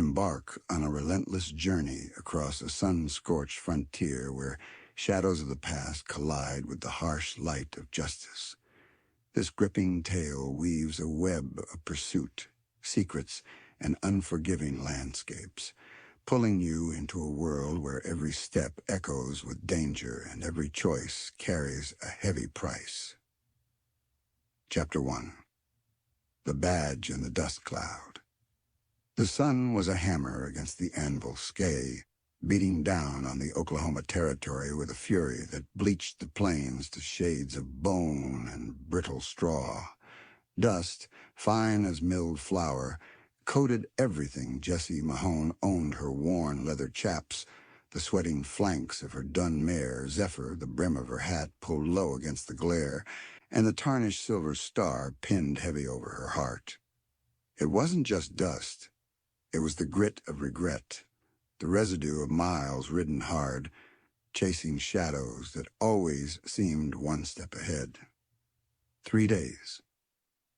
embark on a relentless journey across a sun-scorched frontier where shadows of the past collide with the harsh light of justice. This gripping tale weaves a web of pursuit, secrets, and unforgiving landscapes, pulling you into a world where every step echoes with danger and every choice carries a heavy price. Chapter 1. The Badge in the Dust Cloud. The sun was a hammer against the anvil scay, beating down on the Oklahoma Territory with a fury that bleached the plains to shades of bone and brittle straw. Dust, fine as milled flour, coated everything Jessie Mahone owned: her worn leather chaps, the sweating flanks of her dun mare, Zephyr, the brim of her hat pulled low against the glare, and the tarnished silver star pinned heavy over her heart. It wasn't just dust. It was the grit of regret, the residue of miles ridden hard, chasing shadows that always seemed one step ahead. 3 days.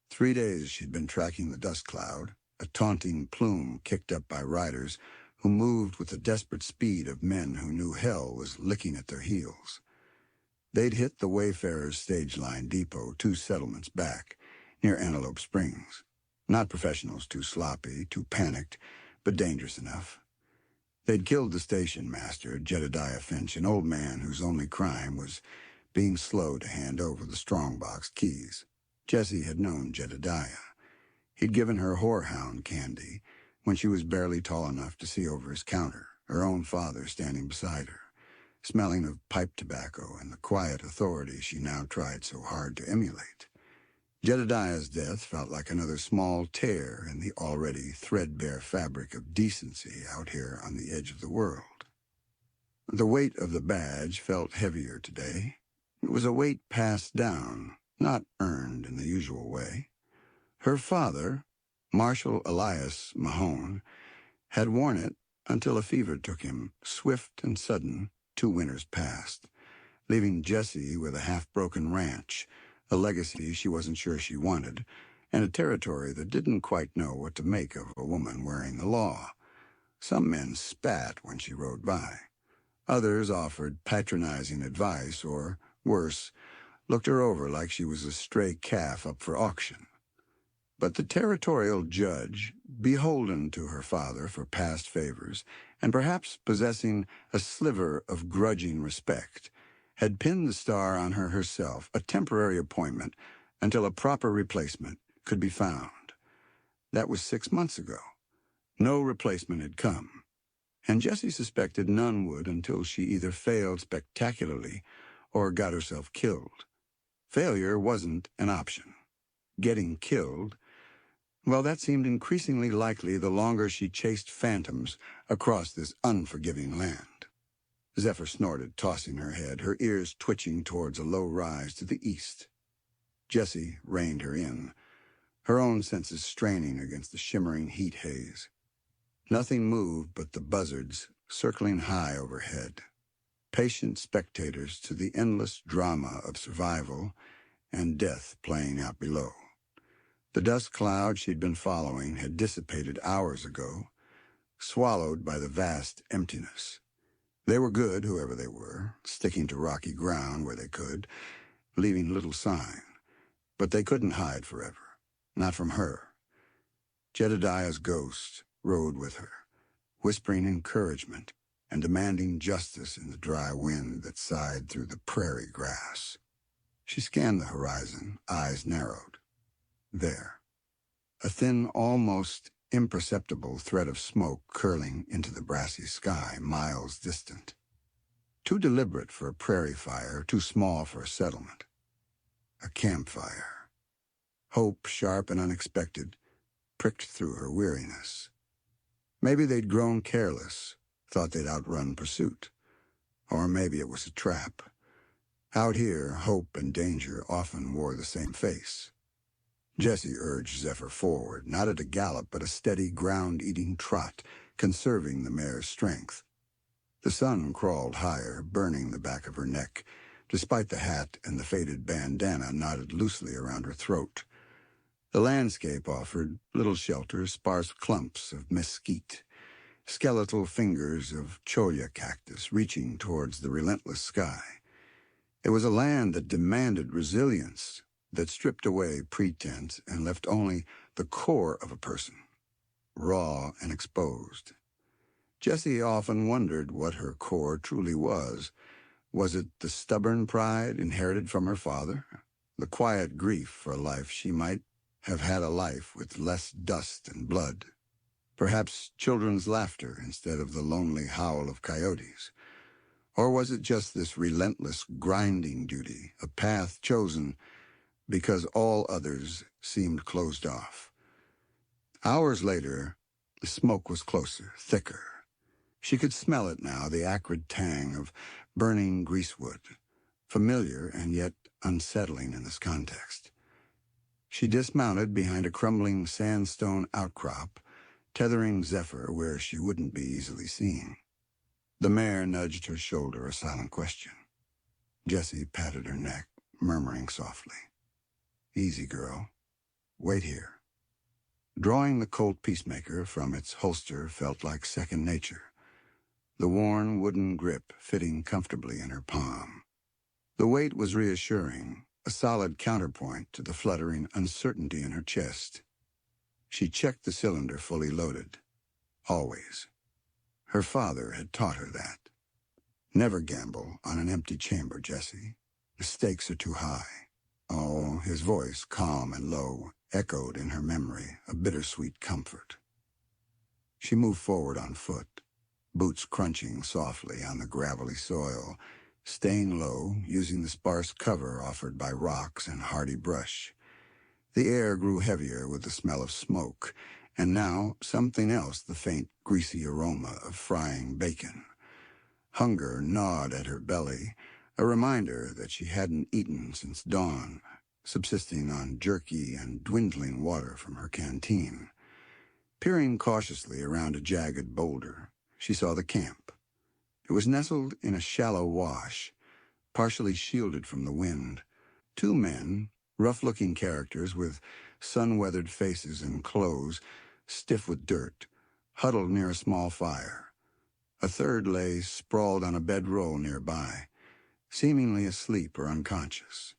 3 days she'd been tracking the dust cloud, a taunting plume kicked up by riders who moved with the desperate speed of men who knew hell was licking at their heels. They'd hit the Wayfarers Stage Line Depot 2 settlements back, near Antelope Springs. Not professionals, too sloppy, too panicked, but dangerous enough. They'd killed the station master, Jedediah Finch, an old man whose only crime was being slow to hand over the strongbox keys. Jessie had known Jedediah. He'd given her whorehound candy when she was barely tall enough to see over his counter, her own father standing beside her, smelling of pipe tobacco and the quiet authority she now tried so hard to emulate. Jedediah's death felt like another small tear in the already threadbare fabric of decency out here on the edge of the world. The weight of the badge felt heavier today. It was a weight passed down, not earned in the usual way. Her father, Marshal Elias Mahone, had worn it until a fever took him, swift and sudden, 2 winters past, leaving Jessie with a half-broken ranch, a legacy she wasn't sure she wanted, and a territory that didn't quite know what to make of a woman wearing the law. Some men spat when she rode by. Others offered patronizing advice or, worse, looked her over like she was a stray calf up for auction. But the territorial judge, beholden to her father for past favors, and perhaps possessing a sliver of grudging respect, had pinned the star on her herself, a temporary appointment until a proper replacement could be found. That was 6 months ago. No replacement had come, and Jessie suspected none would until she either failed spectacularly or got herself killed. Failure wasn't an option. Getting killed, well, that seemed increasingly likely the longer she chased phantoms across this unforgiving land. Zephyr snorted, tossing her head, her ears twitching towards a low rise to the east. Jessie reined her in, her own senses straining against the shimmering heat haze. Nothing moved but the buzzards circling high overhead, patient spectators to the endless drama of survival and death playing out below. The dust cloud she'd been following had dissipated hours ago, swallowed by the vast emptiness. They were good, whoever they were, sticking to rocky ground where they could, leaving little sign. But they couldn't hide forever, not from her. Jedediah's ghost rode with her, whispering encouragement and demanding justice in the dry wind that sighed through the prairie grass. She scanned the horizon, eyes narrowed. There, a thin, almost imperceptible thread of smoke curling into the brassy sky, miles distant. Too deliberate for a prairie fire, too small for a settlement. A campfire. Hope, sharp and unexpected, pricked through her weariness. Maybe they'd grown careless, thought they'd outrun pursuit. Or maybe it was a trap. Out here, hope and danger often wore the same face. Jessie urged Zephyr forward, not at a gallop, but a steady, ground-eating trot, conserving the mare's strength. The sun crawled higher, burning the back of her neck, despite the hat and the faded bandana knotted loosely around her throat. The landscape offered little shelter, sparse clumps of mesquite, skeletal fingers of cholla cactus reaching towards the relentless sky. It was a land that demanded resilience, that stripped away pretense and left only the core of a person, raw and exposed. Jessie often wondered what her core truly was. Was it the stubborn pride inherited from her father? The quiet grief for a life she might have had a life with less dust and blood? Perhaps children's laughter instead of the lonely howl of coyotes? Or was it just this relentless grinding duty, a path chosen because all others seemed closed off? Hours later, the smoke was closer, thicker. She could smell it now, the acrid tang of burning greasewood, familiar and yet unsettling in this context. She dismounted behind a crumbling sandstone outcrop, tethering Zephyr where she wouldn't be easily seen. The mare nudged her shoulder, a silent question. Jessie patted her neck, murmuring softly, "Easy, girl. Wait here." Drawing the Colt Peacemaker from its holster felt like second nature, the worn wooden grip fitting comfortably in her palm. The weight was reassuring, a solid counterpoint to the fluttering uncertainty in her chest. She checked the cylinder fully loaded. Always. Her father had taught her that. Never gamble on an empty chamber, Jessie. The stakes are too high. Oh, his voice, calm and low, echoed in her memory, a bittersweet comfort. She moved forward on foot, boots crunching softly on the gravelly soil, staying low, using the sparse cover offered by rocks and hardy brush. The air grew heavier with the smell of smoke, and now something else, the faint, greasy aroma of frying bacon. Hunger gnawed at her belly, a reminder that she hadn't eaten since dawn, subsisting on jerky and dwindling water from her canteen. Peering cautiously around a jagged boulder, she saw the camp. It was nestled in a shallow wash, partially shielded from the wind. Two men, rough-looking characters with sun-weathered faces and clothes stiff with dirt, huddled near a small fire. A third lay sprawled on a bedroll nearby, seemingly asleep or unconscious.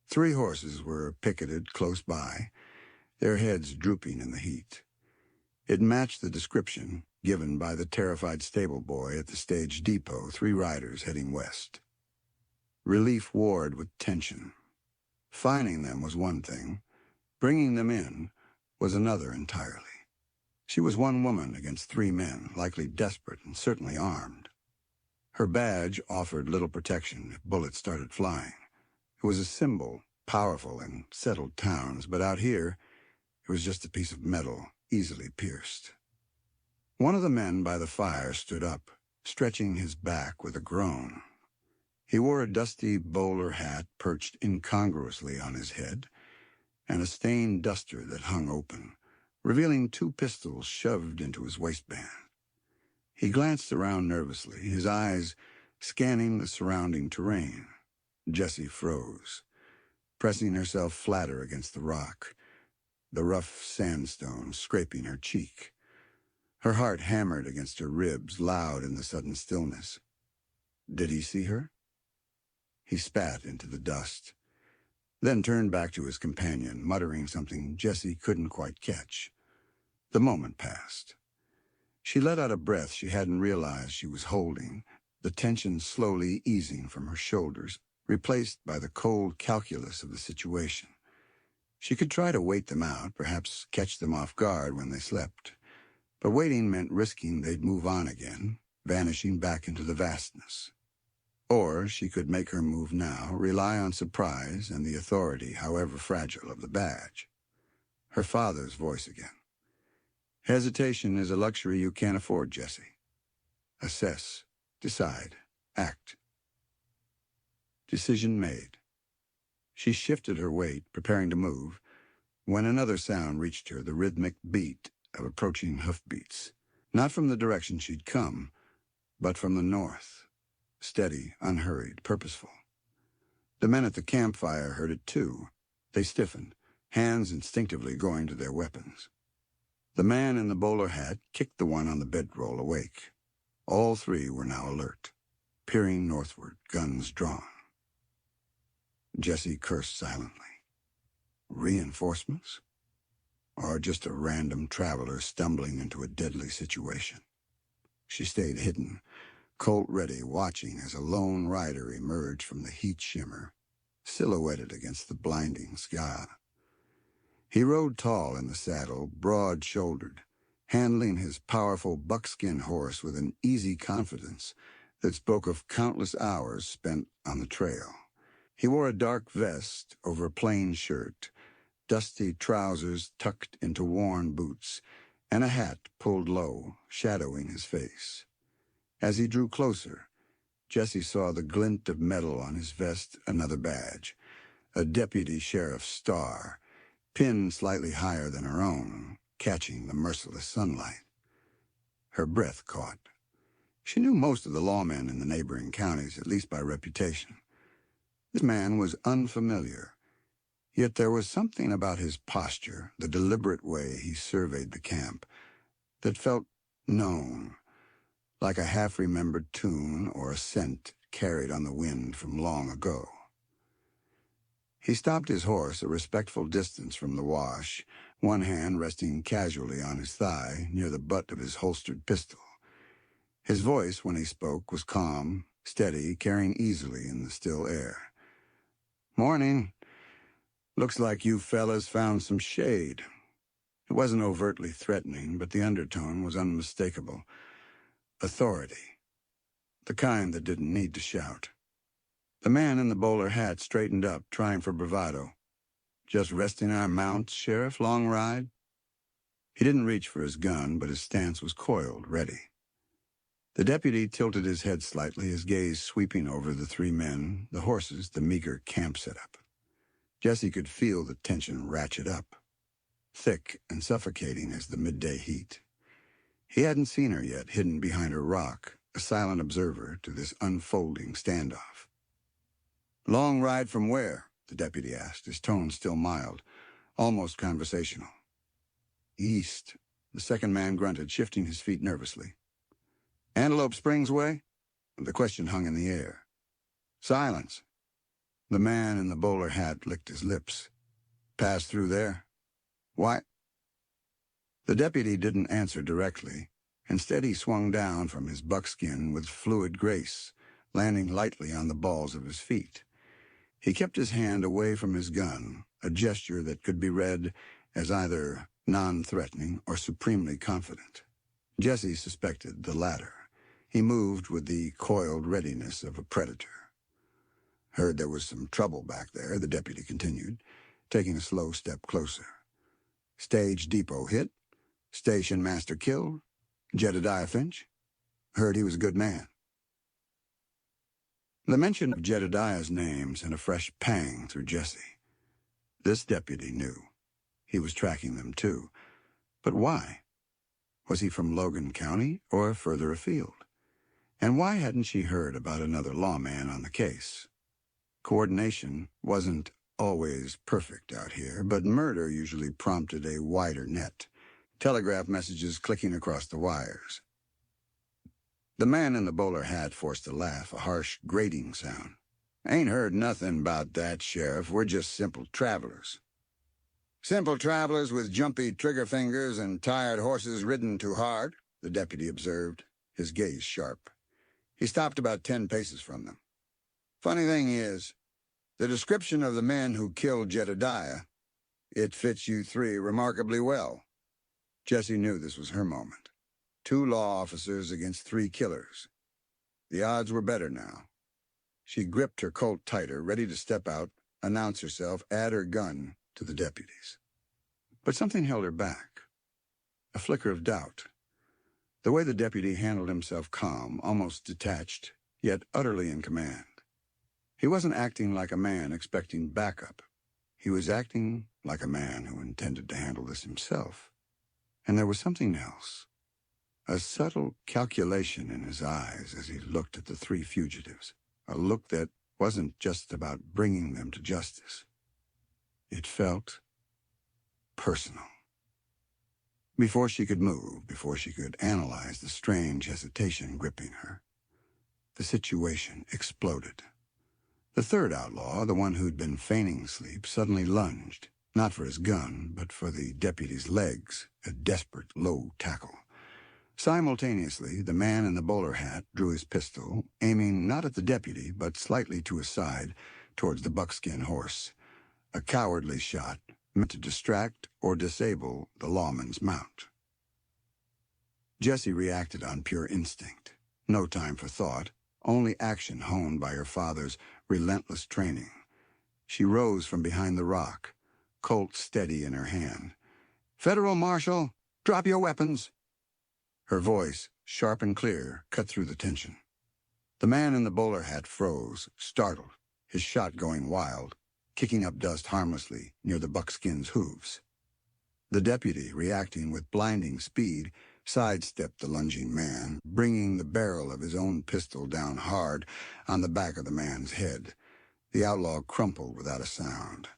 3 horses were picketed close by, their heads drooping in the heat. It matched the description given by the terrified stable boy at the stage depot, 3 riders heading west. Relief warred with tension. Finding them was one thing. Bringing them in was another entirely. She was one woman against 3 men, likely desperate and certainly armed. Her badge offered little protection if bullets started flying. It was a symbol, powerful in settled towns, but out here, it was just a piece of metal, easily pierced. One of the men by the fire stood up, stretching his back with a groan. He wore a dusty bowler hat perched incongruously on his head, and a stained duster that hung open, revealing 2 pistols shoved into his waistband. He glanced around nervously, his eyes scanning the surrounding terrain. Jessie froze, pressing herself flatter against the rock, the rough sandstone scraping her cheek. Her heart hammered against her ribs, loud in the sudden stillness. Did he see her? He spat into the dust, then turned back to his companion, muttering something Jessie couldn't quite catch. The moment passed. She let out a breath she hadn't realized she was holding, the tension slowly easing from her shoulders, replaced by the cold calculus of the situation. She could try to wait them out, perhaps catch them off guard when they slept. But waiting meant risking they'd move on again, vanishing back into the vastness. Or she could make her move now, rely on surprise and the authority, however fragile, of the badge. Her father's voice again. Hesitation is a luxury you can't afford, Jessie. Assess, decide, act. Decision made. She shifted her weight, preparing to move, when another sound reached her, the rhythmic beat of approaching hoofbeats. Not from the direction she'd come, but from the north. Steady, unhurried, purposeful. The men at the campfire heard it too. They stiffened, hands instinctively going to their weapons. The man in the bowler hat kicked the one on the bedroll awake. All three were now alert, peering northward, guns drawn. Jessie cursed silently. Reinforcements? Or just a random traveler stumbling into a deadly situation? She stayed hidden, Colt ready, watching as a lone rider emerged from the heat shimmer, silhouetted against the blinding sky. He rode tall in the saddle, broad-shouldered, handling his powerful buckskin horse with an easy confidence that spoke of countless hours spent on the trail. He wore a dark vest over a plain shirt, dusty trousers tucked into worn boots, and a hat pulled low, shadowing his face. As he drew closer, Jessie saw the glint of metal on his vest, another badge, a deputy sheriff's star, pinned slightly higher than her own, catching the merciless sunlight. Her breath caught. She knew most of the lawmen in the neighboring counties, at least by reputation. This man was unfamiliar, yet there was something about his posture, the deliberate way he surveyed the camp, that felt known, like a half-remembered tune or a scent carried on the wind from long ago. He stopped his horse a respectful distance from the wash, one hand resting casually on his thigh near the butt of his holstered pistol. His voice, when he spoke, was calm, steady, carrying easily in the still air. "Morning. Looks like you fellas found some shade." It wasn't overtly threatening, but the undertone was unmistakable. Authority. The kind that didn't need to shout. The man in the bowler hat straightened up, trying for bravado. "Just resting our mounts, Sheriff? Long ride?" He didn't reach for his gun, but his stance was coiled, ready. The deputy tilted his head slightly, his gaze sweeping over the three men, the horses, the meager camp setup. Jessie could feel the tension ratchet up, thick and suffocating as the midday heat. He hadn't seen her yet, hidden behind a rock, a silent observer to this unfolding standoff. "Long ride from where?" the deputy asked, his tone still mild, almost conversational. "East," the second man grunted, shifting his feet nervously. "Antelope Springs way?" The question hung in the air. Silence. The man in the bowler hat licked his lips. "Pass through there?" "Why?" The deputy didn't answer directly. Instead, he swung down from his buckskin with fluid grace, landing lightly on the balls of his feet. He kept his hand away from his gun, a gesture that could be read as either non-threatening or supremely confident. Jessie suspected the latter. He moved with the coiled readiness of a predator. "Heard there was some trouble back there," the deputy continued, taking a slow step closer. "Stage depot hit? Station master killed? Jedediah Finch? Heard he was a good man." The mention of Jedediah's name sent a fresh pang through Jessie. This deputy knew. He was tracking them too. But why? Was he from Logan County or further afield? And why hadn't she heard about another lawman on the case? Coordination wasn't always perfect out here, but murder usually prompted a wider net, telegraph messages clicking across the wires. The man in the bowler hat forced a laugh, a harsh, grating sound. "Ain't heard nothing about that, Sheriff. We're just simple travelers." "Simple travelers with jumpy trigger fingers and tired horses ridden too hard," the deputy observed, his gaze sharp. He stopped about 10 paces from them. "Funny thing is, the description of the men who killed Jedediah, it fits you three remarkably well." Jessie knew this was her moment. 2 law officers against 3 killers. The odds were better now. She gripped her Colt tighter, ready to step out, announce herself, add her gun to the deputies. But something held her back. A flicker of doubt. The way the deputy handled himself calm, almost detached, yet utterly in command. He wasn't acting like a man expecting backup. He was acting like a man who intended to handle this himself. And there was something else. A subtle calculation in his eyes as he looked at the 3 fugitives. A look that wasn't just about bringing them to justice. It felt personal. Before she could move, before she could analyze the strange hesitation gripping her, the situation exploded. The third outlaw, the one who'd been feigning sleep, suddenly lunged, not for his gun, but for the deputy's legs, a desperate low tackle. Simultaneously, the man in the bowler hat drew his pistol, aiming not at the deputy, but slightly to his side, towards the buckskin horse. A cowardly shot, meant to distract or disable the lawman's mount. Jessie reacted on pure instinct. No time for thought, only action honed by her father's relentless training. She rose from behind the rock, Colt steady in her hand. "Federal Marshal, drop your weapons!" Her voice, sharp and clear, cut through the tension. The man in the bowler hat froze, startled, his shot going wild, kicking up dust harmlessly near the buckskin's hooves. The deputy, reacting with blinding speed, sidestepped the lunging man, bringing the barrel of his own pistol down hard on the back of the man's head. The outlaw crumpled without a sound.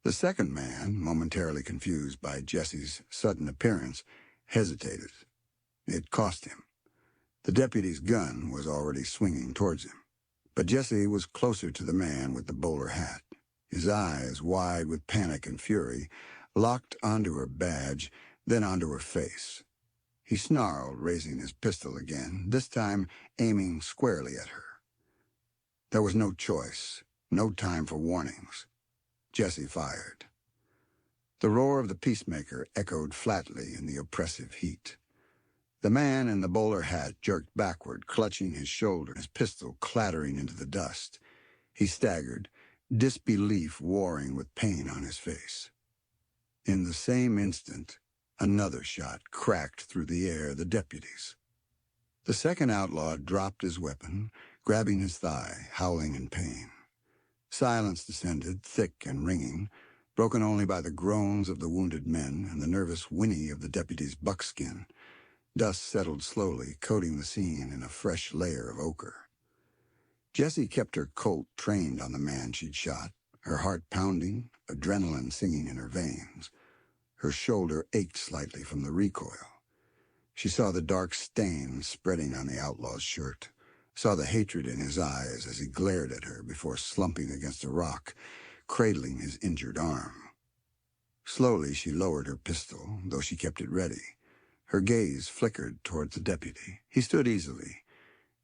The second man, momentarily confused by Jessie's sudden appearance, hesitated. It cost him. The deputy's gun was already swinging towards him, but Jessie was closer to the man with the bowler hat, his eyes wide with panic and fury, locked onto her badge, then onto her face. He snarled, raising his pistol again, this time aiming squarely at her. There was no choice, no time for warnings. Jessie fired. The roar of the peacemaker echoed flatly in the oppressive heat. The man in the bowler hat jerked backward, clutching his shoulder, his pistol clattering into the dust. He staggered, disbelief warring with pain on his face. In the same instant, another shot cracked through the air the deputy's. The second outlaw dropped his weapon, grabbing his thigh, howling in pain. Silence descended, thick and ringing, broken only by the groans of the wounded men and the nervous whinny of the deputy's buckskin. Dust settled slowly, coating the scene in a fresh layer of ochre. Jessie kept her Colt trained on the man she'd shot, her heart pounding, adrenaline singing in her veins. Her shoulder ached slightly from the recoil. She saw the dark stain spreading on the outlaw's shirt, saw the hatred in his eyes as he glared at her before slumping against a rock, cradling his injured arm. Slowly she lowered her pistol, though she kept it ready. Her gaze flickered towards the deputy. He stood easily,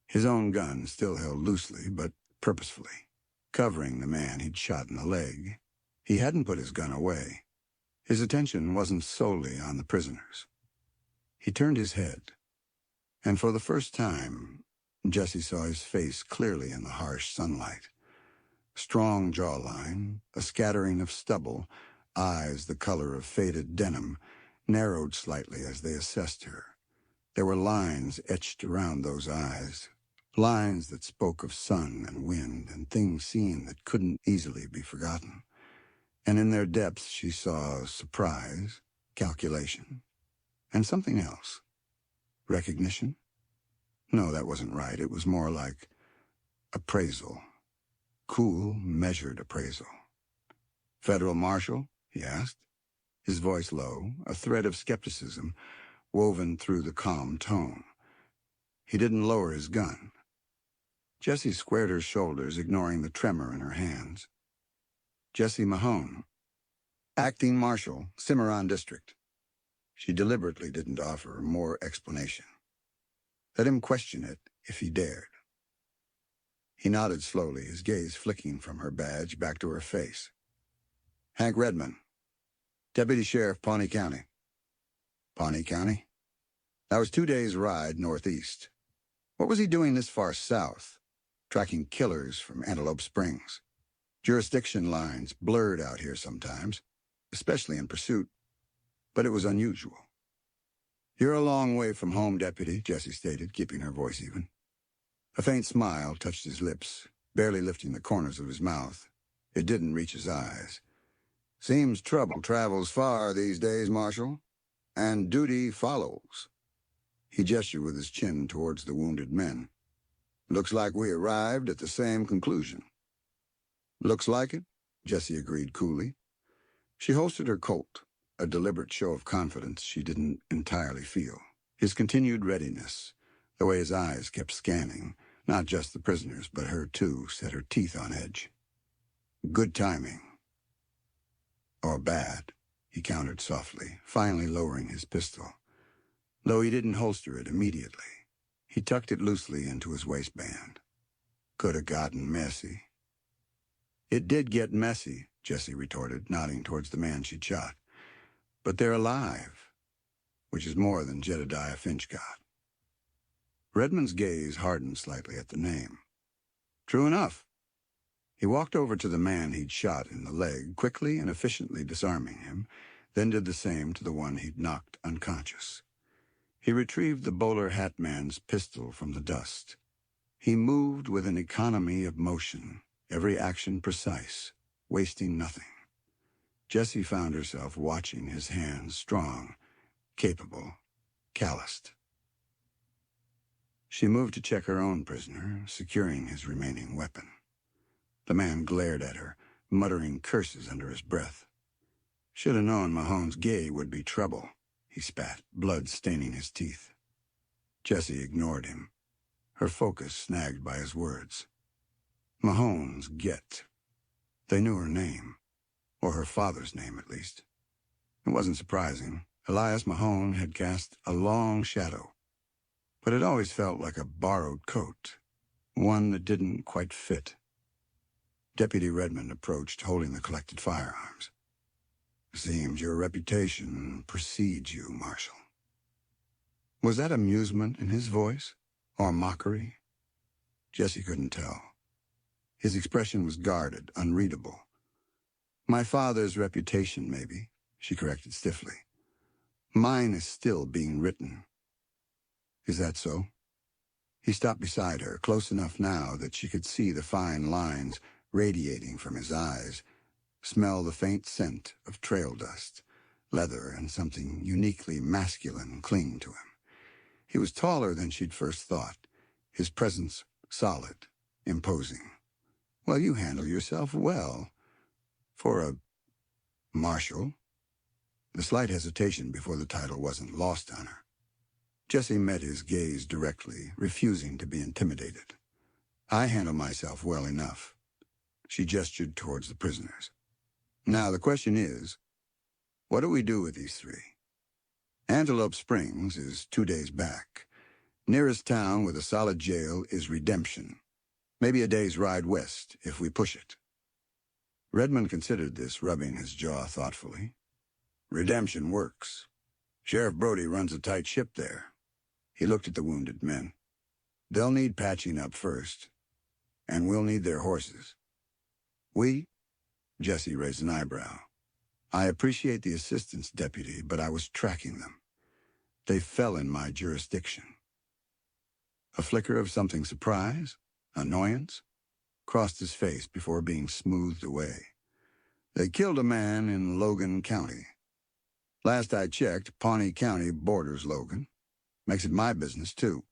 his own gun still held loosely but purposefully, covering the man he'd shot in the leg. He hadn't put his gun away. His attention wasn't solely on the prisoners. He turned his head, and for the first time, Jessie saw his face clearly in the harsh sunlight. Strong jawline, a scattering of stubble, eyes the color of faded denim, narrowed slightly as they assessed her. There were lines etched around those eyes, lines that spoke of sun and wind and things seen that couldn't easily be forgotten. And in their depths she saw surprise, calculation, and something else. Recognition? No, that wasn't right. It was more like appraisal. Cool, measured appraisal. "Federal Marshal?" he asked, his voice low, a thread of skepticism woven through the calm tone. He didn't lower his gun. Jessie squared her shoulders, ignoring the tremor in her hands. "Jesse Mahone, Acting Marshal, Cimarron District." She deliberately didn't offer more explanation. Let him question it if he dared. He nodded slowly, his gaze flicking from her badge back to her face. "Hank Redmond, Deputy Sheriff, Pawnee County." "Pawnee County?" That was 2 days' ride northeast. What was he doing this far south, tracking killers from Antelope Springs? Jurisdiction lines blurred out here sometimes, especially in pursuit, but it was unusual. "You're a long way from home, Deputy," Jessie stated, keeping her voice even. A faint smile touched his lips, barely lifting the corners of his mouth. It didn't reach his eyes. "Seems trouble travels far these days, Marshal, and duty follows." He gestured with his chin towards the wounded men. "Looks like we arrived at the same conclusion." "Looks like it," Jessie agreed coolly. She holstered her Colt, a deliberate show of confidence she didn't entirely feel. His continued readiness, the way his eyes kept scanning, not just the prisoners, but her too, set her teeth on edge. Good timing. Or bad, he countered softly, finally lowering his pistol. Though he didn't holster it immediately, he tucked it loosely into his waistband. Could have gotten messy. It did get messy, Jessie retorted, nodding towards the man she'd shot. But they're alive, which is more than Jedediah Finch got. Redmond's gaze hardened slightly at the name. True enough. He walked over to the man he'd shot in the leg, quickly and efficiently disarming him, then did the same to the one he'd knocked unconscious. He retrieved the bowler hat man's pistol from the dust. He moved with an economy of motion, every action precise, wasting nothing. Jessie found herself watching his hands, strong, capable, calloused. She moved to check her own prisoner, securing his remaining weapon. The man glared at her, muttering curses under his breath. Should have known Mahone's gay would be trouble, he spat, blood staining his teeth. Jessie ignored him, her focus snagged by his words. Mahone's get. They knew her name, or her father's name at least. It wasn't surprising. Elias Mahone had cast a long shadow, but it always felt like a borrowed coat, one that didn't quite fit. Deputy Redmond approached, holding the collected firearms. Seems your reputation precedes you, Marshal. Was that amusement in his voice, or mockery? Jessie couldn't tell. His expression was guarded, unreadable. My father's reputation, maybe, she corrected stiffly. Mine is still being written. Is that so? He stopped beside her, close enough now that she could see the fine lines radiating from his eyes, smell the faint scent of trail dust, leather, and something uniquely masculine cling to him. He was taller than she'd first thought, his presence solid, imposing. Well, you handle yourself well. For a marshal. The slight hesitation before the title wasn't lost on her. Jessie met his gaze directly, refusing to be intimidated. I handle myself well enough. She gestured towards the prisoners. Now the question is, what do we do with these three? Antelope Springs is 2 days back. Nearest town with a solid jail is Redemption. Maybe a day's ride west, if we push it. Redmond considered this, rubbing his jaw thoughtfully. Redemption works. Sheriff Brody runs a tight ship there. He looked at the wounded men. They'll need patching up first, and we'll need their horses. We? Jessie raised an eyebrow. I appreciate the assistance, Deputy, but I was tracking them. They fell in my jurisdiction. A flicker of something surprise, annoyance, crossed his face before being smoothed away. They killed a man in Logan County. Last I checked, Pawnee County borders Logan. Makes it my business, too.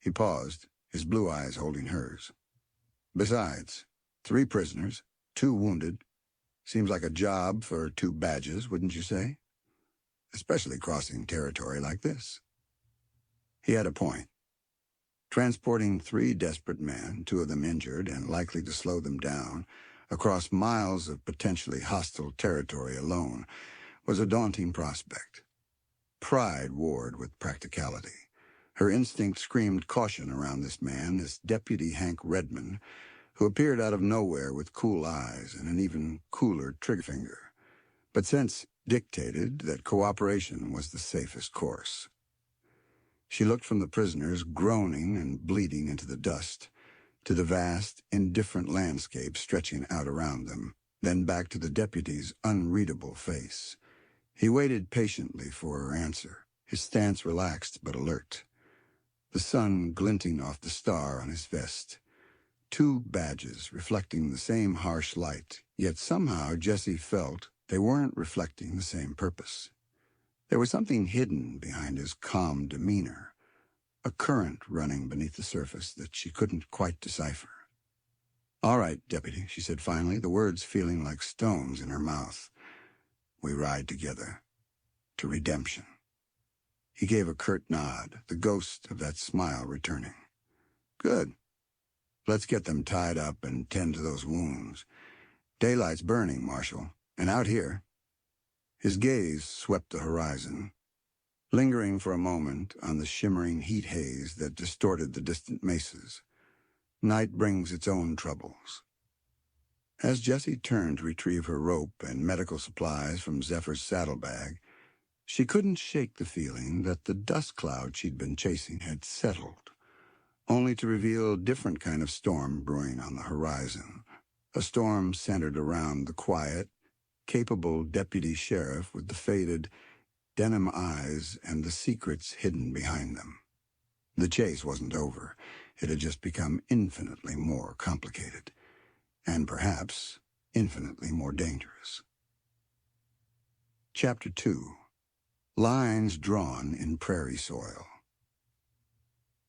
He paused, his blue eyes holding hers. Besides, 3 prisoners, 2 wounded. Seems like a job for 2 badges, wouldn't you say? Especially crossing territory like this. He had a point. Transporting 3 desperate men, 2 of them injured and likely to slow them down, across miles of potentially hostile territory alone, was a daunting prospect. Pride warred with practicality. Her instinct screamed caution around this man, this Deputy Hank Redmond, who appeared out of nowhere with cool eyes and an even cooler trigger finger, but sense dictated that cooperation was the safest course. She looked from the prisoners, groaning and bleeding into the dust, to the vast, indifferent landscape stretching out around them, then back to the deputy's unreadable face. He waited patiently for her answer, his stance relaxed but alert, the sun glinting off the star on his vest. 2 badges reflecting the same harsh light, yet somehow Jessie felt they weren't reflecting the same purpose. There was something hidden behind his calm demeanor, a current running beneath the surface that she couldn't quite decipher. All right, Deputy, she said finally, the words feeling like stones in her mouth. We ride together. to redemption. He gave a curt nod, the ghost of that smile returning. Good. Let's get them tied up and tend to those wounds. Daylight's burning, Marshal, and out here. His gaze swept the horizon, lingering for a moment on the shimmering heat haze that distorted the distant mesas. Night brings its own troubles. As Jessie turned to retrieve her rope and medical supplies from Zephyr's saddlebag, she couldn't shake the feeling that the dust cloud she'd been chasing had settled, only to reveal a different kind of storm brewing on the horizon, a storm centered around the quiet, capable deputy sheriff with the faded, denim eyes and the secrets hidden behind them. The chase wasn't over. It had just become infinitely more complicated, and perhaps infinitely more dangerous. Chapter 2. Lines Drawn in Prairie Soil.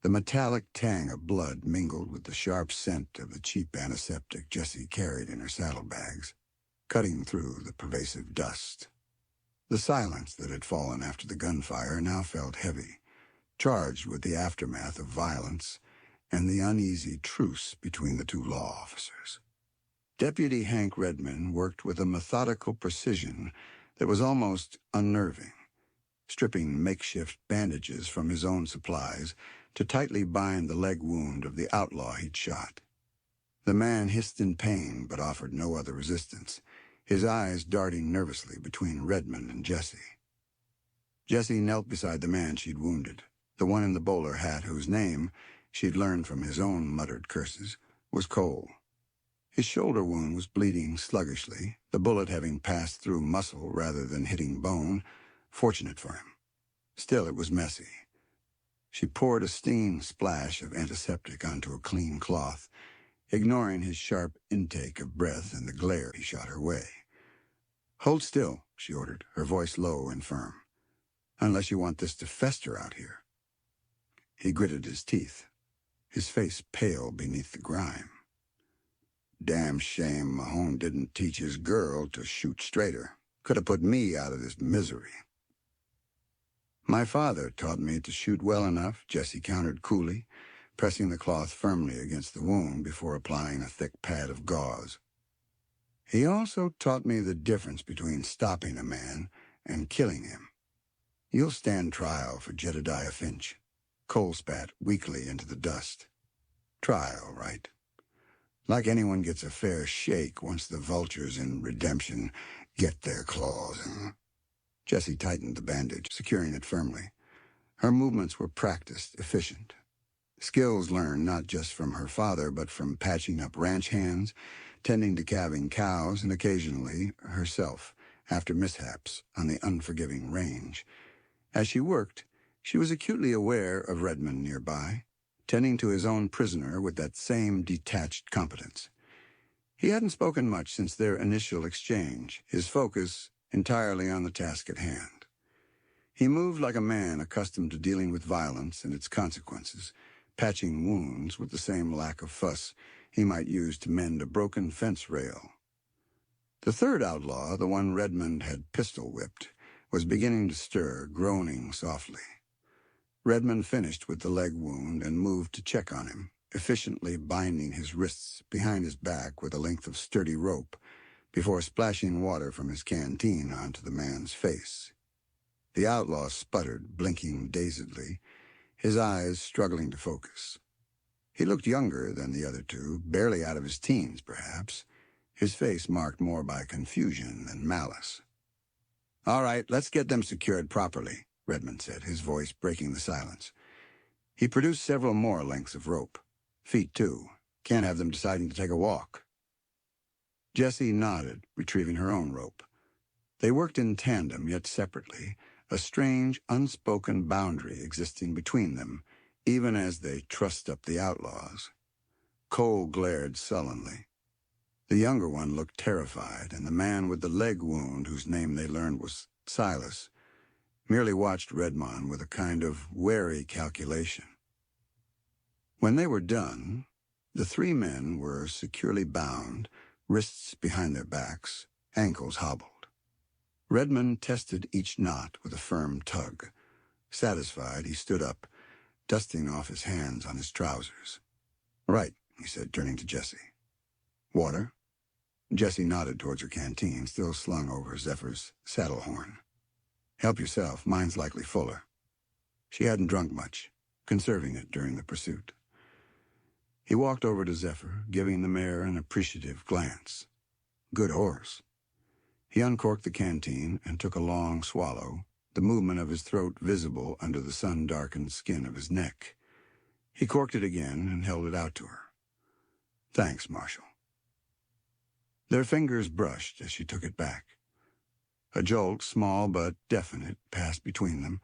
The metallic tang of blood mingled with the sharp scent of the cheap antiseptic Jessie carried in her saddlebags, cutting through the pervasive dust. The silence that had fallen after the gunfire now felt heavy, charged with the aftermath of violence and the uneasy truce between the two law officers. Deputy Hank Redmond worked with a methodical precision that was almost unnerving, stripping makeshift bandages from his own supplies to tightly bind the leg wound of the outlaw he'd shot. The man hissed in pain but offered no other resistance, his eyes darting nervously between Redmond and Jessie. Jessie knelt beside the man she'd wounded, the one in the bowler hat whose name, she'd learned from his own muttered curses, was Cole. His shoulder wound was bleeding sluggishly, the bullet having passed through muscle rather than hitting bone, fortunate for him. Still, it was messy. She poured a stinging splash of antiseptic onto a clean cloth, ignoring his sharp intake of breath and the glare he shot her way. "Hold still," she ordered, her voice low and firm. "Unless you want this to fester out here." He gritted his teeth, his face pale beneath the grime. "Damn shame Mahone didn't teach his girl to shoot straighter. Could have put me out of this misery." "My father taught me to shoot well enough," Jessie countered coolly, pressing the cloth firmly against the wound before applying a thick pad of gauze. "He also taught me the difference between stopping a man and killing him. You'll stand trial for Jedediah Finch." Cole spat weakly into the dust. "Trial, right? Like anyone gets a fair shake once the vultures in redemption get their claws in." Jessie tightened the bandage, securing it firmly. Her movements were practiced, efficient. Skills learned not just from her father, but from patching up ranch hands, tending to calving cows, and occasionally herself, after mishaps on the unforgiving range. As she worked, she was acutely aware of Redmond nearby, tending to his own prisoner with that same detached competence. He hadn't spoken much since their initial exchange, his focus entirely on the task at hand. He moved like a man accustomed to dealing with violence and its consequences, patching wounds with the same lack of fuss he might use to mend a broken fence rail. The third outlaw, the one Redmond had pistol-whipped, was beginning to stir, groaning softly. Redmond finished with the leg wound and moved to check on him, efficiently binding his wrists behind his back with a length of sturdy rope before splashing water from his canteen onto the man's face. The outlaw sputtered, blinking dazedly, his eyes struggling to focus. He looked younger than the other two, barely out of his teens, perhaps, his face marked more by confusion than malice. "All right, let's get them secured properly," Redmond said, his voice breaking the silence. He produced several more lengths of rope. "Feet, too. Can't have them deciding to take a walk." Jessie nodded, retrieving her own rope. They worked in tandem, yet separately, a strange, unspoken boundary existing between them, even as they trussed up the outlaws. Cole glared sullenly. The younger one looked terrified, and the man with the leg wound, whose name they learned was Silas, merely watched Redmond with a kind of wary calculation. When they were done, the three men were securely bound, wrists behind their backs, ankles hobbled. Redmond tested each knot with a firm tug. Satisfied, he stood up, dusting off his hands on his trousers. "Right," he said, turning to Jessie. "Water?" Jessie nodded towards her canteen, still slung over Zephyr's saddle horn. "Help yourself. Mine's likely fuller." She hadn't drunk much, conserving it during the pursuit. He walked over to Zephyr, giving the mare an appreciative glance. Good horse. He uncorked the canteen and took a long swallow, the movement of his throat visible under the sun-darkened skin of his neck. He corked it again and held it out to her. "Thanks, Marshal." Their fingers brushed as she took it back. A jolt, small but definite, passed between them,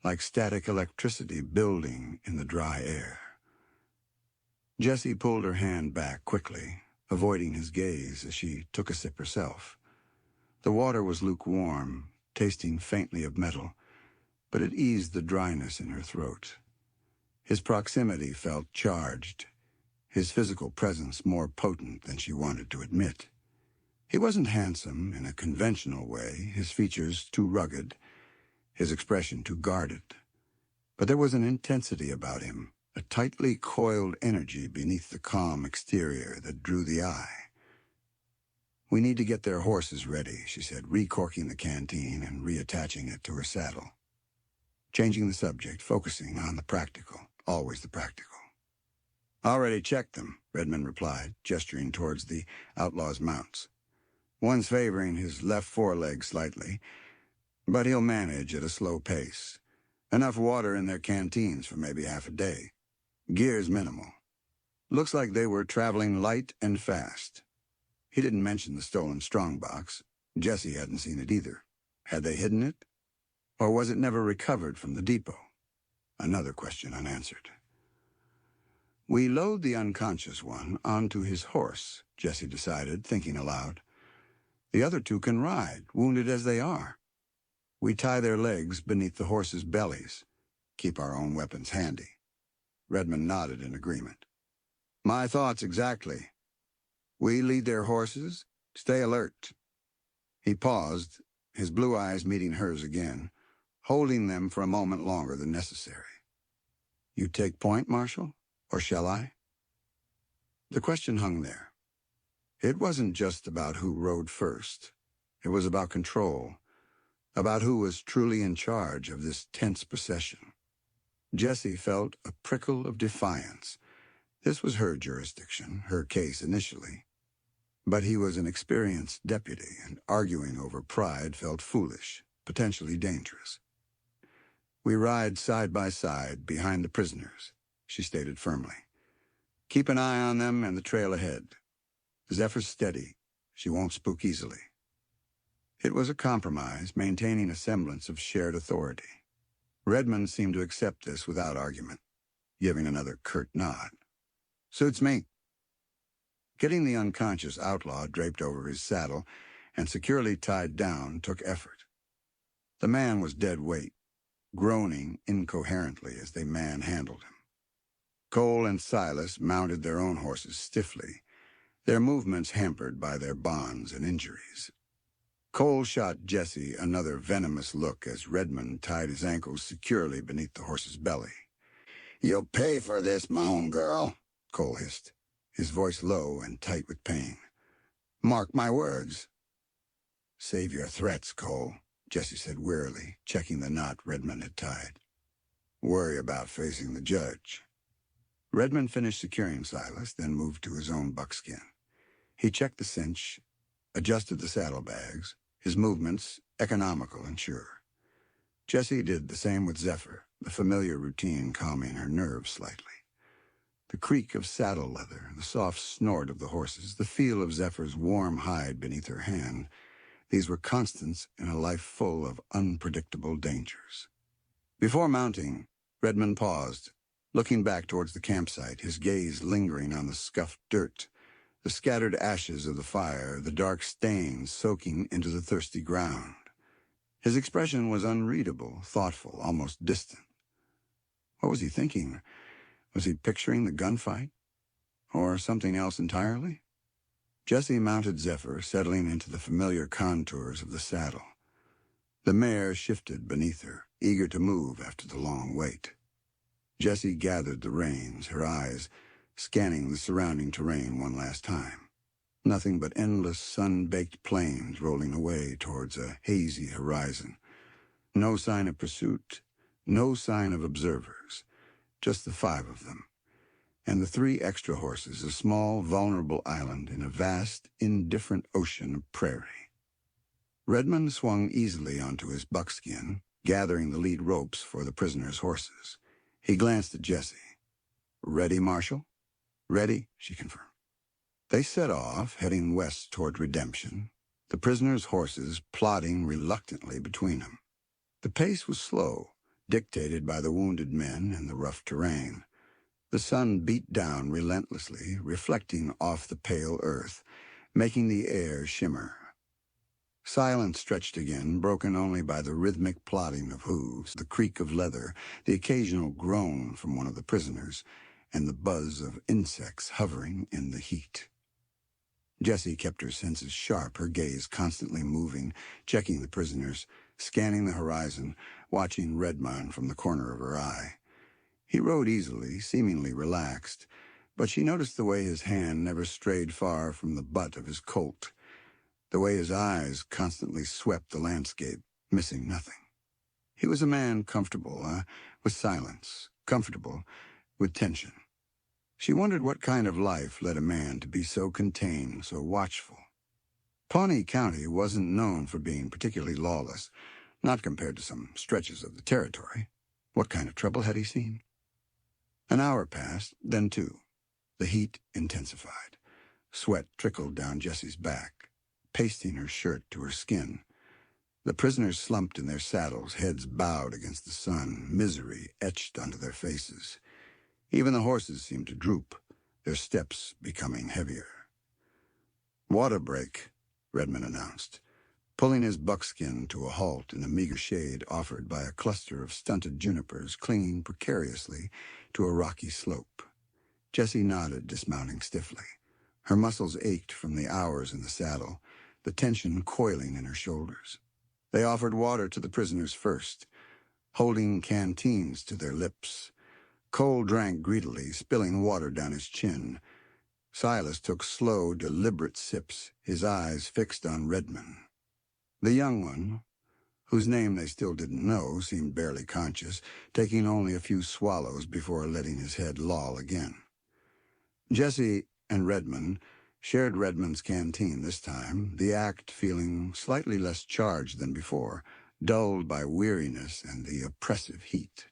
like static electricity building in the dry air. Jessie pulled her hand back quickly, avoiding his gaze as she took a sip herself. The water was lukewarm, tasting faintly of metal, but it eased the dryness in her throat. His proximity felt charged, his physical presence more potent than she wanted to admit. He wasn't handsome in a conventional way, his features too rugged, his expression too guarded. But there was an intensity about him, a tightly coiled energy beneath the calm exterior that drew the eye. "We need to get their horses ready," she said, recorking the canteen and reattaching it to her saddle. Changing the subject, focusing on the practical, always the practical. "Already checked them," Redmond replied, gesturing towards the outlaw's mounts. "One's favoring his left foreleg slightly, but he'll manage at a slow pace. Enough water in their canteens for maybe half a day. Gear's minimal. Looks like they were traveling light and fast." He didn't mention the stolen strongbox. Jessie hadn't seen it either. Had they hidden it? Or was it never recovered from the depot? Another question unanswered. "We load the unconscious one onto his horse," Jessie decided, thinking aloud. "The other two can ride, wounded as they are. We tie their legs beneath the horses' bellies. Keep our own weapons handy." Redmond nodded in agreement. "My thoughts exactly. We lead their horses. Stay alert." He paused, his blue eyes meeting hers again, holding them for a moment longer than necessary. "You take point, Marshal? Or shall I?" The question hung there. It wasn't just about who rode first. It was about control, about who was truly in charge of this tense procession. Jessie felt a prickle of defiance. This was her jurisdiction, her case initially. But he was an experienced deputy, and arguing over pride felt foolish, potentially dangerous. "We ride side by side behind the prisoners," she stated firmly. "Keep an eye on them and the trail ahead. Zephyr's steady. She won't spook easily." It was a compromise, maintaining a semblance of shared authority. Redmond seemed to accept this without argument, giving another curt nod. "Suits me." Getting the unconscious outlaw draped over his saddle and securely tied down took effort. The man was dead weight, groaning incoherently as they manhandled him. Cole and Silas mounted their own horses stiffly, their movements hampered by their bonds and injuries. Cole shot Jessie another venomous look as Redmond tied his ankles securely beneath the horse's belly. "You'll pay for this, my own girl," Cole hissed, his voice low and tight with pain. "Mark my words." "Save your threats, Cole," Jessie said wearily, checking the knot Redmond had tied. "Worry about facing the judge." Redmond finished securing Silas, then moved to his own buckskin. He checked the cinch, adjusted the saddlebags, his movements economical and sure. Jessie did the same with Zephyr, the familiar routine calming her nerves slightly. The creak of saddle leather, the soft snort of the horses, the feel of Zephyr's warm hide beneath her hand, these were constants in a life full of unpredictable dangers. Before mounting, Redmond paused, looking back towards the campsite, his gaze lingering on the scuffed dirt, the scattered ashes of the fire, the dark stains soaking into the thirsty ground. His expression was unreadable, thoughtful, almost distant. What was he thinking? Was he picturing the gunfight? Or something else entirely? Jessie mounted Zephyr, settling into the familiar contours of the saddle. The mare shifted beneath her, eager to move after the long wait. Jessie gathered the reins, her eyes scanning the surrounding terrain one last time. Nothing but endless sun-baked plains rolling away towards a hazy horizon. No sign of pursuit, no sign of observers, just the 5 of them, and the 3 extra horses, a small, vulnerable island in a vast, indifferent ocean of prairie. Redmond swung easily onto his buckskin, gathering the lead ropes for the prisoners' horses. He glanced at Jessie. "Ready, Marshal?" "Ready," she confirmed. They set off, heading west toward Redemption, the prisoners' horses plodding reluctantly between them. The pace was slow, dictated by the wounded men and the rough terrain. The sun beat down relentlessly, reflecting off the pale earth, making the air shimmer. Silence stretched again, broken only by the rhythmic plodding of hooves, the creak of leather, the occasional groan from one of the prisoners, and the buzz of insects hovering in the heat. Jessie kept her senses sharp, her gaze constantly moving, checking the prisoners, scanning the horizon, watching Redmond from the corner of her eye. He rode easily, seemingly relaxed, but she noticed the way his hand never strayed far from the butt of his Colt, the way his eyes constantly swept the landscape, missing nothing. He was a man comfortable with silence, comfortable with tension. She wondered what kind of life led a man to be so contained, so watchful. Pawnee County wasn't known for being particularly lawless, not compared to some stretches of the territory. What kind of trouble had he seen? An hour passed, then 2. The heat intensified. Sweat trickled down Jessie's back, pasting her shirt to her skin. The prisoners slumped in their saddles, heads bowed against the sun, misery etched onto their faces. Even the horses seemed to droop, their steps becoming heavier. "Water break," Redmond announced, pulling his buckskin to a halt in the meager shade offered by a cluster of stunted junipers clinging precariously to a rocky slope. Jessie nodded, dismounting stiffly. Her muscles ached from the hours in the saddle, the tension coiling in her shoulders. They offered water to the prisoners first, holding canteens to their lips. Cole drank greedily, spilling water down his chin. Silas took slow, deliberate sips, his eyes fixed on Redmond. The young one, whose name they still didn't know, seemed barely conscious, taking only a few swallows before letting his head loll again. Jessie and Redmond shared Redmond's canteen this time, the act feeling slightly less charged than before, dulled by weariness and the oppressive heat.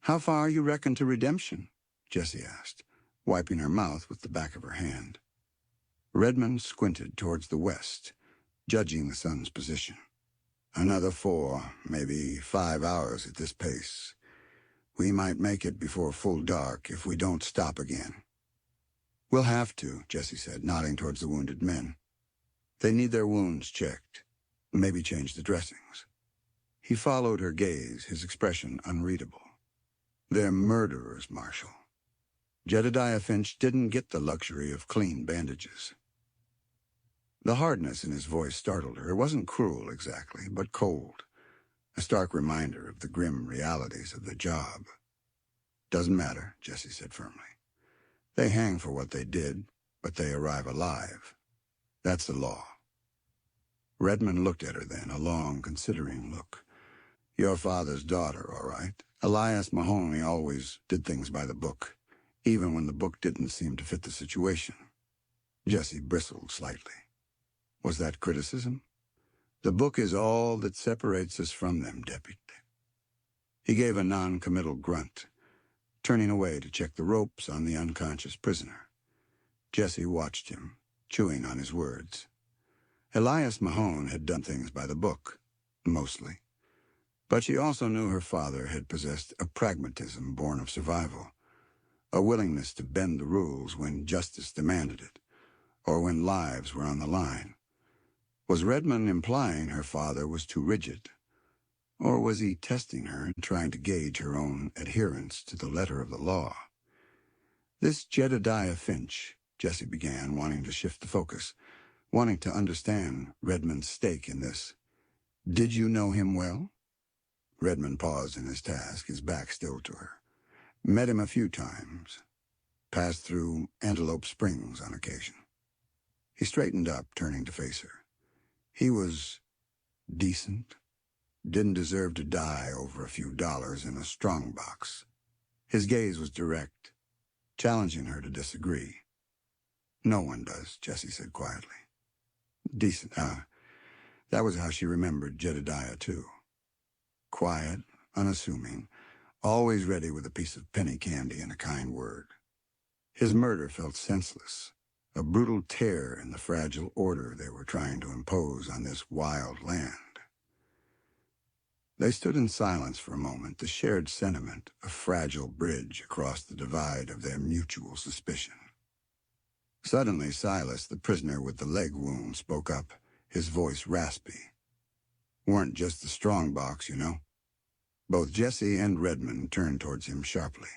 "How far you reckon to Redemption?" Jessie asked, wiping her mouth with the back of her hand. Redmond squinted towards the west, judging the sun's position. "Another 4, maybe 5 hours at this pace. We might make it before full dark if we don't stop again." "We'll have to," Jessie said, nodding towards the wounded men. "They need their wounds checked. Maybe change the dressings." He followed her gaze, his expression unreadable. "They're murderers, Marshal." Jedediah Finch didn't get the luxury of clean bandages. The hardness in his voice startled her. It wasn't cruel exactly, but cold, a stark reminder of the grim realities of the job. "Doesn't matter," Jessie said firmly. "They hang for what they did, but they arrive alive. That's the law." Redmond looked at her then, a long, considering look. "Your father's daughter, all right. Elias Mahoney always did things by the book, even when the book didn't seem to fit the situation." Jessie bristled slightly. Was that criticism? "The book is all that separates us from them, Deputy." He gave a non-committal grunt, turning away to check the ropes on the unconscious prisoner. Jessie watched him, chewing on his words. Elias Mahone had done things by the book, mostly. But she also knew her father had possessed a pragmatism born of survival, a willingness to bend the rules when justice demanded it, or when lives were on the line. Was Redmond implying her father was too rigid? Or was he testing her and trying to gauge her own adherence to the letter of the law? This Jedediah Finch, Jessie began, wanting to shift the focus, wanting to understand Redmond's stake in this. Did you know him well? Redmond paused in his task, his back still to her. Met him a few times. Passed through Antelope Springs on occasion. He straightened up, turning to face her. He was decent. Didn't deserve to die over a few dollars in a strongbox. His gaze was direct, challenging her to disagree. No one does, Jessie said quietly. Decent, that was how she remembered Jedediah, too. Quiet, unassuming, always ready with a piece of penny candy and a kind word. His murder felt senseless, a brutal tear in the fragile order they were trying to impose on this wild land. They stood in silence for a moment, the shared sentiment, a fragile bridge across the divide of their mutual suspicion. Suddenly, Silas, the prisoner with the leg wound, spoke up, his voice raspy. Weren't just the strongbox, you know. Both Jessie and Redmond turned towards him sharply.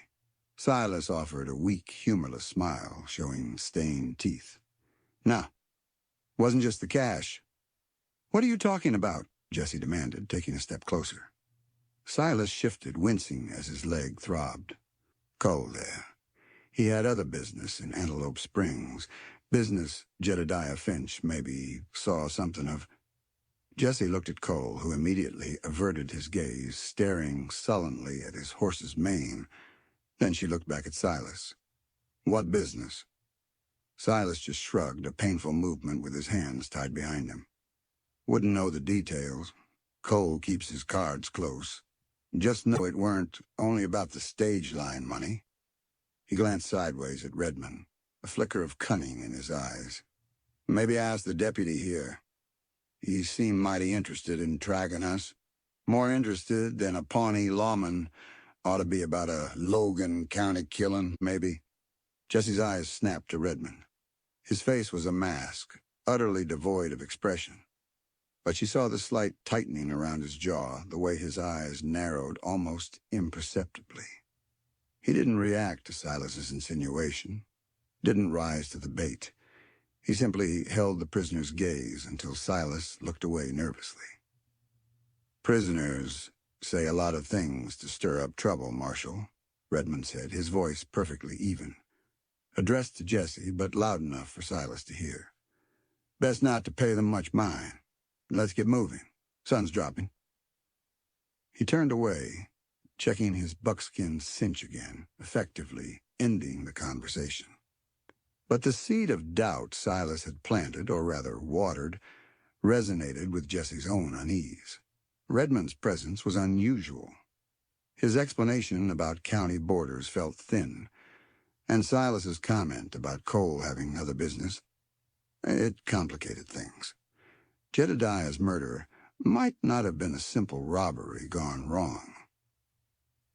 Silas offered a weak, humorless smile, showing stained teeth. Nah, wasn't just the cash. What are you talking about? Jessie demanded, taking a step closer. Silas shifted, wincing as his leg throbbed. Cole there. He had other business in Antelope Springs. Business Jedediah Finch maybe saw something of. Jessie looked at Cole, who immediately averted his gaze, staring sullenly at his horse's mane. Then she looked back at Silas. What business? Silas just shrugged, a painful movement with his hands tied behind him. Wouldn't know the details. Cole keeps his cards close. Just know it weren't only about the stage line money. He glanced sideways at Redmond, a flicker of cunning in his eyes. Maybe ask the deputy here. He seemed mighty interested in tracking us. More interested than a Pawnee lawman ought to be about a Logan County killing, maybe. Jessie's eyes snapped to Redmond. His face was a mask, utterly devoid of expression. But she saw the slight tightening around his jaw, the way his eyes narrowed almost imperceptibly. He didn't react to Silas's insinuation, didn't rise to the bait. He simply held the prisoner's gaze until Silas looked away nervously. Prisoners say a lot of things to stir up trouble, Marshal, Redmond said, his voice perfectly even. Addressed to Jessie, but loud enough for Silas to hear. Best not to pay them much mind. Let's get moving. Sun's dropping. He turned away, checking his buckskin cinch again, effectively ending the conversation. But the seed of doubt Silas had planted, or rather watered, resonated with Jessie's own unease. Redmond's presence was unusual. His explanation about county borders felt thin, and Silas's comment about Cole having other business, it complicated things. Jedediah's murder might not have been a simple robbery gone wrong.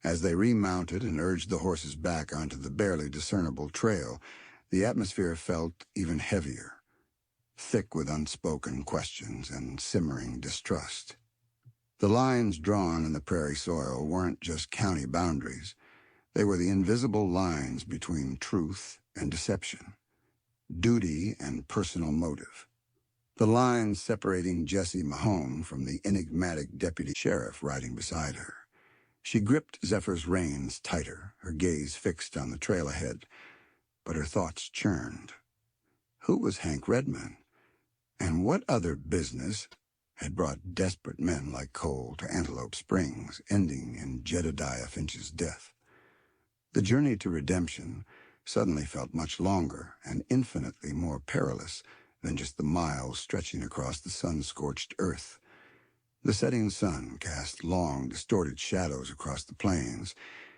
As they remounted and urged the horses back onto the barely discernible trail, the atmosphere felt even heavier, thick with unspoken questions and simmering distrust. The lines drawn in the prairie soil weren't just county boundaries. They were the invisible lines between truth and deception, duty and personal motive. The lines separating Jessie Mahone from the enigmatic deputy sheriff riding beside her. She gripped Zephyr's reins tighter, her gaze fixed on the trail ahead, but her thoughts churned. Who was Hank Redmond? And what other business had brought desperate men like Cole to Antelope Springs, ending in Jedediah Finch's death? The journey to redemption suddenly felt much longer and infinitely more perilous than just the miles stretching across the sun-scorched earth. The setting sun cast long, distorted shadows across the plains,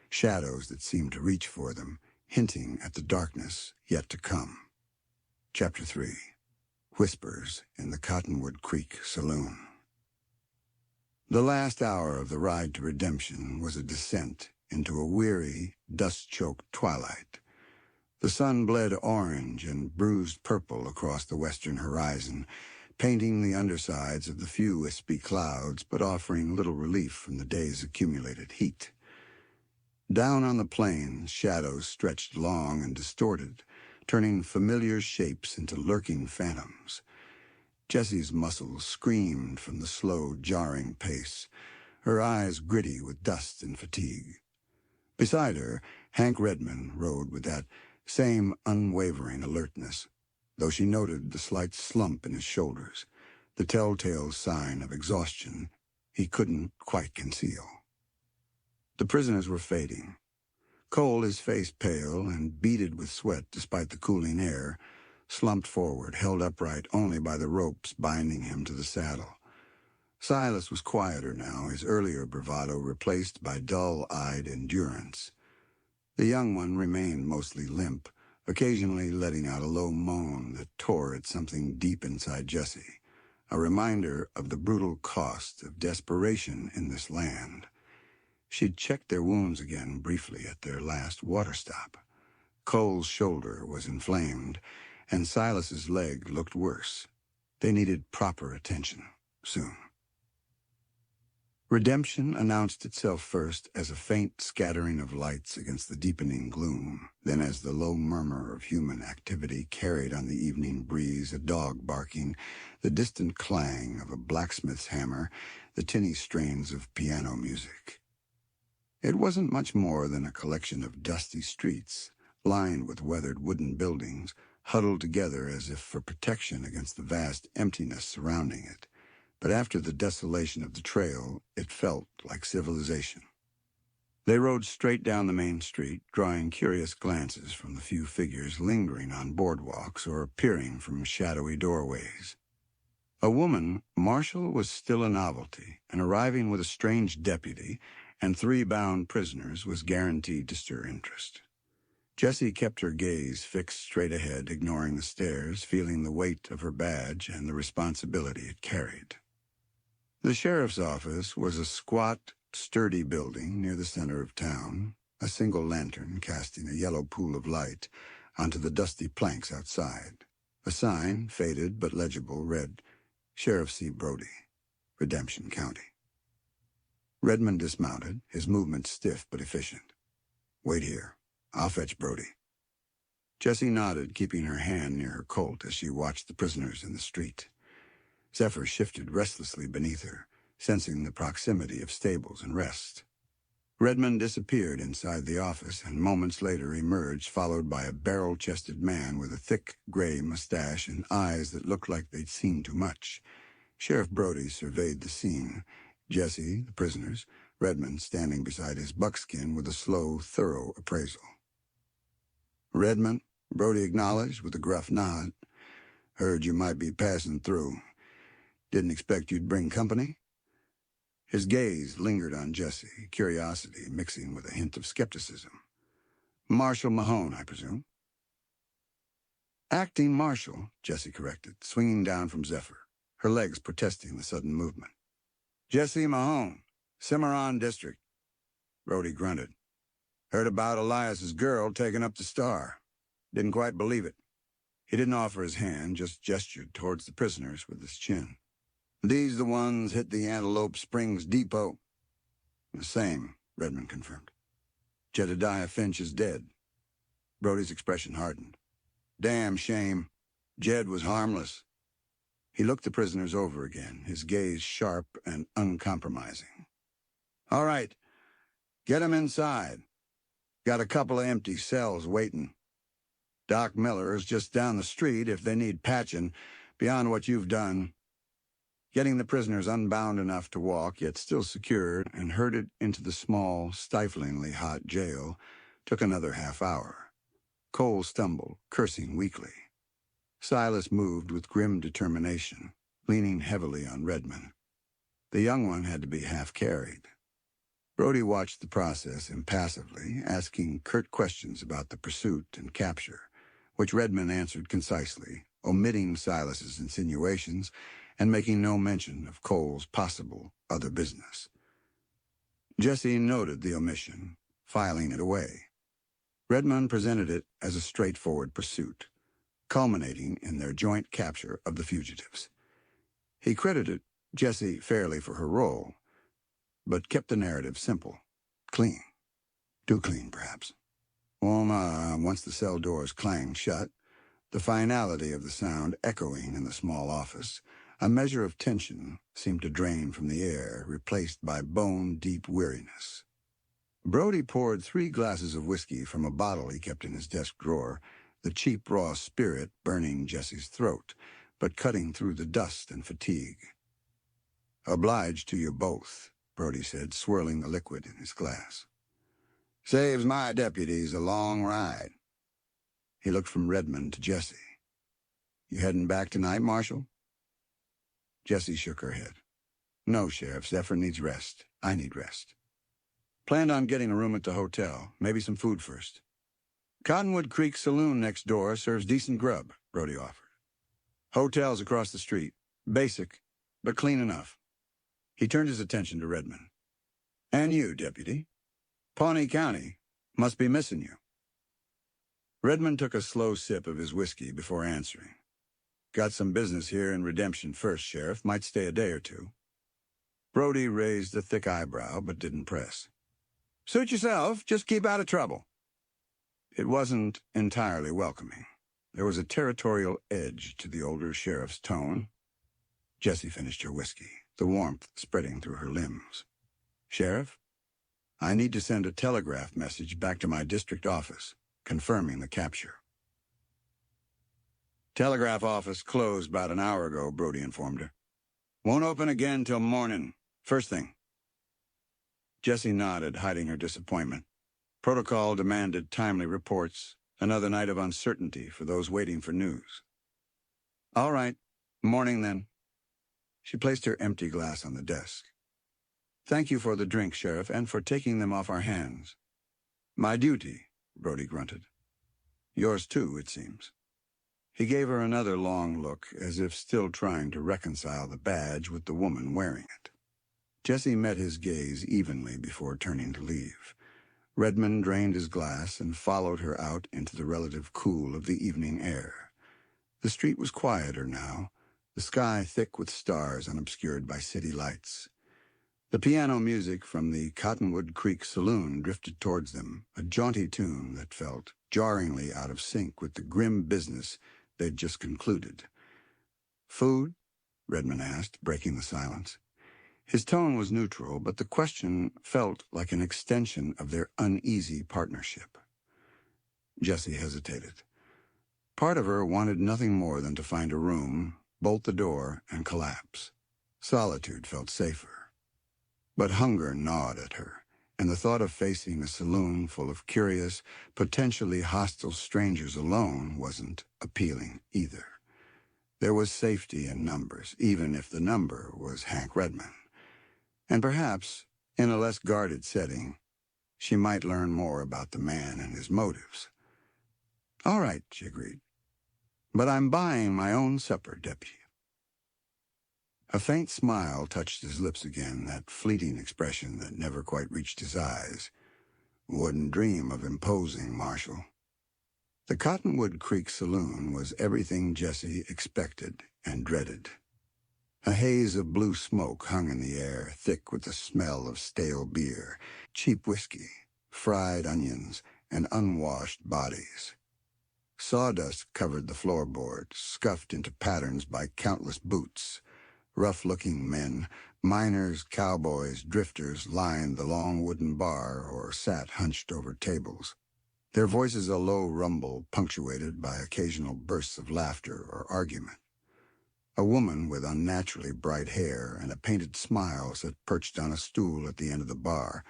shadows that seemed to reach for them, hinting at the darkness yet to come. Chapter 3. Whispers in the Cottonwood Creek Saloon. The last hour of the ride to redemption was a descent into a weary, dust-choked twilight. The sun bled orange and bruised purple across the western horizon, painting the undersides of the few wispy clouds, but offering little relief from the day's accumulated heat. Down on the plains, shadows stretched long and distorted, turning familiar shapes into lurking phantoms. Jessie's muscles screamed from the slow, jarring pace, her eyes gritty with dust and fatigue. Beside her, Hank Redmond rode with that same unwavering alertness, though she noted the slight slump in his shoulders, the telltale sign of exhaustion he couldn't quite conceal. The prisoners were fading. Cole, his face pale and beaded with sweat despite the cooling air, slumped forward, held upright only by the ropes binding him to the saddle. Silas was quieter now, his earlier bravado replaced by dull-eyed endurance. The young one remained mostly limp, occasionally letting out a low moan that tore at something deep inside Jessie, a reminder of the brutal cost of desperation in this land. She'd checked their wounds again briefly at their last water stop. Cole's shoulder was inflamed, and Silas's leg looked worse. They needed proper attention, soon. Redemption announced itself first as a faint scattering of lights against the deepening gloom, then as the low murmur of human activity carried on the evening breeze, a dog barking, the distant clang of a blacksmith's hammer, the tinny strains of piano music. It wasn't much more than a collection of dusty streets, lined with weathered wooden buildings, huddled together as if for protection against the vast emptiness surrounding it. But after the desolation of the trail, it felt like civilization. They rode straight down the main street, drawing curious glances from the few figures lingering on boardwalks or appearing from shadowy doorways. A woman, Marshall, was still a novelty, and arriving with a strange deputy and 3 bound prisoners was guaranteed to stir interest. Jessie kept her gaze fixed straight ahead, ignoring the stairs, feeling the weight of her badge and the responsibility it carried. The sheriff's office was a squat, sturdy building near the center of town, a single lantern casting a yellow pool of light onto the dusty planks outside. A sign, faded but legible, read, Sheriff C. Brody, Redemption County. Redmond dismounted, his movements stiff but efficient. Wait here. I'll fetch Brody. Jessie nodded, keeping her hand near her Colt as she watched the prisoners in the street. Zephyr shifted restlessly beneath her, sensing the proximity of stables and rest. Redmond disappeared inside the office and moments later emerged, followed by a barrel-chested man with a thick gray mustache and eyes that looked like they'd seen too much. Sheriff Brody surveyed the scene. Jessie, the prisoners, Redmond standing beside his buckskin with a slow, thorough appraisal. Redmond, Brody acknowledged with a gruff nod. Heard you might be passing through. Didn't expect you'd bring company? His gaze lingered on Jessie, curiosity mixing with a hint of skepticism. Marshal Mahone, I presume? Acting Marshal, Jessie corrected, swinging down from Zephyr, her legs protesting the sudden movement. Jesse Mahone, Cimarron District. Brody grunted. Heard about Elias's girl taking up the Star. Didn't quite believe it. He didn't offer his hand, just gestured towards the prisoners with his chin. These the ones hit the Antelope Springs Depot. The same, Redmond confirmed. Jedediah Finch is dead. Brody's expression hardened. Damn shame. Jed was harmless. He looked the prisoners over again, his gaze sharp and uncompromising. All right, get 'em inside. Got a couple of empty cells waiting. Doc Miller is just down the street if they need patching beyond what you've done. Getting the prisoners unbound enough to walk, yet still secured, and herded into the small, stiflingly hot jail took another half-hour. Cole stumbled, cursing weakly. Silas moved with grim determination, leaning heavily on Redmond. The young one had to be half-carried. Brody watched the process impassively, asking curt questions about the pursuit and capture, which Redmond answered concisely, omitting Silas's insinuations and making no mention of Cole's possible other business. Jessie noted the omission, filing it away. Redmond presented it as a straightforward pursuit, culminating in their joint capture of the fugitives. He credited Jessie fairly for her role, but kept the narrative simple, clean. Too clean, perhaps. Once the cell doors clanged shut, the finality of the sound echoing in the small office, A measure of tension seemed to drain from the air, replaced by bone-deep weariness. Brody poured 3 glasses of whiskey from a bottle he kept in his desk drawer, the cheap raw spirit burning Jesse's throat, but cutting through the dust and fatigue. "Obliged to you both," Brody said, swirling the liquid in his glass. "Saves my deputies a long ride." He looked from Redmond to Jessie. "You heading back tonight, Marshal?" Jessie shook her head. "No, Sheriff. Zephyr needs rest. I need rest. Planned on getting a room at the hotel, maybe some food first. Cottonwood Creek Saloon next door serves decent grub," Brody offered. "Hotel's across the street. Basic, but clean enough." He turned his attention to Redmond. "And you, Deputy. Pawnee County must be missing you." Redmond took a slow sip of his whiskey before answering. "Got some business here in Redemption first, Sheriff. Might stay a day or 2. Brody raised a thick eyebrow, but didn't press. "Suit yourself. Just keep out of trouble." It wasn't entirely welcoming. There was a territorial edge to the older sheriff's tone. Jessie finished her whiskey, the warmth spreading through her limbs. "Sheriff, I need to send a telegraph message back to my district office, confirming the capture." "Telegraph office closed about an hour ago," Brody informed her. "Won't open again till morning. First thing." Jessie nodded, hiding her disappointment. Protocol demanded timely reports, another night of uncertainty for those waiting for news. "All right, morning then." She placed her empty glass on the desk. "Thank you for the drink, Sheriff, and for taking them off our hands." "My duty," Brody grunted. "Yours too, it seems." He gave her another long look, as if still trying to reconcile the badge with the woman wearing it. Jessie met his gaze evenly before turning to leave. Redmond drained his glass and followed her out into the relative cool of the evening air. The street was quieter now, the sky thick with stars unobscured by city lights. The piano music from the Cottonwood Creek Saloon drifted towards them, a jaunty tune that felt jarringly out of sync with the grim business they'd just concluded. "Food?" Redmond asked, breaking the silence. His tone was neutral, but the question felt like an extension of their uneasy partnership. Jessie hesitated. Part of her wanted nothing more than to find a room, bolt the door, and collapse. Solitude felt safer. But hunger gnawed at her, and the thought of facing a saloon full of curious, potentially hostile strangers alone wasn't appealing either. There was safety in numbers, even if the number was Hank Redmond. And perhaps, in a less guarded setting, she might learn more about the man and his motives. "All right," she agreed. "But I'm buying my own supper, Deputy." A faint smile touched his lips again, that fleeting expression that never quite reached his eyes. "Wouldn't dream of imposing, Marshal." The Cottonwood Creek Saloon was everything Jessie expected and dreaded. A haze of blue smoke hung in the air, thick with the smell of stale beer, cheap whiskey, fried onions, and unwashed bodies. Sawdust covered the floorboards, scuffed into patterns by countless boots. Rough-looking men, miners, cowboys, drifters, lined the long wooden bar or sat hunched over tables. Their voices a low rumble, punctuated by occasional bursts of laughter or argument. A woman with unnaturally bright hair and a painted smile sat perched on a stool at the end of the bar,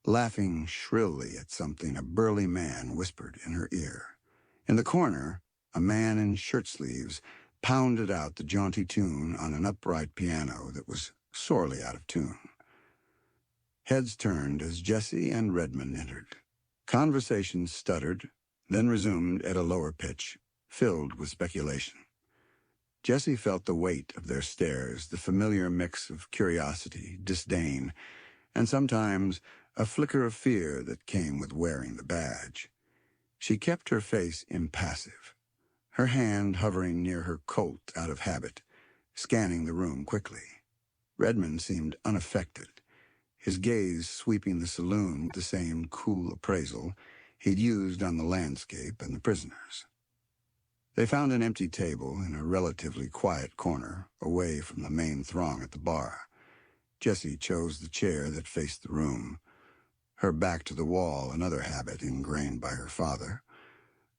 laughing shrilly at something a burly man whispered in her ear. In the corner, a man in shirt sleeves pounded out the jaunty tune on an upright piano that was sorely out of tune. Heads turned as Jessie and Redmond entered. Conversation stuttered, then resumed at a lower pitch, filled with speculation. Jessie felt the weight of their stares, the familiar mix of curiosity, disdain, and sometimes a flicker of fear that came with wearing the badge. She kept her face impassive, her hand hovering near her Colt out of habit, scanning the room quickly. Redmond seemed unaffected, his gaze sweeping the saloon with the same cool appraisal he'd used on the landscape and the prisoners. They found an empty table in a relatively quiet corner, away from the main throng at the bar. Jessie chose the chair that faced the room, her back to the wall, another habit ingrained by her father.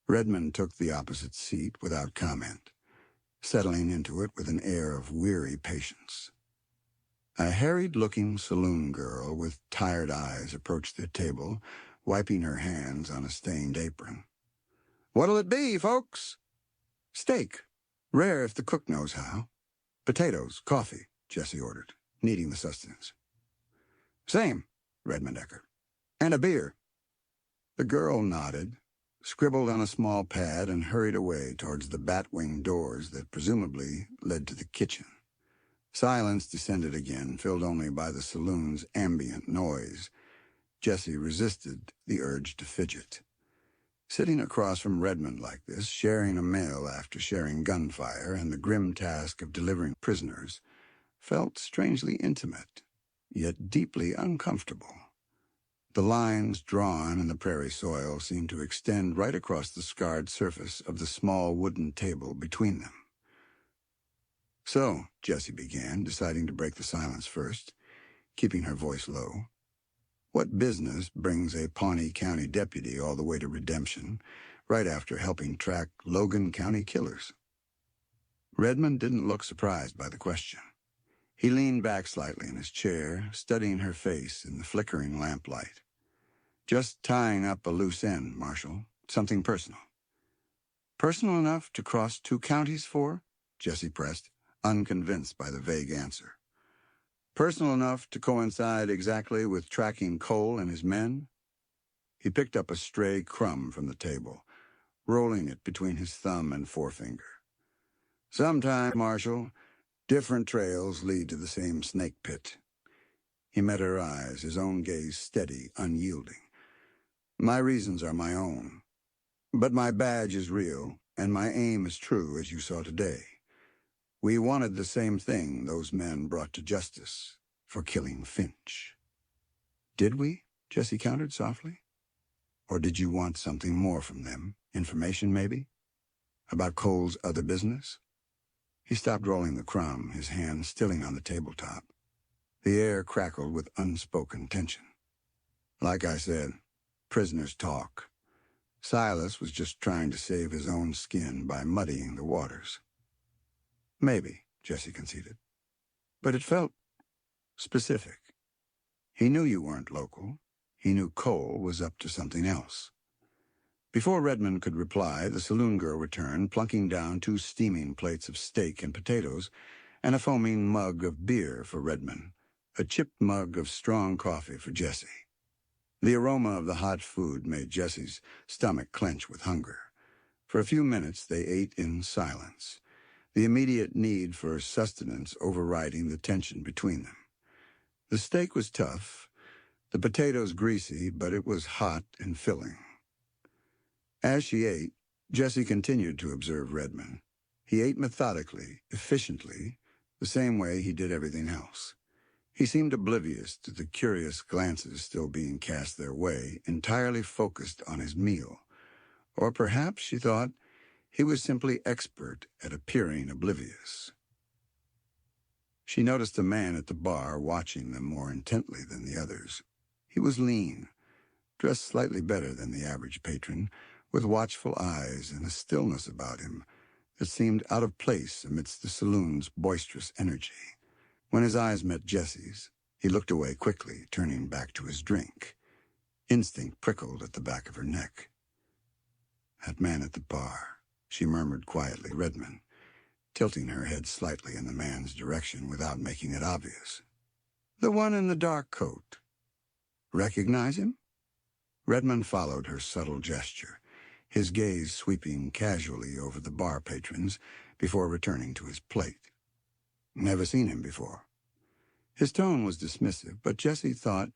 Redmond took the opposite seat without comment, settling into it with an air of weary patience. A harried-looking saloon girl with tired eyes approached their table, wiping her hands on a stained apron. "What'll it be, folks?" "Steak. Rare if the cook knows how. Potatoes, coffee," Jessie ordered, needing the sustenance. "Same," Redmond echoed. "And a beer." The girl nodded, scribbled on a small pad, and hurried away towards the bat-wing doors that presumably led to the kitchen. Silence descended again, filled only by the saloon's ambient noise. Jessie resisted the urge to fidget. Sitting across from Redmond like this, sharing a meal after sharing gunfire and the grim task of delivering prisoners, felt strangely intimate, yet deeply uncomfortable. The lines drawn in the prairie soil seemed to extend right across the scarred surface of the small wooden table between them. "So," Jessie began, deciding to break the silence first, keeping her voice low, "what business brings a Pawnee County deputy all the way to Redemption, right after helping track Logan County killers?" Redmond didn't look surprised by the question. He leaned back slightly in his chair, studying her face in the flickering lamplight. "Just tying up a loose end, Marshal. Something personal." "Personal enough to cross 2 counties for?" Jessie pressed, unconvinced by the vague answer. "Personal enough to coincide exactly with tracking Cole and his men?" He picked up a stray crumb from the table, rolling it between his thumb and forefinger. "Sometimes, Marshal, different trails lead to the same snake pit." He met her eyes, his own gaze steady, unyielding. "My reasons are my own. But my badge is real, and my aim is true, as you saw today. We wanted the same thing those men brought to justice for killing Finch." "Did we?" Jessie countered softly. "Or did you want something more from them? Information, maybe? About Cole's other business?" He stopped rolling the crumb, his hand stilling on the tabletop. The air crackled with unspoken tension. "Like I said, prisoners talk. Silas was just trying to save his own skin by muddying the waters." "Maybe," Jessie conceded. "But it felt specific. He knew you weren't local. He knew Cole was up to something else." Before Redmond could reply, the saloon girl returned, plunking down 2 steaming plates of steak and potatoes and a foaming mug of beer for Redmond, a chipped mug of strong coffee for Jessie. The aroma of the hot food made Jessie's stomach clench with hunger. For a few minutes they ate in silence, the immediate need for sustenance overriding the tension between them. The steak was tough, the potatoes greasy, but it was hot and filling. As she ate, Jessie continued to observe Redmond. He ate methodically, efficiently, the same way he did everything else. He seemed oblivious to the curious glances still being cast their way, entirely focused on his meal. Or perhaps, she thought, he was simply expert at appearing oblivious. She noticed a man at the bar watching them more intently than the others. He was lean, dressed slightly better than the average patron, with watchful eyes and a stillness about him that seemed out of place amidst the saloon's boisterous energy. When his eyes met Jessie's, he looked away quickly, turning back to his drink. Instinct prickled at the back of her neck. "That man at the bar," she murmured quietly. "Redmond," tilting her head slightly in the man's direction without making it obvious. "The one in the dark coat. Recognize him?" Redmond followed her subtle gesture, his gaze sweeping casually over the bar patrons before returning to his plate. "Never seen him before." His tone was dismissive, but Jessie thought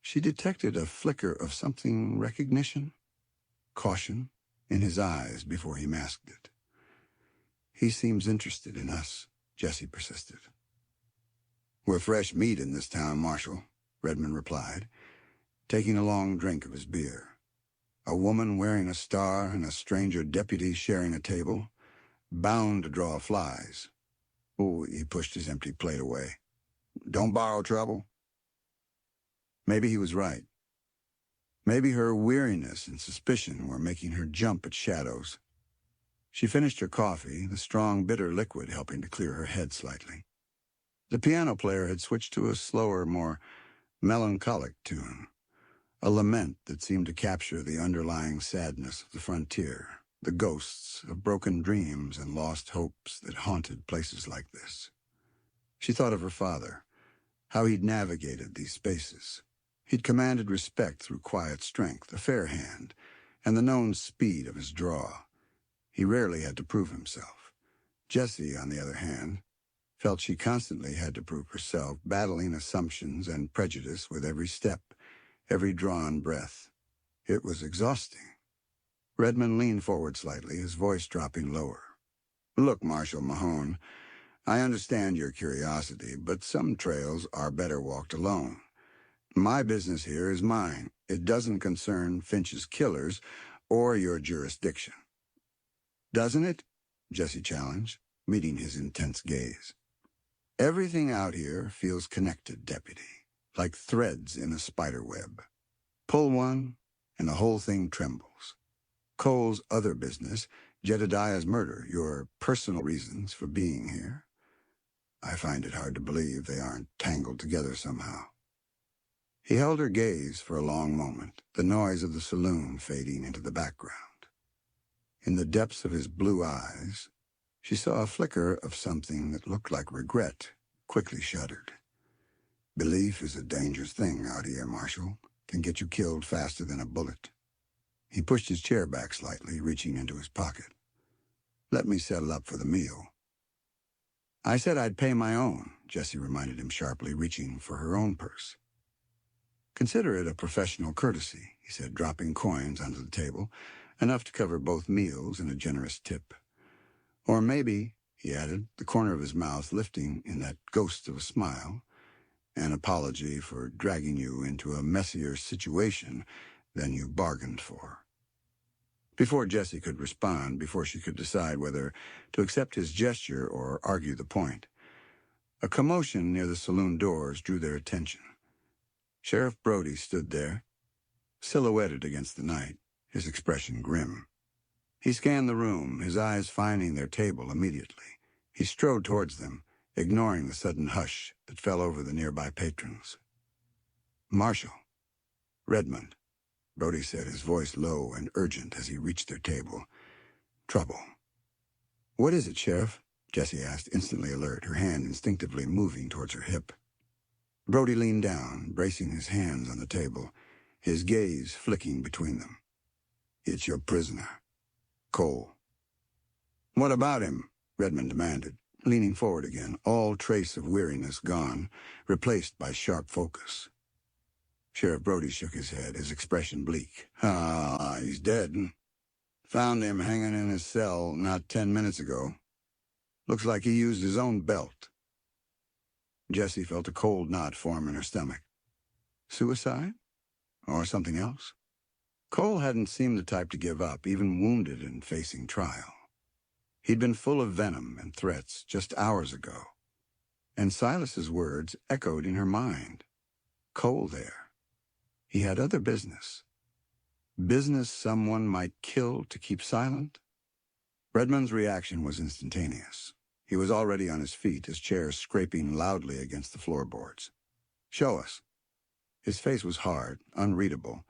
she detected a flicker of something recognition, caution, in his eyes before he masked it. "He seems interested in us," Jessie persisted. "We're fresh meat in this town, Marshal," Redmond replied, taking a long drink of his beer. "A woman wearing a star and a stranger deputy sharing a table. bound to draw flies. Oh, he pushed his empty plate away. Don't borrow trouble. Maybe he was right. Maybe her weariness and suspicion were making her jump at shadows. She finished her coffee, the strong, bitter liquid helping to clear her head slightly. The piano player had switched to a slower, more melancholic tune, a lament that seemed to capture the underlying sadness of the frontier, the ghosts of broken dreams and lost hopes that haunted places like this. She thought of her father, how he'd navigated these spaces. He'd commanded respect through quiet strength, a fair hand, and the known speed of his draw. He rarely had to prove himself. Jessie, on the other hand, felt she constantly had to prove herself, battling assumptions and prejudice with every step, every drawn breath. It was exhausting. Redmond leaned forward slightly, his voice dropping lower. Look, Marshal Mahone, I understand your curiosity, but some trails are better walked alone. My business here is mine. It doesn't concern Finch's killers or your jurisdiction. Doesn't it? Jessie challenged, meeting his intense gaze. Everything out here feels connected, Deputy, like threads in a spider web. Pull one, and the whole thing trembles. Cole's other business, Jedediah's murder, your personal reasons for being here. I find it hard to believe they aren't tangled together somehow. He held her gaze for a long moment, the noise of the saloon fading into the background. In the depths of his blue eyes, she saw a flicker of something that looked like regret, quickly shuddered. Belief is a dangerous thing out here, Marshal. Can get you killed faster than a bullet. He pushed his chair back slightly, reaching into his pocket. Let me settle up for the meal. I said I'd pay my own, Jessie reminded him sharply, reaching for her own purse. Consider it a professional courtesy, he said, dropping coins onto the table, enough to cover both meals and a generous tip. Or maybe, he added, the corner of his mouth lifting in that ghost of a smile, an apology for dragging you into a messier situation than you bargained for. Before Jessie could respond, before she could decide whether to accept his gesture or argue the point, a commotion near the saloon doors drew their attention. Sheriff Brody stood there, silhouetted against the night, his expression grim. He scanned the room, his eyes finding their table immediately. He strode towards them, ignoring the sudden hush that fell over the nearby patrons. Marshal. Redmond, Brody said, his voice low and urgent as he reached their table. Trouble. What is it, Sheriff? Jessie asked, instantly alert, her hand instinctively moving towards her hip. Brody leaned down, bracing his hands on the table, his gaze flicking between them. It's your prisoner, Cole. What about him? Redmond demanded, leaning forward again, all trace of weariness gone, replaced by sharp focus. Sheriff Brody shook his head, his expression bleak. He's dead. Found him hanging in his cell not 10 minutes ago. Looks like he used his own belt. Jessie felt a cold knot form in her stomach. Suicide? Or something else? Cole hadn't seemed the type to give up, even wounded and facing trial. He'd been full of venom and threats just hours ago. And Silas's words echoed in her mind. Cole there. He had other business. Business someone might kill to keep silent? Redmond's reaction was instantaneous. He was already on his feet, his chair scraping loudly against the floorboards. Show us. His face was hard, unreadable,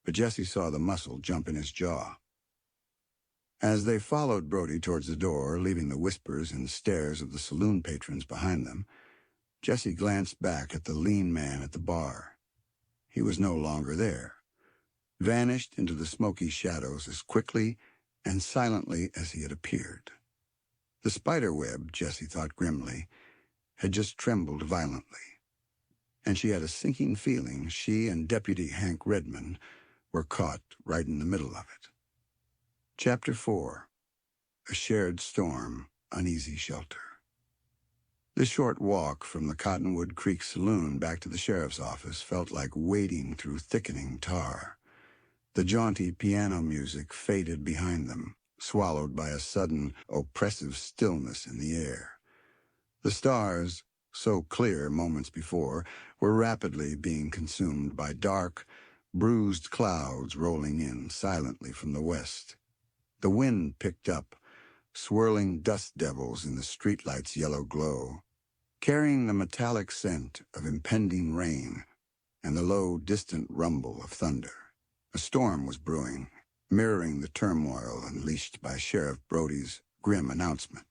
but Jessie saw the muscle jump in his jaw. As they followed Brody towards the door, leaving the whispers and stares of the saloon patrons behind them, Jessie glanced back at the lean man at the bar. He was no longer there, vanished into the smoky shadows as quickly and silently as he had appeared. The spider web, Jessie thought grimly, had just trembled violently, and she had a sinking feeling she and Deputy Hank Redmond were caught right in the middle of it. Chapter 4. A Shared Storm, Uneasy Shelter. The short walk from the Cottonwood Creek Saloon back to the sheriff's office felt like wading through thickening tar. The jaunty piano music faded behind them, swallowed by a sudden, oppressive stillness in the air. The stars, so clear moments before, were rapidly being consumed by dark, bruised clouds rolling in silently from the west. The wind picked up, swirling dust devils in the streetlight's yellow glow, carrying the metallic scent of impending rain and the low, distant rumble of thunder. A storm was brewing, mirroring the turmoil unleashed by Sheriff Brody's grim announcement.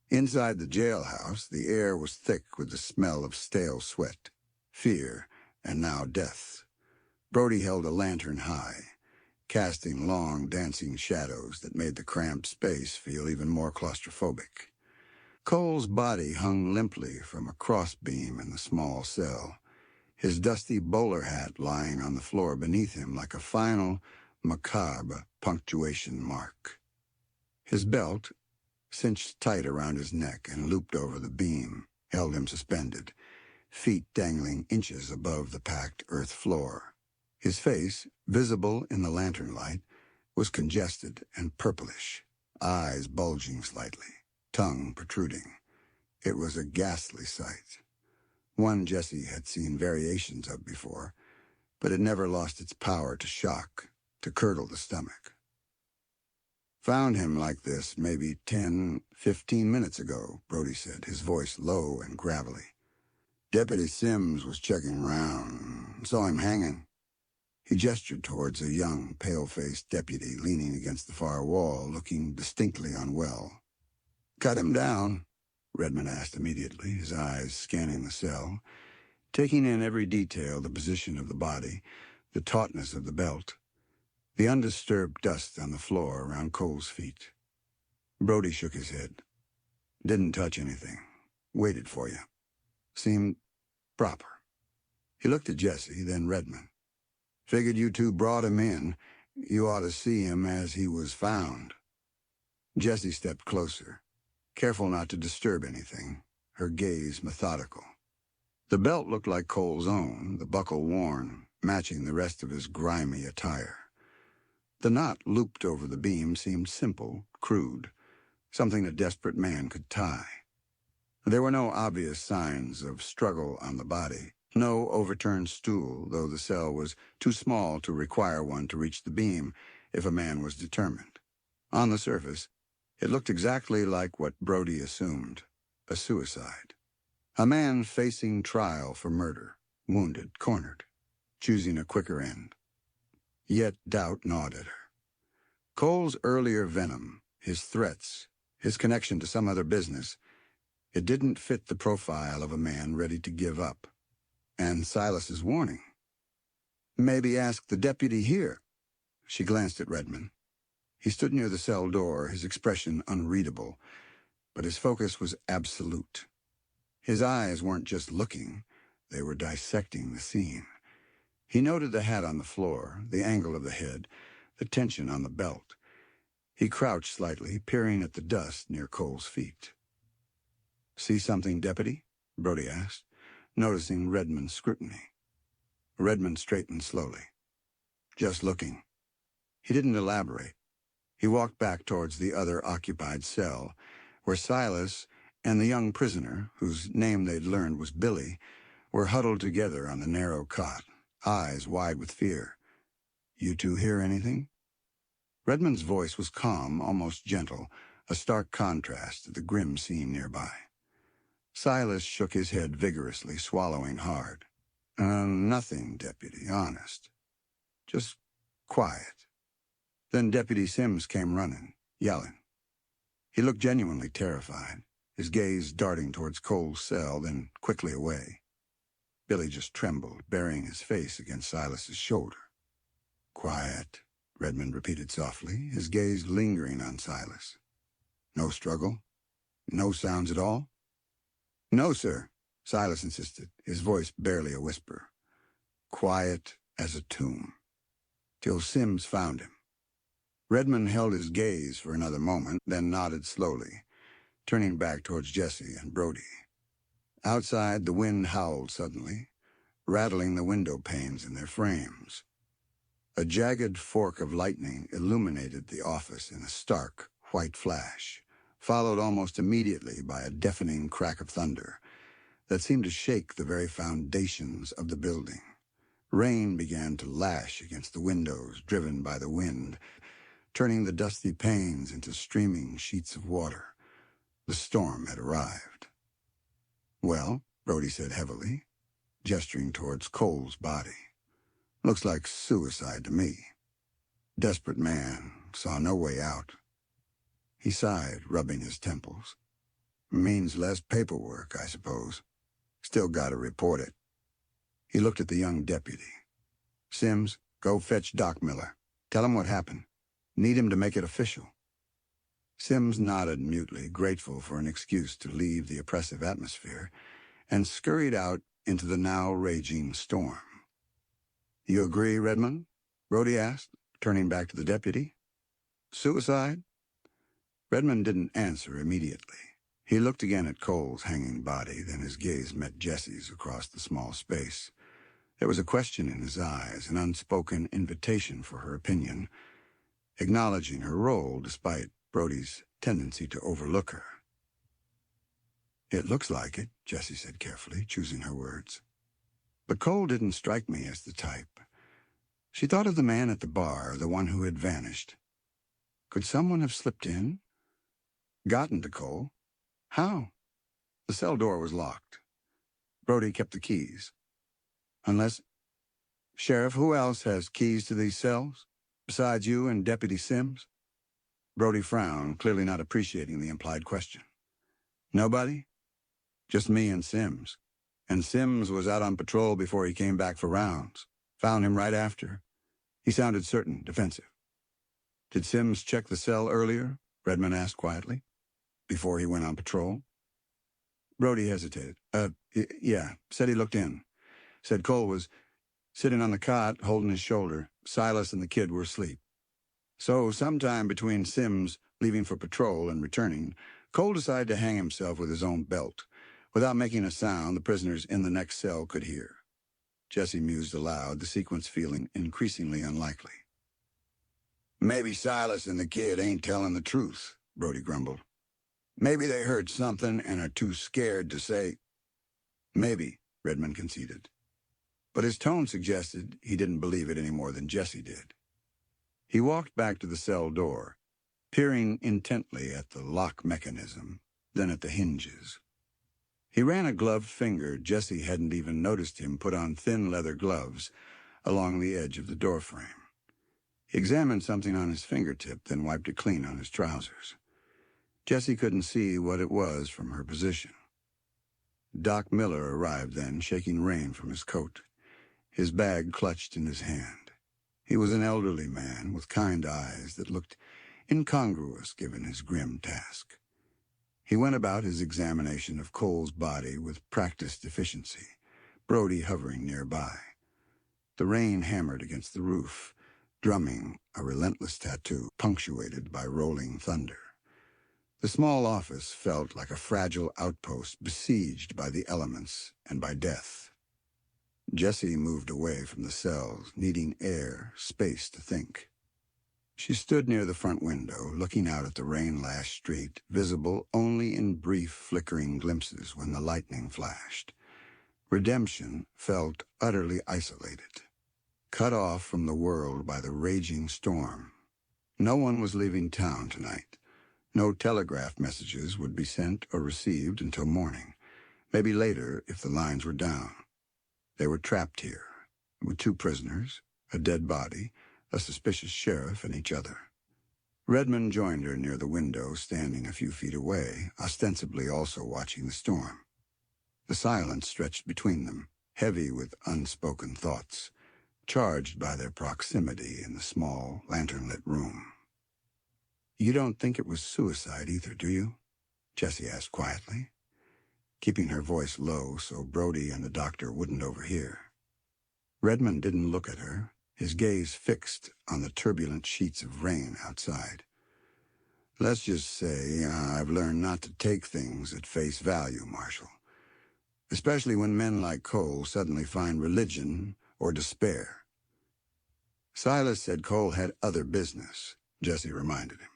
Inside the jailhouse, the air was thick with the smell of stale sweat, fear, and now death. Brody held a lantern high, casting long, dancing shadows that made the cramped space feel even more claustrophobic. Cole's body hung limply from a crossbeam in the small cell, his dusty bowler hat lying on the floor beneath him like a final, macabre punctuation mark. His belt, cinched tight around his neck and looped over the beam, held him suspended, feet dangling inches above the packed earth floor. His face, visible in the lantern light, was congested and purplish, eyes bulging slightly, tongue protruding. It was a ghastly sight, one Jesse had seen variations of before, but it never lost its power to shock, to curdle the stomach. "Found him like this maybe 10, 15 minutes ago," Brody said, his voice low and gravelly. "Deputy Sims was checking around, saw him hanging." He gestured towards a young, pale-faced deputy leaning against the far wall, looking distinctly unwell. "Cut him down?" Redmond asked immediately, his eyes scanning the cell, taking in every detail, the position of the body, the tautness of the belt, the undisturbed dust on the floor around Cole's feet. Brody shook his head. "Didn't touch anything. Waited for you. Seemed proper." He looked at Jesse, then Redmond. "Figured you two brought him in. You ought to see him as he was found." Jessie stepped closer, careful not to disturb anything, her gaze methodical. The belt looked like Cole's own, the buckle worn, matching the rest of his grimy attire. The knot looped over the beam seemed simple, crude, something a desperate man could tie. There were no obvious signs of struggle on the body, no overturned stool, though the cell was too small to require one to reach the beam if a man was determined. On the surface, it looked exactly like what Brody assumed, a suicide. A man facing trial for murder, wounded, cornered, choosing a quicker end. Yet doubt gnawed at her. Cole's earlier venom, his threats, his connection to some other business, it didn't fit the profile of a man ready to give up. And Silas's warning. "Maybe ask the deputy here." She glanced at Redmond. He stood near the cell door, his expression unreadable, but his focus was absolute. His eyes weren't just looking, they were dissecting the scene. He noted the hat on the floor, the angle of the head, the tension on the belt. He crouched slightly, peering at the dust near Cole's feet. "See something, Deputy?" Brody asked, noticing Redmond's scrutiny. Redmond straightened slowly. "Just looking." He didn't elaborate. He walked back towards the other occupied cell, where Silas and the young prisoner, whose name they'd learned was Billy, were huddled together on the narrow cot, eyes wide with fear. "You two hear anything?" Redmond's voice was calm, almost gentle, a stark contrast to the grim scene nearby. Silas shook his head vigorously, swallowing hard. Nothing, Deputy, honest. Just quiet." Then Deputy Sims came running, yelling. He looked genuinely terrified, his gaze darting towards Cole's cell, then quickly away. Billy just trembled, burying his face against Silas's shoulder. "Quiet," Redmond repeated softly, his gaze lingering on Silas. "No struggle? No sounds at all?" "No, sir," Silas insisted, his voice barely a whisper. "Quiet as a tomb. Till Sims found him." Redmond held his gaze for another moment, then nodded slowly, turning back towards Jesse and Brody. Outside, the wind howled suddenly, rattling the window panes in their frames. A jagged fork of lightning illuminated the office in a stark, white flash, followed almost immediately by a deafening crack of thunder that seemed to shake the very foundations of the building. Rain began to lash against the windows, driven by the wind, turning the dusty panes into streaming sheets of water. The storm had arrived. "Well," Brody said heavily, gesturing towards Cole's body. "Looks like suicide to me." Desperate man saw no way out. He sighed, rubbing his temples. "Means less paperwork, I suppose. Still gotta report it." He looked at the young deputy. "Sims, go fetch Doc Miller. Tell him what happened. Need him to make it official." Sims nodded mutely, grateful for an excuse to leave the oppressive atmosphere, and scurried out into the now raging storm. "You agree, Redmond?" Brody asked, turning back to the deputy. "Suicide?" Redmond didn't answer immediately. He looked again at Cole's hanging body, then his gaze met Jesse's across the small space. There was a question in his eyes, an unspoken invitation for her opinion, acknowledging her role despite Brody's tendency to overlook her. "It looks like it," Jesse said carefully, choosing her words. "But Cole didn't strike me as the type." She thought of the man at the bar, the one who had vanished. Could someone have slipped in? Gotten to Cole? How? The cell door was locked. Brody kept the keys. Unless... Sheriff, who else has keys to these cells? Besides you and Deputy Sims? Brody frowned, clearly not appreciating the implied question. Nobody? Just me and Sims. And Sims was out on patrol before he came back for rounds. Found him right after. He sounded certain, defensive. Did Sims check the cell earlier? Redmond asked quietly. Before he went on patrol? Brody hesitated. Yeah, said he looked in. Said Cole was sitting on the cot, holding his shoulder. Silas and the kid were asleep. So sometime between Sims leaving for patrol and returning, Cole decided to hang himself with his own belt. Without making a sound, the prisoners in the next cell could hear. Jesse mused aloud, the sequence feeling increasingly unlikely. "Maybe Silas and the kid ain't telling the truth," Brody grumbled. "Maybe they heard something and are too scared to say." "Maybe," Redmond conceded. But his tone suggested he didn't believe it any more than Jesse did. He walked back to the cell door, peering intently at the lock mechanism, then at the hinges. He ran a gloved finger. Jesse hadn't even noticed him put on thin leather gloves along the edge of the doorframe. He examined something on his fingertip, then wiped it clean on his trousers. Jesse couldn't see what it was from her position. Doc Miller arrived then, shaking rain from his coat, his bag clutched in his hand. He was an elderly man with kind eyes that looked incongruous given his grim task. He went about his examination of Cole's body with practiced efficiency, Brody hovering nearby. The rain hammered against the roof, drumming a relentless tattoo punctuated by rolling thunder. The small office felt like a fragile outpost besieged by the elements and by death. Jessie moved away from the cells, needing air, space to think. She stood near the front window, looking out at the rain-lashed street, visible only in brief, flickering glimpses when the lightning flashed. Redemption felt utterly isolated, cut off from the world by the raging storm. No one was leaving town tonight. No telegraph messages would be sent or received until morning, maybe later if the lines were down. They were trapped here, with 2 prisoners, a dead body, a suspicious sheriff, and each other. Redmond joined her near the window, standing a few feet away, ostensibly also watching the storm. The silence stretched between them, heavy with unspoken thoughts, charged by their proximity in the small, lantern-lit room. "You don't think it was suicide either, do you?" Jessie asked quietly, keeping her voice low so Brody and the doctor wouldn't overhear. Redmond didn't look at her, his gaze fixed on the turbulent sheets of rain outside. "Let's just say I've learned not to take things at face value, Marshal. Especially when men like Cole suddenly find religion or despair. Silas said Cole had other business, Jesse reminded him.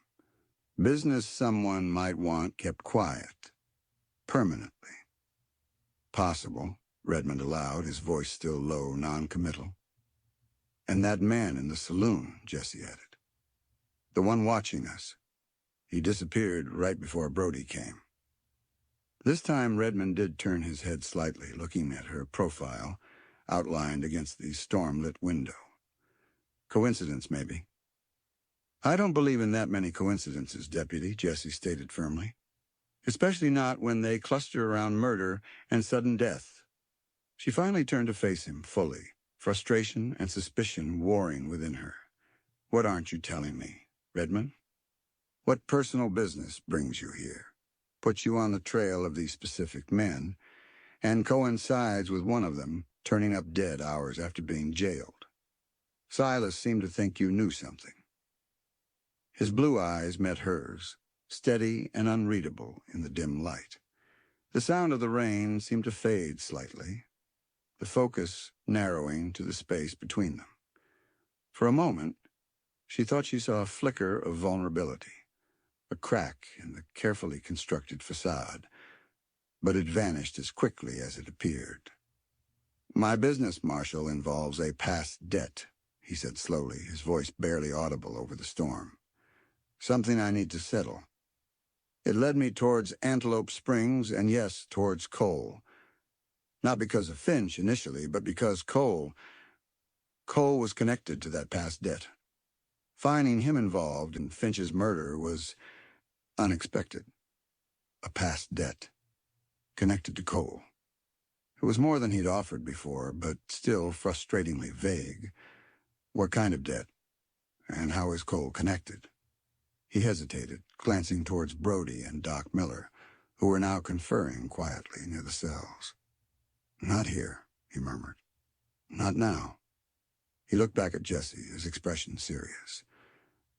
Business someone might want kept quiet. Permanently. Possible, Redmond allowed, his voice still low, non-committal. And that man in the saloon, Jesse added. The one watching us. He disappeared right before Brody came. This time Redmond did turn his head slightly, looking at her profile, outlined against the storm-lit window. Coincidence, maybe. I don't believe in that many coincidences, Deputy, Jesse stated firmly. Especially not when they cluster around murder and sudden death. She finally turned to face him fully, frustration and suspicion warring within her. What aren't you telling me, Redmond? What personal business brings you here, puts you on the trail of these specific men, and coincides with one of them turning up dead hours after being jailed? Silas seemed to think you knew something. His blue eyes met hers, steady and unreadable in the dim light. The sound of the rain seemed to fade slightly, the focus narrowing to the space between them. For a moment, she thought she saw a flicker of vulnerability, a crack in the carefully constructed facade, but it vanished as quickly as it appeared. My business, Marshal, involves a past debt, he said slowly, his voice barely audible over the storm. Something I need to settle. It led me towards Antelope Springs and, yes, towards Cole. Not because of Finch initially, but because Cole was connected to that past debt. Finding him involved in Finch's murder was unexpected. A past debt, connected to Cole. It was more than he'd offered before, but still frustratingly vague. What kind of debt? And how is Cole connected? He hesitated, glancing towards Brody and Doc Miller, who were now conferring quietly near the cells. Not here, he murmured. Not now. He looked back at Jesse, his expression serious.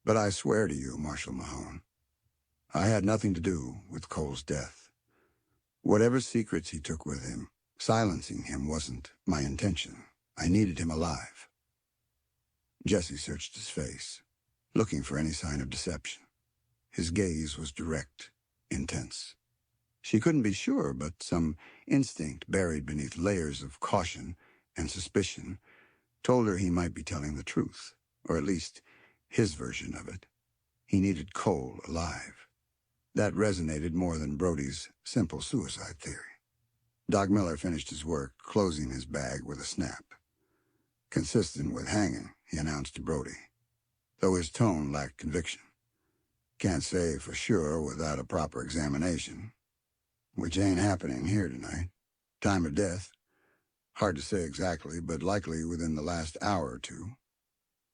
But I swear to you, Marshal Mahone, I had nothing to do with Cole's death. Whatever secrets he took with him, silencing him wasn't my intention. I needed him alive. Jesse searched his face, looking for any sign of deception. His gaze was direct, intense. She couldn't be sure, but some instinct buried beneath layers of caution and suspicion told her he might be telling the truth, or at least his version of it. He needed Cole alive. That resonated more than Brody's simple suicide theory. Doc Miller finished his work, closing his bag with a snap. Consistent with hanging, he announced to Brody, though his tone lacked conviction. Can't say for sure without a proper examination, which ain't happening here tonight. Time of death. Hard to say exactly, but likely within the last hour or two.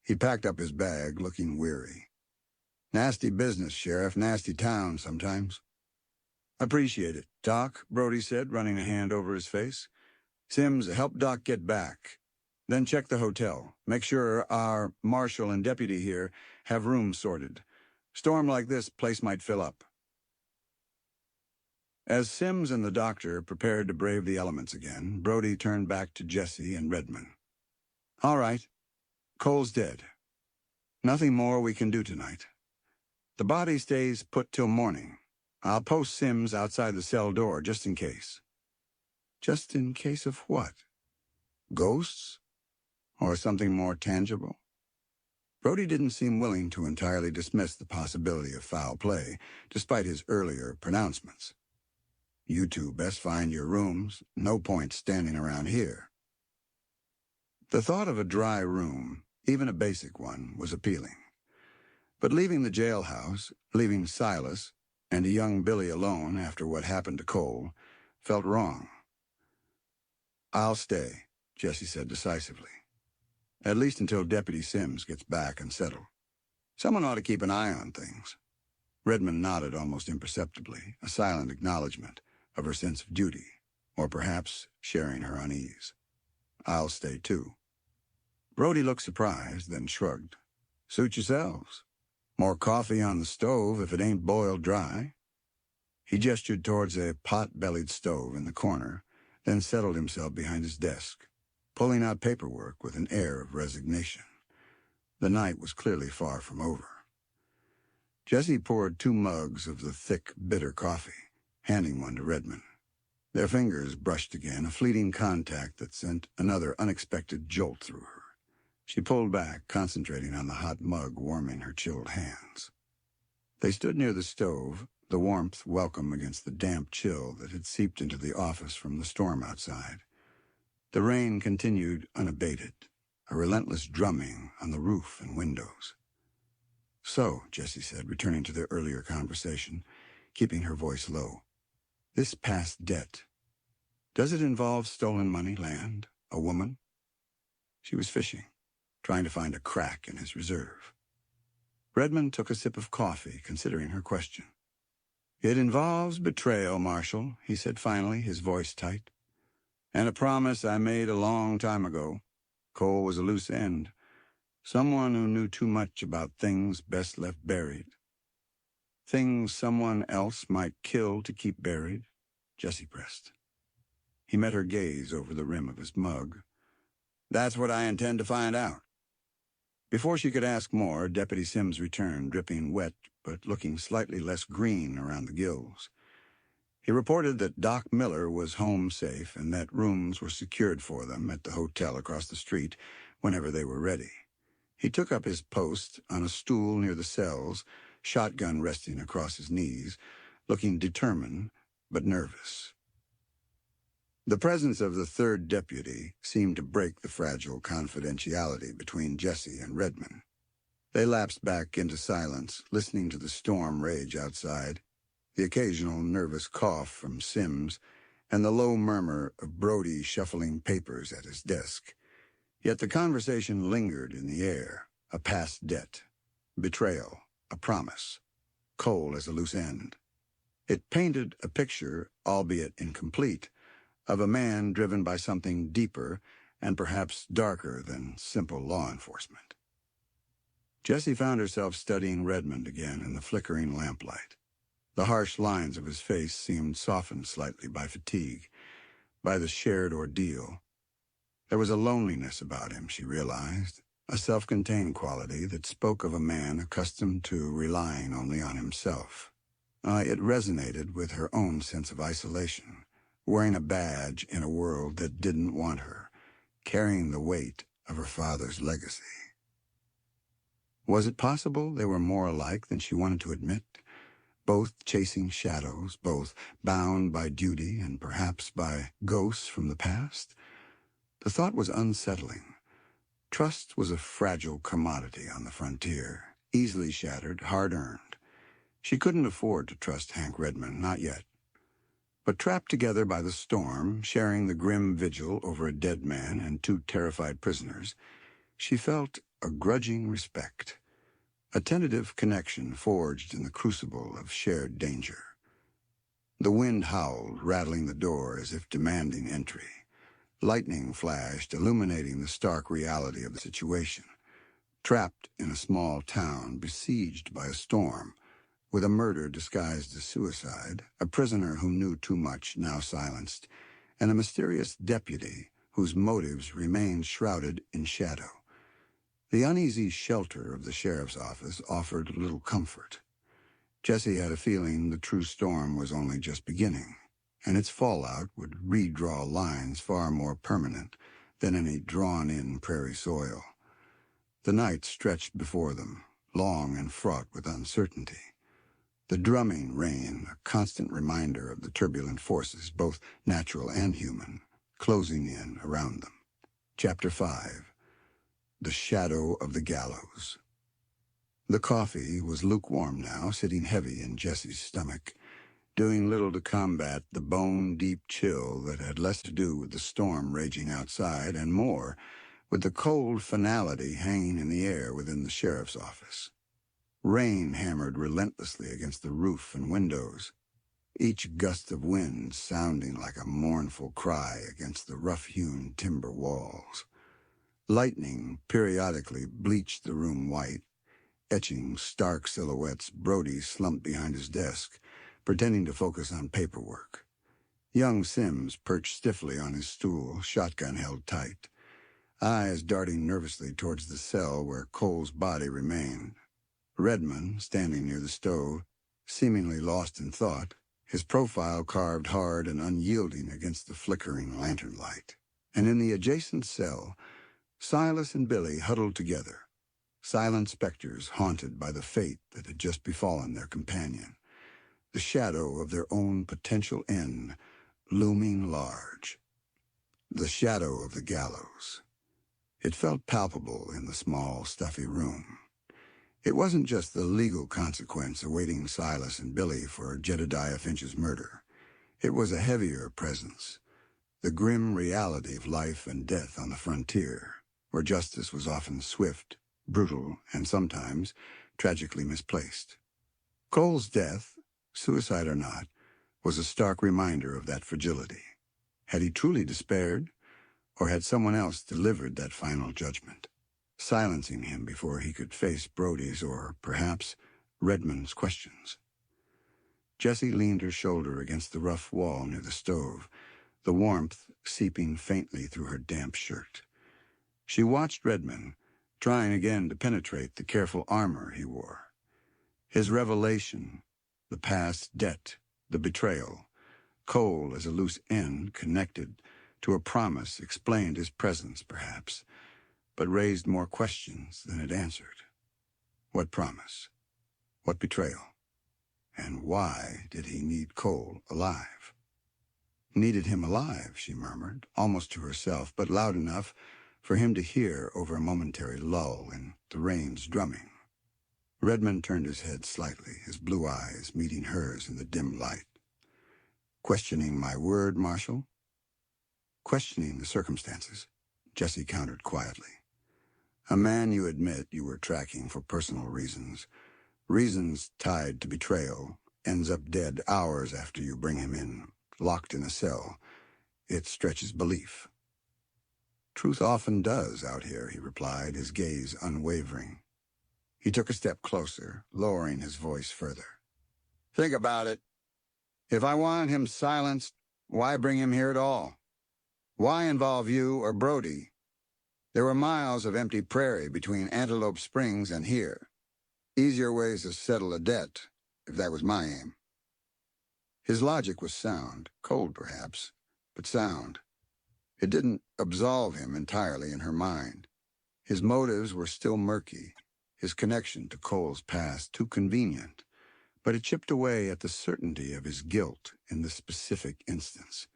He packed up his bag, looking weary. Nasty business, Sheriff. Nasty town sometimes. Appreciate it, Doc, Brody said, running a hand over his face. Sims, help Doc get back. Then check the hotel. Make sure our marshal and deputy here have rooms sorted. Storm like this, place might fill up. As Sims and the doctor prepared to brave the elements again, Brody turned back to Jesse and Redmond. All right. Cole's dead. Nothing more we can do tonight. The body stays put till morning. I'll post Sims outside the cell door, just in case. Just in case of what? Ghosts? Or something more tangible? Brody didn't seem willing to entirely dismiss the possibility of foul play, despite his earlier pronouncements. You two best find your rooms. No point standing around here. The thought of a dry room, even a basic one, was appealing. But leaving the jailhouse, leaving Silas, and a young Billy alone after what happened to Cole, felt wrong. I'll stay, Jesse said decisively. At least until Deputy Sims gets back and settled. Someone ought to keep an eye on things. Redmond nodded almost imperceptibly, a silent acknowledgement of her sense of duty, or perhaps sharing her unease. I'll stay too. Brody looked surprised, then shrugged. Suit yourselves. More coffee on the stove if it ain't boiled dry. He gestured towards a pot-bellied stove in the corner, then settled himself behind his desk, pulling out paperwork with an air of resignation. The night was clearly far from over. Jesse poured 2 mugs of the thick, bitter coffee, handing one to Redmond. Their fingers brushed again, a fleeting contact that sent another unexpected jolt through her. She pulled back, concentrating on the hot mug warming her chilled hands. They stood near the stove, the warmth welcome against the damp chill that had seeped into the office from the storm outside. The rain continued unabated, a relentless drumming on the roof and windows. "So," Jessie said, returning to their earlier conversation, keeping her voice low, "this past debt, does it involve stolen money, land, a woman?" She was fishing, trying to find a crack in his reserve. Redmond took a sip of coffee, considering her question. "It involves betrayal, Marshal," he said finally, his voice tight. "And a promise I made a long time ago. Cole was a loose end. Someone who knew too much about things best left buried. Things someone else might kill to keep buried," Jessie pressed. He met her gaze over the rim of his mug. "That's what I intend to find out." Before she could ask more, Deputy Sims returned, dripping wet but looking slightly less green around the gills. He reported that Doc Miller was home safe and that rooms were secured for them at the hotel across the street whenever they were ready. He took up his post on a stool near the cells, shotgun resting across his knees, looking determined but nervous. The presence of the third deputy seemed to break the fragile confidentiality between Jessie and Redmond. They lapsed back into silence, listening to the storm rage outside, the occasional nervous cough from Sims, and the low murmur of Brody shuffling papers at his desk. Yet the conversation lingered in the air, a past debt, betrayal, a promise, Cole as a loose end. It painted a picture, albeit incomplete, of a man driven by something deeper and perhaps darker than simple law enforcement. Jessie found herself studying Redmond again in the flickering lamplight. The harsh lines of his face seemed softened slightly by fatigue, by the shared ordeal. There was a loneliness about him, she realized, a self-contained quality that spoke of a man accustomed to relying only on himself. It resonated with her own sense of isolation, wearing a badge in a world that didn't want her, carrying the weight of her father's legacy. Was it possible they were more alike than she wanted to admit? Both chasing shadows, both bound by duty and perhaps by ghosts from the past? The thought was unsettling. Trust was a fragile commodity on the frontier, easily shattered, hard-earned. She couldn't afford to trust Hank Redmond, not yet. But trapped together by the storm, sharing the grim vigil over a dead man and 2 terrified prisoners, she felt a grudging respect, a tentative connection forged in the crucible of shared danger. The wind howled, rattling the door as if demanding entry. Lightning flashed, illuminating the stark reality of the situation. Trapped in a small town, besieged by a storm, with a murder disguised as suicide, a prisoner who knew too much now silenced, and a mysterious deputy whose motives remained shrouded in shadow. The uneasy shelter of the sheriff's office offered little comfort. Jessie had a feeling the true storm was only just beginning, and its fallout would redraw lines far more permanent than any drawn-in prairie soil. The night stretched before them, long and fraught with uncertainty. The drumming rain, a constant reminder of the turbulent forces, both natural and human, closing in around them. Chapter 5. The Shadow of the Gallows. The coffee was lukewarm now, sitting heavy in Jessie's stomach, doing little to combat the bone-deep chill that had less to do with the storm raging outside and more with the cold finality hanging in the air within the sheriff's office. Rain hammered relentlessly against the roof and windows, each gust of wind sounding like a mournful cry against the rough-hewn timber walls. Lightning periodically bleached the room white, etching stark silhouettes. Brody slumped behind his desk, pretending to focus on paperwork. Young Sims perched stiffly on his stool, shotgun held tight. eyes darting nervously towards the cell where Cole's body remained. Redmond, standing near the stove, seemingly lost in thought, his profile carved hard and unyielding against the flickering lantern light. And in the adjacent cell, Silas and Billy huddled together, silent specters haunted by the fate that had just befallen their companion, the shadow of their own potential end looming large. The shadow of the gallows. It felt palpable in the small, stuffy room. It wasn't just the legal consequence awaiting Silas and Billy for Jedediah Finch's murder. It was a heavier presence, the grim reality of life and death on the frontier, where justice was often swift, brutal, and sometimes tragically misplaced. Cole's death, suicide or not, was a stark reminder of that fragility. Had he truly despaired, or had someone else delivered that final judgment, silencing him before he could face Brody's or, perhaps, Redmond's questions? Jessie leaned her shoulder against the rough wall near the stove, the warmth seeping faintly through her damp shirt. She watched Redmond, trying again to penetrate the careful armor he wore. His revelation, the past debt, the betrayal, Cole as a loose end connected to a promise explained his presence, perhaps, but raised more questions than it answered. What promise? What betrayal? And why did he need Cole alive? Needed him alive, she murmured, almost to herself, but loud enough for him to hear over a momentary lull in the rain's drumming. Redmond turned his head slightly, his blue eyes meeting hers in the dim light. Questioning my word, Marshal? Questioning the circumstances, Jessie countered quietly. A man you admit you were tracking for personal reasons, reasons tied to betrayal, ends up dead hours after you bring him in, locked in a cell. It stretches belief. Truth often does out here, he replied, his gaze unwavering. He took a step closer, lowering his voice further. Think about it. If I wanted him silenced, why bring him here at all? Why involve you or Brody? There were miles of empty prairie between Antelope Springs and here. Easier ways to settle a debt, if that was my aim. His logic was sound, cold perhaps, but sound. It didn't absolve him entirely in her mind. His motives were still murky, his connection to Cole's past too convenient, but it chipped away at the certainty of his guilt in this specific instance.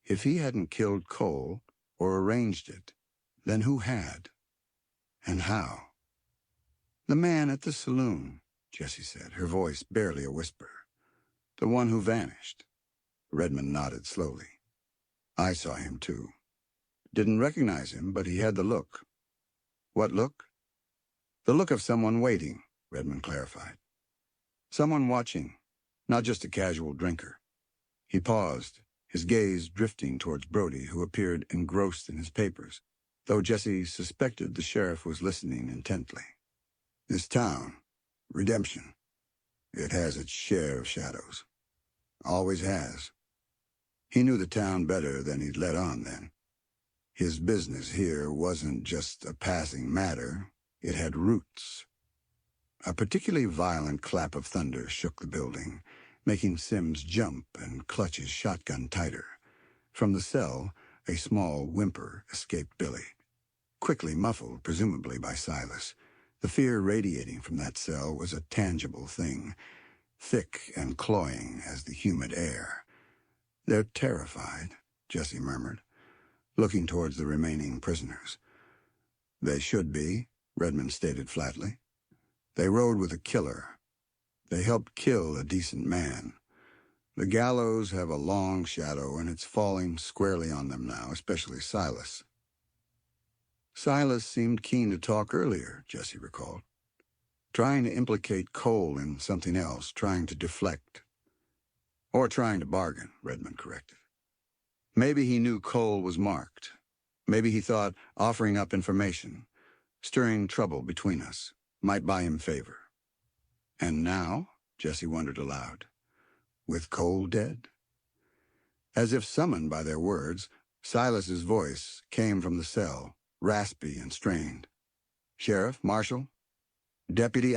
If he hadn't killed Cole or arranged it, then who had? And how? The man at the saloon, Jessie said, her voice barely a whisper. The one who vanished. Redmond nodded slowly. I saw him too. Didn't recognize him, but he had the look. What look? The look of someone waiting, Redmond clarified. Someone watching, not just a casual drinker. He paused, his gaze drifting towards Brody, who appeared engrossed in his papers, though Jessie suspected the sheriff was listening intently. This town, redemption, it has its share of shadows. Always has. He knew the town better than he'd let on then. His business here wasn't just a passing matter, it had roots. A particularly violent clap of thunder shook the building, making Sims jump and clutch his shotgun tighter. From the cell, a small whimper escaped Billy, quickly muffled, presumably by Silas. The fear radiating from that cell was a tangible thing, thick and cloying as the humid air. They're terrified, Jessie murmured, looking towards the remaining prisoners. They should be, Redmond stated flatly. They rode with a killer. They helped kill a decent man. The gallows have a long shadow, and it's falling squarely on them now, especially Silas. Silas seemed keen to talk earlier, Jessie recalled. Trying to implicate Cole in something else, trying to deflect. Or trying to bargain, Redmond corrected. Maybe he knew Cole was marked. Maybe he thought offering up information, stirring trouble between us, might buy him favor. And now, Jessie wondered aloud, with Cole dead? As if summoned by their words, Silas's voice came from the cell, raspy and strained. "Sheriff, Marshal, Deputy,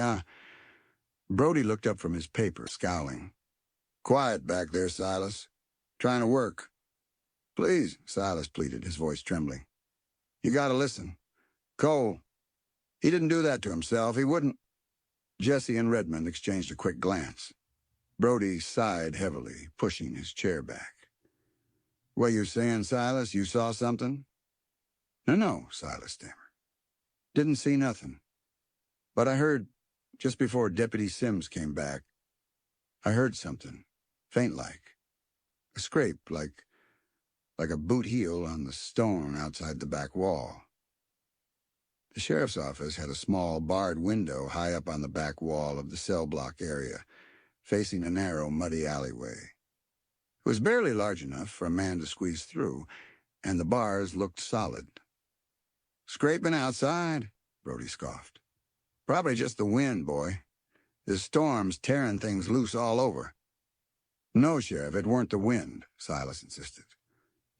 Brody looked up from his paper, scowling. "Quiet back there, Silas. Trying to work." "Please," Silas pleaded, his voice trembling. "You gotta listen. Cole, he didn't do that to himself. He wouldn't." Jesse and Redmond exchanged a quick glance. Brody sighed heavily, pushing his chair back. "What you saying, Silas? You saw something?" No, Silas stammered. "Didn't see nothing. But I heard, just before Deputy Sims came back, I heard something, faint-like. A scrape, like a boot heel on the stone outside the back wall." The sheriff's office had a small barred window high up on the back wall of the cell block area, facing a narrow, muddy alleyway. It was barely large enough for a man to squeeze through, and the bars looked solid. "Scraping outside," Brody scoffed. "Probably just the wind, boy. This storm's tearing things loose all over." "No, Sheriff, it weren't the wind," Silas insisted,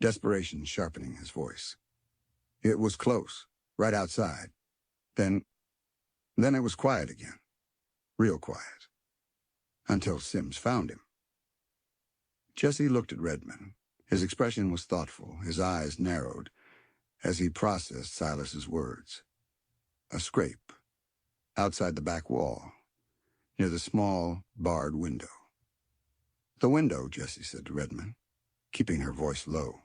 desperation sharpening his voice. "It was close, right outside. Then it was quiet again. Real quiet. Until Sims found him." Jesse looked at Redmond. His expression was thoughtful, his eyes narrowed, as he processed Silas's words. A scrape. Outside the back wall, near the small, barred window. "The window," Jessie said to Redmond, keeping her voice low.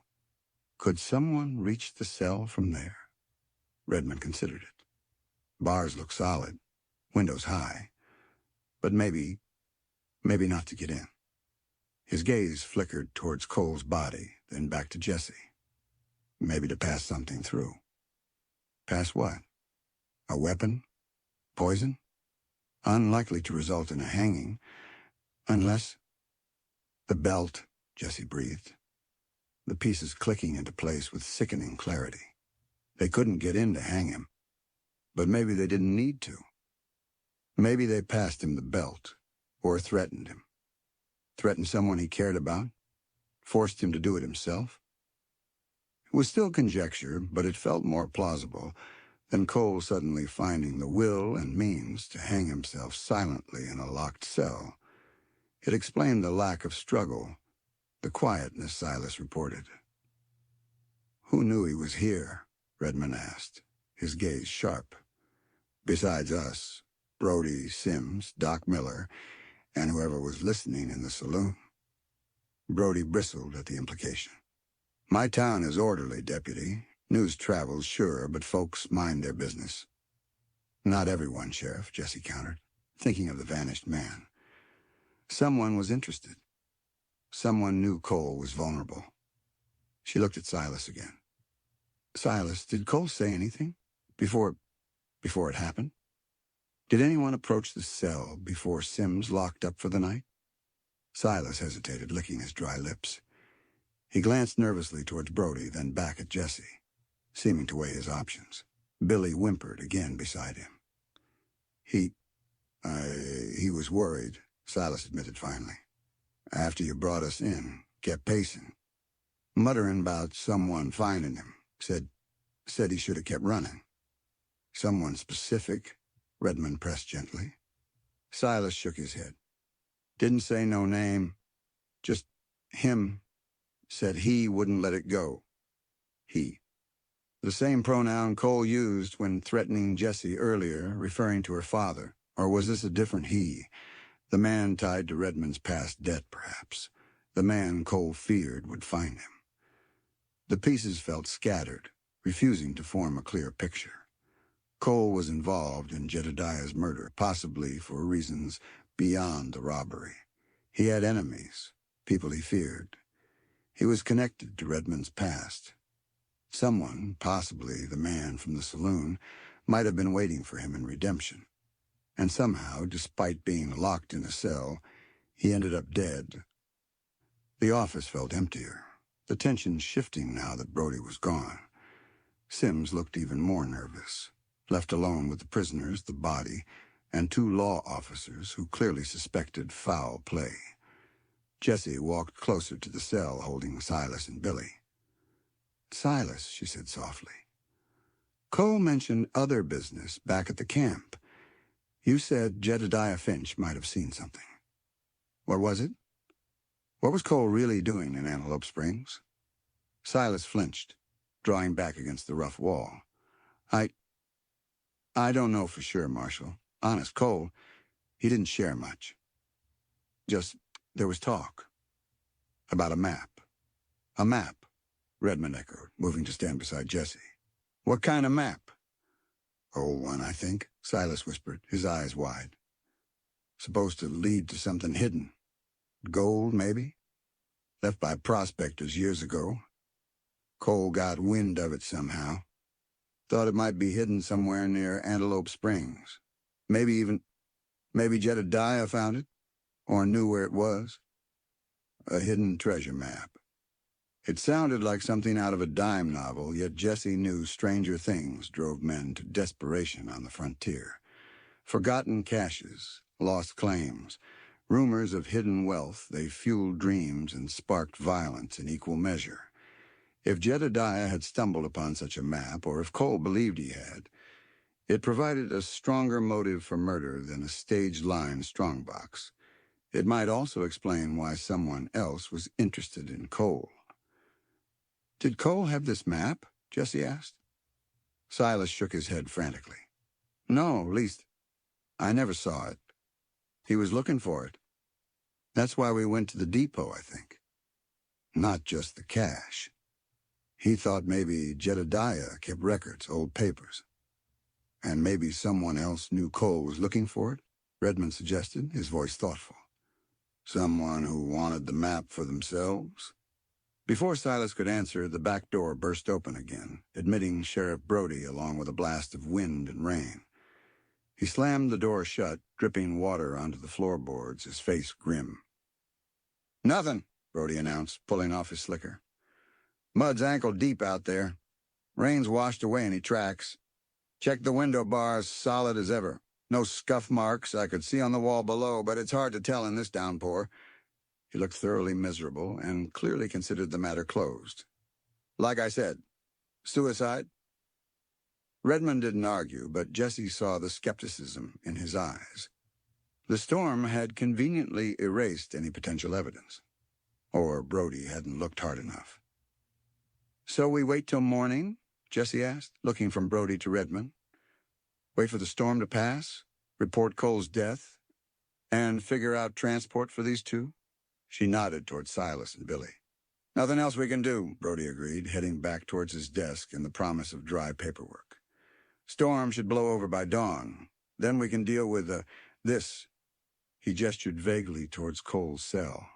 "Could someone reach the cell from there?" Redmond considered it. Bars look solid, windows high, but maybe not to get in. His gaze flickered towards Cole's body, then back to Jessie. Maybe to pass something through. Pass what? A weapon? Poison? Unlikely to result in a hanging, unless... "The belt," Jessie breathed, the pieces clicking into place with sickening clarity. They couldn't get in to hang him, but maybe they didn't need to. Maybe they passed him the belt, or threatened him. Threatened someone he cared about, forced him to do it himself. It was still conjecture, but it felt more plausible than Cole suddenly finding the will and means to hang himself silently in a locked cell. It explained the lack of struggle, the quietness Silas reported. "Who knew he was here?" Redmond asked, his gaze sharp. "Besides us, Brody, Sims, Doc Miller, and whoever was listening in the saloon." Brody bristled at the implication. "My town is orderly, Deputy. News travels, sure, but folks mind their business." "Not everyone, Sheriff," Jessie countered, thinking of the vanished man. Someone was interested. Someone knew Cole was vulnerable. She looked at Silas again. "Silas, did Cole say anything? Before it happened? Did anyone approach the cell before Sims locked up for the night?" Silas hesitated, licking his dry lips. He glanced nervously towards Brody, then back at Jessie, seeming to weigh his options. Billy whimpered again beside him. He was worried," Silas admitted finally. "After you brought us in, kept pacing, muttering about someone finding him. Said he should have kept running." "Someone specific?" Redmond pressed gently. Silas shook his head. "Didn't say no name. Just him. Said he wouldn't let it go." He. The same pronoun Cole used when threatening Jessie earlier, referring to her father. Or was this a different he? The man tied to Redmond's past debt, perhaps. The man Cole feared would find him. The pieces felt scattered, refusing to form a clear picture. Cole was involved in Jedediah's murder, possibly for reasons beyond the robbery. He had enemies, people he feared. He was connected to Redmond's past. Someone, possibly the man from the saloon, might have been waiting for him in redemption. And somehow, despite being locked in a cell, he ended up dead. The office felt emptier, the tension shifting now that Brody was gone. Sims looked even more nervous, left alone with the prisoners, the body, and 2 law officers who clearly suspected foul play. Jessie walked closer to the cell, holding Silas and Billy. "Silas," she said softly, Cole mentioned other business back at the camp. You said Jedediah Finch might have seen something. What was it? What was Cole really doing in Antelope Springs? Silas flinched, drawing back against the rough wall. I don't know for sure, Marshal. Honest, Cole, he didn't share much. Just, there was talk. About a map. A map, Redmond echoed, moving to stand beside Jesse. What kind of map? Old one, I think, Silas whispered, his eyes wide. Supposed to lead to something hidden. Gold, maybe? Left by prospectors years ago. Cole got wind of it somehow. Thought it might be hidden somewhere near Antelope Springs. Maybe Jedediah found it, or knew where it was. A hidden treasure map. It sounded like something out of a dime novel, yet Jesse knew stranger things drove men to desperation on the frontier. Forgotten caches, lost claims, rumors of hidden wealth, they fueled dreams and sparked violence in equal measure. If Jedediah had stumbled upon such a map, or if Cole believed he had, it provided a stronger motive for murder than a stage-line strongbox. It might also explain why someone else was interested in Cole. Did Cole have this map? Jesse asked. Silas shook his head frantically. No, at least, I never saw it. He was looking for it. That's why we went to the depot, I think. Not just the cache. He thought maybe Jedediah kept records, old papers. And maybe someone else knew Cole was looking for it, Redmond suggested, his voice thoughtful. Someone who wanted the map for themselves? Before Silas could answer, the back door burst open again, admitting Sheriff Brody along with a blast of wind and rain. He slammed the door shut, dripping water onto the floorboards, his face grim. Nothing, Brody announced, pulling off his slicker. Mud's ankle deep out there. Rain's washed away any tracks. Checked the window bars, solid as ever. No scuff marks I could see on the wall below, but it's hard to tell in this downpour. He looked thoroughly miserable and clearly considered the matter closed. Like I said, suicide? Redmond didn't argue, but Jesse saw the skepticism in his eyes. The storm had conveniently erased any potential evidence. Or Brody hadn't looked hard enough. So we wait till morning? Jesse asked, looking from Brody to Redmond. Wait for the storm to pass? Report Cole's death? And figure out transport for these two? She nodded toward Silas and Billy. Nothing else we can do, Brody agreed, heading back towards his desk in the promise of dry paperwork. Storm should blow over by dawn. Then we can deal with this. He gestured vaguely towards Cole's cell.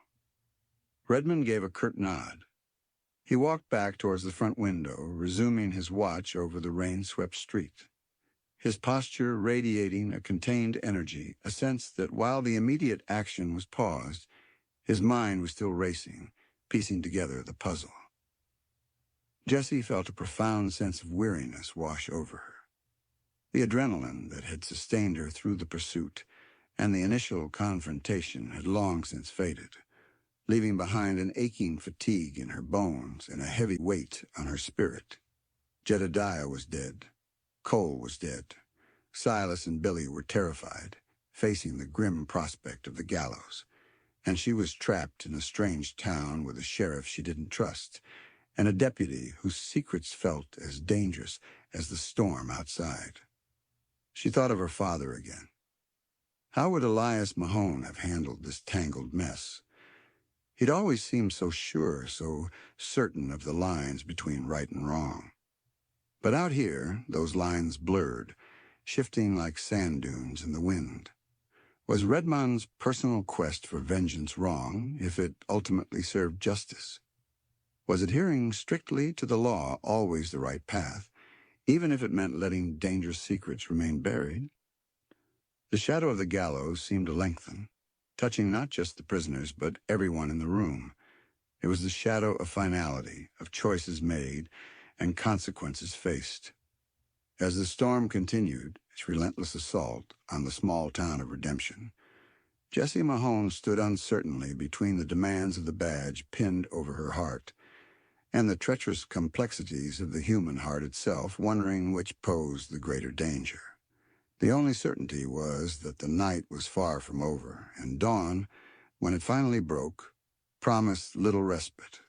Redmond gave a curt nod. He walked back towards the front window, resuming his watch over the rain-swept street. His posture radiating a contained energy, a sense that while the immediate action was paused, his mind was still racing, piecing together the puzzle. Jessie felt a profound sense of weariness wash over her. The adrenaline that had sustained her through the pursuit and the initial confrontation had long since faded, leaving behind an aching fatigue in her bones and a heavy weight on her spirit. Jedediah was dead. Cole was dead. Silas and Billy were terrified, facing the grim prospect of the gallows. And she was trapped in a strange town with a sheriff she didn't trust, and a deputy whose secrets felt as dangerous as the storm outside. She thought of her father again. How would Elias Mahone have handled this tangled mess? He'd always seemed so sure, so certain of the lines between right and wrong. But out here, those lines blurred, shifting like sand dunes in the wind. Was Redmond's personal quest for vengeance wrong if it ultimately served justice? Was adhering strictly to the law always the right path, even if it meant letting dangerous secrets remain buried? The shadow of the gallows seemed to lengthen, touching not just the prisoners but everyone in the room. It was the shadow of finality, of choices made and consequences faced. As the storm continued its relentless assault on the small town of Redemption, Jessie Mahone stood uncertainly between the demands of the badge pinned over her heart and the treacherous complexities of the human heart itself, wondering which posed the greater danger. The only certainty was that the night was far from over, and dawn, when it finally broke, promised little respite,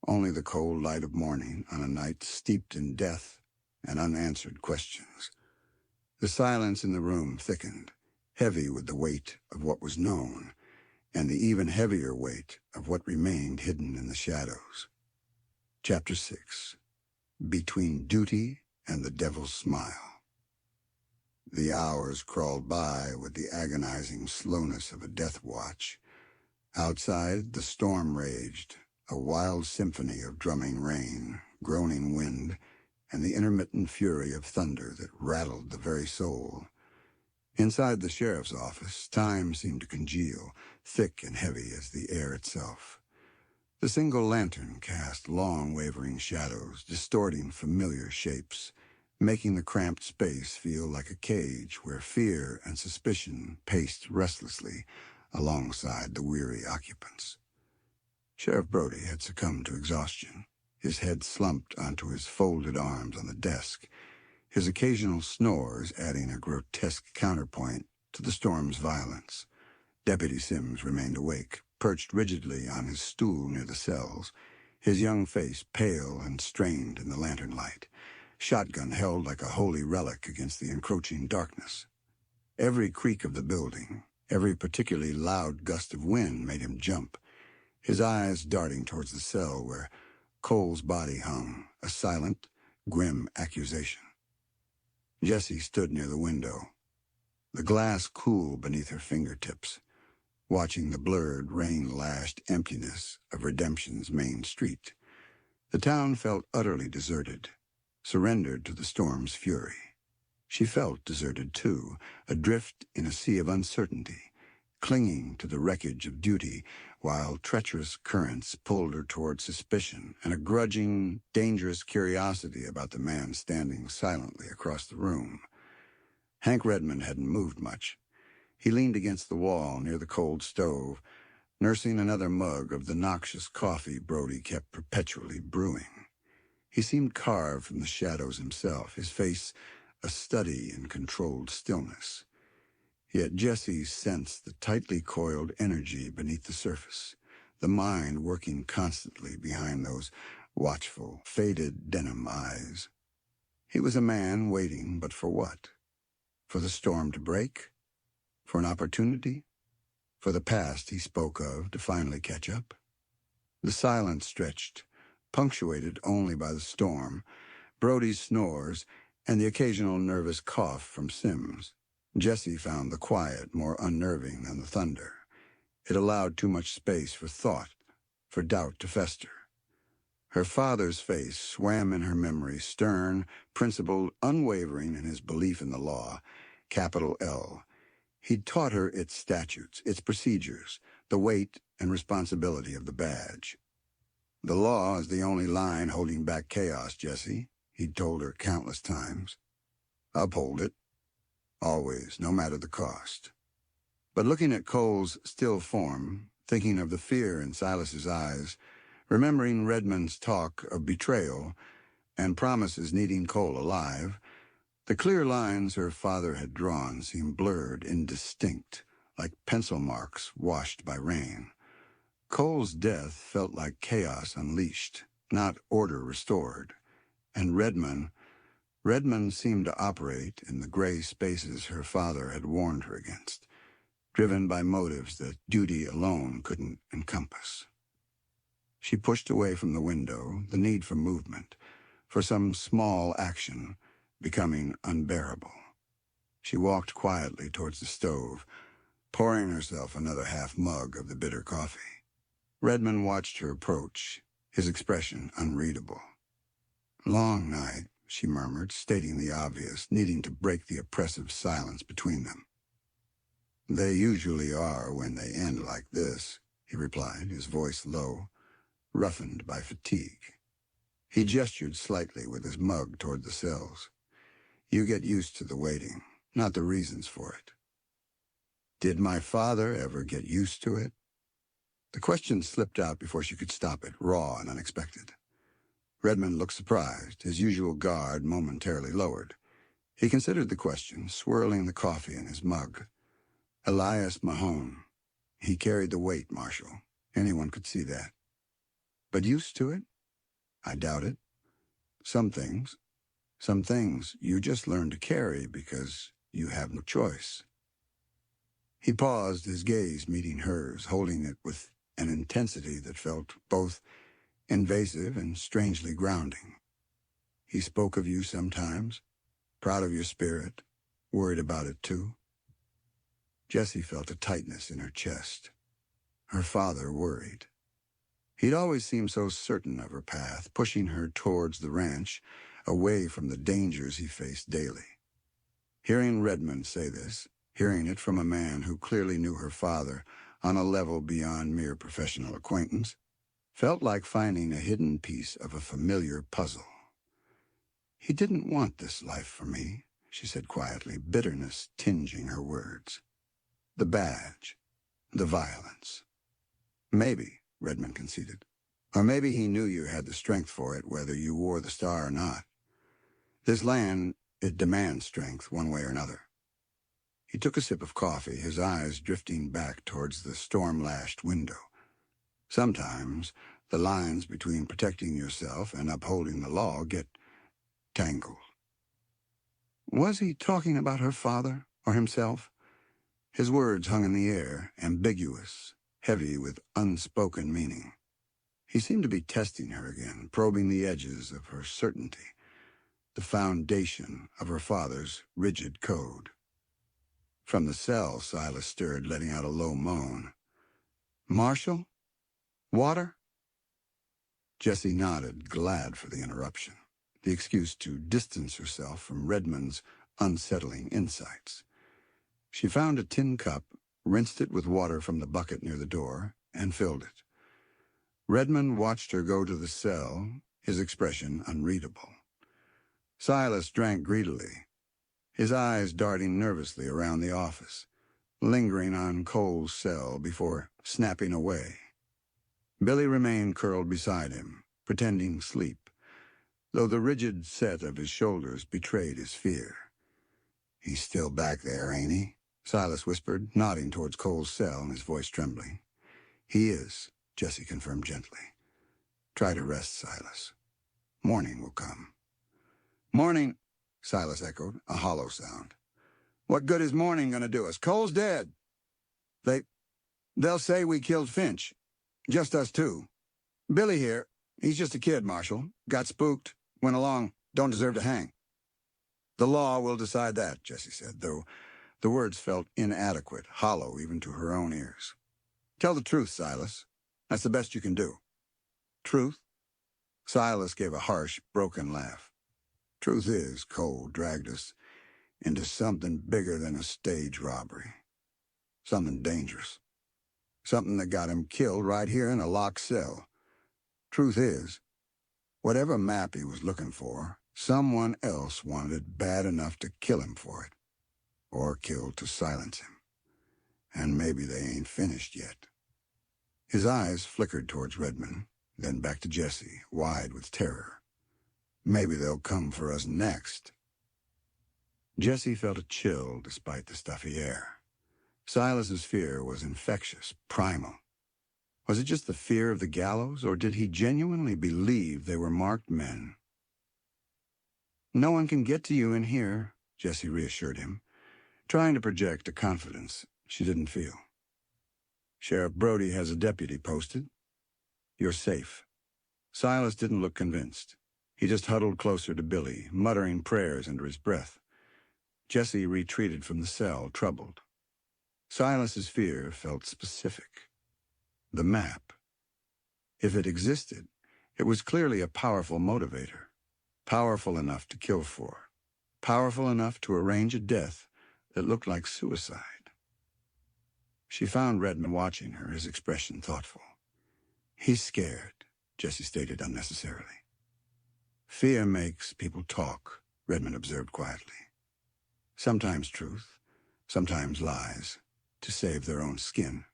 only the cold light of morning on a night steeped in death and unanswered questions. The silence in the room thickened, heavy with the weight of what was known, and the even heavier weight of what remained hidden in the shadows. Chapter 6. Between Duty and the Devil's Smile. The hours crawled by with the agonizing slowness of a death watch. Outside, the storm raged, a wild symphony of drumming rain, groaning wind, and the intermittent fury of thunder that rattled the very soul. Inside the sheriff's office, time seemed to congeal, thick and heavy as the air itself. The single lantern cast long, wavering shadows, distorting familiar shapes, making the cramped space feel like a cage where fear and suspicion paced restlessly alongside the weary occupants. Sheriff Brody had succumbed to exhaustion, his head slumped onto his folded arms on the desk, his occasional snores adding a grotesque counterpoint to the storm's violence. Deputy Sims remained awake, perched rigidly on his stool near the cells, his young face pale and strained in the lantern light, shotgun held like a holy relic against the encroaching darkness. Every creak of the building, every particularly loud gust of wind made him jump, his eyes darting towards the cell where Cole's body hung, a silent, grim accusation. Jessie stood near the window, the glass cool beneath her fingertips, watching the blurred, rain-lashed emptiness of Redemption's main street. The town felt utterly deserted, surrendered to the storm's fury. She felt deserted, too, adrift in a sea of uncertainty, clinging to the wreckage of duty, while treacherous currents pulled her toward suspicion and a grudging, dangerous curiosity about the man standing silently across the room. Hank Redmond hadn't moved much. He leaned against the wall near the cold stove, nursing another mug of the noxious coffee Brody kept perpetually brewing. He seemed carved from the shadows himself, his face a study in controlled stillness. Yet Jessie sensed the tightly coiled energy beneath the surface, the mind working constantly behind those watchful, faded denim eyes. He was a man waiting, but for what? For the storm to break? For an opportunity? For the past he spoke of to finally catch up? The silence stretched, punctuated only by the storm, Brody's snores, and the occasional nervous cough from Sims. Jessie found the quiet more unnerving than the thunder. It allowed too much space for thought, for doubt to fester. Her father's face swam in her memory, stern, principled, unwavering in his belief in the law, capital L. He'd taught her its statutes, its procedures, the weight and responsibility of the badge. The law is the only line holding back chaos, Jessie, he'd told her countless times. Uphold it. Always, no matter the cost. But looking at Cole's still form, thinking of the fear in Silas's eyes, remembering Redmond's talk of betrayal and promises needing Cole alive, the clear lines her father had drawn seemed blurred, indistinct, like pencil marks washed by rain. Cole's death felt like chaos unleashed, not order restored, and Redmond seemed to operate in the gray spaces her father had warned her against, driven by motives that duty alone couldn't encompass. She pushed away from the window, the need for movement, for some small action, becoming unbearable. She walked quietly towards the stove, pouring herself another half mug of the bitter coffee. Redmond watched her approach, his expression unreadable. "Long night," she murmured, stating the obvious, needing to break the oppressive silence between them. "They usually are when they end like this," he replied, his voice low, roughened by fatigue. He gestured slightly with his mug toward the cells. "You get used to the waiting, not the reasons for it." Did my father ever get used to it? The question slipped out before she could stop it, raw and unexpected. Redmond looked surprised, his usual guard momentarily lowered. He considered the question, swirling the coffee in his mug. Elias Mahone. He carried the weight, Marshal. Anyone could see that. But used to it? I doubt it. Some things you just learn to carry because you have no choice. He paused, his gaze meeting hers, holding it with an intensity that felt both invasive and strangely grounding. He spoke of you sometimes, proud of your spirit, worried about it too. Jessie felt a tightness in her chest. Her father worried. He'd always seemed so certain of her path, pushing her towards the ranch, away from the dangers he faced daily. Hearing Redmond say this, hearing it from a man who clearly knew her father on a level beyond mere professional acquaintance, felt like finding a hidden piece of a familiar puzzle. He didn't want this life for me, she said quietly, bitterness tinging her words. The badge, the violence. Maybe, Redmond conceded. Or maybe he knew you had the strength for it, whether you wore the star or not. This land, it demands strength one way or another. He took a sip of coffee, his eyes drifting back towards the storm-lashed window. Sometimes the lines between protecting yourself and upholding the law get tangled. Was he talking about her father or himself? His words hung in the air, ambiguous, heavy with unspoken meaning. He seemed to be testing her again, probing the edges of her certainty, the foundation of her father's rigid code. From the cell, Silas stirred, letting out a low moan. Marshal? Water? Jessie nodded, glad for the interruption, the excuse to distance herself from Redmond's unsettling insights. She found a tin cup, rinsed it with water from the bucket near the door, and filled it. Redmond watched her go to the cell, his expression unreadable. Silas drank greedily, his eyes darting nervously around the office, lingering on Cole's cell before snapping away. Billy remained curled beside him, pretending sleep, though the rigid set of his shoulders betrayed his fear. He's still back there, ain't he? Silas whispered, nodding towards Cole's cell, his voice trembling. He is, Jessie confirmed gently. Try to rest, Silas. Morning will come. Morning, Silas echoed, a hollow sound. What good is morning going to do us? Cole's dead. They'll say we killed Finch. Just us two. Billy here, he's just a kid, Marshal. Got spooked, went along, don't deserve to hang. The law will decide that, Jessie said, though the words felt inadequate, hollow even to her own ears. Tell the truth, Silas. That's the best you can do. Truth? Silas gave a harsh, broken laugh. Truth is, Cole dragged us into something bigger than a stage robbery. Something dangerous. Something that got him killed right here in a locked cell. Truth is, whatever map he was looking for, someone else wanted it bad enough to kill him for it. Or killed to silence him. And maybe they ain't finished yet. His eyes flickered towards Redmond, then back to Jessie, wide with terror. Maybe they'll come for us next. Jessie felt a chill despite the stuffy air. Silas's fear was infectious, primal. Was it just the fear of the gallows, or did he genuinely believe they were marked men? No one can get to you in here, Jessie reassured him, trying to project a confidence she didn't feel. Sheriff Brody has a deputy posted. You're safe. Silas didn't look convinced. He just huddled closer to Billy, muttering prayers under his breath. Jessie retreated from the cell, troubled. Silas's fear felt specific. The map. If it existed, it was clearly a powerful motivator. Powerful enough to kill for. Powerful enough to arrange a death that looked like suicide. She found Redmond watching her, his expression thoughtful. He's scared, Jessie stated unnecessarily. Fear makes people talk, Redmond observed quietly. Sometimes truth, sometimes lies, to save their own skin.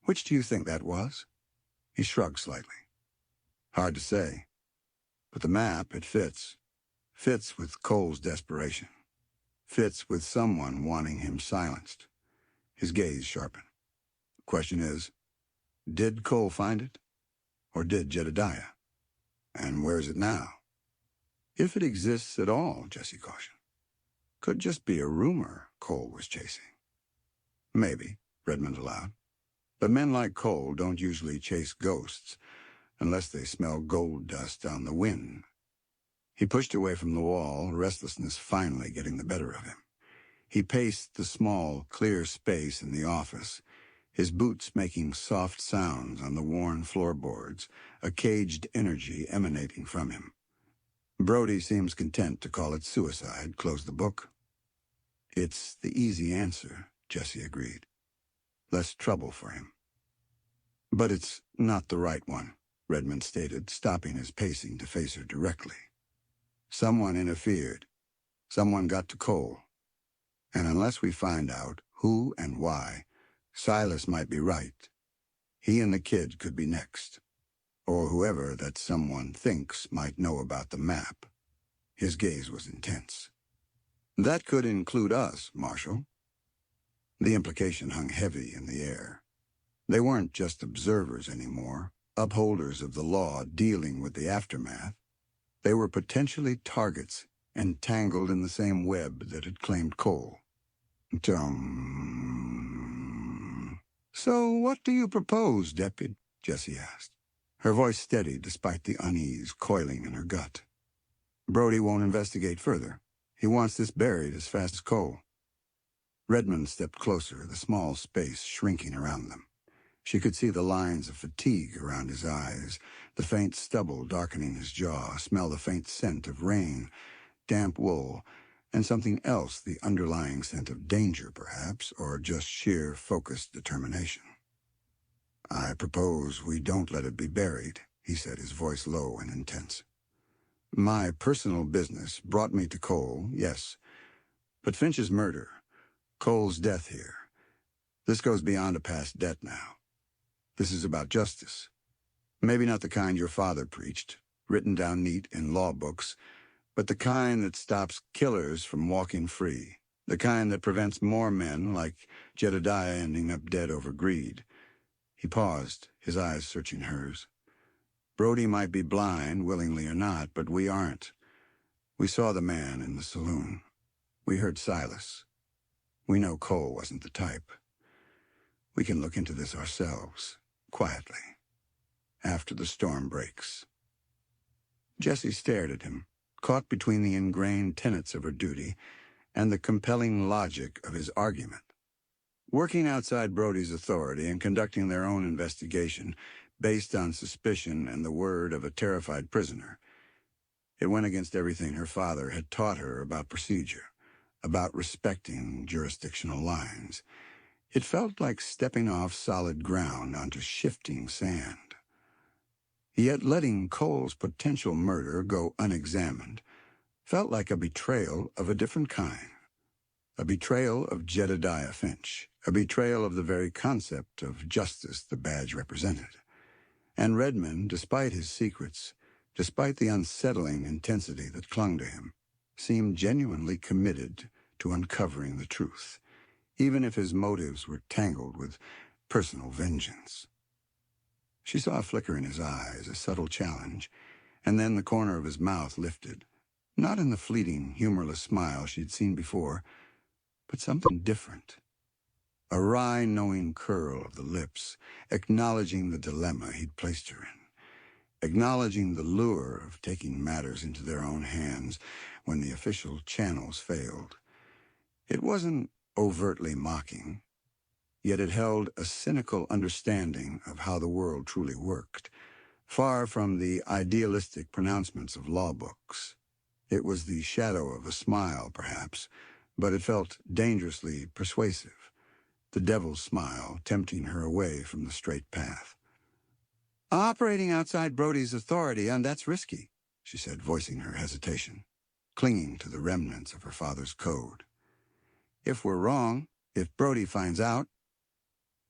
Which do you think that was? He shrugged slightly. Hard to say. But the map, it fits. Fits with Cole's desperation. Fits with someone wanting him silenced. His gaze sharpened. The question is, did Cole find it? Or did Jedediah? And where is it now? If it exists at all, Jesse cautioned. Could just be a rumor Cole was chasing. Maybe, Redmond allowed. But men like Cole don't usually chase ghosts unless they smell gold dust on the wind. He pushed away from the wall, restlessness finally getting the better of him. He paced the small, clear space in the office, his boots making soft sounds on the worn floorboards, a caged energy emanating from him. Brody seems content to call it suicide, close the book. It's the easy answer, Jesse agreed. Less trouble for him. But it's not the right one, Redmond stated, stopping his pacing to face her directly. Someone interfered. Someone got to Cole. And unless we find out who and why, Silas might be right. He and the kid could be next. Or whoever that someone thinks might know about the map. His gaze was intense. That could include us, Marshal. The implication hung heavy in the air. They weren't just observers anymore, upholders of the law dealing with the aftermath. They were potentially targets, entangled in the same web that had claimed Cole. So what do you propose, Deputy? Jessie asked. Her voice steady despite the unease coiling in her gut. Brody won't investigate further. He wants this buried as fast as Cole. Redmond stepped closer, the small space shrinking around them. She could see the lines of fatigue around his eyes, the faint stubble darkening his jaw, smell the faint scent of rain, damp wool, and something else, the underlying scent of danger, perhaps, or just sheer focused determination. I propose we don't let it be buried, he said, his voice low and intense. My personal business brought me to Cole, yes, but Finch's murder, Cole's death here, this goes beyond a past debt now. This is about justice. Maybe not the kind your father preached, written down neat in law books, but the kind that stops killers from walking free, the kind that prevents more men like Jedediah ending up dead over greed. He paused, his eyes searching hers. Brody might be blind, willingly or not, but we aren't. We saw the man in the saloon. We heard Silas. We know Cole wasn't the type. We can look into this ourselves, quietly, after the storm breaks. Jessie stared at him, caught between the ingrained tenets of her duty and the compelling logic of his argument. Working outside Brody's authority and conducting their own investigation based on suspicion and the word of a terrified prisoner, it went against everything her father had taught her about procedure, about respecting jurisdictional lines. It felt like stepping off solid ground onto shifting sand. Yet letting Cole's potential murder go unexamined felt like a betrayal of a different kind. A betrayal of Jedediah Finch, a betrayal of the very concept of justice the badge represented. And Redmond, despite his secrets, despite the unsettling intensity that clung to him, seemed genuinely committed to uncovering the truth, even if his motives were tangled with personal vengeance. She saw a flicker in his eyes, a subtle challenge, and then the corner of his mouth lifted, not in the fleeting, humorless smile she'd seen before, but something different. A wry, knowing curl of the lips, acknowledging the dilemma he'd placed her in, acknowledging the lure of taking matters into their own hands when the official channels failed. It wasn't overtly mocking, yet it held a cynical understanding of how the world truly worked, far from the idealistic pronouncements of law books. It was the shadow of a smile, perhaps, but it felt dangerously persuasive, the devil's smile tempting her away from the straight path. Operating outside Brody's authority, and that's risky, she said, voicing her hesitation, clinging to the remnants of her father's code. If we're wrong, if Brody finds out,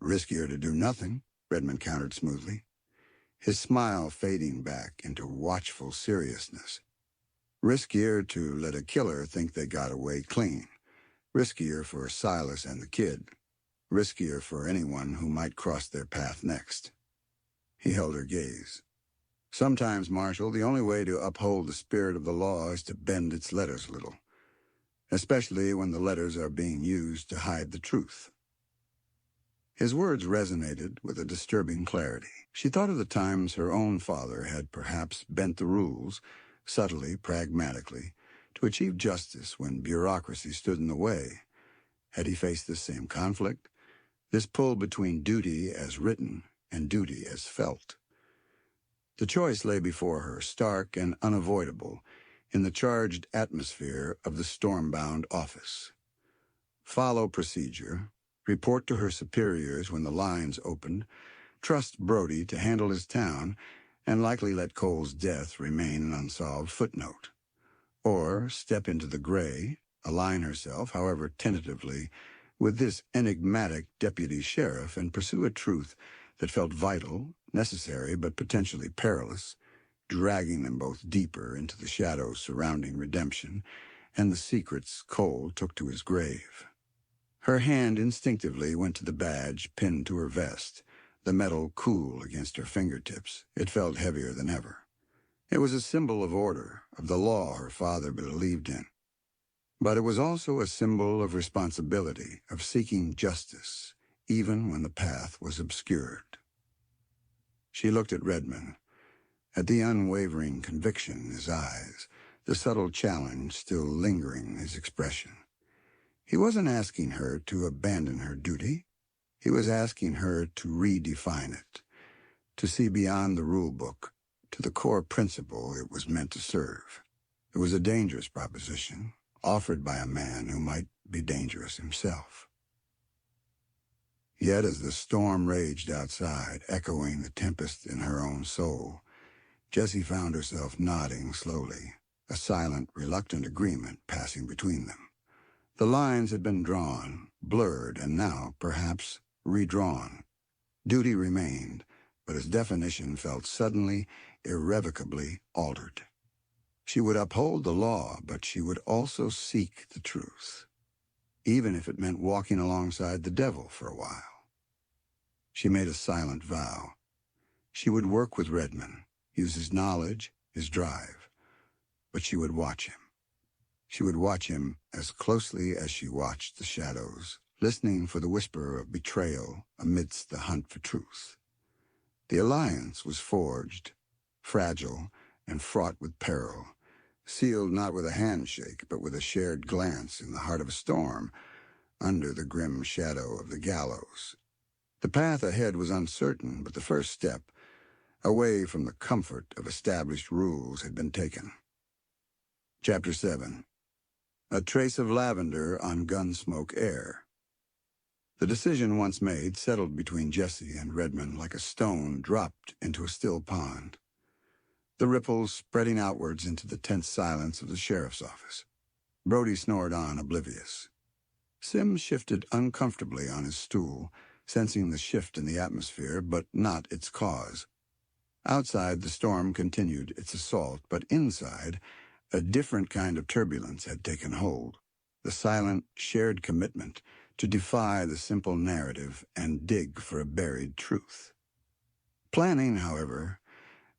riskier to do nothing, Redmond countered smoothly. his smile fading back into watchful seriousness. Riskier to let a killer think they got away clean. Riskier for Silas and the kid. Riskier for anyone who might cross their path next. He held her gaze. Sometimes, Marshal, the only way to uphold the spirit of the law is to bend its letters a little, especially when the letters are being used to hide the truth. His words resonated with a disturbing clarity. She thought of the times her own father had perhaps bent the rules, subtly, pragmatically, to achieve justice when bureaucracy stood in the way. Had he faced this same conflict? This pull between duty as written and duty as felt? The choice lay before her, stark and unavoidable, in the charged atmosphere of the storm-bound office. Follow procedure, report to her superiors when the lines opened, trust Brody to handle his town, and likely let Cole's death remain an unsolved footnote. Or step into the gray, align herself, however tentatively, with this enigmatic deputy sheriff and pursue a truth that felt vital, necessary, but potentially perilous, dragging them both deeper into the shadows surrounding redemption and the secrets Cole took to his grave. Her hand instinctively went to the badge pinned to her vest, the metal cool against her fingertips. It felt heavier than ever. It was a symbol of order, of the law her father believed in. But it was also a symbol of responsibility, of seeking justice, even when the path was obscured. She looked at Redmond, at the unwavering conviction in his eyes, the subtle challenge still lingering in his expression. He wasn't asking her to abandon her duty. He was asking her to redefine it, to see beyond the rule book, to the core principle it was meant to serve. It was a dangerous proposition, offered by a man who might be dangerous himself. Yet as the storm raged outside, echoing the tempest in her own soul, Jessie found herself nodding slowly, a silent, reluctant agreement passing between them. The lines had been drawn, blurred, and now, perhaps, redrawn. Duty remained, but its definition felt suddenly, irrevocably altered. She would uphold the law, but she would also seek the truth, even if it meant walking alongside the devil for a while. She made a silent vow. She would work with Redmond, use his knowledge, his drive, but she would watch him. She would watch him as closely as she watched the shadows, listening for the whisper of betrayal amidst the hunt for truth. The alliance was forged, fragile and fraught with peril, sealed not with a handshake, but with a shared glance in the heart of a storm, under the grim shadow of the gallows. The path ahead was uncertain, but the first step, away from the comfort of established rules, had been taken. Chapter 7. A trace of lavender on Gunsmoke air. The decision once made settled between Jessie and Redmond like a stone dropped into a still pond, the ripples spreading outwards into the tense silence of the sheriff's office. Brody snored on, oblivious. Sims shifted uncomfortably on his stool, sensing the shift in the atmosphere, but not its cause. Outside, the storm continued its assault, but inside, a different kind of turbulence had taken hold, the silent, shared commitment to defy the simple narrative and dig for a buried truth. Planning, however,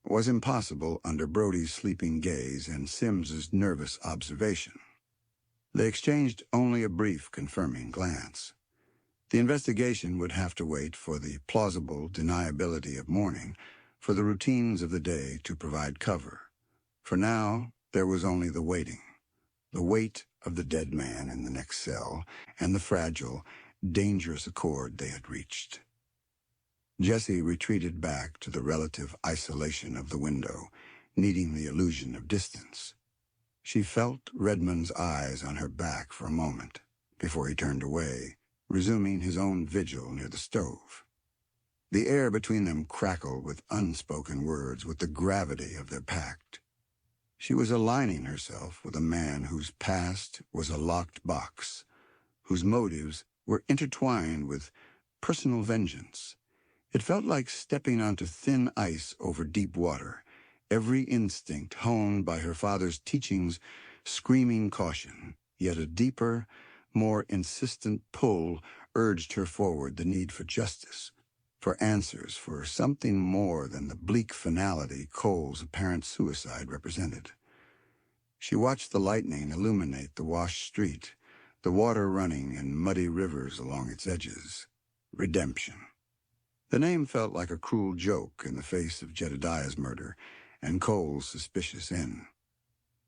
was impossible under Brody's sleeping gaze and Sims's nervous observation. They exchanged only a brief confirming glance. The investigation would have to wait for the plausible deniability of morning, for the routines of the day to provide cover. For now, there was only the waiting, the weight of the dead man in the next cell, and the fragile, dangerous accord they had reached. Jessie retreated back to the relative isolation of the window, needing the illusion of distance. She felt Redmond's eyes on her back for a moment, before he turned away, resuming his own vigil near the stove. The air between them crackled with unspoken words, with the gravity of their pact. She was aligning herself with a man whose past was a locked box, whose motives were intertwined with personal vengeance, It felt like stepping onto thin ice over deep water, every instinct honed by her father's teachings screaming caution, yet a deeper, more insistent pull urged her forward, the need for justice, for answers, for something more than the bleak finality Cole's apparent suicide represented. She watched the lightning illuminate the washed street, the water running in muddy rivers along its edges. Redemption. The name felt like a cruel joke in the face of Jedediah's murder and Cole's suspicious end.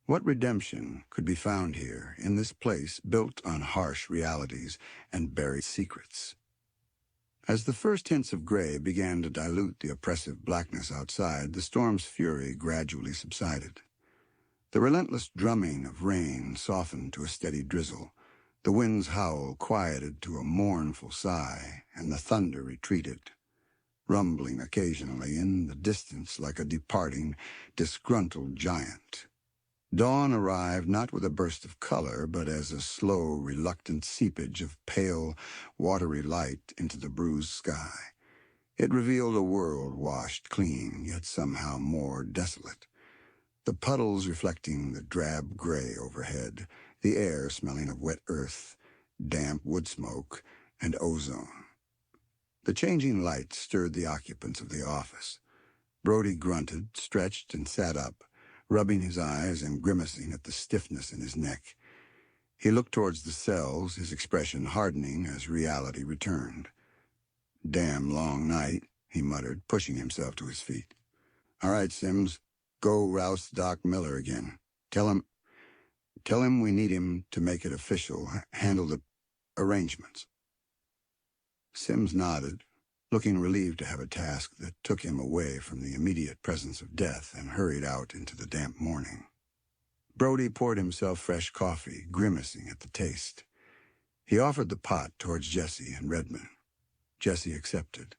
What redemption could be found here, in this place built on harsh realities and buried secrets? As the first hints of gray began to dilute the oppressive blackness outside, the storm's fury gradually subsided. The relentless drumming of rain softened to a steady drizzle. The wind's howl quieted to a mournful sigh, and the thunder retreated, rumbling occasionally in the distance like a departing, disgruntled giant. Dawn arrived not with a burst of color, but as a slow, reluctant seepage of pale, watery light into the bruised sky. It revealed a world washed clean, yet somehow more desolate. The puddles reflecting the drab gray overhead, the air smelling of wet earth, damp wood smoke, and ozone. The changing light stirred the occupants of the office. Brody grunted, stretched, and sat up, rubbing his eyes and grimacing at the stiffness in his neck. He looked towards the cells, his expression hardening as reality returned. "Damn long night," he muttered, pushing himself to his feet. "All right, Sims, go rouse Doc Miller again. Tell him we need him to make it official, handle the arrangements." Sims nodded, looking relieved to have a task that took him away from the immediate presence of death, and hurried out into the damp morning. Brody poured himself fresh coffee, grimacing at the taste. He offered the pot towards Jesse and Redmond. Jesse accepted,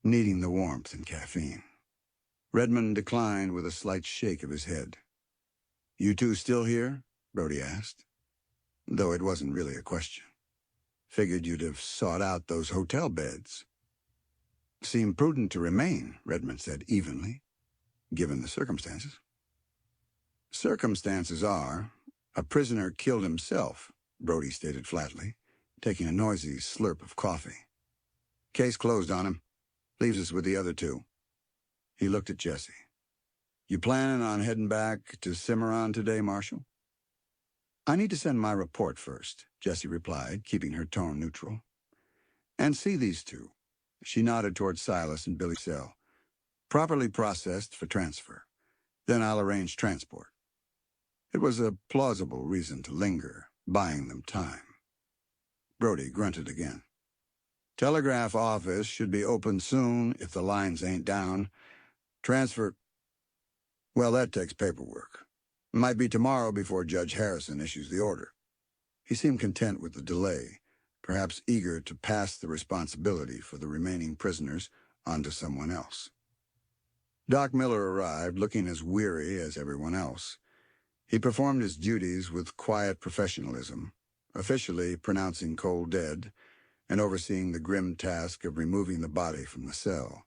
needing the warmth and caffeine. Redmond declined with a slight shake of his head. "You two still here?" Brody asked, though it wasn't really a question. "Figured you'd have sought out those hotel beds." "Seemed prudent to remain," Redmond said evenly, "given the circumstances." "Circumstances are, a prisoner killed himself," Brody stated flatly, taking a noisy slurp of coffee. "Case closed on him. Leaves us with the other two." He looked at Jesse. "You planning on heading back to Cimarron today, Marshal?" "I need to send my report first," Jesse replied, keeping her tone neutral. "And see these two." She nodded toward Silas and Billy's cell. "Properly processed for transfer. Then I'll arrange transport." It was a plausible reason to linger, buying them time. Brody grunted again. "Telegraph office should be open soon if the lines ain't down. Transfer, well, that takes paperwork. Might be tomorrow before Judge Harrison issues the order." He seemed content with the delay, perhaps eager to pass the responsibility for the remaining prisoners onto someone else. Doc Miller arrived, looking as weary as everyone else. He performed his duties with quiet professionalism, officially pronouncing Cole dead and overseeing the grim task of removing the body from the cell.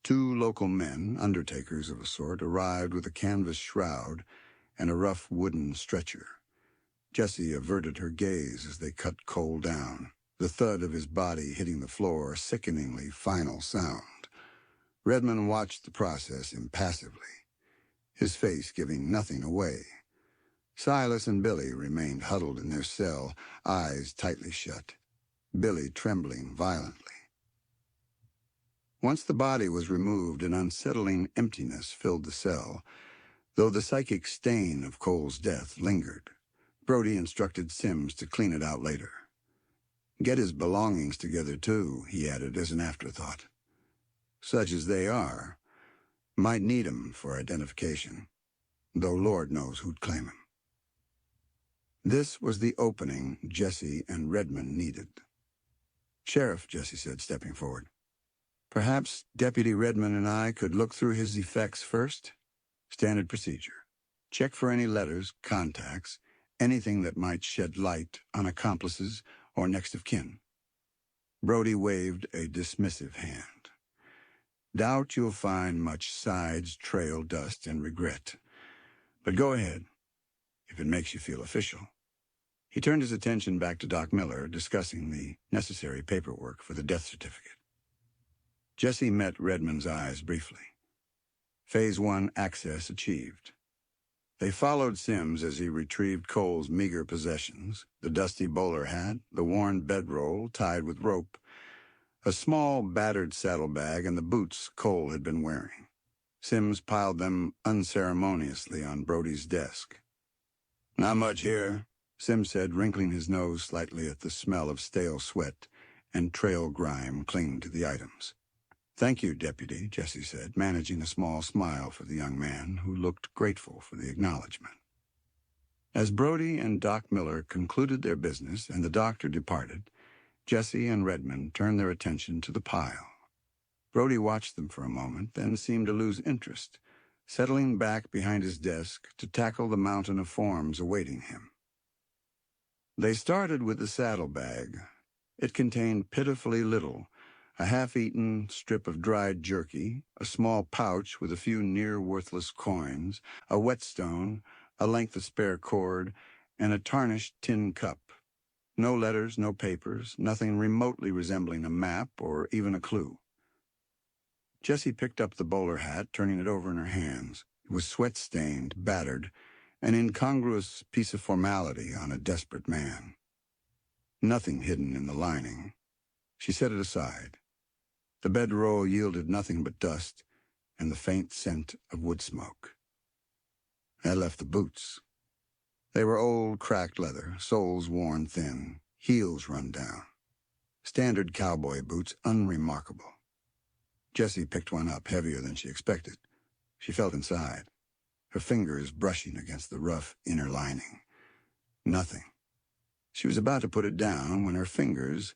Two local men, undertakers of a sort, arrived with a canvas shroud and a rough wooden stretcher. Jessie averted her gaze as they cut Cole down, the thud of his body hitting the floor a sickeningly final sound. Redmond watched the process impassively, his face giving nothing away. Silas and Billy remained huddled in their cell, eyes tightly shut, Billy trembling violently. Once the body was removed, an unsettling emptiness filled the cell, though the psychic stain of Cole's death lingered. Brody instructed Sims to clean it out later. "Get his belongings together, too," he added as an afterthought. "Such as they are, might need 'em for identification, though Lord knows who'd claim him." This was the opening Jesse and Redmond needed. "Sheriff," Jesse said, stepping forward, "perhaps Deputy Redmond and I could look through his effects first? Standard procedure. Check for any letters, contacts, anything that might shed light on accomplices or next of kin." Brody waved a dismissive hand. Doubt you'll find much sides, trail dust, and regret. But go ahead, if it makes you feel official. He turned his attention back to Doc Miller, discussing the necessary paperwork for the death certificate. Jesse met Redmond's eyes briefly. Phase 1 access achieved. They followed Sims as he retrieved Cole's meager possessions, the dusty bowler hat, the worn bedroll tied with rope, a small battered saddlebag, and the boots Cole had been wearing. Sims piled them unceremoniously on Brody's desk. "Not much here," Sims said, wrinkling his nose slightly at the smell of stale sweat and trail grime clinging to the items. "Thank you, Deputy," Jesse said, managing a small smile for the young man, who looked grateful for the acknowledgement. As Brody and Doc Miller concluded their business and the doctor departed, Jesse and Redmond turned their attention to the pile. Brody watched them for a moment, then seemed to lose interest, settling back behind his desk to tackle the mountain of forms awaiting him. They started with the saddlebag. It contained pitifully little: a half-eaten strip of dried jerky, a small pouch with a few near-worthless coins, a whetstone, a length of spare cord, and a tarnished tin cup. No letters, no papers, nothing remotely resembling a map or even a clue. Jessie picked up the bowler hat, turning it over in her hands. It was sweat-stained, battered, an incongruous piece of formality on a desperate man. Nothing hidden in the lining. She set it aside. The bedroll yielded nothing but dust and the faint scent of wood smoke. That left the boots. They were old, cracked leather, soles worn thin, heels run down. Standard cowboy boots, unremarkable. Jessie picked one up, heavier than she expected. She felt inside, her fingers brushing against the rough inner lining. Nothing. She was about to put it down when her fingers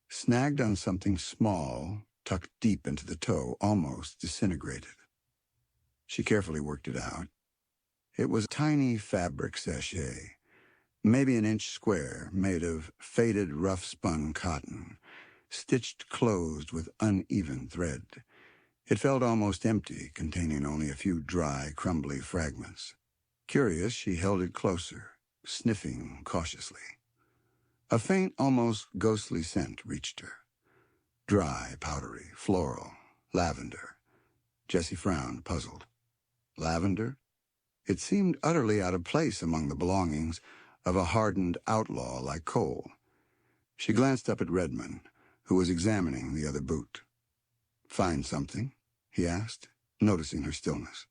snagged on something small, tucked deep into the toe, almost disintegrated. She carefully worked it out. It was a tiny fabric sachet, maybe an inch square, made of faded, rough-spun cotton, stitched closed with uneven thread. It felt almost empty, containing only a few dry, crumbly fragments. Curious, she held it closer, sniffing cautiously. A faint, almost ghostly scent reached her. Dry, powdery, floral, lavender. Jessie frowned, puzzled. Lavender? It seemed utterly out of place among the belongings of a hardened outlaw like Cole. She glanced up at Redmond, who was examining the other boot. "Find something?" he asked, noticing her stillness.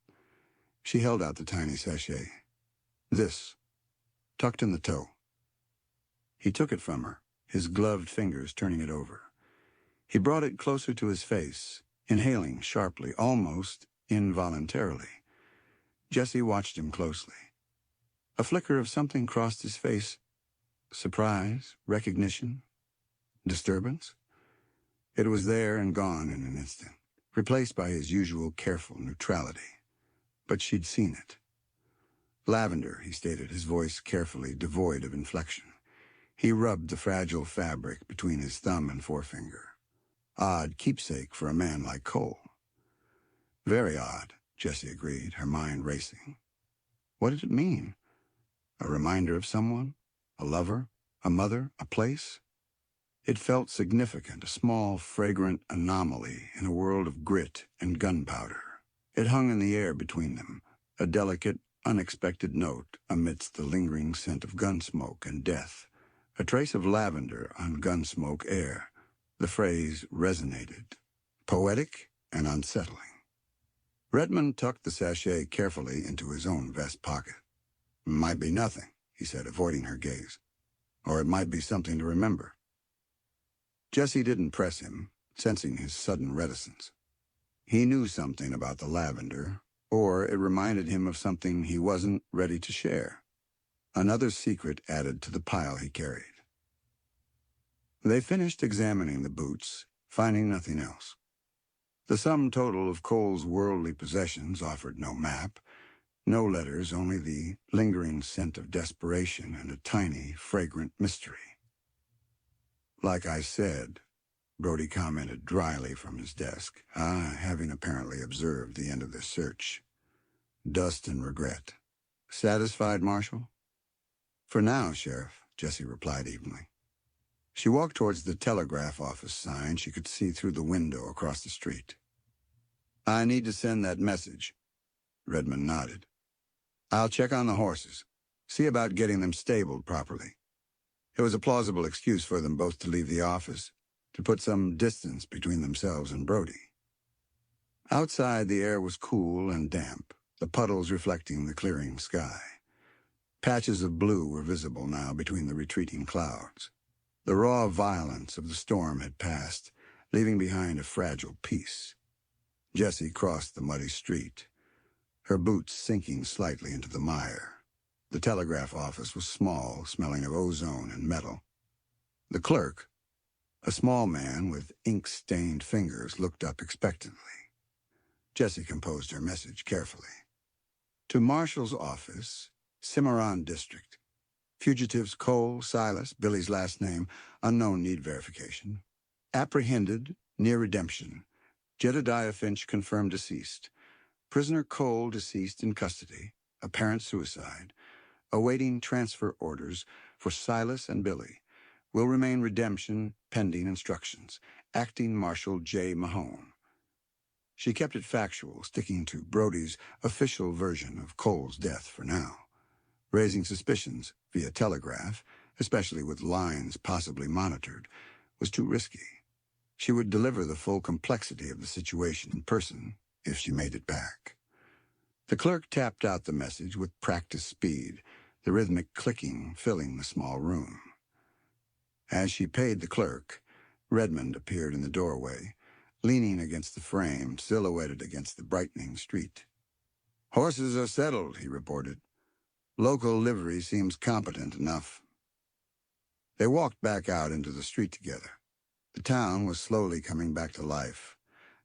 She held out the tiny sachet. "This," tucked in the toe. He took it from her, his gloved fingers turning it over. He brought it closer to his face, inhaling sharply, almost involuntarily. Jessie watched him closely. A flicker of something crossed his face. Surprise, recognition, disturbance. It was there and gone in an instant, replaced by his usual careful neutrality. But she'd seen it. "Lavender," he stated, his voice carefully devoid of inflection. He rubbed the fragile fabric between his thumb and forefinger. Odd keepsake for a man like Cole. Very odd, Jessie agreed, her mind racing. What did it mean? A reminder of someone? A lover? A mother? A place? It felt significant, a small, fragrant anomaly in a world of grit and gunpowder. It hung in the air between them, a delicate, unexpected note amidst the lingering scent of gunsmoke and death. A trace of lavender on gunsmoke air. The phrase resonated, poetic and unsettling. Redmond tucked the sachet carefully into his own vest pocket. "Might be nothing," he said, avoiding her gaze. "Or it might be something to remember." Jessie didn't press him, sensing his sudden reticence. He knew something about the lavender, or it reminded him of something he wasn't ready to share. Another secret added to the pile he carried. They finished examining the boots, finding nothing else. The sum total of Cole's worldly possessions offered no map, no letters, only the lingering scent of desperation and a tiny, fragrant mystery. "Like I said," Brody commented dryly from his desk, having apparently observed the end of the search. Dust and regret. Satisfied, Marshal? For now, Sheriff, Jessie replied evenly. She walked towards the telegraph office sign she could see through the window across the street. I need to send that message. Redmond nodded. I'll check on the horses. See about getting them stabled properly. It was a plausible excuse for them both to leave the office, to put some distance between themselves and Brody. Outside, the air was cool and damp, the puddles reflecting the clearing sky. Patches of blue were visible now between the retreating clouds. The raw violence of the storm had passed, leaving behind a fragile peace. Jessie crossed the muddy street, her boots sinking slightly into the mire. The telegraph office was small, smelling of ozone and metal. The clerk, a small man with ink-stained fingers, looked up expectantly. Jessie composed her message carefully. To Marshal's office, Cimarron District. Fugitives Cole, Silas, Billy's last name, unknown, need verification. Apprehended, near redemption. Jedediah Finch confirmed deceased. Prisoner Cole deceased in custody. Apparent suicide. Awaiting transfer orders for Silas and Billy. Will remain redemption pending instructions. Acting Marshal J. Mahone. She kept it factual, sticking to Brody's official version of Cole's death for now. Raising suspicions via telegraph, especially with lines possibly monitored, was too risky. She would deliver the full complexity of the situation in person if she made it back. The clerk tapped out the message with practiced speed, the rhythmic clicking filling the small room. As she paid the clerk, Redmond appeared in the doorway, leaning against the frame, silhouetted against the brightening street. Horses are settled, he reported. Local livery seems competent enough. They walked back out into the street together. The town was slowly coming back to life.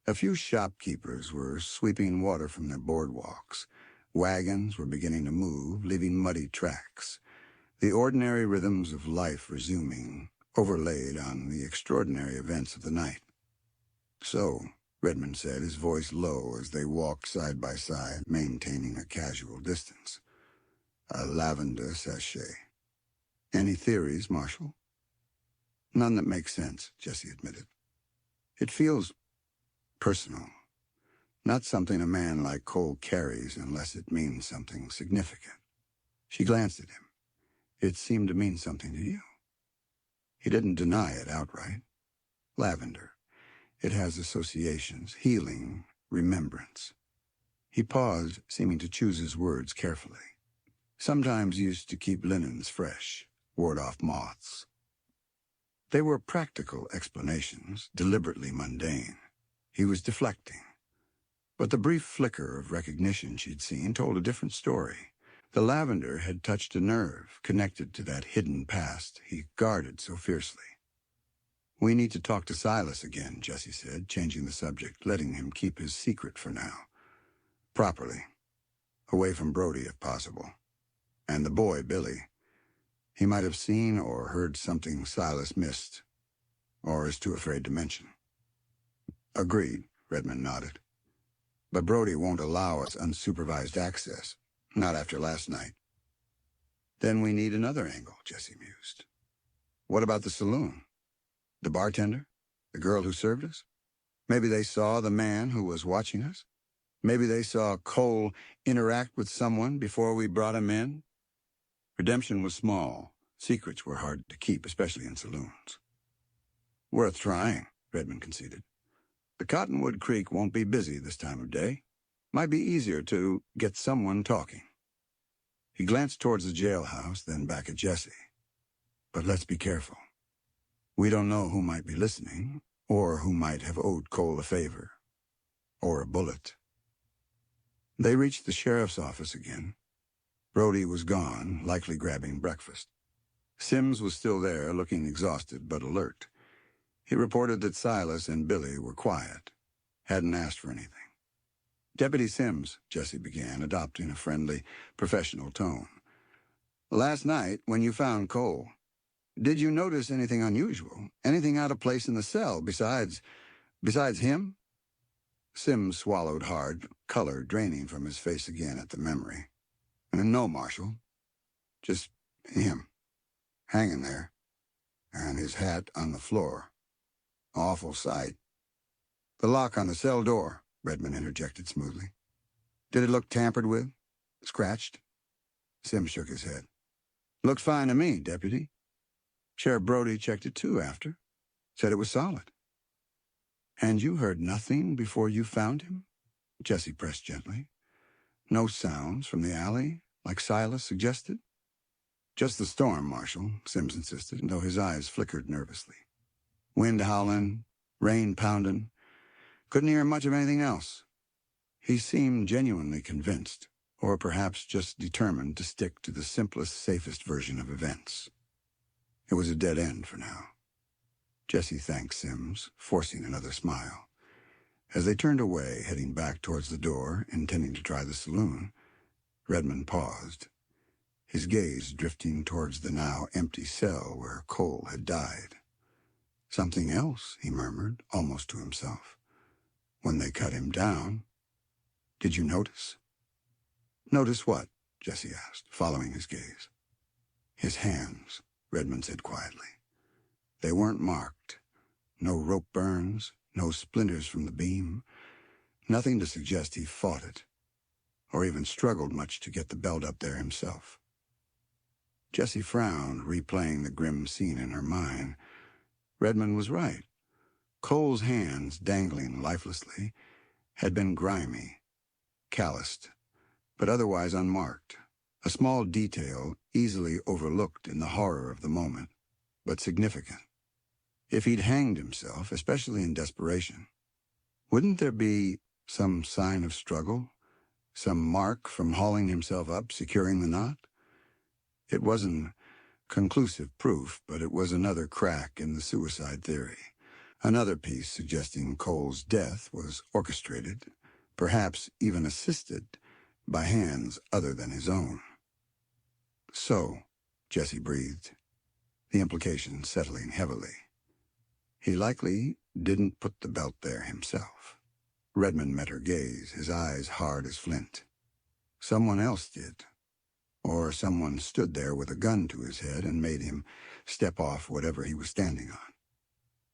A few shopkeepers were sweeping water from their boardwalks. Wagons were beginning to move, leaving muddy tracks. The ordinary rhythms of life resuming, overlaid on the extraordinary events of the night. So, Redmond said, his voice low as they walked side by side, maintaining a casual distance. A lavender sachet. Any theories, Marshal? None that make sense, Jessie admitted. It feels personal. Not something a man like Cole carries unless it means something significant. She glanced at him. It seemed to mean something to you. He didn't deny it outright. Lavender. It has associations, healing, remembrance. He paused, seeming to choose his words carefully. Sometimes used to keep linens fresh, ward off moths. They were practical explanations, deliberately mundane. He was deflecting. But the brief flicker of recognition she'd seen told a different story. The lavender had touched a nerve connected to that hidden past he guarded so fiercely. We need to talk to Silas again, Jessie said, changing the subject, letting him keep his secret for now. Properly. Away from Brody, if possible. And the boy, Billy. He might have seen or heard something Silas missed, or is too afraid to mention. Agreed, Redmond nodded. But Brody won't allow us unsupervised access, not after last night. Then we need another angle, Jessie mused. What about the saloon? The bartender? The girl who served us? Maybe they saw the man who was watching us? Maybe they saw Cole interact with someone before we brought him in? Redemption was small. Secrets were hard to keep, especially in saloons. Worth trying, Redmond conceded. The Cottonwood Creek won't be busy this time of day. Might be easier to get someone talking. He glanced towards the jailhouse, then back at Jessie. But let's be careful. We don't know who might be listening, or who might have owed Cole a favor. Or a bullet. They reached the sheriff's office again. Brody was gone, likely grabbing breakfast. Sims was still there, looking exhausted but alert. He reported that Silas and Billy were quiet, hadn't asked for anything. Deputy Sims, Jessie began, adopting a friendly, professional tone. Last night, when you found Cole, Did you notice anything unusual? Anything out of place in the cell besides him? Sims swallowed hard, color draining from his face again at the memory. No, Marshal. Just him. Hanging there. And his hat on the floor. Awful sight. The lock on the cell door, Redmond interjected smoothly. Did it look tampered with? Scratched? Sims shook his head. Looked fine to me, Deputy. Sheriff Brody checked it too after. Said it was solid. And you heard nothing before you found him? Jessie pressed gently. No sounds from the alley, like Silas suggested? Just the storm, Marshal, Sims insisted, though his eyes flickered nervously. Wind howling, rain pounding. Couldn't hear much of anything else. He seemed genuinely convinced, or perhaps just determined to stick to the simplest, safest version of events. It was a dead end for now. Jessie thanked Sims, forcing another smile. As they turned away, heading back towards the door, intending to try the saloon, Redmond paused, his gaze drifting towards the now empty cell where Cole had died. Something else, he murmured, almost to himself. When they cut him down, did you notice? Notice what? Jessie asked, following his gaze. His hands, Redmond said quietly. They weren't marked. No rope burns, no splinters from the beam. Nothing to suggest he fought it, or even struggled much to get the belt up there himself. Jessie frowned, replaying the grim scene in her mind. Redmond was right. Cole's hands, dangling lifelessly, had been grimy, calloused, but otherwise unmarked, a small detail easily overlooked in the horror of the moment, but significant. If he'd hanged himself, especially in desperation, wouldn't there be some sign of struggle, some mark from hauling himself up, securing the knot? It wasn't conclusive proof, but it was another crack in the suicide theory. Another piece suggesting Cole's death was orchestrated, perhaps even assisted, by hands other than his own. So, Jessie breathed, the implication settling heavily. He likely didn't put the belt there himself. Redmond met her gaze, his eyes hard as flint. Someone else did. Or someone stood there with a gun to his head and made him step off whatever he was standing on.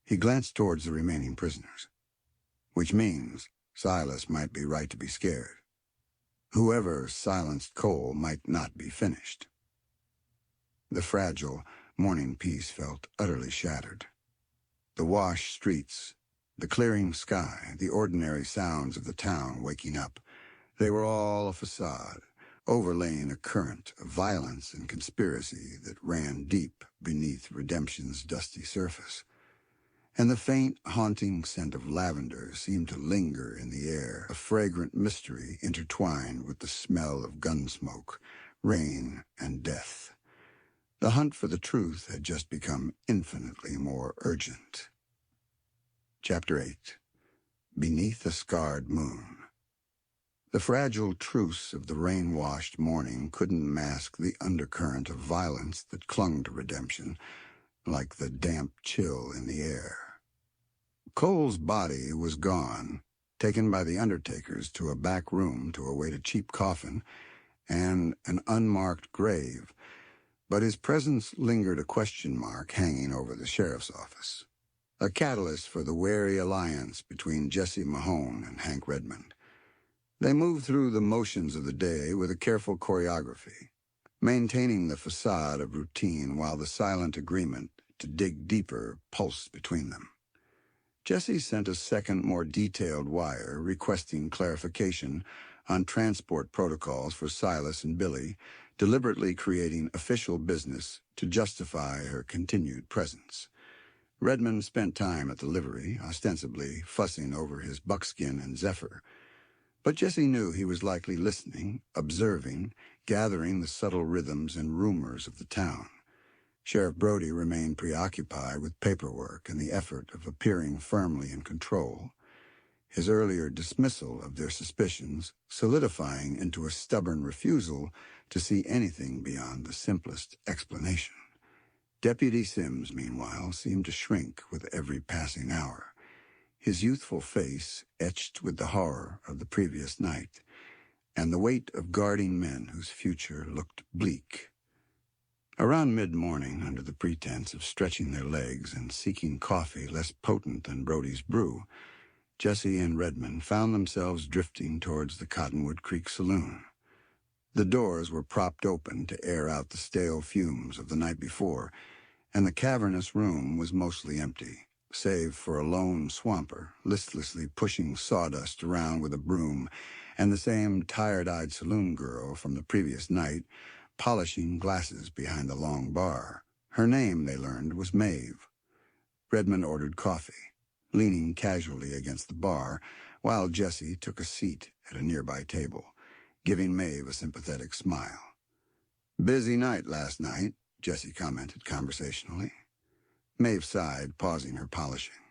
He glanced towards the remaining prisoners. Which means Silas might be right to be scared. Whoever silenced Cole might not be finished. The fragile morning peace felt utterly shattered. The washed streets, the clearing sky, the ordinary sounds of the town waking up, they were all a facade, overlaying a current of violence and conspiracy that ran deep beneath redemption's dusty surface. And the faint, haunting scent of lavender seemed to linger in the air, a fragrant mystery intertwined with the smell of gun smoke, rain, and death. The hunt for the truth had just become infinitely more urgent. Chapter 8. Beneath a Scarred Moon. The fragile truce of the rain-washed morning couldn't mask the undercurrent of violence that clung to redemption, like the damp chill in the air. Cole's body was gone, taken by the undertakers to a back room to await a cheap coffin and an unmarked grave, but his presence lingered a question mark hanging over the sheriff's office, a catalyst for the wary alliance between Jesse Mahone and Hank Redmond. They moved through the motions of the day with a careful choreography, maintaining the facade of routine while the silent agreement to dig deeper pulsed between them. Jesse sent a second, more detailed wire requesting clarification on transport protocols for Silas and Billy, deliberately creating official business to justify her continued presence. Redmond spent time at the livery, ostensibly fussing over his buckskin and Zephyr. But Jesse knew he was likely listening, observing, gathering the subtle rhythms and rumors of the town. Sheriff Brody remained preoccupied with paperwork and the effort of appearing firmly in control, his earlier dismissal of their suspicions solidifying into a stubborn refusal to see anything beyond the simplest explanation. Deputy Sims, meanwhile, seemed to shrink with every passing hour, his youthful face etched with the horror of the previous night, and the weight of guarding men whose future looked bleak. Around mid-morning, under the pretense of stretching their legs and seeking coffee less potent than Brody's brew, Jesse and Redmond found themselves drifting towards the Cottonwood Creek Saloon. The doors were propped open to air out the stale fumes of the night before, and the cavernous room was mostly empty, save for a lone swamper listlessly pushing sawdust around with a broom, and the same tired-eyed saloon girl from the previous night polishing glasses behind the long bar. Her name, they learned, was Maeve. Redmond ordered coffee, leaning casually against the bar, while Jesse took a seat at a nearby table, giving Maeve a sympathetic smile. "Busy night last night," Jesse commented conversationally. Maeve sighed, pausing her polishing.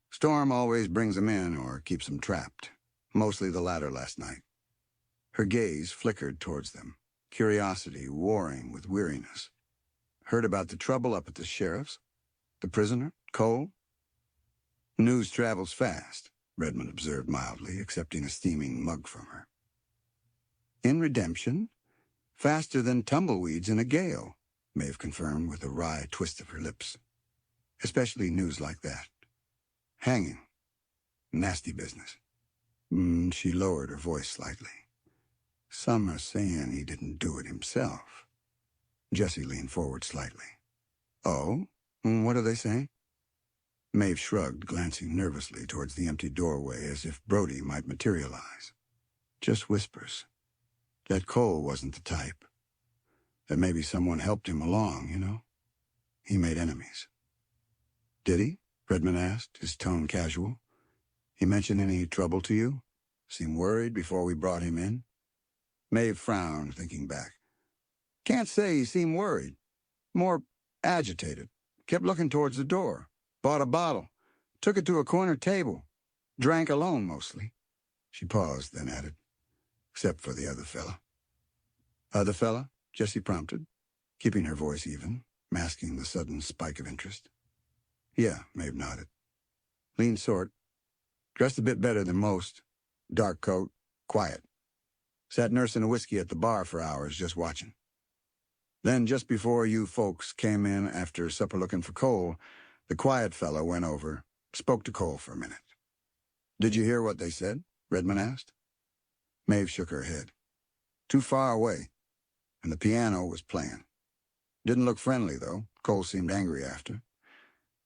"Storm always brings 'em in or keeps 'em trapped. Mostly the latter last night." Her gaze flickered towards them, curiosity warring with weariness. "Heard about the trouble up at the sheriff's? The prisoner, Cole?" "News travels fast," Redmond observed mildly, accepting a steaming mug from her. "In redemption? Faster than tumbleweeds in a gale," Maeve confirmed with a wry twist of her lips. "Especially news like that. Hanging. Nasty business." She lowered her voice slightly. "Some are saying he didn't do it himself." Jesse leaned forward slightly. "Oh? What are they saying?" Maeve shrugged, glancing nervously towards the empty doorway as if Brody might materialize. "Just whispers. That Cole wasn't the type. That maybe someone helped him along, you know? He made enemies." "Did he?" Redmond asked, his tone casual. "He mention any trouble to you? Seemed worried before we brought him in?" Maeve frowned, thinking back. "Can't say he seemed worried. More agitated. Kept looking towards the door. Bought a bottle. Took it to a corner table. Drank alone, mostly." She paused, then added, "Except for the other fella." "Other fella?" Jesse prompted, keeping her voice even, masking the sudden spike of interest. "Yeah," Maeve nodded. "Lean sort. Dressed a bit better than most. Dark coat. Quiet. Sat nursing a whiskey at the bar for hours, just watching. Then just before you folks came in after supper looking for Cole, the quiet fellow went over, spoke to Cole for a minute." "Did you hear what they said?" Redmond asked. Maeve shook her head. "Too far away, and the piano was playing. Didn't look friendly, though. Cole seemed angry after.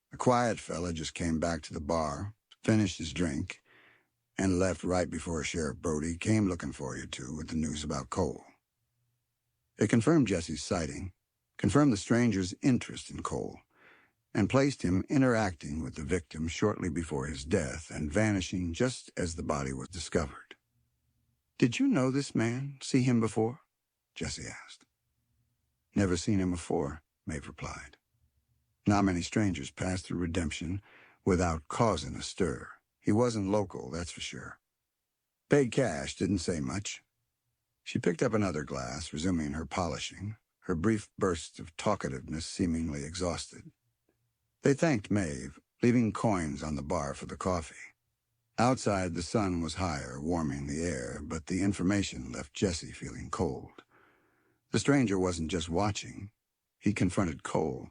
The quiet fella just came back to the bar, finished his drink, and left right before Sheriff Brody came looking for you two with the news about Cole." It confirmed Jesse's sighting, confirmed the stranger's interest in Cole, and placed him interacting with the victim shortly before his death and vanishing just as the body was discovered. "Did you know this man? See him before?" Jesse asked. "Never seen him before," Maeve replied. "Not many strangers pass through redemption without causing a stir. He wasn't local, that's for sure. Paid cash, didn't say much." She picked up another glass, resuming her polishing, her brief burst of talkativeness seemingly exhausted. They thanked Maeve, leaving coins on the bar for the coffee. Outside, the sun was higher, warming the air, but the information left Jesse feeling cold. The stranger wasn't just watching. He confronted Cole.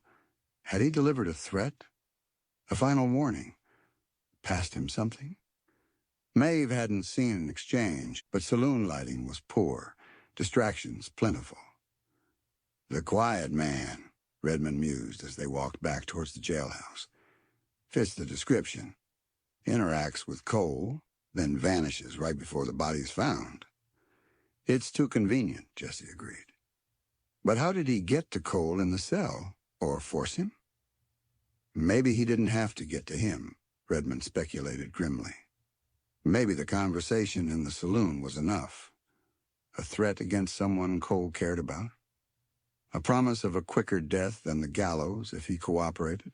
Had he delivered a threat? A final warning? Passed him something? Maeve hadn't seen an exchange, but saloon lighting was poor, distractions plentiful. "The quiet man," Redmond mused as they walked back towards the jailhouse. "Fits the description. Interacts with Cole, then vanishes right before the body's found." "It's too convenient," Jesse agreed. "But how did he get to Cole in the cell? Or force him?" "Maybe he didn't have to get to him," Redmond speculated grimly. "Maybe the conversation in the saloon was enough. A threat against someone Cole cared about. A promise of a quicker death than the gallows if he cooperated."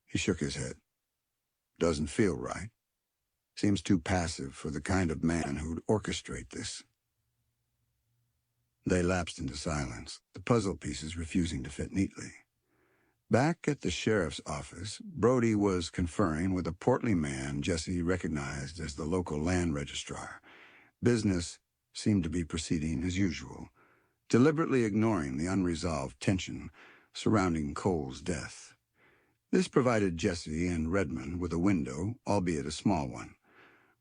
He shook his head. "Doesn't feel right. Seems too passive for the kind of man who'd orchestrate this." They lapsed into silence, the puzzle pieces refusing to fit neatly. Back at the sheriff's office, Brody was conferring with a portly man Jesse recognized as the local land registrar. Business seemed to be proceeding as usual, deliberately ignoring the unresolved tension surrounding Cole's death. This provided Jesse and Redmond with a window, albeit a small one.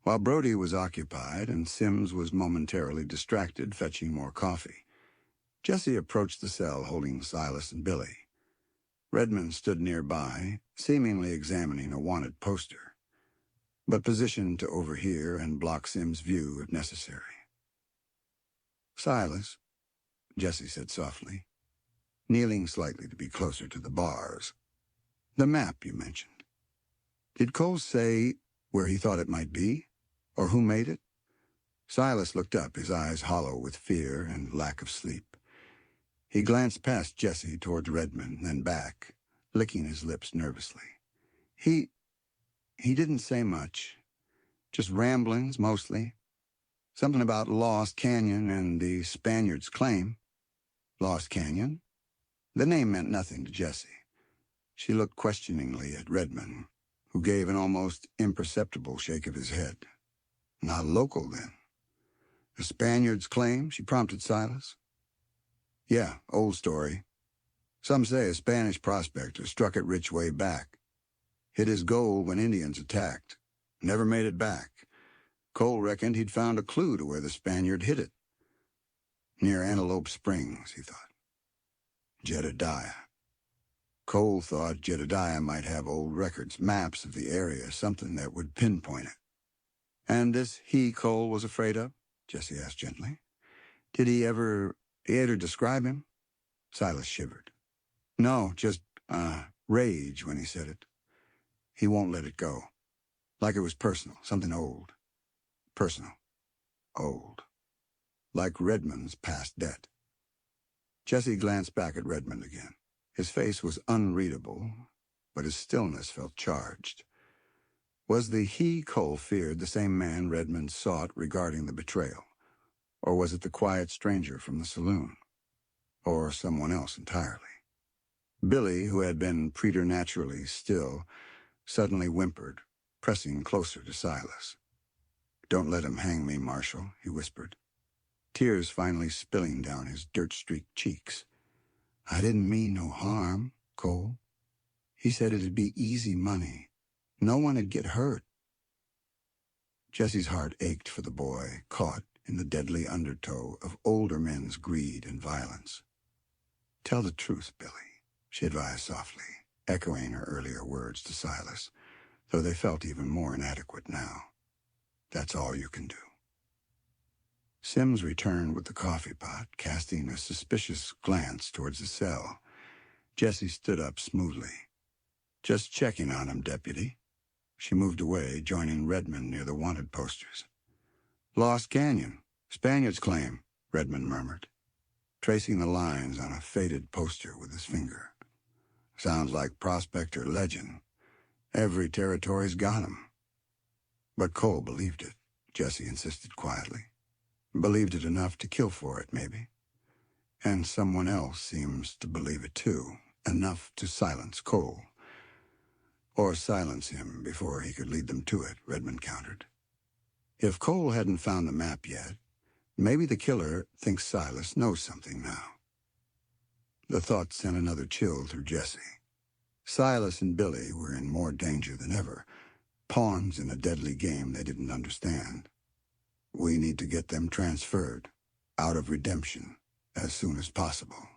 While Brody was occupied and Sims was momentarily distracted fetching more coffee, Jesse approached the cell holding Silas and Billy. Redmond stood nearby, seemingly examining a wanted poster, but positioned to overhear and block Sims' view if necessary. "Silas," Jesse said softly, kneeling slightly to be closer to the bars. "The map you mentioned. Did Cole say where he thought it might be? Or who made it?" Silas looked up, his eyes hollow with fear and lack of sleep. He glanced past Jesse towards Redmond, then back, licking his lips nervously. He didn't say much. Just ramblings, mostly. Something about Lost Canyon and the Spaniard's claim." "Lost Canyon?" The name meant nothing to Jessie. She looked questioningly at Redmond, who gave an almost imperceptible shake of his head. "Not local, then." "The Spaniard's claim?" she prompted Silas. "Yeah, old story. Some say a Spanish prospector struck it rich way back. Hit his gold when Indians attacked. Never made it back. Cole reckoned he'd found a clue to where the Spaniard hid it. Near Antelope Springs, he thought. Jedediah. Cole thought Jedediah might have old records, maps of the area, something that would pinpoint it. "And this he Cole was afraid of?" Jesse asked gently. "Did he ever describe him?" Silas shivered. "No, just, rage when he said it. He won't let it go. Like it was personal, something old. Personal. Old. Like Redmond's past debt." Jesse glanced back at Redmond again. His face was unreadable, but his stillness felt charged. Was the he Cole feared the same man Redmond sought regarding the betrayal? Or was it the quiet stranger from the saloon? Or someone else entirely? Billy, who had been preternaturally still, suddenly whimpered, pressing closer to Silas. "Don't let him hang me, Marshal," he whispered, tears finally spilling down his dirt-streaked cheeks. "I didn't mean no harm, Cole. He said it'd be easy money. No one'd get hurt." Jesse's heart ached for the boy, caught in the deadly undertow of older men's greed and violence. "Tell the truth, Billy," she advised softly, echoing her earlier words to Silas, though they felt even more inadequate now. "That's all you can do." Sims returned with the coffee pot, casting a suspicious glance towards the cell. Jessie stood up smoothly. "Just checking on him, Deputy." She moved away, joining Redmond near the wanted posters. "Lost Canyon, Spaniard's claim," Redmond murmured, tracing the lines on a faded poster with his finger. "Sounds like prospector legend. Every territory's got 'em." "But Cole believed it," Jessie insisted quietly. "Believed it enough to kill for it, maybe. And someone else seems to believe it too, enough to silence Cole. Or silence him before he could lead them to it," Redmond countered. "If Cole hadn't found the map yet, maybe the killer thinks Silas knows something now." The thought sent another chill through Jessie. Silas and Billy were in more danger than ever, pawns in a deadly game they didn't understand. "We need to get them transferred, out of redemption, as soon as possible."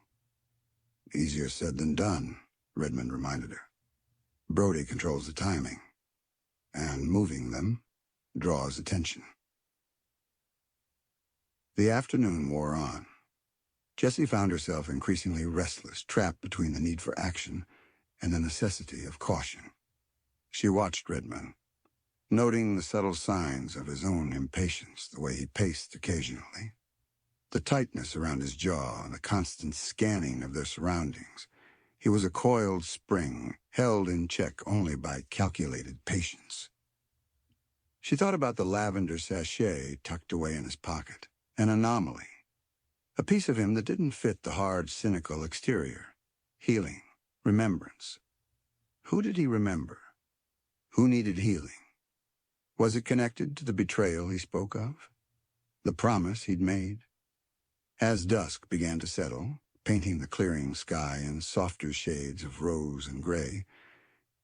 "Easier said than done," Redmond reminded her. "Brody controls the timing, and moving them draws attention." The afternoon wore on. Jessie found herself increasingly restless, trapped between the need for action and the necessity of caution. She watched Redmond, noting the subtle signs of his own impatience, the way he paced occasionally, the tightness around his jaw and the constant scanning of their surroundings. He was a coiled spring, held in check only by calculated patience. She thought about the lavender sachet tucked away in his pocket, an anomaly, a piece of him that didn't fit the hard, cynical exterior, healing, Remembrance. Who did he remember? Who needed healing? Was it connected to the betrayal he spoke of? The promise he'd made? As dusk began to settle, painting the clearing sky in softer shades of rose and gray,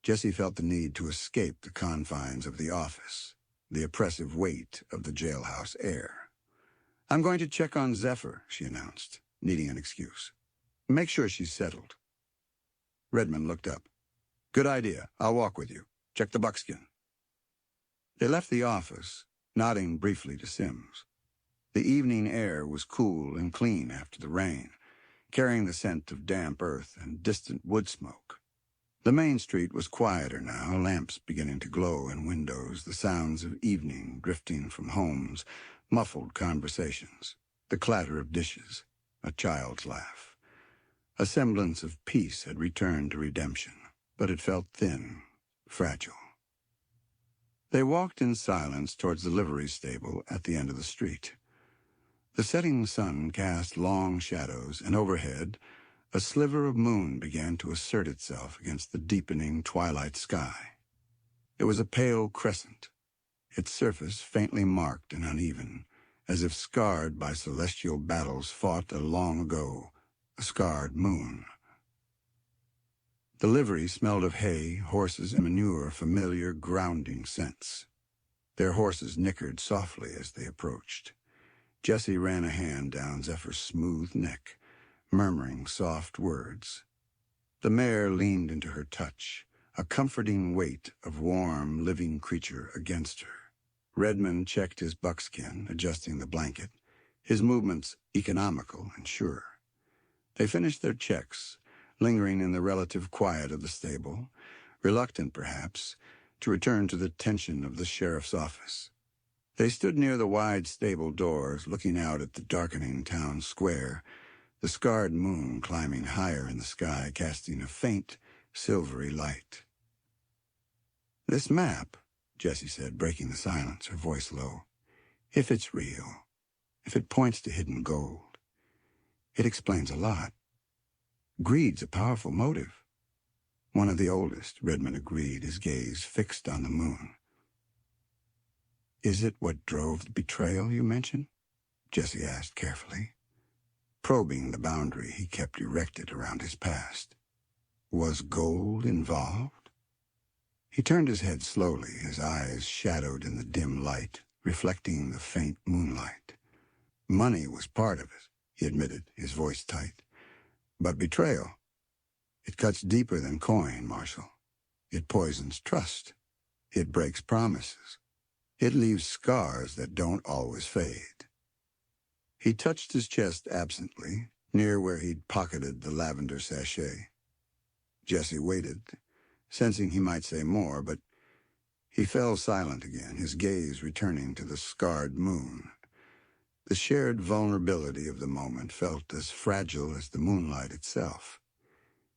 Jessie felt the need to escape the confines of the office, the oppressive weight of the jailhouse air. "I'm going to check on Zephyr," she announced, needing an excuse. "Make sure she's settled." Redmond looked up. "Good idea. I'll walk with you. Check the buckskin." They left the office, nodding briefly to Sims. The evening air was cool and clean after the rain, carrying the scent of damp earth and distant wood smoke. The main street was quieter now, lamps beginning to glow in windows, the sounds of evening drifting from homes, muffled conversations, the clatter of dishes, a child's laugh. A semblance of peace had returned to Redemption, but it felt thin, fragile. They walked in silence towards the livery stable at the end of the street. The setting sun cast long shadows, and overhead, a sliver of moon began to assert itself against the deepening twilight sky. It was a pale crescent, its surface faintly marked and uneven, as if scarred by celestial battles fought long ago, a scarred moon. The livery smelled of hay, horses, and manure, familiar, grounding scents. Their horses nickered softly as they approached. Jessie ran a hand down Zephyr's smooth neck, murmuring soft words. The mare leaned into her touch, a comforting weight of warm, living creature against her. Redmond checked his buckskin, adjusting the blanket, his movements economical and sure. They finished their checks, lingering in the relative quiet of the stable, reluctant, perhaps, to return to the tension of the sheriff's office. They stood near the wide stable doors, looking out at the darkening town square, the scarred moon climbing higher in the sky, casting a faint, silvery light. "This map," Jessie said, breaking the silence, her voice low, "if it's real, if it points to hidden gold, it explains a lot. Greed's a powerful motive." "One of the oldest," Redmond agreed, his gaze fixed on the moon. "Is it what drove the betrayal you mentioned?" Jessie asked carefully, probing the boundary he kept erected around his past. Was gold involved? He turned his head slowly, his eyes shadowed in the dim light, reflecting the faint moonlight. "Money was part of it," he admitted, his voice tight. "But betrayal, it cuts deeper than coin, Marshal. It poisons trust. It breaks promises. It leaves scars that don't always fade." He touched his chest absently, near where he'd pocketed the lavender sachet. Jessie waited, sensing he might say more, but he fell silent again, his gaze returning to the scarred moon. The shared vulnerability of the moment felt as fragile as the moonlight itself.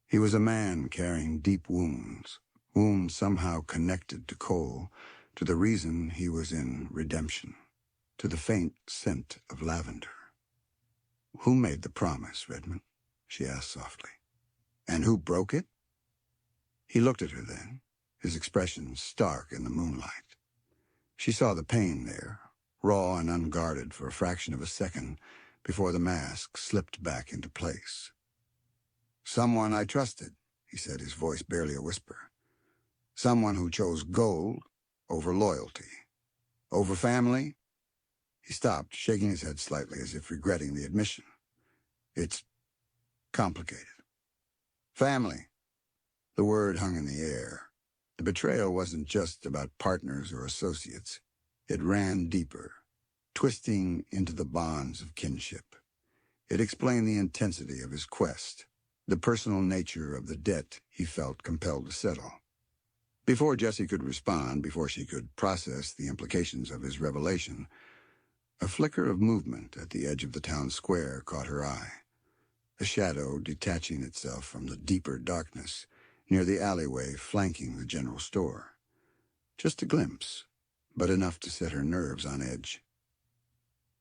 He was a man carrying deep wounds, wounds somehow connected to Cole, to the reason he was in Redemption, to the faint scent of lavender. "Who made the promise, Redmond?" she asked softly. "And who broke it?" He looked at her then, his expression stark in the moonlight. She saw the pain there, raw and unguarded for a fraction of a second before the mask slipped back into place. "Someone I trusted," he said, his voice barely a whisper. "Someone who chose gold over loyalty, over family." He stopped, shaking his head slightly as if regretting the admission. "It's complicated. Family." The word hung in the air. The betrayal wasn't just about partners or associates. It ran deeper, twisting into the bonds of kinship. It explained the intensity of his quest, the personal nature of the debt he felt compelled to settle. Before Jessie could respond, before she could process the implications of his revelation, a flicker of movement at the edge of the town square caught her eye, a shadow detaching itself from the deeper darkness near the alleyway flanking the general store. Just a glimpse, but enough to set her nerves on edge.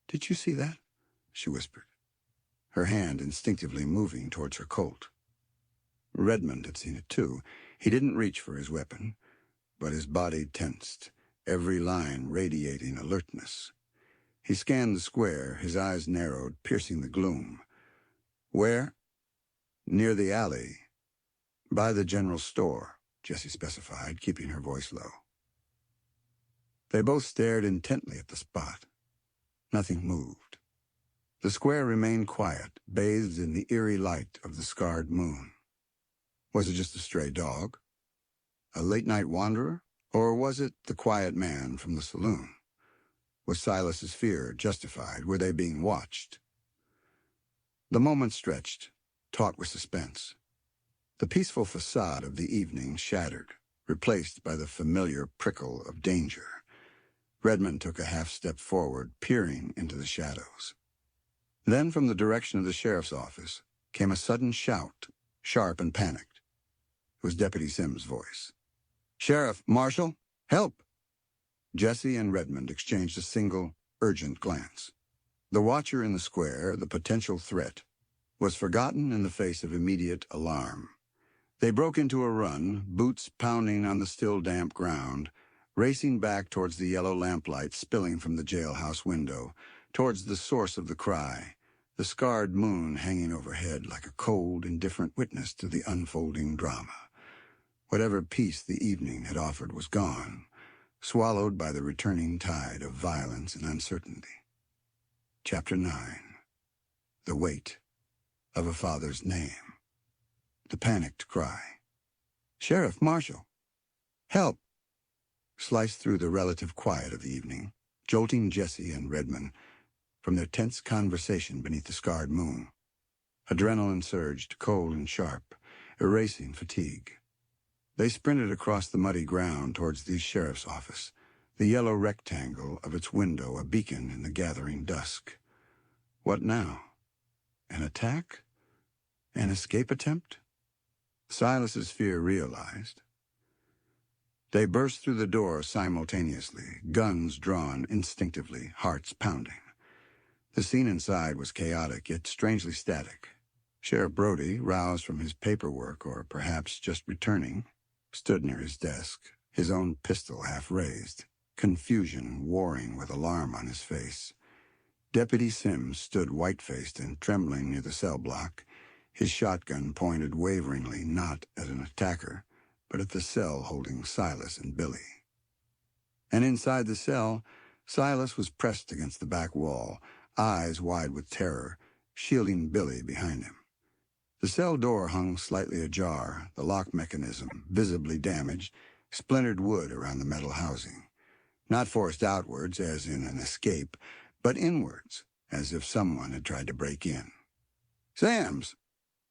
"Did you see that?" she whispered, her hand instinctively moving towards her Colt. Redmond had seen it too. He didn't reach for his weapon, but his body tensed, every line radiating alertness. He scanned the square, his eyes narrowed, piercing the gloom. Where? Near the alley. By the general store, Jessie specified, keeping her voice low. They both stared intently at the spot. Nothing moved. The square remained quiet, bathed in the eerie light of the scarred moon. Was it just a stray dog? A late-night wanderer? Or was it the quiet man from the saloon? Was Silas's fear justified? Were they being watched? The moment stretched, taut with suspense. The peaceful facade of the evening shattered, replaced by the familiar prickle of danger. Redmond took a half-step forward, peering into the shadows. Then, from the direction of the sheriff's office, came a sudden shout, sharp and panicked. It was Deputy Sims' voice. "Sheriff, Marshal, help!" Jessie and Redmond exchanged a single, urgent glance. The watcher in the square, the potential threat, was forgotten in the face of immediate alarm. They broke into a run, boots pounding on the still damp ground, racing back towards the yellow lamplight spilling from the jailhouse window, towards the source of the cry, the scarred moon hanging overhead like a cold, indifferent witness to the unfolding drama. Whatever peace the evening had offered was gone, swallowed by the returning tide of violence and uncertainty. Chapter 9. The weight of a father's name. The panicked cry. "Sheriff, Marshal, help!" Sliced through the relative quiet of the evening, jolting Jessie and Redmond from their tense conversation beneath the scarred moon. Adrenaline surged, cold and sharp, erasing fatigue. They sprinted across the muddy ground towards the sheriff's office, the yellow rectangle of its window a beacon in the gathering dusk. What now? An attack? An escape attempt? Silas's fear realized. They burst through the door simultaneously, guns drawn instinctively, hearts pounding. The scene inside was chaotic, yet strangely static. Sheriff Brody, roused from his paperwork or perhaps just returning, stood near his desk, his own pistol half raised, confusion warring with alarm on his face. Deputy Sims stood white-faced and trembling near the cell block, his shotgun pointed waveringly not at an attacker, but at the cell holding Silas and Billy. And inside the cell, Silas was pressed against the back wall, eyes wide with terror, shielding Billy behind him. The cell door hung slightly ajar, the lock mechanism, visibly damaged, splintered wood around the metal housing. Not forced outwards, as in an escape, but inwards, as if someone had tried to break in. "Sams,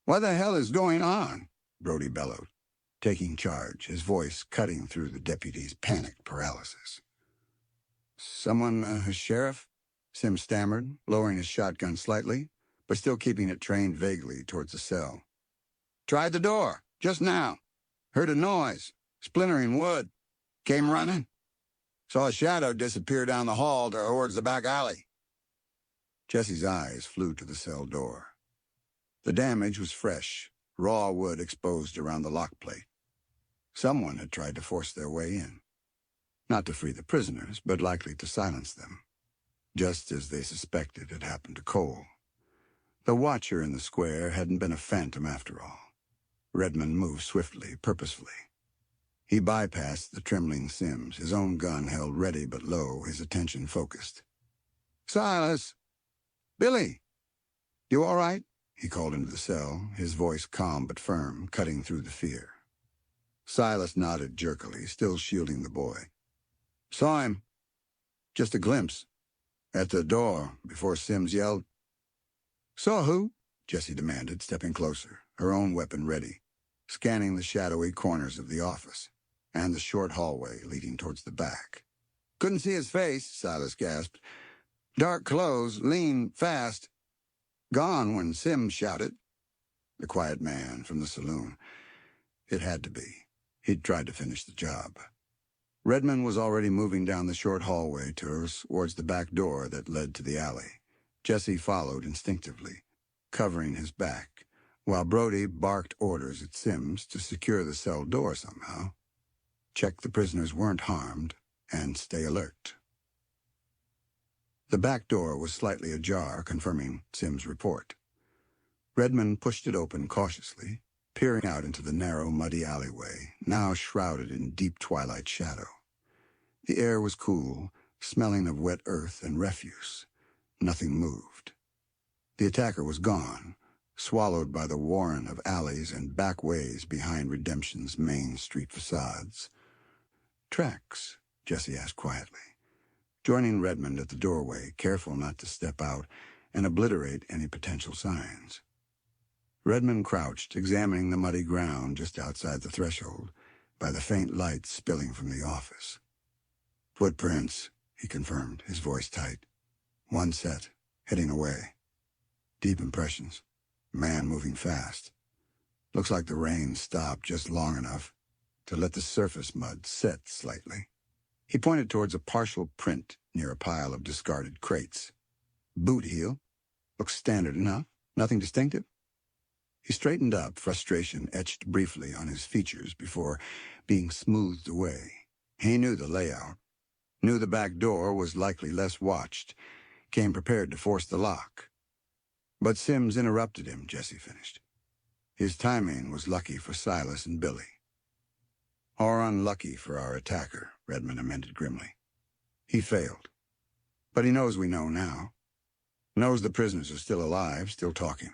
what the hell is going on?" Brody bellowed, taking charge, his voice cutting through the deputy's panicked paralysis. "Someone, Sheriff?" Sims stammered, lowering his shotgun slightly, but still keeping it trained vaguely towards the cell. "Tried the door, just now. Heard a noise, splintering wood. Came running. Saw a shadow disappear down the hall towards the back alley." Jessie's eyes flew to the cell door. The damage was fresh, raw wood exposed around the lock plate. Someone had tried to force their way in. Not to free the prisoners, but likely to silence them. Just as they suspected had happened to Cole. The watcher in the square hadn't been a phantom after all. Redmond moved swiftly, purposefully. He bypassed the trembling Sims, his own gun held ready but low, his attention focused. "Silas! Billy! You all right?" he called into the cell, his voice calm but firm, cutting through the fear. Silas nodded jerkily, still shielding the boy. "Saw him. Just a glimpse. At the door, before Sims yelled." "Saw who?" Jessie demanded, stepping closer, her own weapon ready, scanning the shadowy corners of the office and the short hallway leading towards the back. "Couldn't see his face," Silas gasped. "Dark clothes, lean, fast. Gone when Sims shouted." The quiet man from the saloon. It had to be. He'd tried to finish the job. Redmond was already moving down the short hallway towards the back door that led to the alley. Jessie followed instinctively, covering his back, while Brody barked orders at Sims to secure the cell door somehow, check the prisoners weren't harmed, and stay alert. The back door was slightly ajar, confirming Sims' report. Redmond pushed it open cautiously, peering out into the narrow, muddy alleyway, now shrouded in deep twilight shadow. The air was cool, smelling of wet earth and refuse. Nothing moved. The attacker was gone, swallowed by the warren of alleys and back ways behind Redemption's main street facades. "Tracks?" Jesse asked quietly, joining Redmond at the doorway, careful not to step out and obliterate any potential signs. Redmond crouched, examining the muddy ground just outside the threshold, by the faint light spilling from the office. "Footprints," he confirmed, his voice tight. "One set, heading away. Deep impressions. Man moving fast. Looks like the rain stopped just long enough to let the surface mud set slightly." He pointed towards a partial print near a pile of discarded crates. "Boot heel. Looks standard enough. Nothing distinctive." He straightened up, frustration etched briefly on his features before being smoothed away. He knew the layout, knew the back door was likely less watched, came prepared to force the lock. But Sims interrupted him, Jesse finished. His timing was lucky for Silas and Billy. "Or unlucky for our attacker," Redmond amended grimly. "He failed. But he knows we know now. Knows the prisoners are still alive, still talking."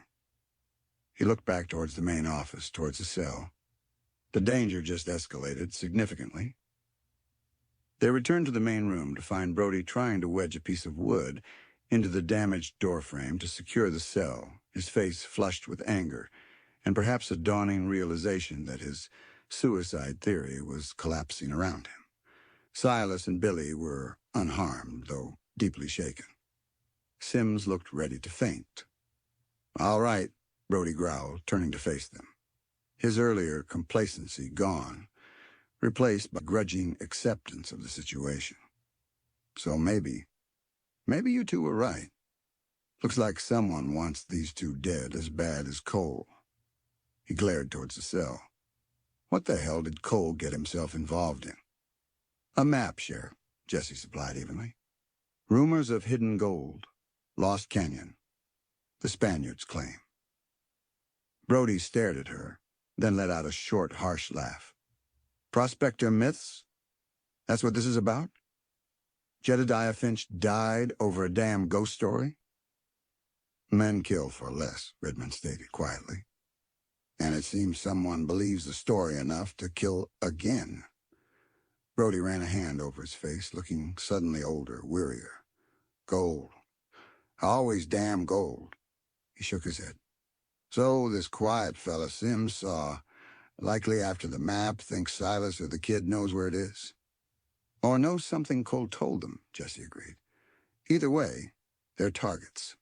He looked back towards the main office, towards the cell. The danger just escalated significantly. They returned to the main room to find Brody trying to wedge a piece of wood into the damaged doorframe to secure the cell, his face flushed with anger, and perhaps a dawning realization that his suicide theory was collapsing around him. Silas and Billy were unharmed, though deeply shaken. Sims looked ready to faint. "All right," Brody growled, turning to face them. His earlier complacency gone, replaced by grudging acceptance of the situation. "So maybe you two were right. Looks like someone wants these two dead as bad as Cole." He glared towards the cell. What the hell did Cole get himself involved in? "A map, Sheriff," Jesse supplied evenly. "Rumors of hidden gold. Lost Canyon. The Spaniards' claim." Brody stared at her, then let out a short, harsh laugh. "Prospector myths? That's what this is about? Jedediah Finch died over a damn ghost story?" "Men kill for less," Redmond stated quietly. "And it seems someone believes the story enough to kill again." Brody ran a hand over his face, looking suddenly older, wearier. "Gold. Always damn gold." He shook his head. "So this quiet fella Sims saw, likely after the map, thinks Silas or the kid knows where it is." "Or knows something Cole told them," Jesse agreed. "Either way, they're targets."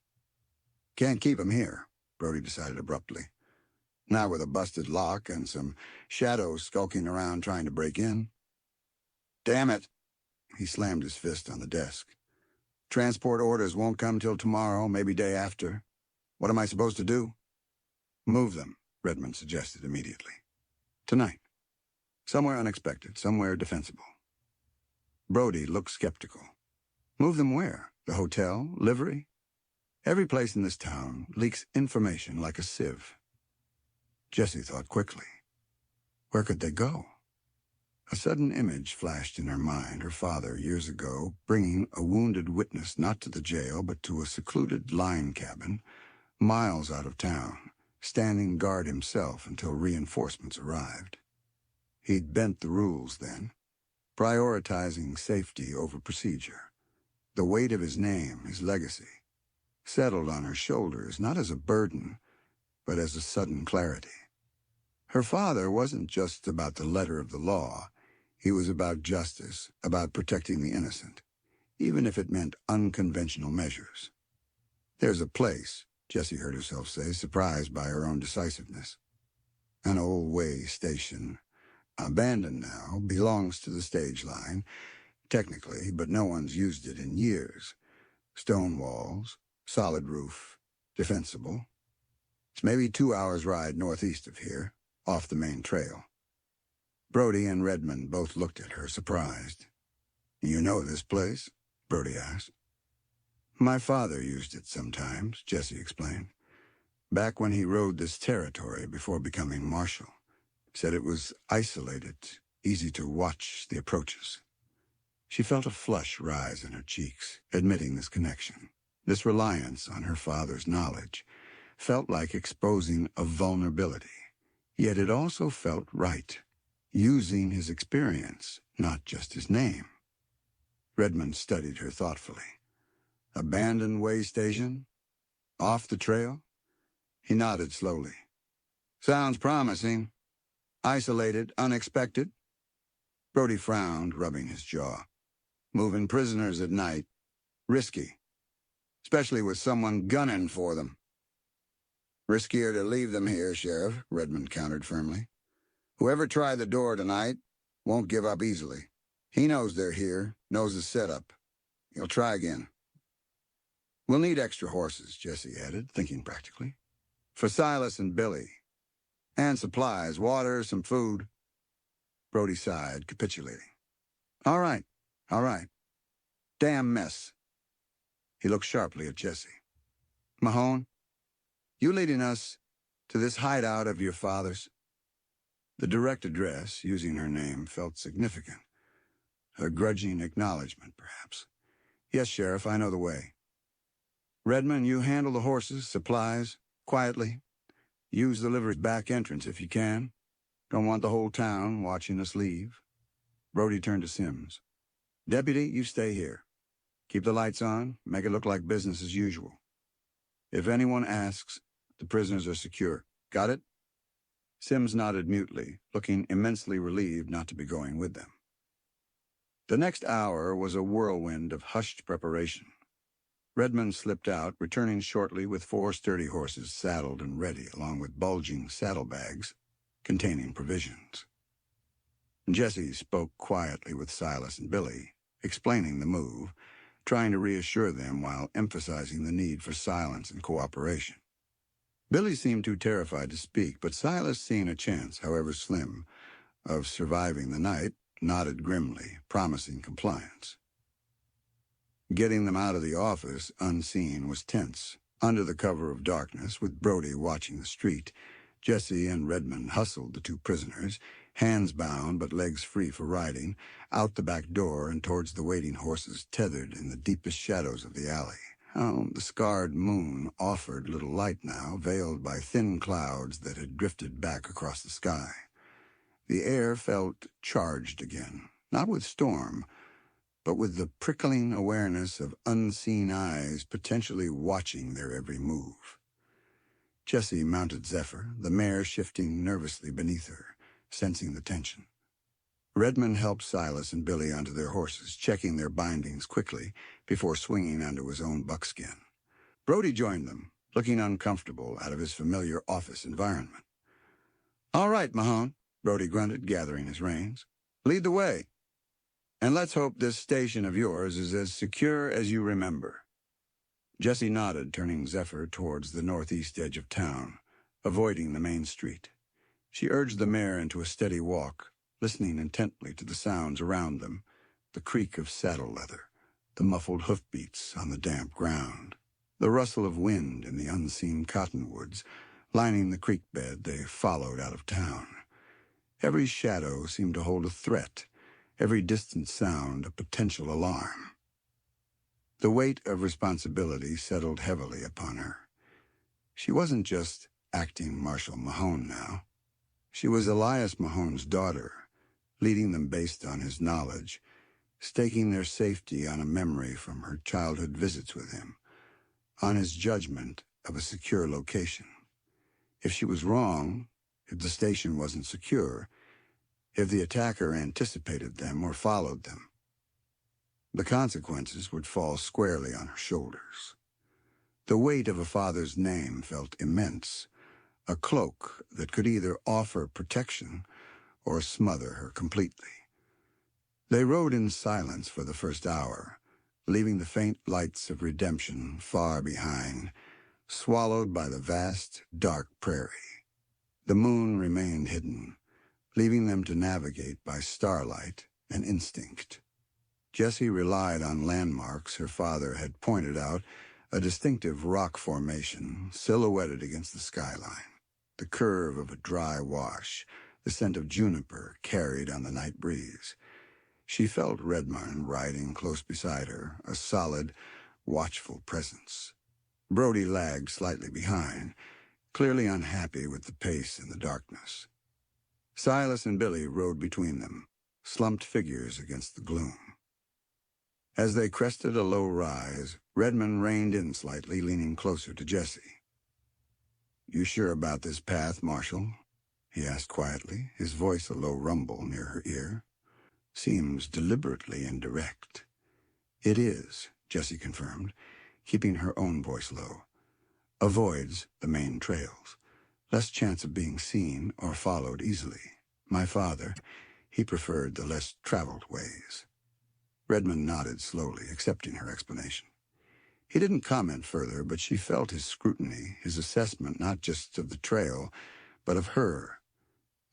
"Can't keep 'em here," Brody decided abruptly. "Not with a busted lock and some shadows skulking around trying to break in." "Damn it!" He slammed his fist on the desk. "Transport orders won't come till tomorrow, maybe day after. What am I supposed to do?" "Move them," Redmond suggested immediately. "Tonight. Somewhere unexpected, somewhere defensible." Brody looked skeptical. "Move them where? The hotel? Livery? Every place in this town leaks information like a sieve." Jesse thought quickly. Where could they go? A sudden image flashed in her mind, her father, years ago, bringing a wounded witness not to the jail but to a secluded line cabin, miles out of town, standing guard himself until reinforcements arrived. He'd bent the rules then, prioritizing safety over procedure. The weight of his name, his legacy, settled on her shoulders not as a burden, but as a sudden clarity. Her father wasn't just about the letter of the law. He was about justice, about protecting the innocent, even if it meant unconventional measures. "There's a place," Jessie heard herself say, surprised by her own decisiveness. "An old way station. Abandoned now, belongs to the stage line, technically, but no one's used it in years. Stone walls, solid roof, defensible. It's maybe 2 hours' ride northeast of here, off the main trail. Brody and Redmond both looked at her, surprised. You know this place? Brody asked. My father used it sometimes, Jesse explained. Back when he rode this territory before becoming marshal. Said it was isolated, easy to watch the approaches. She felt a flush rise in her cheeks, admitting this connection. This reliance on her father's knowledge felt like exposing a vulnerability. Yet it also felt right, using his experience, not just his name. Redmond studied her thoughtfully. Abandoned way station? Off the trail? He nodded slowly. Sounds promising. Isolated, unexpected. Brody frowned, rubbing his jaw. Moving prisoners at night. Risky. Especially with someone gunning for them. Riskier to leave them here, Sheriff, Redmond countered firmly. Whoever tried the door tonight won't give up easily. He knows they're here, knows the setup. He'll try again. We'll need extra horses, Jesse added, thinking practically. For Silas and Billy. And supplies, water, some food. Brody sighed, capitulating. All right. Damn mess. He looked sharply at Jesse. Mahone, you leading us to this hideout of your father's? The direct address, using her name, felt significant. A grudging acknowledgement, perhaps. Yes, Sheriff, I know the way. Redmond, you handle the horses, supplies, quietly. Use the livery's back entrance if you can. Don't want the whole town watching us leave. Brody turned to Sims. Deputy, you stay here. Keep the lights on, make it look like business as usual. If anyone asks, the prisoners are secure. Got it? Sims nodded mutely, looking immensely relieved not to be going with them. The next hour was a whirlwind of hushed preparation. Redmond slipped out, returning shortly with 4 sturdy horses saddled and ready, along with bulging saddlebags containing provisions. Jesse spoke quietly with Silas and Billy, explaining the move, trying to reassure them while emphasizing the need for silence and cooperation. Billy seemed too terrified to speak, but Silas, seeing a chance, however slim, of surviving the night, nodded grimly, promising compliance. Getting them out of the office, unseen, was tense. Under the cover of darkness, with Brody watching the street, Jesse and Redmond hustled the 2 prisoners, hands bound but legs free for riding, out the back door and towards the waiting horses tethered in the deepest shadows of the alley. Oh, the scarred moon offered little light now, veiled by thin clouds that had drifted back across the sky. The air felt charged again, not with storm, but with the prickling awareness of unseen eyes potentially watching their every move. Jessie mounted Zephyr, the mare shifting nervously beneath her, sensing the tension. Redmond helped Silas and Billy onto their horses, checking their bindings quickly before swinging onto his own buckskin. Brody joined them, looking uncomfortable out of his familiar office environment. All right, Mahone, Brody grunted, gathering his reins. Lead the way. And let's hope this station of yours is as secure as you remember. Jessie nodded, turning Zephyr towards the northeast edge of town, avoiding the main street. She urged the mare into a steady walk, listening intently to the sounds around them, the creak of saddle leather, the muffled hoofbeats on the damp ground, the rustle of wind in the unseen cottonwoods lining the creek bed they followed out of town. Every shadow seemed to hold a threat, every distant sound a potential alarm. The weight of responsibility settled heavily upon her. She wasn't just acting Marshal Mahone now. She was Elias Mahone's daughter, leading them based on his knowledge, staking their safety on a memory from her childhood visits with him, on his judgment of a secure location. If she was wrong, if the station wasn't secure, if the attacker anticipated them or followed them, the consequences would fall squarely on her shoulders. The weight of a father's name felt immense, a cloak that could either offer protection or smother her completely. They rode in silence for the first hour, leaving the faint lights of redemption far behind, swallowed by the vast, dark prairie. The moon remained hidden, leaving them to navigate by starlight and instinct. Jessie relied on landmarks her father had pointed out, a distinctive rock formation silhouetted against the skyline, the curve of a dry wash, the scent of juniper carried on the night breeze. She felt Redmond riding close beside her, a solid, watchful presence. Brody lagged slightly behind, clearly unhappy with the pace and the darkness. Silas and Billy rode between them, slumped figures against the gloom. As they crested a low rise, Redmond reined in slightly, leaning closer to Jessie. "You sure about this path, Marshal?" he asked quietly, his voice a low rumble near her ear. "Seems deliberately indirect." "It is," Jessie confirmed, keeping her own voice low. "Avoids the main trails. Less chance of being seen or followed easily. My father, he preferred the less traveled ways." Redmond nodded slowly, accepting her explanation. He didn't comment further, but she felt his scrutiny, his assessment not just of the trail, but of her,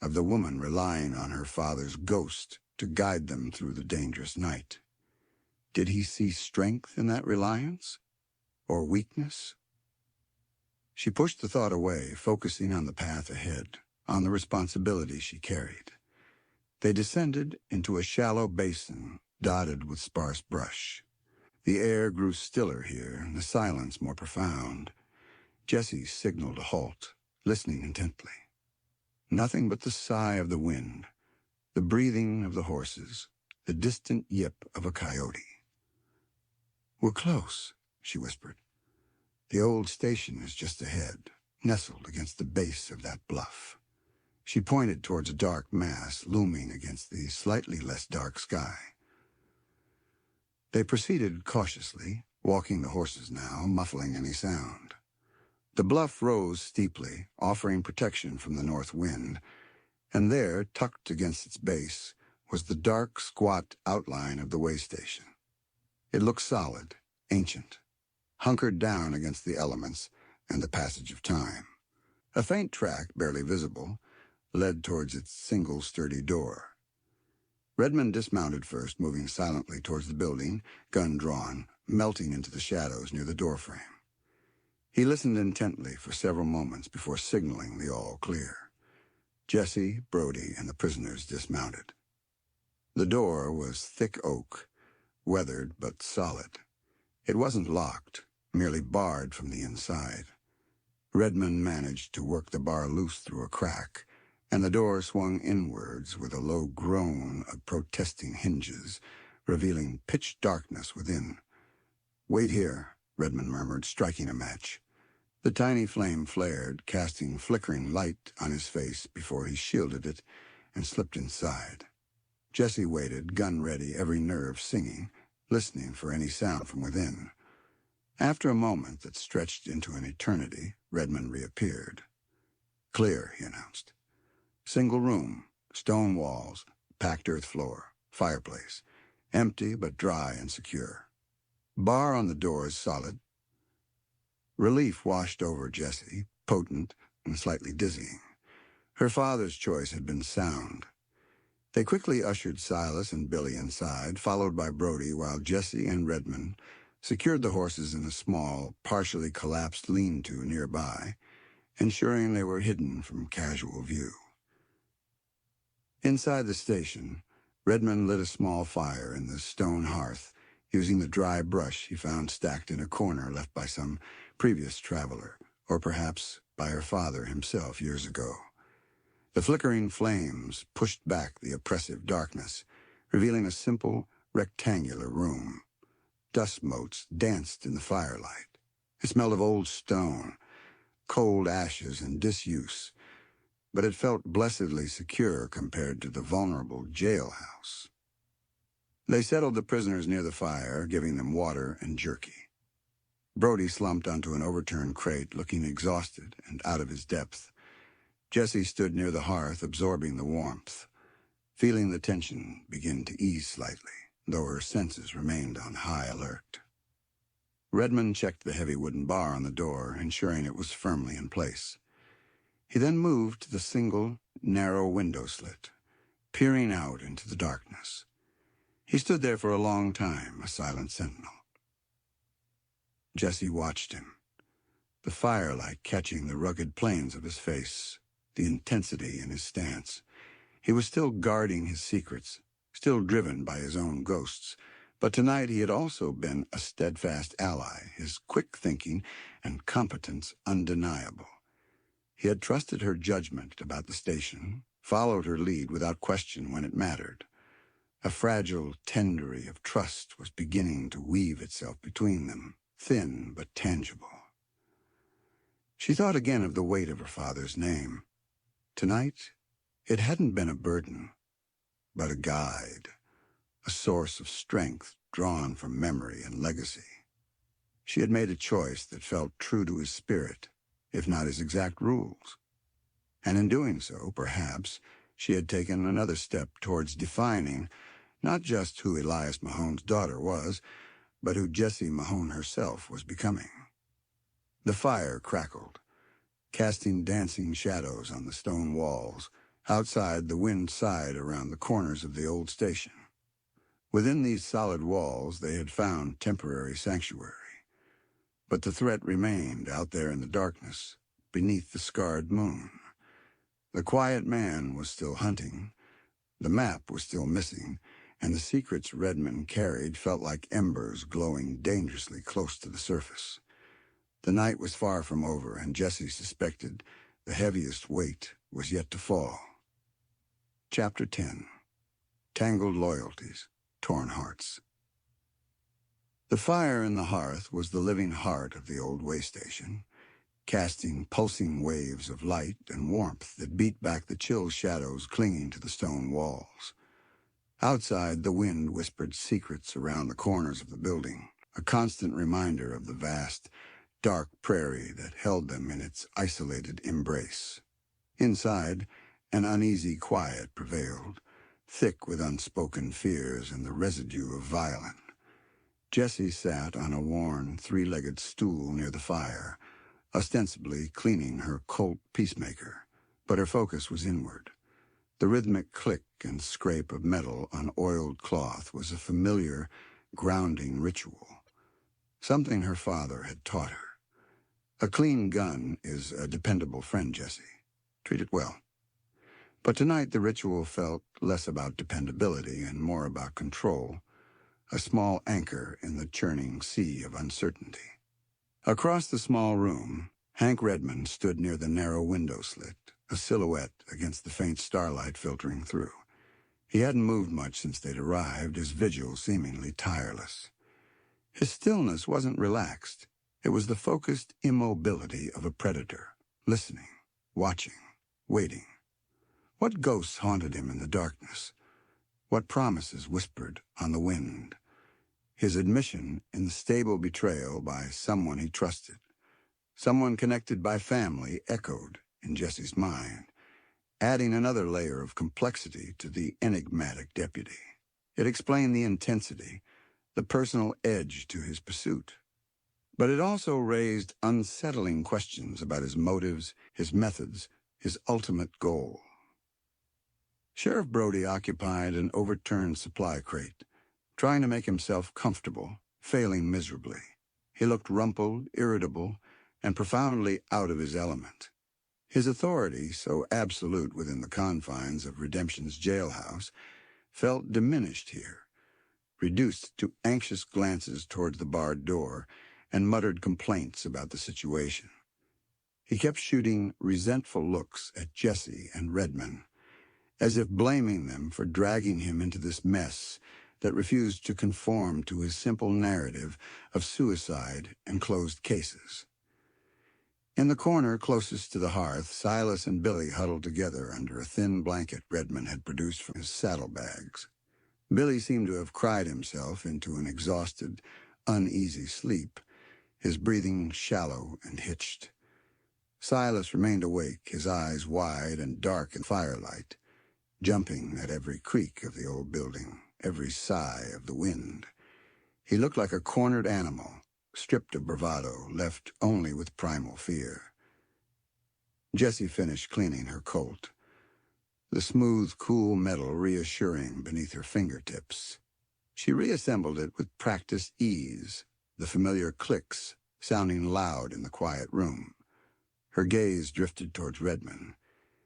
of the woman relying on her father's ghost to guide them through the dangerous night. Did he see strength in that reliance? Or weakness? She pushed the thought away, focusing on the path ahead, on the responsibility she carried. They descended into a shallow basin dotted with sparse brush. The air grew stiller here, and the silence more profound. Jessie signaled a halt, listening intently. Nothing but the sigh of the wind, the breathing of the horses, the distant yip of a coyote. "We're close," she whispered. "The old station is just ahead, nestled against the base of that bluff." She pointed towards a dark mass looming against the slightly less dark sky. They proceeded cautiously, walking the horses now, muffling any sound. The bluff rose steeply, offering protection from the north wind, and there, tucked against its base, was the dark, squat outline of the way station. It looked solid, ancient, hunkered down against the elements and the passage of time. A faint track, barely visible, led towards its single sturdy door. Redmond dismounted first, moving silently towards the building, gun drawn, melting into the shadows near the doorframe. He listened intently for several moments before signaling the all clear. Jessie, Brody, and the prisoners dismounted. The door was thick oak, weathered but solid. It wasn't locked, merely barred from the inside. Redmond managed to work the bar loose through a crack, and the door swung inwards with a low groan of protesting hinges, revealing pitch darkness within. "Wait here," Redmond murmured, striking a match. The tiny flame flared, casting flickering light on his face before he shielded it and slipped inside. Jessie waited, gun ready, every nerve singing, listening for any sound from within. After a moment that stretched into an eternity, Redmond reappeared. "Clear," he announced. "Single room, stone walls, packed earth floor, fireplace, empty but dry and secure. Bar on the door is solid." Relief washed over Jessie, potent and slightly dizzying. Her father's choice had been sound. They quickly ushered Silas and Billy inside, followed by Brody, while Jessie and Redmond secured the horses in a small, partially collapsed lean-to nearby, ensuring they were hidden from casual view. Inside the station, Redmond lit a small fire in the stone hearth, using the dry brush he found stacked in a corner left by some previous traveler, or perhaps by her father himself years ago. The flickering flames pushed back the oppressive darkness, revealing a simple, rectangular room. Dust motes danced in the firelight. It smelled of old stone, cold ashes, and disuse, but it felt blessedly secure compared to the vulnerable jailhouse. They settled the prisoners near the fire, giving them water and jerky. Brody slumped onto an overturned crate, looking exhausted and out of his depth. Jessie stood near the hearth, absorbing the warmth, feeling the tension begin to ease slightly, though her senses remained on high alert. Redmond checked the heavy wooden bar on the door, ensuring it was firmly in place. He then moved to the single, narrow window slit, peering out into the darkness. He stood there for a long time, a silent sentinel. Jessie watched him, the firelight catching the rugged planes of his face, the intensity in his stance. He was still guarding his secrets, still driven by his own ghosts, but tonight he had also been a steadfast ally, his quick thinking and competence undeniable. He had trusted her judgment about the station, followed her lead without question when it mattered. A fragile tendery of trust was beginning to weave itself between them, thin but tangible. She thought again of the weight of her father's name. Tonight, it hadn't been a burden, but a guide, a source of strength drawn from memory and legacy. She had made a choice that felt true to his spirit, if not his exact rules. And in doing so, perhaps, she had taken another step towards defining not just who Elias Mahone's daughter was, but who Jessie Mahone herself was becoming. The fire crackled, casting dancing shadows on the stone walls. Outside, the wind sighed around the corners of the old station. Within these solid walls, they had found temporary sanctuary. But the threat remained out there in the darkness, beneath the scarred moon. The quiet man was still hunting, the map was still missing, and the secrets Redmond carried felt like embers glowing dangerously close to the surface. The night was far from over, and Jessie suspected the heaviest weight was yet to fall. Chapter 10. Tangled Loyalties, Torn Hearts. The fire in the hearth was the living heart of the old way station, casting pulsing waves of light and warmth that beat back the chill shadows clinging to the stone walls. Outside, the wind whispered secrets around the corners of the building, a constant reminder of the vast, dark prairie that held them in its isolated embrace. Inside, an uneasy quiet prevailed, thick with unspoken fears and the residue of violence. Jessie sat on a worn, three-legged stool near the fire, ostensibly cleaning her Colt Peacemaker, but her focus was inward. The rhythmic click and scrape of metal on oiled cloth was a familiar, grounding ritual, something her father had taught her. A clean gun is a dependable friend, Jessie. Treat it well. But tonight the ritual felt less about dependability and more about control, a small anchor in the churning sea of uncertainty. Across the small room, Hank Redmond stood near the narrow window slit, a silhouette against the faint starlight filtering through. He hadn't moved much since they'd arrived, his vigil seemingly tireless. His stillness wasn't relaxed. It was the focused immobility of a predator, listening, watching, waiting. What ghosts haunted him in the darkness? What promises whispered on the wind? His admission in the stable betrayal by someone he trusted, someone connected by family, echoed in Jessie's mind, adding another layer of complexity to the enigmatic deputy. It explained the intensity, the personal edge to his pursuit. But it also raised unsettling questions about his motives, his methods, his ultimate goal. Sheriff Brody occupied an overturned supply crate, trying to make himself comfortable, failing miserably. He looked rumpled, irritable, and profoundly out of his element. His authority, so absolute within the confines of Redemption's jailhouse, felt diminished here, reduced to anxious glances toward the barred door and muttered complaints about the situation. He kept shooting resentful looks at Jessie and Redmond, as if blaming them for dragging him into this mess that refused to conform to his simple narrative of suicide and closed cases. In the corner closest to the hearth, Silas and Billy huddled together under a thin blanket Redmond had produced from his saddlebags. Billy seemed to have cried himself into an exhausted, uneasy sleep, his breathing shallow and hitched. Silas remained awake, his eyes wide and dark in firelight, jumping at every creak of the old building, every sigh of the wind. He looked like a cornered animal, stripped of bravado, left only with primal fear. Jessie finished cleaning her Colt, the smooth, cool metal reassuring beneath her fingertips. She reassembled it with practiced ease, the familiar clicks sounding loud in the quiet room. Her gaze drifted towards Redmond.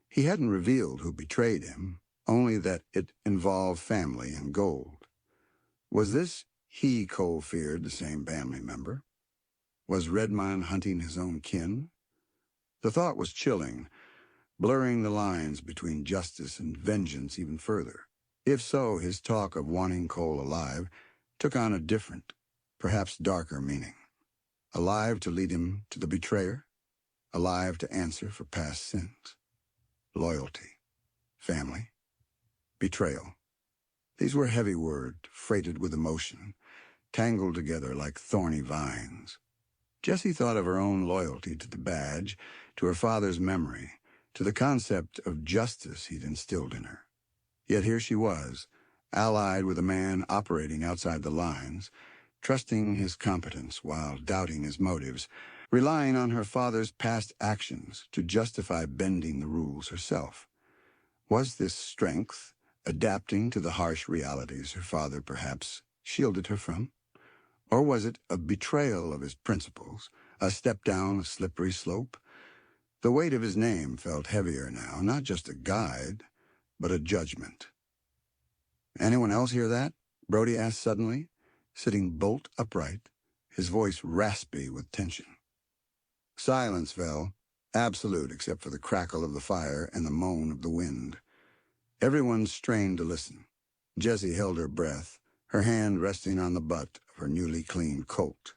He hadn't revealed who betrayed him, only that it involved family and gold. Was this he Cole feared the same family member? Was Redmond hunting his own kin? The thought was chilling, blurring the lines between justice and vengeance even further. If so, his talk of wanting Cole alive took on a different, perhaps darker meaning. Alive to lead him to the betrayer? Alive to answer for past sins? Loyalty, family, betrayal. These were heavy words, freighted with emotion, tangled together like thorny vines. Jessie thought of her own loyalty to the badge, to her father's memory, to the concept of justice he'd instilled in her. Yet here she was, allied with a man operating outside the lines, trusting his competence while doubting his motives, relying on her father's past actions to justify bending the rules herself. Was this strength, adapting to the harsh realities her father perhaps shielded her from? Or was it a betrayal of his principles, a step down a slippery slope? The weight of his name felt heavier now, not just a guide, but a judgment. "Anyone else hear that?" Brody asked suddenly, sitting bolt upright, his voice raspy with tension. Silence fell, absolute except for the crackle of the fire and the moan of the wind. Everyone strained to listen. Jessie held her breath, her hand resting on the butt of her newly cleaned Colt.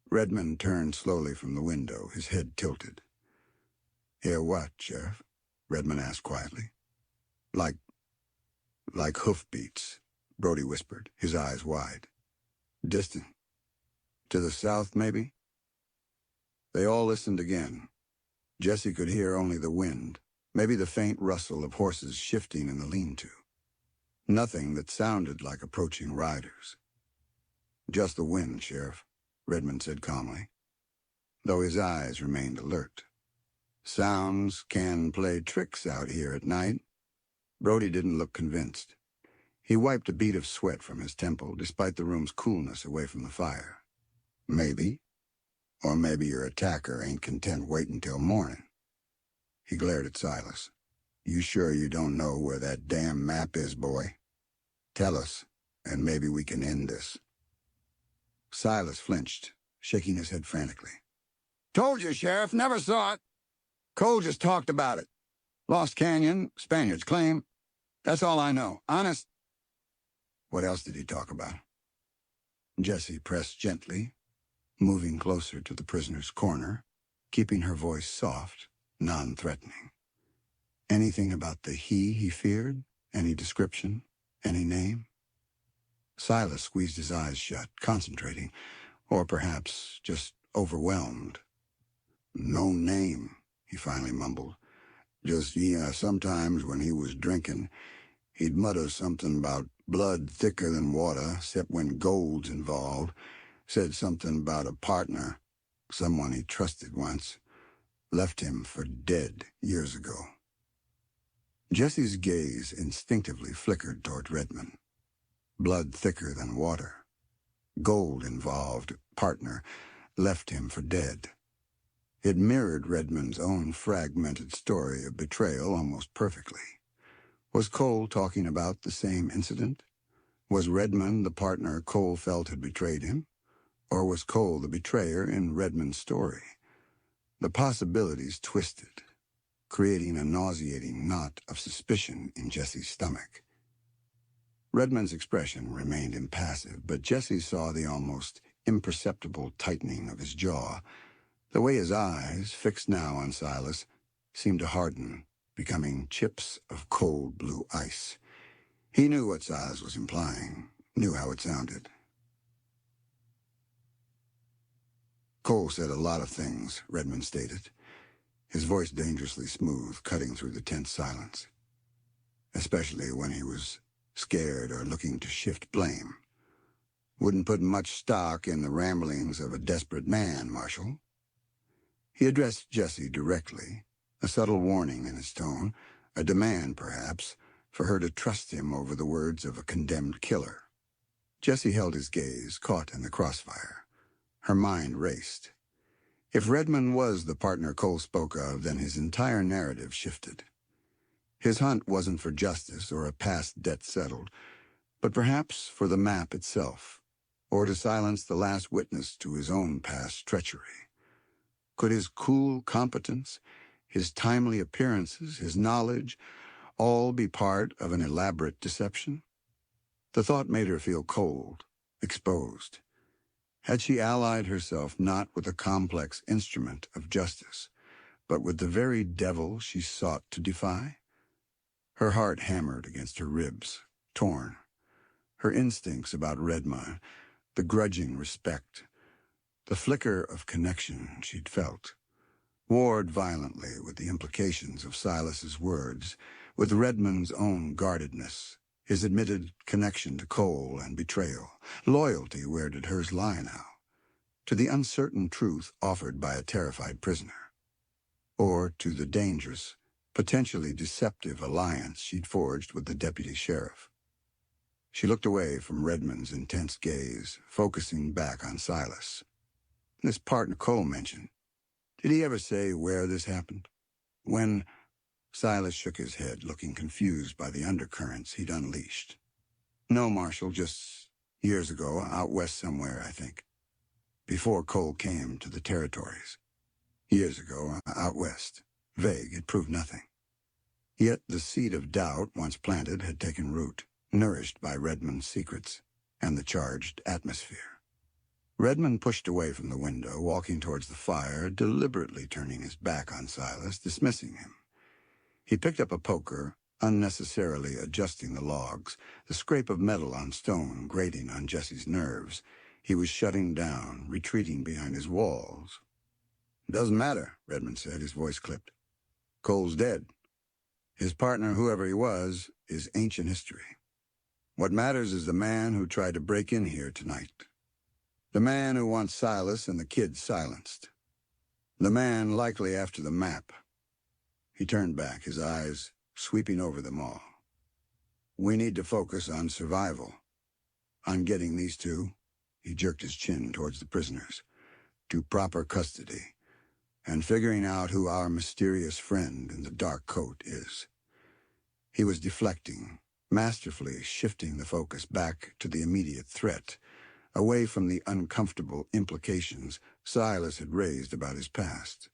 Redmond turned slowly from the window, his head tilted. "Hear what, Sheriff?" Redmond asked quietly. Like hoofbeats," Brody whispered, his eyes wide. "Distant. To the south, maybe?" They all listened again. Jessie could hear only the wind, maybe the faint rustle of horses shifting in the lean-to. Nothing that sounded like approaching riders. "Just the wind, Sheriff," Redmond said calmly, though his eyes remained alert. "Sounds can play tricks out here at night." Brody didn't look convinced. He wiped a bead of sweat from his temple, despite the room's coolness away from the fire. "Maybe. Or maybe your attacker ain't content waiting till morning." He glared at Silas. "You sure you don't know where that damn map is, boy? Tell us, and maybe we can end this." Silas flinched, shaking his head frantically. "Told you, Sheriff, never saw it. Cole just talked about it. Lost Canyon, Spaniards claim. That's all I know, honest." "What else did he talk about?" Jessie pressed gently, moving closer to the prisoner's corner, keeping her voice soft, non-threatening. "Anything about the he feared? Any description? Any name?" Silas squeezed his eyes shut, concentrating, or perhaps just overwhelmed. "No name," he finally mumbled. "Just, sometimes when he was drinking, he'd mutter something about blood thicker than water, except when gold's involved. Said something about a partner, someone he trusted once, left him for dead years ago." Jessie's gaze instinctively flickered toward Redmond. Blood thicker than water. Gold involved, partner, left him for dead. It mirrored Redmond's own fragmented story of betrayal almost perfectly. Was Cole talking about the same incident? Was Redmond the partner Cole felt had betrayed him? Or was Cole the betrayer in Redmond's story? The possibilities twisted, creating a nauseating knot of suspicion in Jessie's stomach. Redmond's expression remained impassive, but Jessie saw the almost imperceptible tightening of his jaw. The way his eyes, fixed now on Silas, seemed to harden, becoming chips of cold blue ice. He knew what Silas was implying, knew how it sounded. "Cole said a lot of things," Redmond stated, his voice dangerously smooth, cutting through the tense silence. "Especially when he was scared or looking to shift blame. Wouldn't put much stock in the ramblings of a desperate man, Marshal. He addressed Jessie directly, a subtle warning in his tone, a demand, perhaps, for her to trust him over the words of a condemned killer. Jessie held his gaze, caught in the crossfire. Her mind raced. If Redmond was the partner Cole spoke of, then his entire narrative shifted. His hunt wasn't for justice or a past debt settled, but perhaps for the map itself, or to silence the last witness to his own past treachery. Could his cool competence, his timely appearances, his knowledge, all be part of an elaborate deception? The thought made her feel cold, exposed. Had she allied herself not with a complex instrument of justice, but with the very devil she sought to defy? Her heart hammered against her ribs, torn. Her instincts about Redmond, the grudging respect, the flicker of connection she'd felt, warred violently with the implications of Silas's words, with Redmond's own guardedness, his admitted connection to Cole and betrayal. Loyalty, where did hers lie now? To the uncertain truth offered by a terrified prisoner, or to the dangerous, potentially deceptive alliance she'd forged with the deputy sheriff. She looked away from Redmond's intense gaze, focusing back on Silas. This partner Cole mentioned, did he ever say where this happened? When? Silas shook his head, looking confused by the undercurrents he'd unleashed. No, Marshal, just years ago, out west somewhere, I think. Before Cole came to the territories. Years ago, out west. Vague, it proved nothing. Yet the seed of doubt, once planted, had taken root, nourished by Redmond's secrets and the charged atmosphere. Redmond pushed away from the window, walking towards the fire, deliberately turning his back on Silas, dismissing him. He picked up a poker, unnecessarily adjusting the logs, the scrape of metal on stone grating on Jessie's nerves. He was shutting down, retreating behind his walls. Doesn't matter, Redmond said, his voice clipped. Cole's dead. His partner, whoever he was, is ancient history. What matters is the man who tried to break in here tonight. The man who wants Silas and the kids silenced. The man likely after the map. He turned back, his eyes sweeping over them all. We need to focus on survival. On getting these two, he jerked his chin towards the prisoners, to proper custody, and figuring out who our mysterious friend in the dark coat is. He was deflecting, masterfully shifting the focus back to the immediate threat, away from the uncomfortable implications Silas had raised about his past.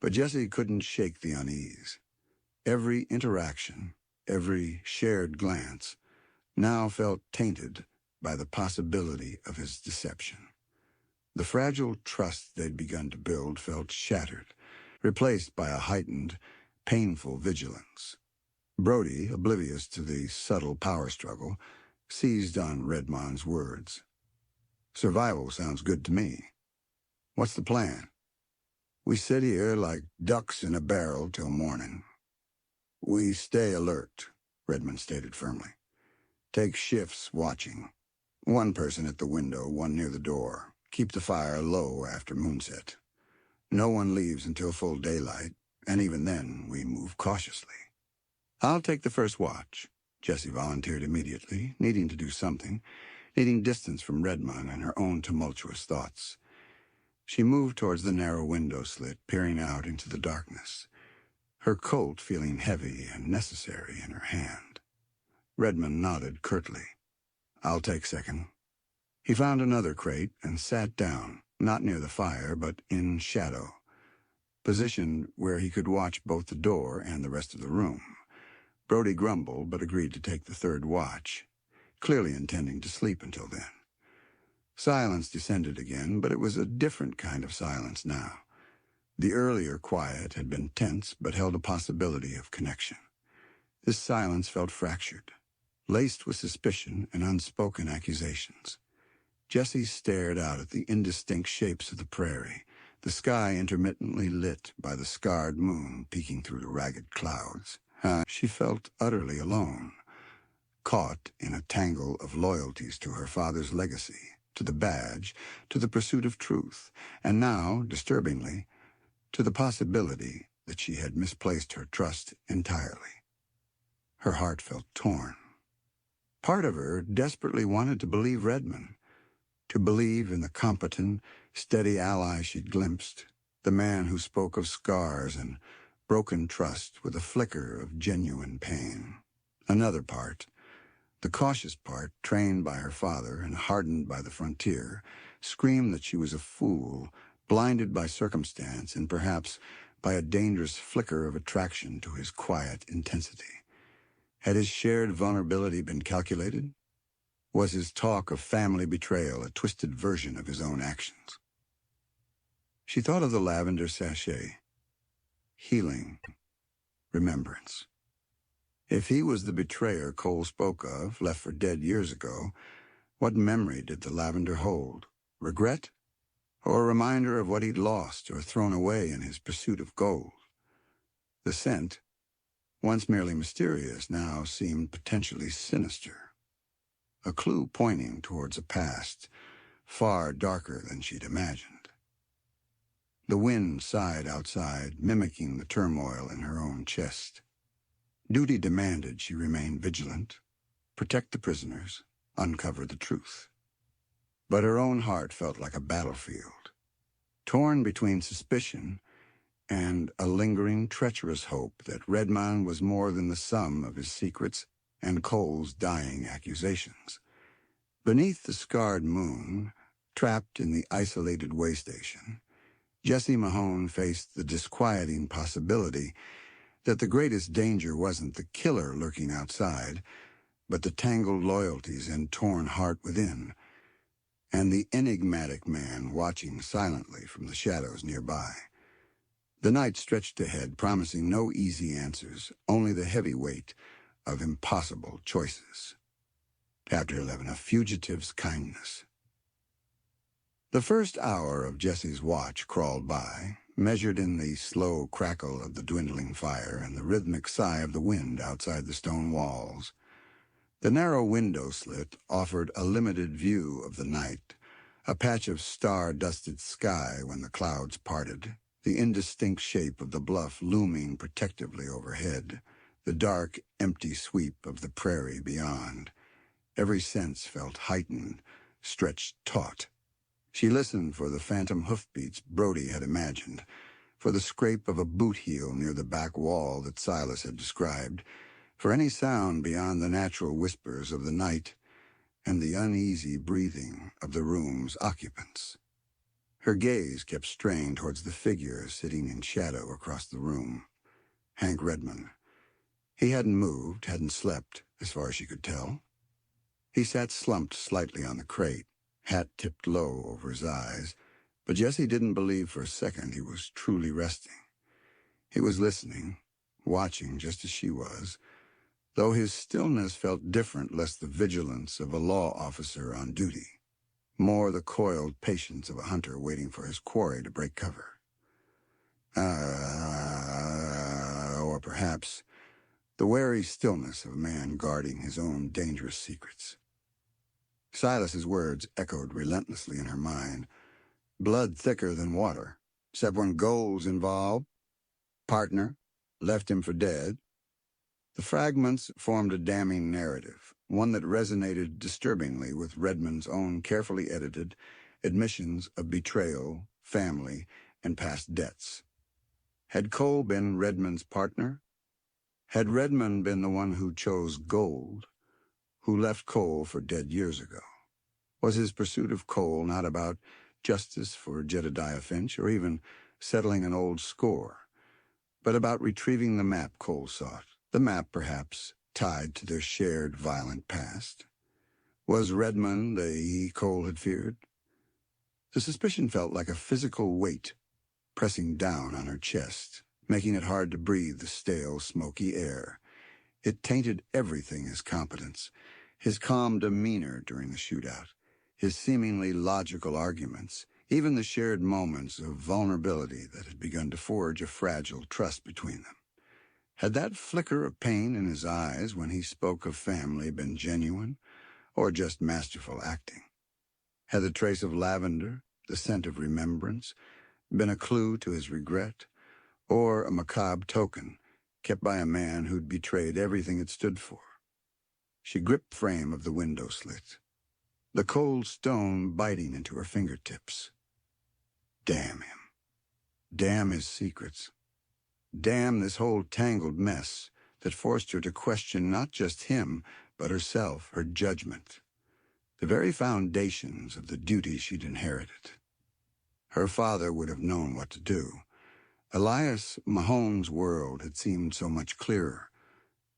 But Jessie couldn't shake the unease. Every interaction, every shared glance, now felt tainted by the possibility of his deception. The fragile trust they'd begun to build felt shattered, replaced by a heightened, painful vigilance. Brody, oblivious to the subtle power struggle, seized on Redmond's words. Survival sounds good to me. What's the plan? We sit here like ducks in a barrel till morning. We stay alert, Redmond stated firmly. Take shifts watching. One person at the window, one near the door. Keep the fire low after moonset. No one leaves until full daylight, and even then we move cautiously. I'll take the first watch, Jessie volunteered immediately, needing to do something, needing distance from Redmond and her own tumultuous thoughts. She moved towards the narrow window slit, peering out into the darkness, her coat feeling heavy and necessary in her hand. Redmond nodded curtly. I'll take second. He found another crate and sat down, not near the fire, but in shadow, positioned where he could watch both the door and the rest of the room. Brody grumbled, but agreed to take the third watch, clearly intending to sleep until then. Silence descended again, but it was a different kind of silence now. The earlier quiet had been tense, but held a possibility of connection. This silence felt fractured, laced with suspicion and unspoken accusations. Jessie stared out at the indistinct shapes of the prairie, the sky intermittently lit by the scarred moon peeking through the ragged clouds. She felt utterly alone. caught in a tangle of loyalties to her father's legacy, to the badge, to the pursuit of truth, and now, disturbingly, to the possibility that she had misplaced her trust entirely. Her heart felt torn. Part of her desperately wanted to believe Redmond, to believe in the competent, steady ally she'd glimpsed, the man who spoke of scars and broken trust with a flicker of genuine pain. Another part, the cautious part, trained by her father and hardened by the frontier, screamed that she was a fool, blinded by circumstance and perhaps by a dangerous flicker of attraction to his quiet intensity. Had his shared vulnerability been calculated? Was his talk of family betrayal a twisted version of his own actions? She thought of the lavender sachet. Healing. Remembrance. If he was the betrayer Cole spoke of, left for dead years ago, what memory did the lavender hold? Regret? Or a reminder of what he'd lost or thrown away in his pursuit of gold? The scent, once merely mysterious, now seemed potentially sinister. A clue pointing towards a past far darker than she'd imagined. The wind sighed outside, mimicking the turmoil in her own chest. Duty demanded she remain vigilant, protect the prisoners, uncover the truth. But her own heart felt like a battlefield, torn between suspicion and a lingering, treacherous hope that Redmond was more than the sum of his secrets and Cole's dying accusations. Beneath the scarred moon, trapped in the isolated way station, Jesse Mahone faced the disquieting possibility that the greatest danger wasn't the killer lurking outside, but the tangled loyalties and torn heart within, and the enigmatic man watching silently from the shadows nearby. The night stretched ahead, promising no easy answers, only the heavy weight of impossible choices. Chapter 11, A Fugitive's Kindness. The first hour of Jesse's watch crawled by, measured in the slow crackle of the dwindling fire and the rhythmic sigh of the wind outside the stone walls. The narrow window slit offered a limited view of the night, a patch of star-dusted sky when the clouds parted, the indistinct shape of the bluff looming protectively overhead, the dark, empty sweep of the prairie beyond. Every sense felt heightened, stretched taut. She listened for the phantom hoofbeats Brody had imagined, for the scrape of a boot heel near the back wall that Silas had described, for any sound beyond the natural whispers of the night and the uneasy breathing of the room's occupants. Her gaze kept straying towards the figure sitting in shadow across the room. Hank Redmond. He hadn't moved, hadn't slept, as far as she could tell. He sat slumped slightly on the crate, hat tipped low over his eyes, but Jessie didn't believe for a second he was truly resting. He was listening, watching just as she was, though his stillness felt different, less the vigilance of a law officer on duty, more the coiled patience of a hunter waiting for his quarry to break cover. Or perhaps the wary stillness of a man guarding his own dangerous secrets. Silas's words echoed relentlessly in her mind. Blood thicker than water, except when gold's involved. Partner, left him for dead. The fragments formed a damning narrative, one that resonated disturbingly with Redmond's own carefully edited admissions of betrayal, family, and past debts. Had Cole been Redmond's partner? Had Redmond been the one who chose gold, who left Cole for dead years ago? Was his pursuit of Cole not about justice for Jedediah Finch or even settling an old score, but about retrieving the map Cole sought, the map perhaps tied to their shared violent past? Was Redmond the he Cole had feared? The suspicion felt like a physical weight pressing down on her chest, making it hard to breathe the stale, smoky air. It tainted everything: his competence, his calm demeanor during the shootout, his seemingly logical arguments, even the shared moments of vulnerability that had begun to forge a fragile trust between them. Had that flicker of pain in his eyes when he spoke of family been genuine, or just masterful acting? Had the trace of lavender, the scent of remembrance, been a clue to his regret, or a macabre token kept by a man who'd betrayed everything it stood for? She gripped frame of the window slit, the cold stone biting into her fingertips. Damn him. Damn his secrets. Damn this whole tangled mess that forced her to question not just him, but herself, her judgment, the very foundations of the duty she'd inherited. Her father would have known what to do. Elias Mahone's world had seemed so much clearer,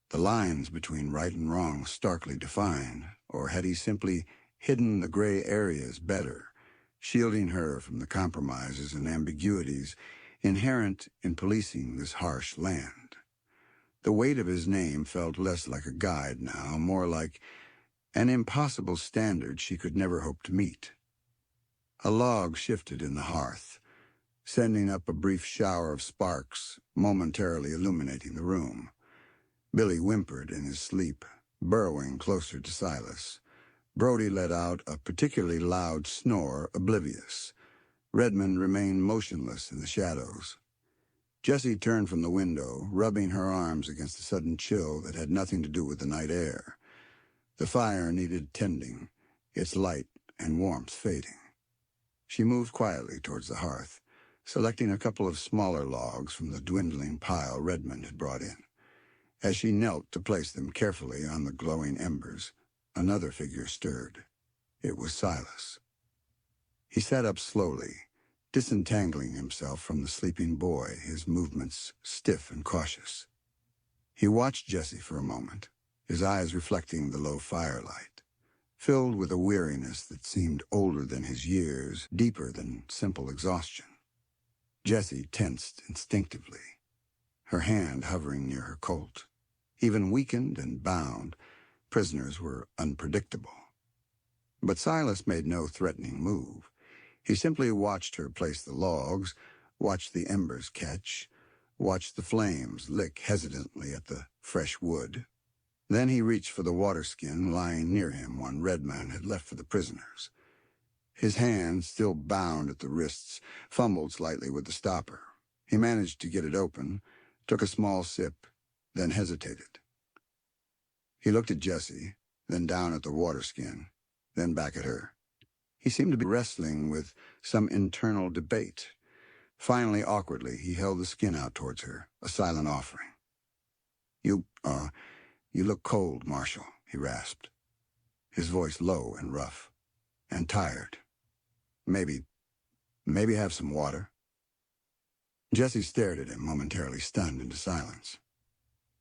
the lines between right and wrong starkly defined, or had he simply hidden the gray areas better, shielding her from the compromises and ambiguities inherent in policing this harsh land? The weight of his name felt less like a guide now, more like an impossible standard she could never hope to meet. A log shifted in the hearth, sending up a brief shower of sparks, momentarily illuminating the room. Billy whimpered in his sleep, burrowing closer to Silas. Brody let out a particularly loud snore, oblivious. Redmond remained motionless in the shadows. Jessie turned from the window, rubbing her arms against a sudden chill that had nothing to do with the night air. The fire needed tending, its light and warmth fading. She moved quietly towards the hearth, selecting a couple of smaller logs from the dwindling pile Redmond had brought in. As she knelt to place them carefully on the glowing embers, another figure stirred. It was Silas. He sat up slowly, disentangling himself from the sleeping boy, his movements stiff and cautious. He watched Jessie for a moment, his eyes reflecting the low firelight, filled with a weariness that seemed older than his years, deeper than simple exhaustion. Jessie tensed instinctively, her hand hovering near her Colt. Even weakened and bound, prisoners were unpredictable. But Silas made no threatening move. He simply watched her place the logs, watched the embers catch, watched the flames lick hesitantly at the fresh wood. Then he reached for the water skin lying near him, one Redman had left for the prisoners. His hand, still bound at the wrists, fumbled slightly with the stopper. He managed to get it open, took a small sip, then hesitated. He looked at Jessie, then down at the water skin, then back at her. He seemed to be wrestling with some internal debate. Finally, awkwardly, he held the skin out towards her, a silent offering. You look cold, Marshal," he rasped, his voice low and rough, "and tired. Maybe have some water." Jessie stared at him, momentarily stunned into silence.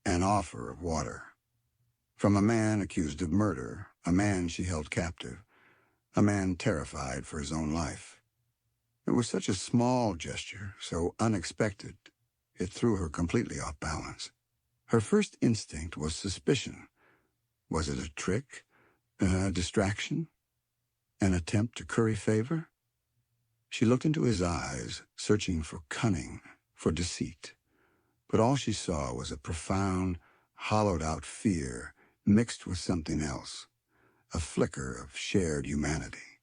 An offer of water. From a man accused of murder, a man she held captive, a man terrified for his own life. It was such a small gesture, so unexpected, it threw her completely off balance. Her first instinct was suspicion. Was it a trick? A distraction? An attempt to curry favor? She looked into his eyes, searching for cunning, for deceit. But all she saw was a profound, hollowed-out fear mixed with something else, a flicker of shared humanity,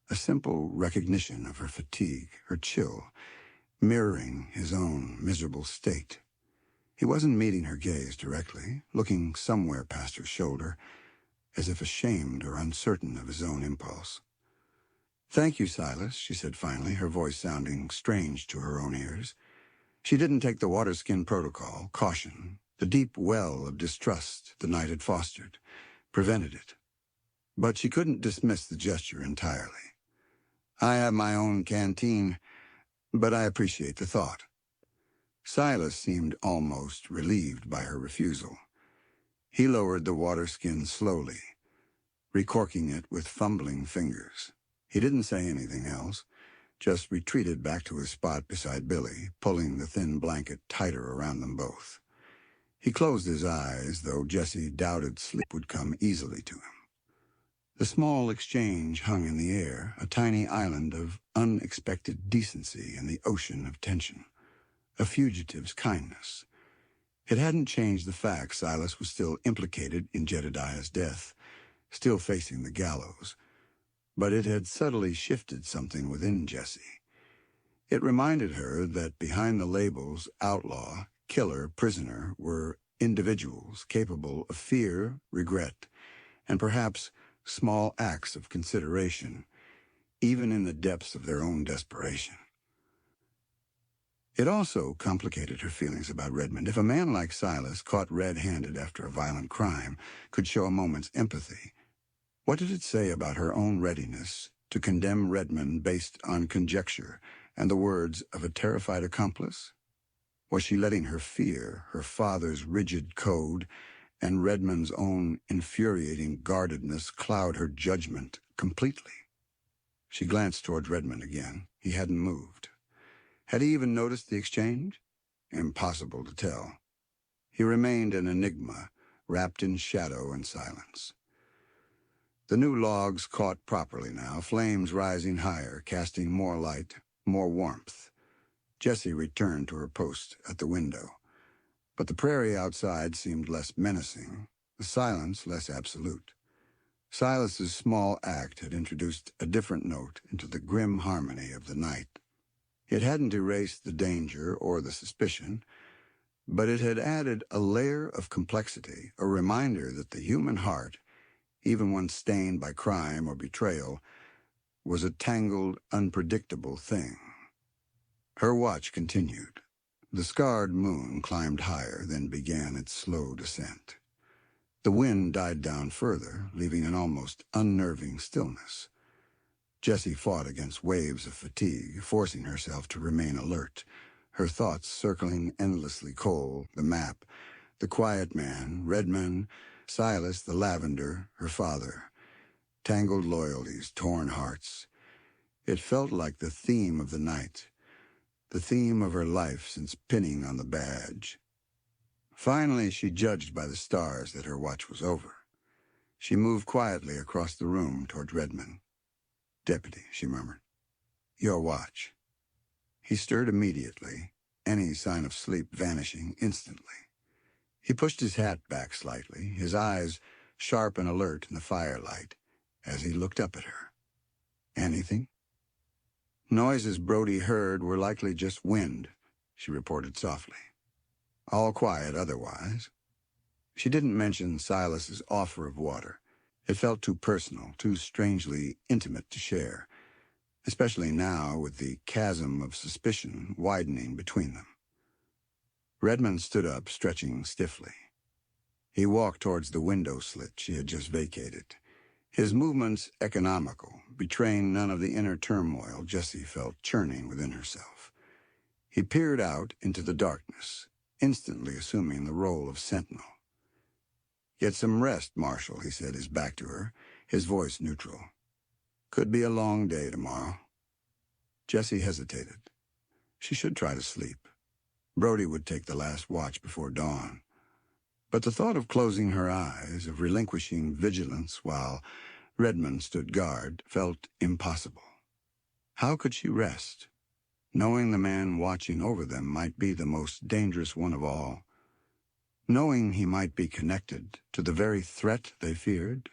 a simple recognition of her fatigue, her chill, mirroring his own miserable state. He wasn't meeting her gaze directly, looking somewhere past her shoulder, as if ashamed or uncertain of his own impulse. "Thank you, Silas," she said finally, her voice sounding strange to her own ears. She didn't take the water-skin protocol, caution, the deep well of distrust the night had fostered, prevented it. But she couldn't dismiss the gesture entirely. "I have my own canteen, but I appreciate the thought." Silas seemed almost relieved by her refusal. He lowered the water skin slowly, recorking it with fumbling fingers. He didn't say anything else, just retreated back to his spot beside Billy, pulling the thin blanket tighter around them both. He closed his eyes, though Jessie doubted sleep would come easily to him. The small exchange hung in the air, a tiny island of unexpected decency in the ocean of tension, a fugitive's kindness. It hadn't changed the fact Silas was still implicated in Jedediah's death, still facing the gallows, but it had subtly shifted something within Jessie. It reminded her that behind the labels outlaw, killer, prisoner were individuals capable of fear, regret, and perhaps small acts of consideration, even in the depths of their own desperation. It also complicated her feelings about Redmond. If a man like Silas, caught red-handed after a violent crime, could show a moment's empathy, what did it say about her own readiness to condemn Redmond based on conjecture and the words of a terrified accomplice? Was she letting her fear, her father's rigid code, and Redmond's own infuriating guardedness cloud her judgment completely? She glanced toward Redmond again. He hadn't moved. Had he even noticed the exchange? Impossible to tell. He remained an enigma, wrapped in shadow and silence. The new logs caught properly now, flames rising higher, casting more light, more warmth. Jessie returned to her post at the window. But the prairie outside seemed less menacing, the silence less absolute. Silas's small act had introduced a different note into the grim harmony of the night. It hadn't erased the danger or the suspicion, but it had added a layer of complexity, a reminder that the human heart, even when stained by crime or betrayal, was a tangled, unpredictable thing. Her watch continued. The scarred moon climbed higher, then began its slow descent. The wind died down further, leaving an almost unnerving stillness. Jessie fought against waves of fatigue, forcing herself to remain alert, her thoughts circling endlessly Cole, the map, the quiet man, Redmond, Silas, the lavender, her father. Tangled loyalties, torn hearts. It felt like the theme of the night, the theme of her life since pinning on the badge. Finally, she judged by the stars that her watch was over. She moved quietly across the room toward Redmond. "Deputy," she murmured. "Your watch." He stirred immediately, any sign of sleep vanishing instantly. He pushed his hat back slightly, his eyes sharp and alert in the firelight, as he looked up at her. "Anything?" "Noises Brody heard were likely just wind," she reported softly. "All quiet otherwise." She didn't mention Silas's offer of water. It felt too personal, too strangely intimate to share, especially now with the chasm of suspicion widening between them. Redmond stood up, stretching stiffly. He walked towards the window slit she had just vacated, his movements economical, betraying none of the inner turmoil Jessie felt churning within herself. He peered out into the darkness, instantly assuming the role of sentinel. "Get some rest, Marshal," he said, his back to her, his voice neutral. "Could be a long day tomorrow." Jessie hesitated. She should try to sleep. Brody would take the last watch before dawn. But the thought of closing her eyes, of relinquishing vigilance while Redmond stood guard, felt impossible. How could she rest, knowing the man watching over them might be the most dangerous one of all? Knowing he might be connected to the very threat they feared?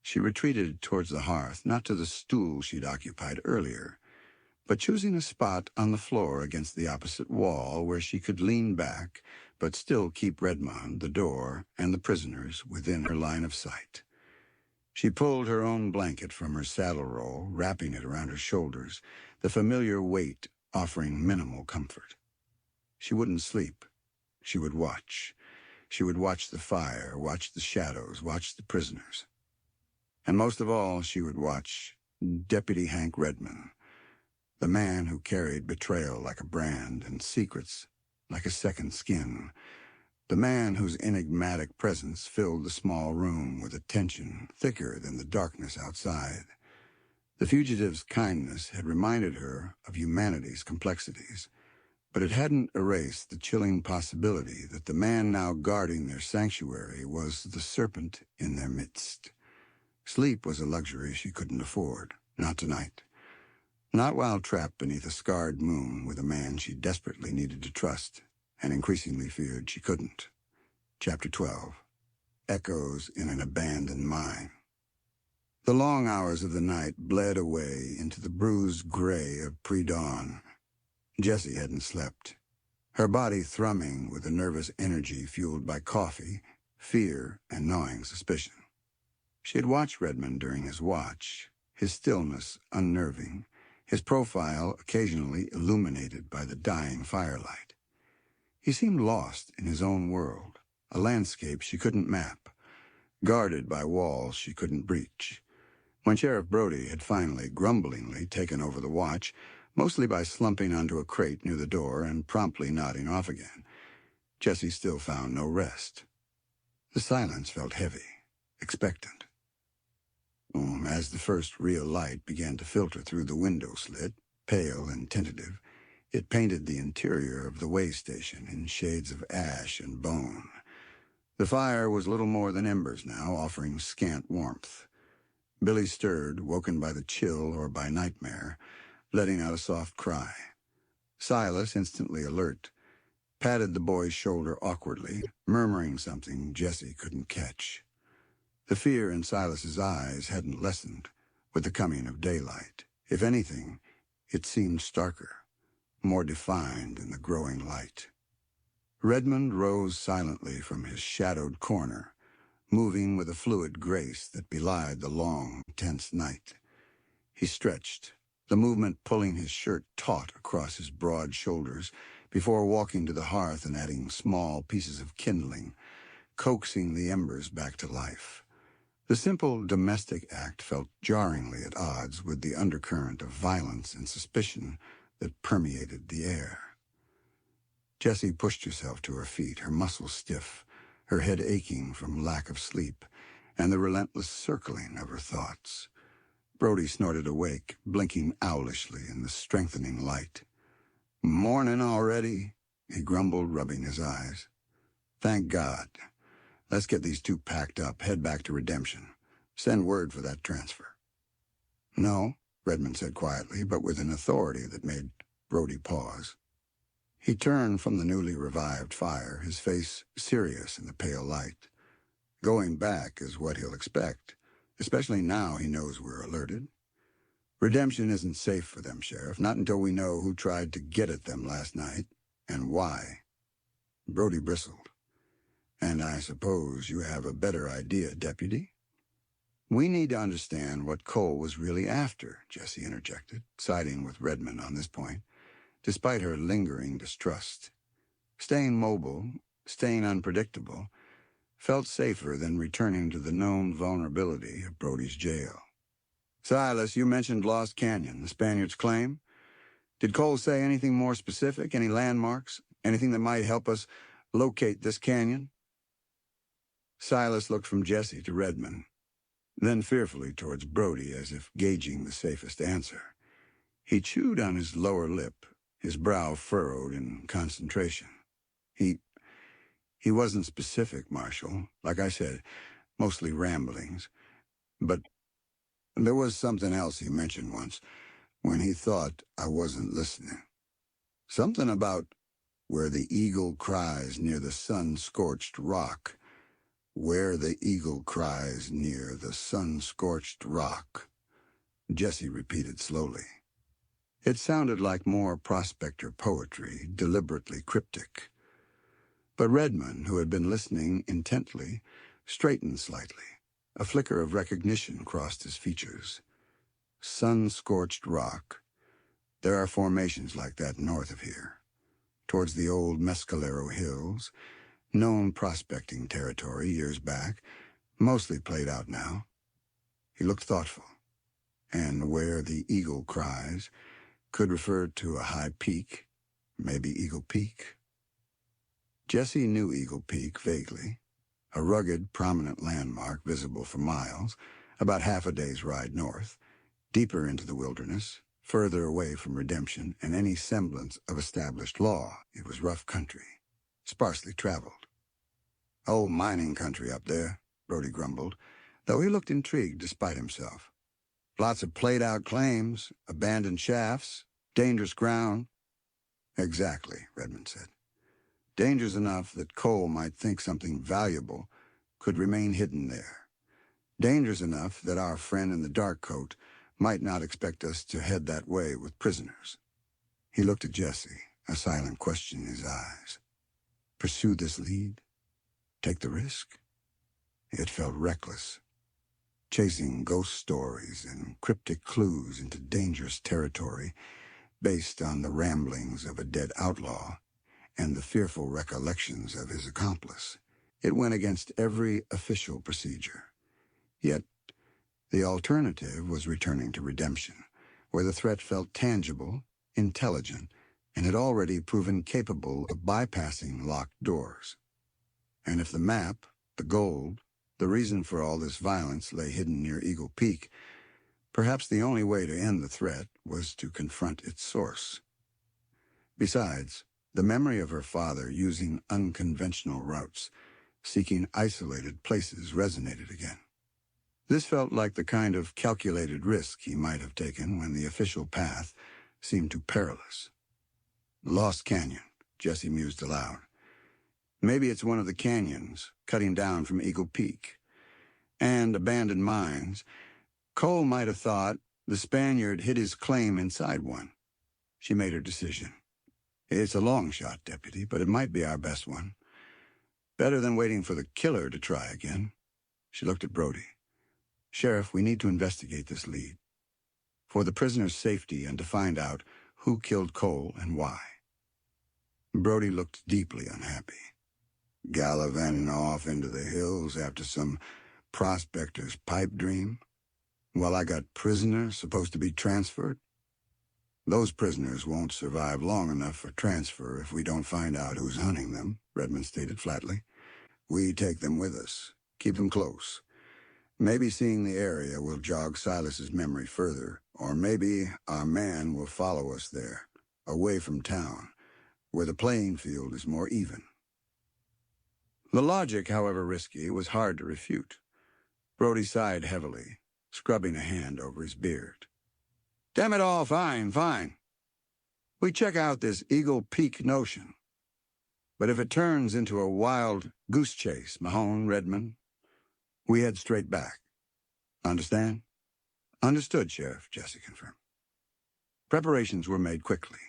She retreated towards the hearth, not to the stool she'd occupied earlier, but choosing a spot on the floor against the opposite wall where she could lean back but still keep Redmond, the door, and the prisoners within her line of sight. She pulled her own blanket from her saddle roll, wrapping it around her shoulders, the familiar weight offering minimal comfort. She wouldn't sleep. She would watch. She would watch the fire, watch the shadows, watch the prisoners. And most of all, she would watch Deputy Hank Redmond, the man who carried betrayal like a brand and secrets like a second skin, the man whose enigmatic presence filled the small room with a tension thicker than the darkness outside. The fugitive's kindness had reminded her of humanity's complexities, but it hadn't erased the chilling possibility that the man now guarding their sanctuary was the serpent in their midst. Sleep was a luxury she couldn't afford, not tonight. Not while trapped beneath a scarred moon with a man she desperately needed to trust, and increasingly feared she couldn't. Chapter 12. Echoes in an Abandoned Mine. The long hours of the night bled away into the bruised gray of pre-dawn. Jessie hadn't slept, her body thrumming with a nervous energy fueled by coffee, fear, and gnawing suspicion. She had watched Redmond during his watch, his stillness unnerving, his profile occasionally illuminated by the dying firelight. He seemed lost in his own world, a landscape she couldn't map, guarded by walls she couldn't breach. When Sheriff Brody had finally, grumblingly, taken over the watch, mostly by slumping onto a crate near the door and promptly nodding off again, Jessie still found no rest. The silence felt heavy, expectant. As the first real light began to filter through the window slit, pale and tentative, it painted the interior of the way station in shades of ash and bone. The fire was little more than embers now, offering scant warmth. Billy stirred, woken by the chill or by nightmare, letting out a soft cry. Silas, instantly alert, patted the boy's shoulder awkwardly, murmuring something Jessie couldn't catch. The fear in Silas's eyes hadn't lessened with the coming of daylight. If anything, it seemed starker, more defined in the growing light. Redmond rose silently from his shadowed corner, moving with a fluid grace that belied the long, tense night. He stretched, the movement pulling his shirt taut across his broad shoulders, before walking to the hearth and adding small pieces of kindling, coaxing the embers back to life. The simple domestic act felt jarringly at odds with the undercurrent of violence and suspicion that permeated the air. Jessie pushed herself to her feet, her muscles stiff, her head aching from lack of sleep, and the relentless circling of her thoughts. Brody snorted awake, blinking owlishly in the strengthening light. "Morning already," he grumbled, rubbing his eyes. "Thank God. Let's get these two packed up, head back to Redemption. Send word for that transfer." "No," Redmond said quietly, but with an authority that made Brody pause. He turned from the newly revived fire, his face serious in the pale light. "Going back is what he'll expect, especially now he knows we're alerted. Redemption isn't safe for them, Sheriff, not until we know who tried to get at them last night, and why." Brody bristled. "And I suppose you have a better idea, Deputy?" "We need to understand what Cole was really after," Jessie interjected, siding with Redmond on this point, despite her lingering distrust. Staying mobile, staying unpredictable, felt safer than returning to the known vulnerability of Brody's jail. "Silas, you mentioned Lost Canyon, the Spaniards' claim. Did Cole say anything more specific, any landmarks, anything that might help us locate this canyon?" Silas looked from Jessie to Redmond, then fearfully towards Brody as if gauging the safest answer. He chewed on his lower lip, his brow furrowed in concentration. He wasn't specific, Marshal. Like I said, mostly ramblings. But there was something else he mentioned once, when he thought I wasn't listening. Something about where the eagle cries near the sun-scorched rock. Where the eagle cries near the sun-scorched rock, Jessie repeated slowly. It sounded like more prospector poetry, deliberately cryptic. But Redmond, who had been listening intently, straightened slightly. A flicker of recognition crossed his features. Sun-scorched rock. There are formations like that north of here, towards the old Mescalero Hills, known prospecting territory years back, mostly played out now. He looked thoughtful, and where the eagle cries could refer to a high peak, maybe Eagle Peak. Jessie knew Eagle Peak vaguely, a rugged, prominent landmark visible for miles, about half a day's ride north, deeper into the wilderness, further away from Redemption and any semblance of established law. It was rough country, sparsely traveled. "Old mining country up there," Brody grumbled, though he looked intrigued despite himself. "Lots of played-out claims, abandoned shafts, dangerous ground." "Exactly," Redmond said. Dangers enough that Cole might think something valuable could remain hidden there. Dangers enough that our friend in the dark coat might not expect us to head that way with prisoners. He looked at Jesse, a silent question in his eyes. Pursue this lead? Take the risk? It felt reckless. Chasing ghost stories and cryptic clues into dangerous territory based on the ramblings of a dead outlaw and the fearful recollections of his accomplice. It went against every official procedure. Yet, the alternative was returning to redemption, where the threat felt tangible, intelligent, and had already proven capable of bypassing locked doors. And if the map, the gold, the reason for all this violence lay hidden near Eagle Peak, perhaps the only way to end the threat was to confront its source. Besides, the memory of her father using unconventional routes, seeking isolated places, resonated again. This felt like the kind of calculated risk he might have taken when the official path seemed too perilous. Lost Canyon, Jesse mused aloud. Maybe it's one of the canyons, cutting down from Eagle Peak. And abandoned mines. Cole might have thought the Spaniard hid his claim inside one. She made her decision. It's a long shot, Deputy, but it might be our best one. Better than waiting for the killer to try again. She looked at Brody. Sheriff, we need to investigate this lead. For the prisoner's safety and to find out who killed Cole and why. Brody looked deeply unhappy. Gallivanting off into the hills after some prospector's pipe dream? While I got prisoners supposed to be transferred? Those prisoners won't survive long enough for transfer if we don't find out who's hunting them, Redmond stated flatly. We take them with us, keep them close. Maybe seeing the area will jog Silas's memory further, or maybe our man will follow us there, away from town, where the playing field is more even. The logic, however risky, was hard to refute. Brody sighed heavily, scrubbing a hand over his beard. Damn it all, fine. We check out this Eagle Peak notion. But if it turns into a wild goose chase, Mahone, Redmond, we head straight back. Understand? Understood, Sheriff, Jesse confirmed. Preparations were made quickly.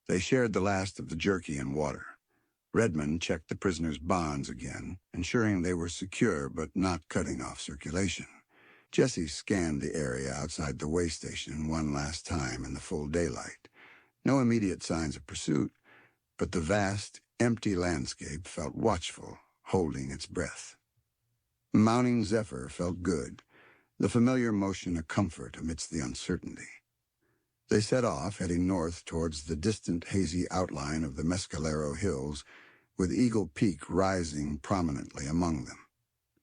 They shared the last of the jerky and water. Redmond checked the prisoners' bonds again, ensuring they were secure but not cutting off circulation. Jesse scanned the area outside the way station one last time in the full daylight. No immediate signs of pursuit, but the vast, empty landscape felt watchful, holding its breath. Mounting Zephyr felt good, the familiar motion a comfort amidst the uncertainty. They set off, heading north towards the distant hazy outline of the Mescalero Hills, with Eagle Peak rising prominently among them.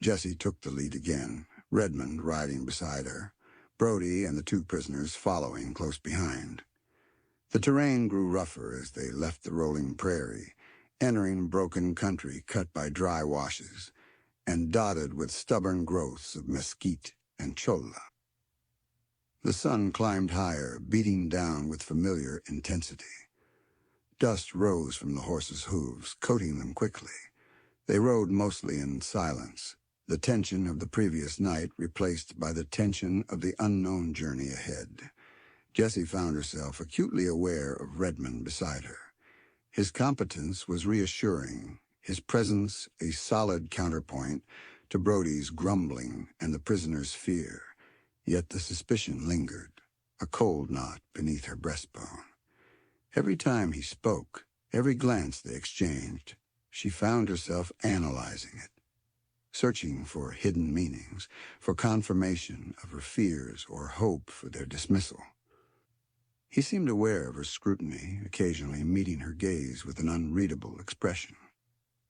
Jesse took the lead again, Redmond riding beside her, Brody and the two prisoners following close behind. The terrain grew rougher as they left the rolling prairie, entering broken country cut by dry washes, and dotted with stubborn growths of mesquite and cholla. The sun climbed higher, beating down with familiar intensity. Dust rose from the horses' hooves, coating them quickly. They rode mostly in silence, the tension of the previous night replaced by the tension of the unknown journey ahead. Jessie found herself acutely aware of Redmond beside her. His competence was reassuring, his presence a solid counterpoint to Brody's grumbling and the prisoner's fear. Yet the suspicion lingered, a cold knot beneath her breastbone. Every time he spoke, every glance they exchanged, she found herself analyzing it, searching for hidden meanings, for confirmation of her fears or hope for their dismissal. He seemed aware of her scrutiny, occasionally meeting her gaze with an unreadable expression.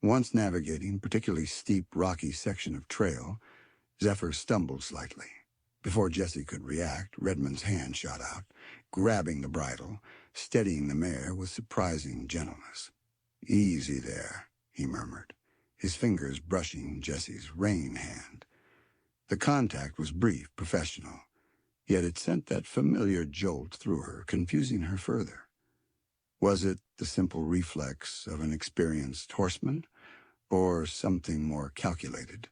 Once navigating a particularly steep, rocky section of trail, Zephyr stumbled slightly. Before Jessie could react, Redmond's hand shot out, grabbing the bridle, steadying the mare with surprising gentleness. "Easy there," he murmured, his fingers brushing Jessie's rein hand. The contact was brief, professional, yet it sent that familiar jolt through her, confusing her further. Was it the simple reflex of an experienced horseman, or something more calculated?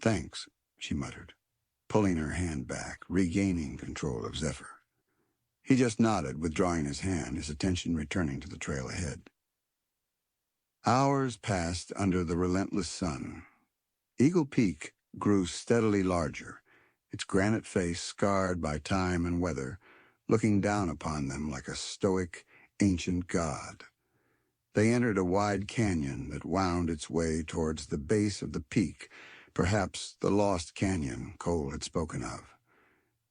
"Thanks," she muttered, pulling her hand back, regaining control of Zephyr. He just nodded, withdrawing his hand, his attention returning to the trail ahead. Hours passed under the relentless sun. Eagle Peak grew steadily larger, its granite face scarred by time and weather, looking down upon them like a stoic, ancient god. They entered a wide canyon that wound its way towards the base of the peak, perhaps the lost canyon Cole had spoken of.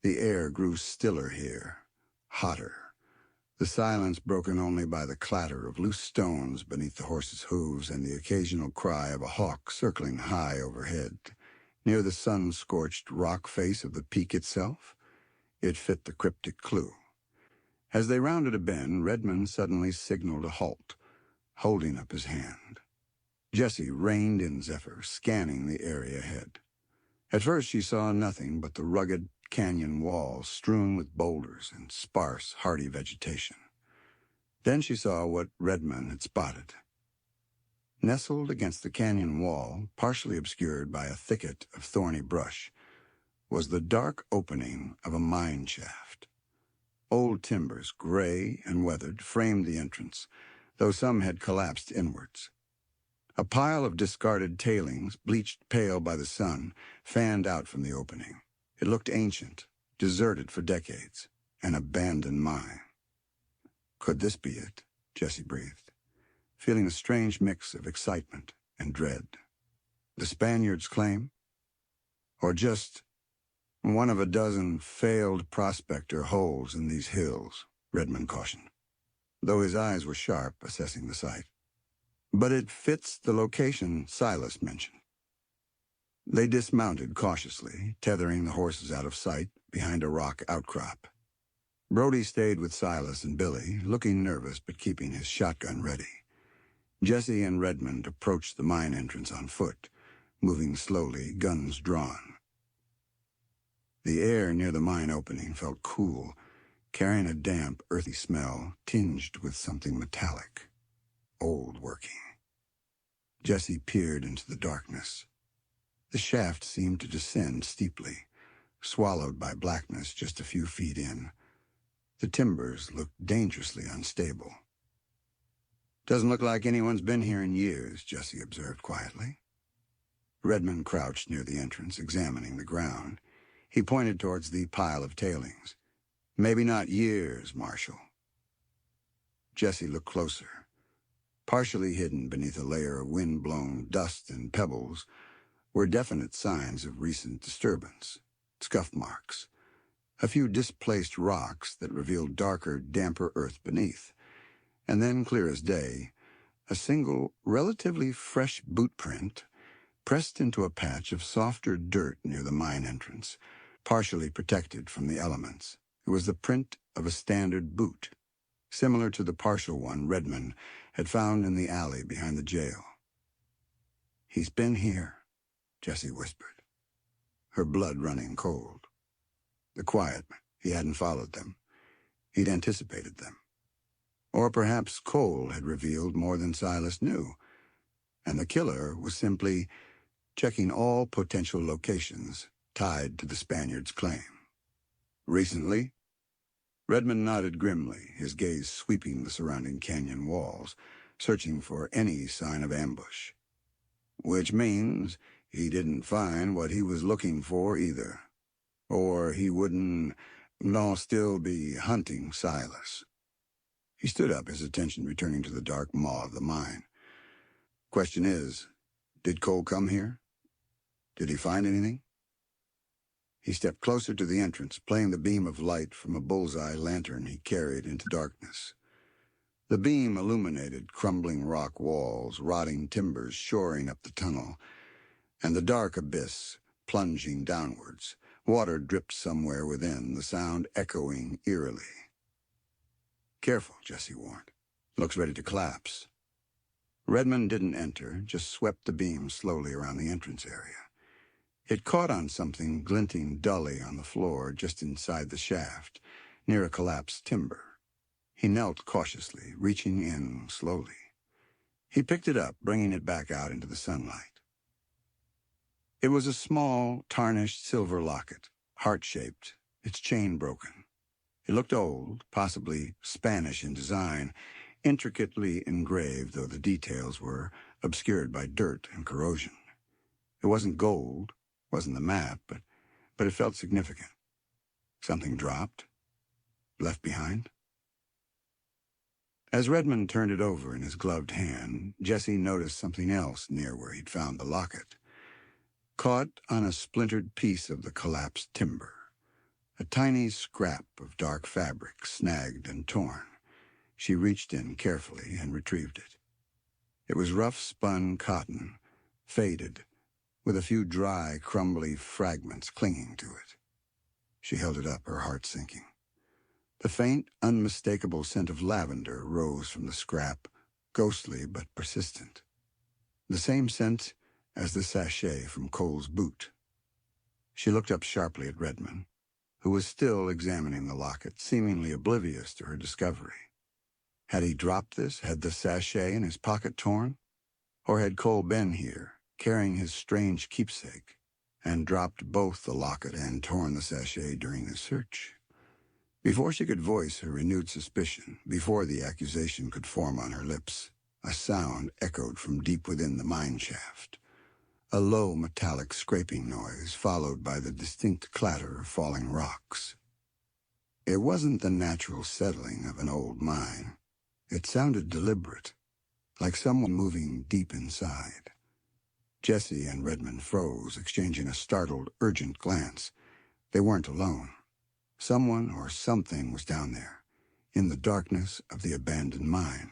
The air grew stiller here, hotter, the silence broken only by the clatter of loose stones beneath the horses' hooves and the occasional cry of a hawk circling high overhead. Near the sun-scorched rock face of the peak itself, it fit the cryptic clue. As they rounded a bend, Redmond suddenly signaled a halt, holding up his hand. Jessie reined in Zephyr, scanning the area ahead. At first she saw nothing but the rugged canyon walls strewn with boulders and sparse, hardy vegetation. Then she saw what Redmond had spotted. Nestled against the canyon wall, partially obscured by a thicket of thorny brush, was the dark opening of a mine shaft. Old timbers, gray and weathered, framed the entrance, though some had collapsed inwards. A pile of discarded tailings, bleached pale by the sun, fanned out from the opening. It looked ancient, deserted for decades, an abandoned mine. Could this be it? Jessie breathed, feeling a strange mix of excitement and dread. The Spaniards' claim? Or just one of a dozen failed prospector holes in these hills, Redmond cautioned, though his eyes were sharp, assessing the site. But it fits the location Silas mentioned. They dismounted cautiously, tethering the horses out of sight behind a rock outcrop. Brody stayed with Silas and Billy, looking nervous but keeping his shotgun ready. Jessie and Redmond approached the mine entrance on foot, moving slowly, guns drawn. The air near the mine opening felt cool, carrying a damp, earthy smell tinged with something metallic, old-working. Jessie peered into the darkness. The shaft seemed to descend steeply, swallowed by blackness just a few feet in. The timbers looked dangerously unstable. "Doesn't look like anyone's been here in years," Jessie observed quietly. Redmond crouched near the entrance, examining the ground. He pointed towards the pile of tailings. "Maybe not years, Marshal." Jessie looked closer. Partially hidden beneath a layer of wind-blown dust and pebbles were definite signs of recent disturbance, scuff marks, a few displaced rocks that revealed darker, damper earth beneath, and then, clear as day, a single, relatively fresh boot print pressed into a patch of softer dirt near the mine entrance, partially protected from the elements. It was the print of a standard boot, similar to the partial one Redmond had found in the alley behind the jail. "He's been here," Jessie whispered, her blood running cold. The quiet, he hadn't followed them. He'd anticipated them. Or perhaps Cole had revealed more than Silas knew, and the killer was simply checking all potential locations tied to the Spaniard's claim. "Recently?" Redmond nodded grimly, his gaze sweeping the surrounding canyon walls, searching for any sign of ambush. Which means he didn't find what he was looking for either. Or he wouldn't still be hunting Silas. He stood up, his attention returning to the dark maw of the mine. "Question is, did Cole come here? Did he find anything?" He stepped closer to the entrance, playing the beam of light from a bullseye lantern he carried into darkness. The beam illuminated crumbling rock walls, rotting timbers shoring up the tunnel, and the dark abyss plunging downwards. Water dripped somewhere within, the sound echoing eerily. "Careful," Jessie warned. "Looks ready to collapse." Redmond didn't enter, just swept the beam slowly around the entrance area. It caught on something glinting dully on the floor just inside the shaft, near a collapsed timber. He knelt cautiously, reaching in slowly. He picked it up, bringing it back out into the sunlight. It was a small, tarnished silver locket, heart-shaped, its chain broken. It looked old, possibly Spanish in design, intricately engraved, though the details were obscured by dirt and corrosion. It wasn't gold, wasn't the map, but it felt significant. Something dropped, left behind. As Redmond turned it over in his gloved hand, Jesse noticed something else near where he'd found the locket. Caught on a splintered piece of the collapsed timber, a tiny scrap of dark fabric, snagged and torn. She reached in carefully and retrieved it. It was rough-spun cotton, faded, with a few dry, crumbly fragments clinging to it. She held it up, her heart sinking. The faint, unmistakable scent of lavender rose from the scrap, ghostly but persistent. The same scent as the sachet from Cole's boot. She looked up sharply at Redmond, who was still examining the locket, seemingly oblivious to her discovery. Had he dropped this? Had the sachet in his pocket torn? Or had Cole been here, carrying his strange keepsake, and dropped both the locket and torn the sachet during the search? Before she could voice her renewed suspicion, before the accusation could form on her lips, a sound echoed from deep within the mine shaft. A low metallic scraping noise, followed by the distinct clatter of falling rocks. It wasn't the natural settling of an old mine. It sounded deliberate, like someone moving deep inside. Jesse and Redmond froze, exchanging a startled, urgent glance. They weren't alone. Someone or something was down there, in the darkness of the abandoned mine.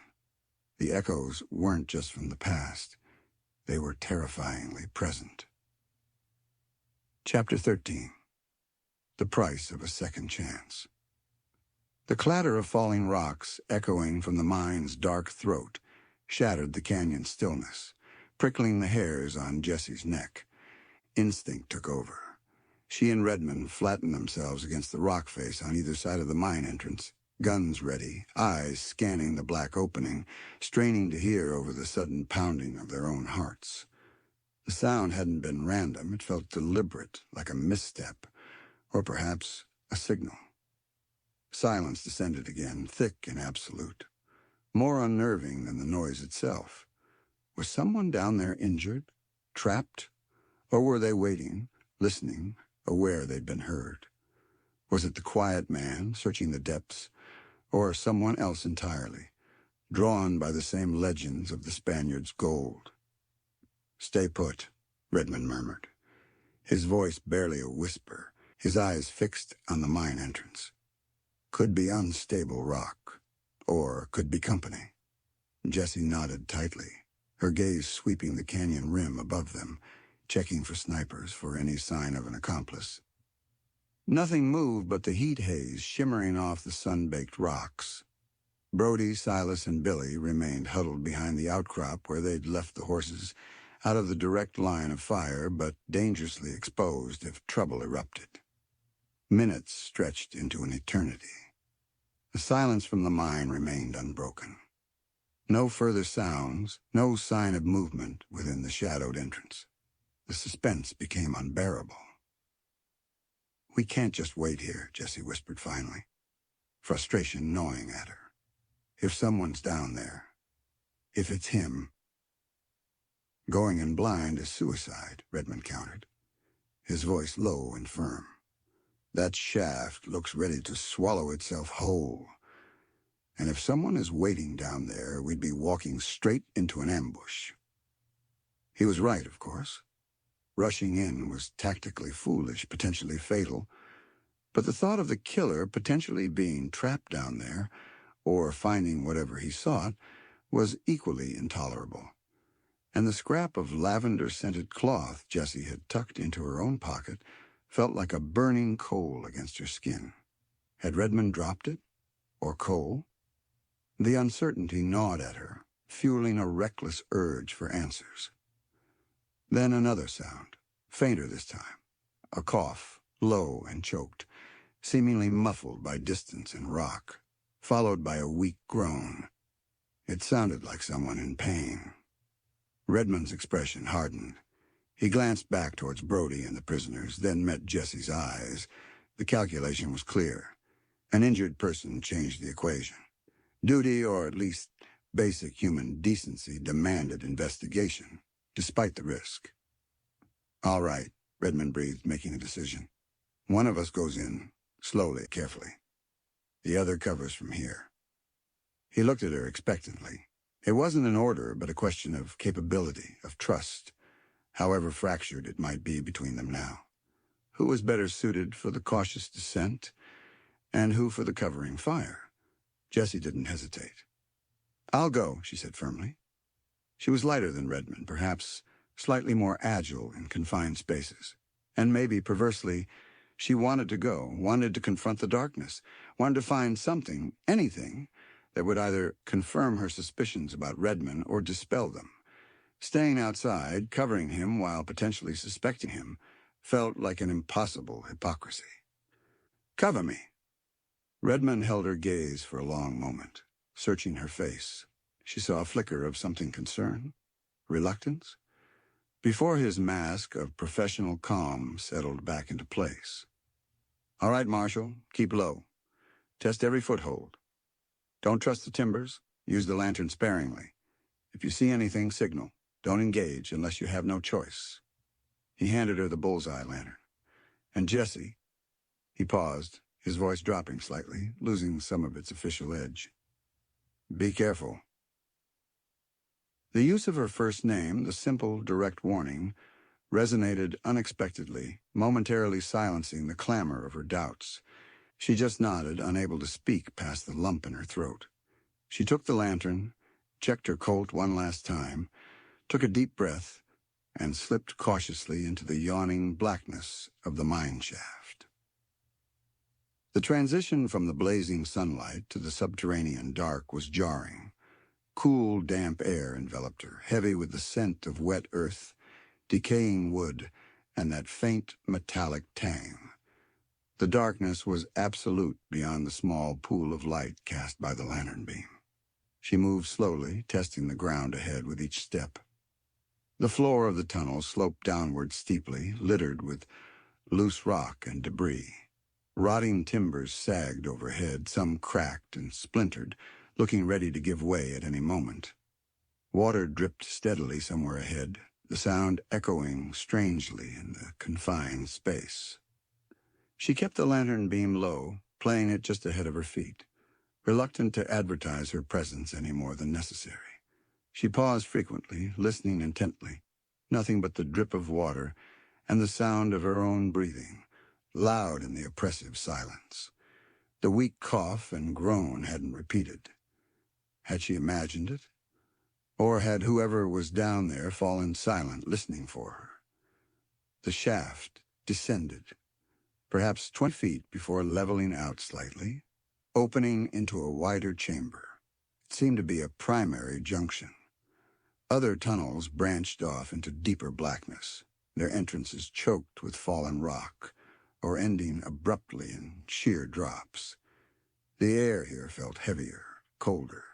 The echoes weren't just from the past. They were terrifyingly present. Chapter 13. The Price of a Second Chance. The clatter of falling rocks, echoing from the mine's dark throat, shattered the canyon's stillness, prickling the hairs on Jesse's neck. Instinct took over. She and Redmond flattened themselves against the rock face on either side of the mine entrance, guns ready, eyes scanning the black opening, straining to hear over the sudden pounding of their own hearts. The sound hadn't been random. It felt deliberate, like a misstep, or perhaps a signal. Silence descended again, thick and absolute, more unnerving than the noise itself. Was someone down there injured, trapped, or were they waiting, listening, aware they'd been heard? Was it the quiet man searching the depths, or someone else entirely, drawn by the same legends of the Spaniard's gold? "Stay put," Redmond murmured, his voice barely a whisper, his eyes fixed on the mine entrance. Could be unstable rock, or could be company. Jessie nodded tightly, her gaze sweeping the canyon rim above them, checking for snipers, for any sign of an accomplice. Nothing moved but the heat haze shimmering off the sun-baked rocks. Brody, Silas, and Billy remained huddled behind the outcrop where they'd left the horses, out of the direct line of fire, but dangerously exposed if trouble erupted. Minutes stretched into an eternity. The silence from the mine remained unbroken. No further sounds, no sign of movement within the shadowed entrance. The suspense became unbearable. "We can't just wait here," Jessie whispered finally, frustration gnawing at her. "If someone's down there, if it's him—" "Going in blind is suicide," Redmond countered, his voice low and firm. "That shaft looks ready to swallow itself whole. And if someone is waiting down there, we'd be walking straight into an ambush." He was right, of course. Rushing in was tactically foolish, potentially fatal. But the thought of the killer potentially being trapped down there, or finding whatever he sought, was equally intolerable. And the scrap of lavender-scented cloth Jessie had tucked into her own pocket felt like a burning coal against her skin. Had Redmond dropped it? Or Cole? The uncertainty gnawed at her, fueling a reckless urge for answers. Then another sound, fainter this time. A cough, low and choked, seemingly muffled by distance and rock. followed by a weak groan. It sounded like someone in pain. Redmond's expression hardened. He glanced back towards Brody and the prisoners, then met Jesse's eyes. The calculation was clear. An injured person changed the equation. Duty, or at least basic human decency, demanded investigation, despite the risk. "All right," Redmond breathed, making a decision. "One of us goes in, slowly, carefully. The other covers from here." He looked at her expectantly. It wasn't an order, but a question of capability, of trust, however fractured it might be between them now. Who was better suited for the cautious descent, and who for the covering fire? Jessie didn't hesitate. "I'll go," she said firmly. She was lighter than Redmond, perhaps slightly more agile in confined spaces. And maybe, perversely, she wanted to go, wanted to confront the darkness, wanted to find something, anything, that would either confirm her suspicions about Redmond or dispel them. Staying outside, covering him while potentially suspecting him, felt like an impossible hypocrisy. "Cover me." Redmond held her gaze for a long moment, searching her face. She saw a flicker of something concerned, reluctance, before his mask of professional calm settled back into place. "All right, Marshal, keep low. Test every foothold. Don't trust the timbers. Use the lantern sparingly. If you see anything, signal. Don't engage unless you have no choice." He handed her the bullseye lantern. "And Jessie," he paused, his voice dropping slightly, losing some of its official edge, "be careful." The use of her first name, the simple, direct warning, resonated unexpectedly, momentarily silencing the clamor of her doubts. She just nodded, unable to speak past the lump in her throat. She took the lantern, checked her Colt one last time, took a deep breath, and slipped cautiously into the yawning blackness of the mine shaft. The transition from the blazing sunlight to the subterranean dark was jarring. Cool, damp air enveloped her, heavy with the scent of wet earth, decaying wood, and that faint metallic tang. The darkness was absolute beyond the small pool of light cast by the lantern beam. She moved slowly, testing the ground ahead with each step. The floor of the tunnel sloped downward steeply, littered with loose rock and debris. Rotting timbers sagged overhead, some cracked and splintered, looking ready to give way at any moment. Water dripped steadily somewhere ahead, the sound echoing strangely in the confined space. She kept the lantern beam low, playing it just ahead of her feet, reluctant to advertise her presence any more than necessary. She paused frequently, listening intently, nothing but the drip of water and the sound of her own breathing, loud in the oppressive silence. The weak cough and groan hadn't repeated. Had she imagined it? Or had whoever was down there fallen silent, listening for her? The shaft descended, perhaps 20 feet before leveling out slightly, opening into a wider chamber. It seemed to be a primary junction. Other tunnels branched off into deeper blackness, their entrances choked with fallen rock, or ending abruptly in sheer drops. The air here felt heavier, colder.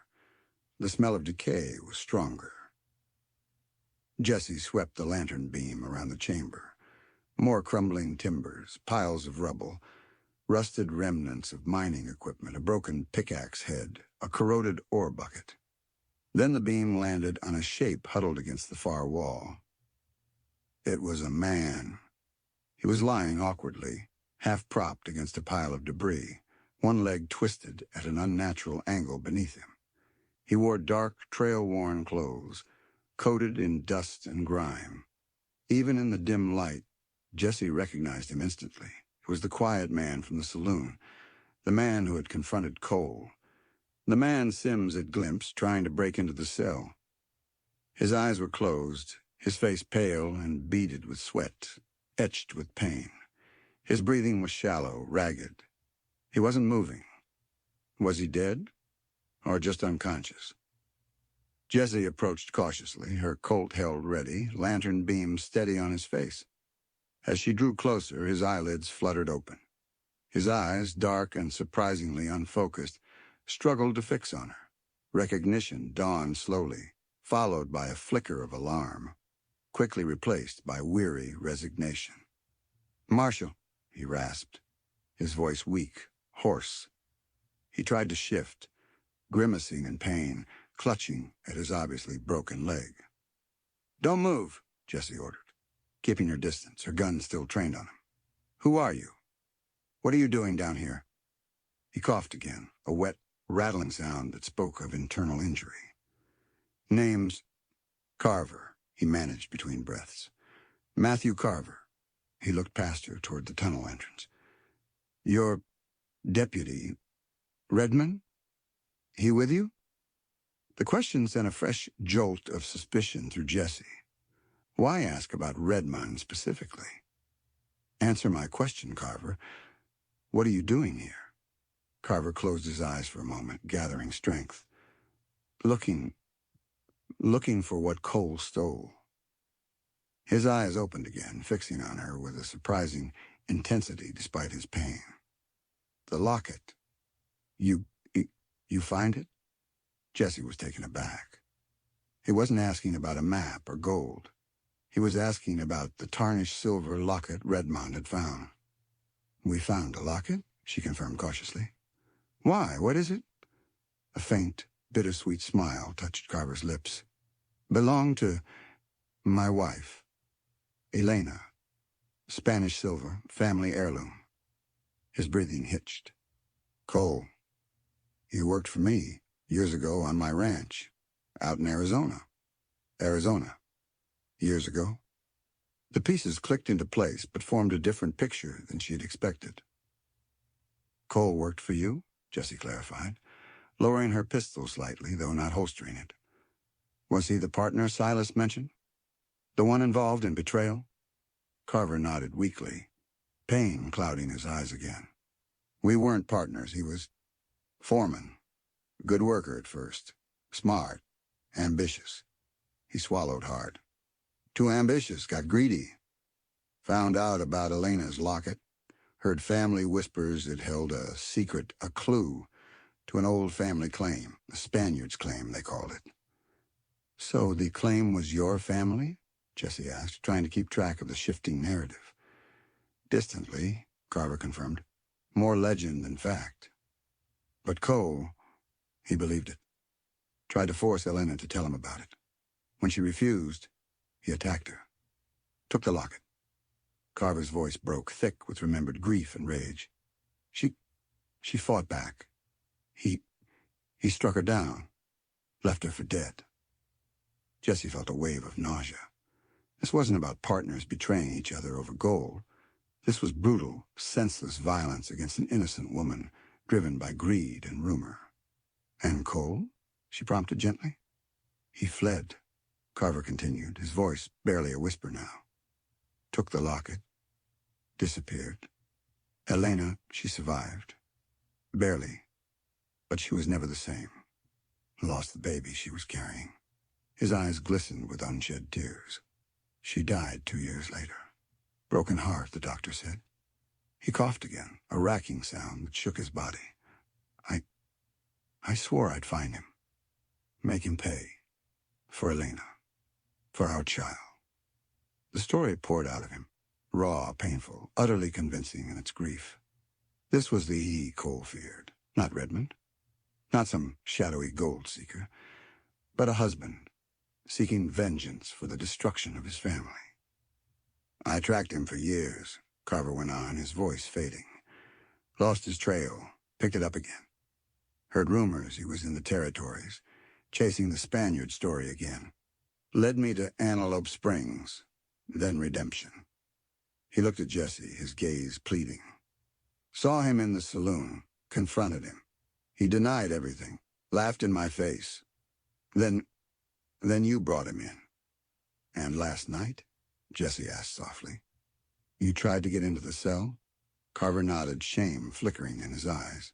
The smell of decay was stronger. Jessie swept the lantern beam around the chamber. More crumbling timbers, piles of rubble, rusted remnants of mining equipment, a broken pickaxe head, a corroded ore bucket. Then the beam landed on a shape huddled against the far wall. It was a man. He was lying awkwardly, half-propped against a pile of debris, one leg twisted at an unnatural angle beneath him. He wore dark, trail-worn clothes, coated in dust and grime. Even in the dim light, Jessie recognized him instantly. It was the quiet man from the saloon, the man who had confronted Cole, the man Sims had glimpsed trying to break into the cell. His eyes were closed, his face pale and beaded with sweat, etched with pain. His breathing was shallow, ragged. He wasn't moving. Was he dead? Or just unconscious? Jessie approached cautiously, her Colt held ready, lantern beam steady on his face. As she drew closer, his eyelids fluttered open. His eyes, dark and surprisingly unfocused, struggled to fix on her. Recognition dawned slowly, followed by a flicker of alarm, quickly replaced by weary resignation. "Marshall," he rasped, his voice weak, hoarse. He tried to shift, grimacing in pain, clutching at his obviously broken leg. "Don't move," Jessie ordered, keeping her distance, her gun still trained on him. "Who are you? What are you doing down here?" He coughed again, a wet, rattling sound that spoke of internal injury. "Name's Carver," he managed between breaths. "Matthew Carver." He looked past her toward the tunnel entrance. "Your deputy, Redmond? He with you?" The question sent a fresh jolt of suspicion through Jessie. Why ask about Redmond specifically? "Answer my question, Carver. What are you doing here?" Carver closed his eyes for a moment, gathering strength. Looking for what Cole stole." His eyes opened again, fixing on her with a surprising intensity despite his pain. "The locket. You find it?" Jessie was taken aback. He wasn't asking about a map or gold. He was asking about the tarnished silver locket Redmond had found. "We found a locket," she confirmed cautiously. "Why? What is it?" A faint, bittersweet smile touched Carver's lips. "Belonged to my wife, Elena. Spanish silver, family heirloom." His breathing hitched. "Cole, you worked for me years ago on my ranch, out in Arizona. Years ago." The pieces clicked into place, but formed a different picture than she had expected. "Cole worked for you?" Jessie clarified, lowering her pistol slightly, though not holstering it. "Was he the partner Silas mentioned? The one involved in betrayal?" Carver nodded weakly, pain clouding his eyes again. "We weren't partners. He was foreman. Good worker at first. Smart. Ambitious." He swallowed hard. "Too ambitious. Got greedy. Found out about Elena's locket. Heard family whispers it held a secret, a clue to an old family claim. A Spaniard's claim, they called it." "So the claim was your family?" Jessie asked, trying to keep track of the shifting narrative. "Distantly," Carver confirmed. "More legend than fact. But Cole, he believed it. Tried to force Elena to tell him about it. When she refused, he attacked her. Took the locket." Carver's voice broke, thick with remembered grief and rage. She fought back. He struck her down, left her for dead." Jessie felt a wave of nausea. This wasn't about partners betraying each other over gold. This was brutal, senseless violence against an innocent woman, driven by greed and rumor. "And Cole?" she prompted gently. "He fled," Carver continued, his voice barely a whisper now. "Took the locket. Disappeared. Elena, she survived. Barely. But she was never the same. Lost the baby she was carrying." His eyes glistened with unshed tears. "She died 2 years later. Broken heart, the doctor said." He coughed again, a racking sound that shook his body. I swore I'd find him. Make him pay. For Elena. For our child." The story poured out of him, raw, painful, utterly convincing in its grief. This was the he Cole feared, not Redmond, not some shadowy gold seeker, but a husband seeking vengeance for the destruction of his family. "I tracked him for years," Carver went on, his voice fading. "Lost his trail, picked it up again. Heard rumors he was in the territories, chasing the Spaniard story again. Led me to Antelope Springs, then redemption." He looked at Jessie, his gaze pleading. "Saw him in the saloon, confronted him. He denied everything, laughed in my face. Then you brought him in." "And last night?" Jessie asked softly. "You tried to get into the cell?" Carver nodded, shame flickering in his eyes.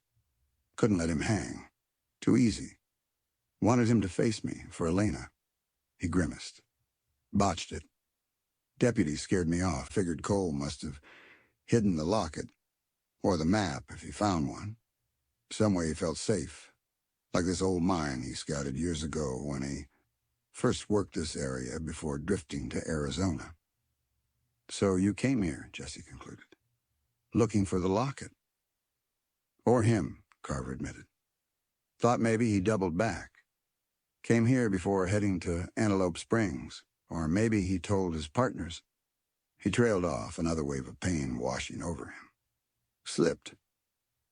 "Couldn't let him hang. Too easy. Wanted him to face me for Elena." He grimaced. "Botched it. Deputy scared me off. Figured Cole must have hidden the locket, or the map if he found one. Some way he felt safe. like this old mine he scouted years ago when he first worked this area before drifting to Arizona. So you came here, Jesse concluded, looking for the locket. Or him, Carver admitted. Thought maybe he doubled back. Came here before heading to Antelope Springs, or maybe he told his partners. He trailed off, another wave of pain washing over him. Slipped.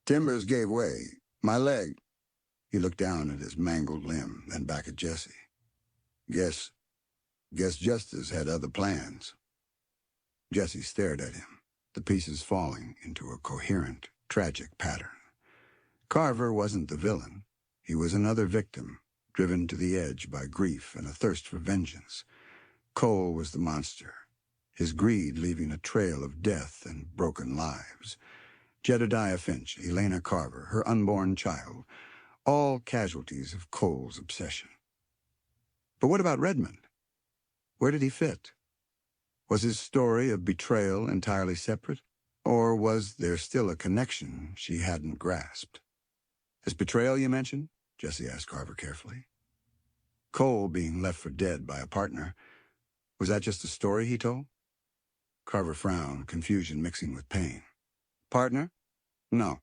Timbers gave way. My leg. He looked down at his mangled limb, then back at Jesse. Guess Justice had other plans. Jesse stared at him, the pieces falling into a coherent, tragic pattern. Carver wasn't the villain. He was another victim, driven to the edge by grief and a thirst for vengeance. Cole was the monster, his greed leaving a trail of death and broken lives. Jedediah Finch, Elena Carver, her unborn child, all casualties of Cole's obsession. But what about Redmond? Where did he fit? Was his story of betrayal entirely separate? Or was there still a connection she hadn't grasped? This betrayal you mentioned? Jesse asked Carver carefully. Cole being left for dead by a partner. Was that just a story he told? Carver frowned, confusion mixing with pain. Partner? No.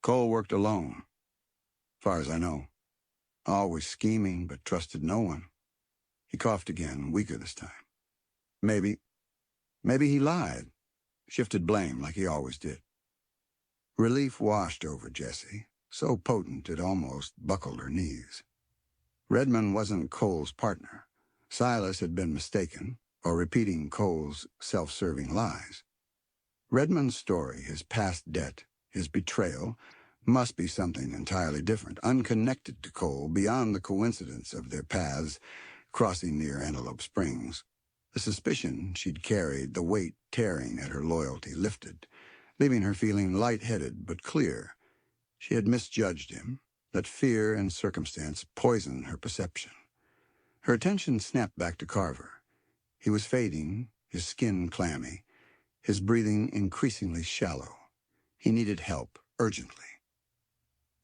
Cole worked alone, far as I know. Always scheming, but trusted no one. He coughed again, weaker this time. Maybe he lied, shifted blame like he always did. Relief washed over Jessie, so potent it almost buckled her knees. Redmond wasn't Cole's partner. Silas had been mistaken, or repeating Cole's self-serving lies. Redmond's story, his past debt, his betrayal, must be something entirely different, unconnected to Cole, beyond the coincidence of their paths crossing near Antelope Springs. The suspicion she'd carried, the weight tearing at her loyalty, lifted, leaving her feeling light-headed but clear. She had misjudged him, let fear and circumstance poison her perception. Her attention snapped back to Carver. He was fading, his skin clammy, his breathing increasingly shallow. He needed help, urgently.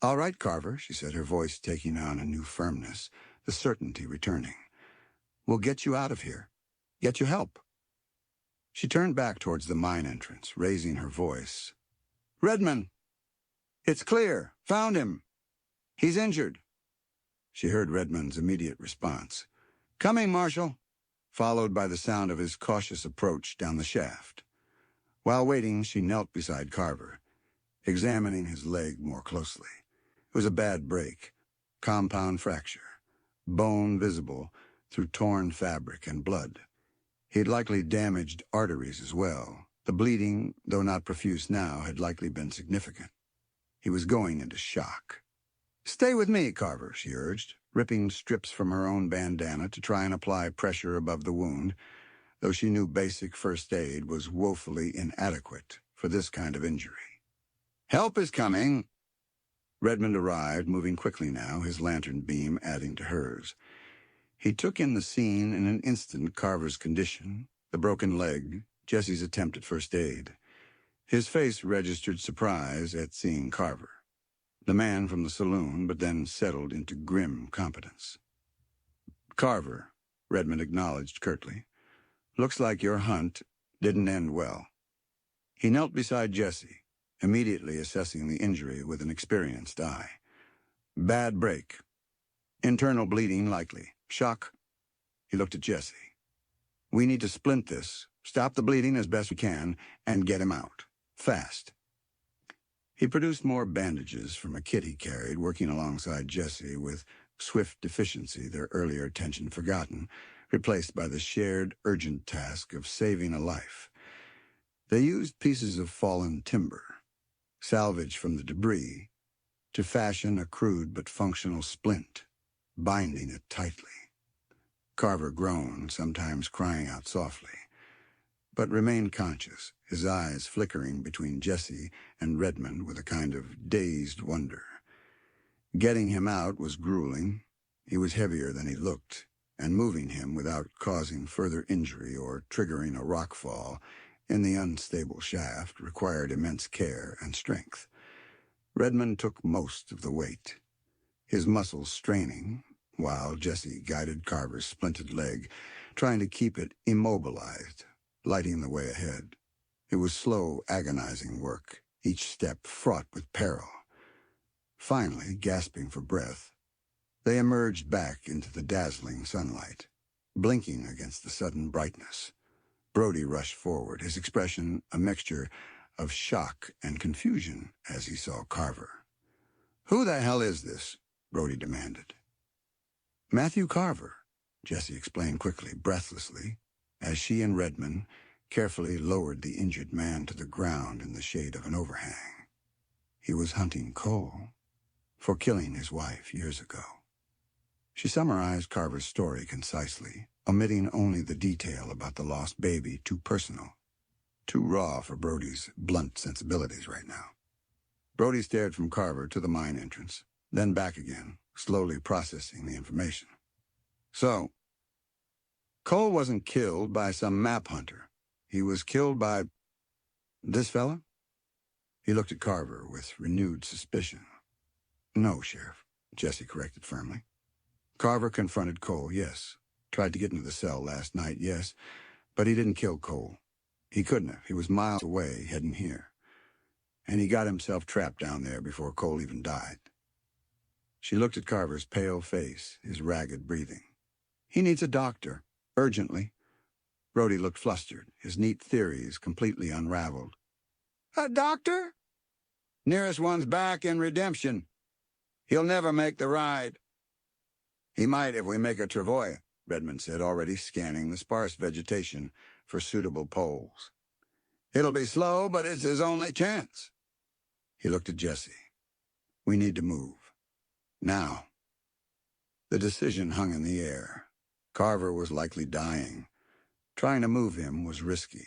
All right, Carver, she said, her voice taking on a new firmness, the certainty returning. We'll get you out of here. Get you help. She turned back towards the mine entrance, raising her voice. Redmond! It's clear. Found him. He's injured. She heard Redmond's immediate response. Coming, Marshal, followed by the sound of his cautious approach down the shaft. While waiting, she knelt beside Carver, examining his leg more closely. It was a bad break, compound fracture, bone visible through torn fabric and blood. He'd likely damaged arteries as well. The bleeding, though not profuse now, had likely been significant. He was going into shock. Stay with me, Carver, she urged, ripping strips from her own bandana to try and apply pressure above the wound, though she knew basic first aid was woefully inadequate for this kind of injury. Help is coming. Redmond arrived, moving quickly now, his lantern beam adding to hers. He took in the scene in an instant, Carver's condition, the broken leg, Jesse's attempt at first aid. His face registered surprise at seeing Carver, the man from the saloon, but then settled into grim competence. Carver, Redmond acknowledged curtly. Looks like your hunt didn't end well. He knelt beside Jesse, immediately assessing the injury with an experienced eye. Bad break. Internal bleeding likely. Shock. He looked at Jesse. We need to splint this, stop the bleeding as best we can, and get him out. Fast. He produced more bandages from a kit he carried, working alongside Jesse with swift efficiency, their earlier attention forgotten, replaced by the shared urgent task of saving a life. They used pieces of fallen timber, salvaged from the debris, to fashion a crude but functional splint, binding it tightly. Carver groaned, sometimes crying out softly, but remained conscious, his eyes flickering between Jesse and Redmond with a kind of dazed wonder. Getting him out was grueling. He was heavier than he looked, and moving him without causing further injury or triggering a rockfall in the unstable shaft required immense care and strength. Redmond took most of the weight. his muscles straining, while Jesse guided Carver's splintered leg, trying to keep it immobilized, lighting the way ahead. It was slow, agonizing work, each step fraught with peril. Finally, gasping for breath, they emerged back into the dazzling sunlight, blinking against the sudden brightness. Brody rushed forward, his expression a mixture of shock and confusion as he saw Carver. "Who the hell is this?" Brody demanded. "Matthew Carver," Jesse explained quickly, breathlessly, as she and Redmond carefully lowered the injured man to the ground in the shade of an overhang. He was hunting Cole for killing his wife years ago. She summarized Carver's story concisely, omitting only the detail about the lost baby, too personal, too raw for Brody's blunt sensibilities right now. Brody stared from Carver to the mine entrance, then back again, slowly processing the information. "So, Cole wasn't killed by some map hunter. He was killed by this fella?" He looked at Carver with renewed suspicion. "No, Sheriff," Jesse corrected firmly. "Carver confronted Cole, yes. Tried to get into the cell last night, yes. But he didn't kill Cole. He couldn't have. He was miles away, heading here. And he got himself trapped down there before Cole even died." She looked at Carver's pale face, his ragged breathing. "He needs a doctor, urgently." Brody looked flustered, his neat theories completely unraveled. "A doctor?" "Nearest one's back in Redemption. He'll never make the ride." "He might if we make a travois," Redmond said, already scanning the sparse vegetation for suitable poles. "It'll be slow, but it's his only chance." He looked at Jesse. "We need to move. Now." The decision hung in the air. Carver was likely dying. Trying to move him was risky,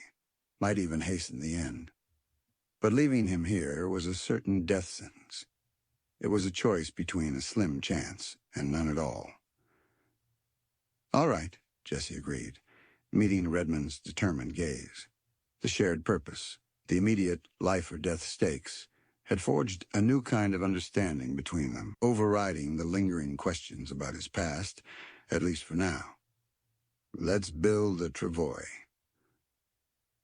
might even hasten the end. But leaving him here was a certain death sentence. It was a choice between a slim chance and none at all. "All right," Jesse agreed, meeting Redmond's determined gaze. The shared purpose, the immediate life-or-death stakes, had forged a new kind of understanding between them, overriding the lingering questions about his past, at least for now. Let's build the travois.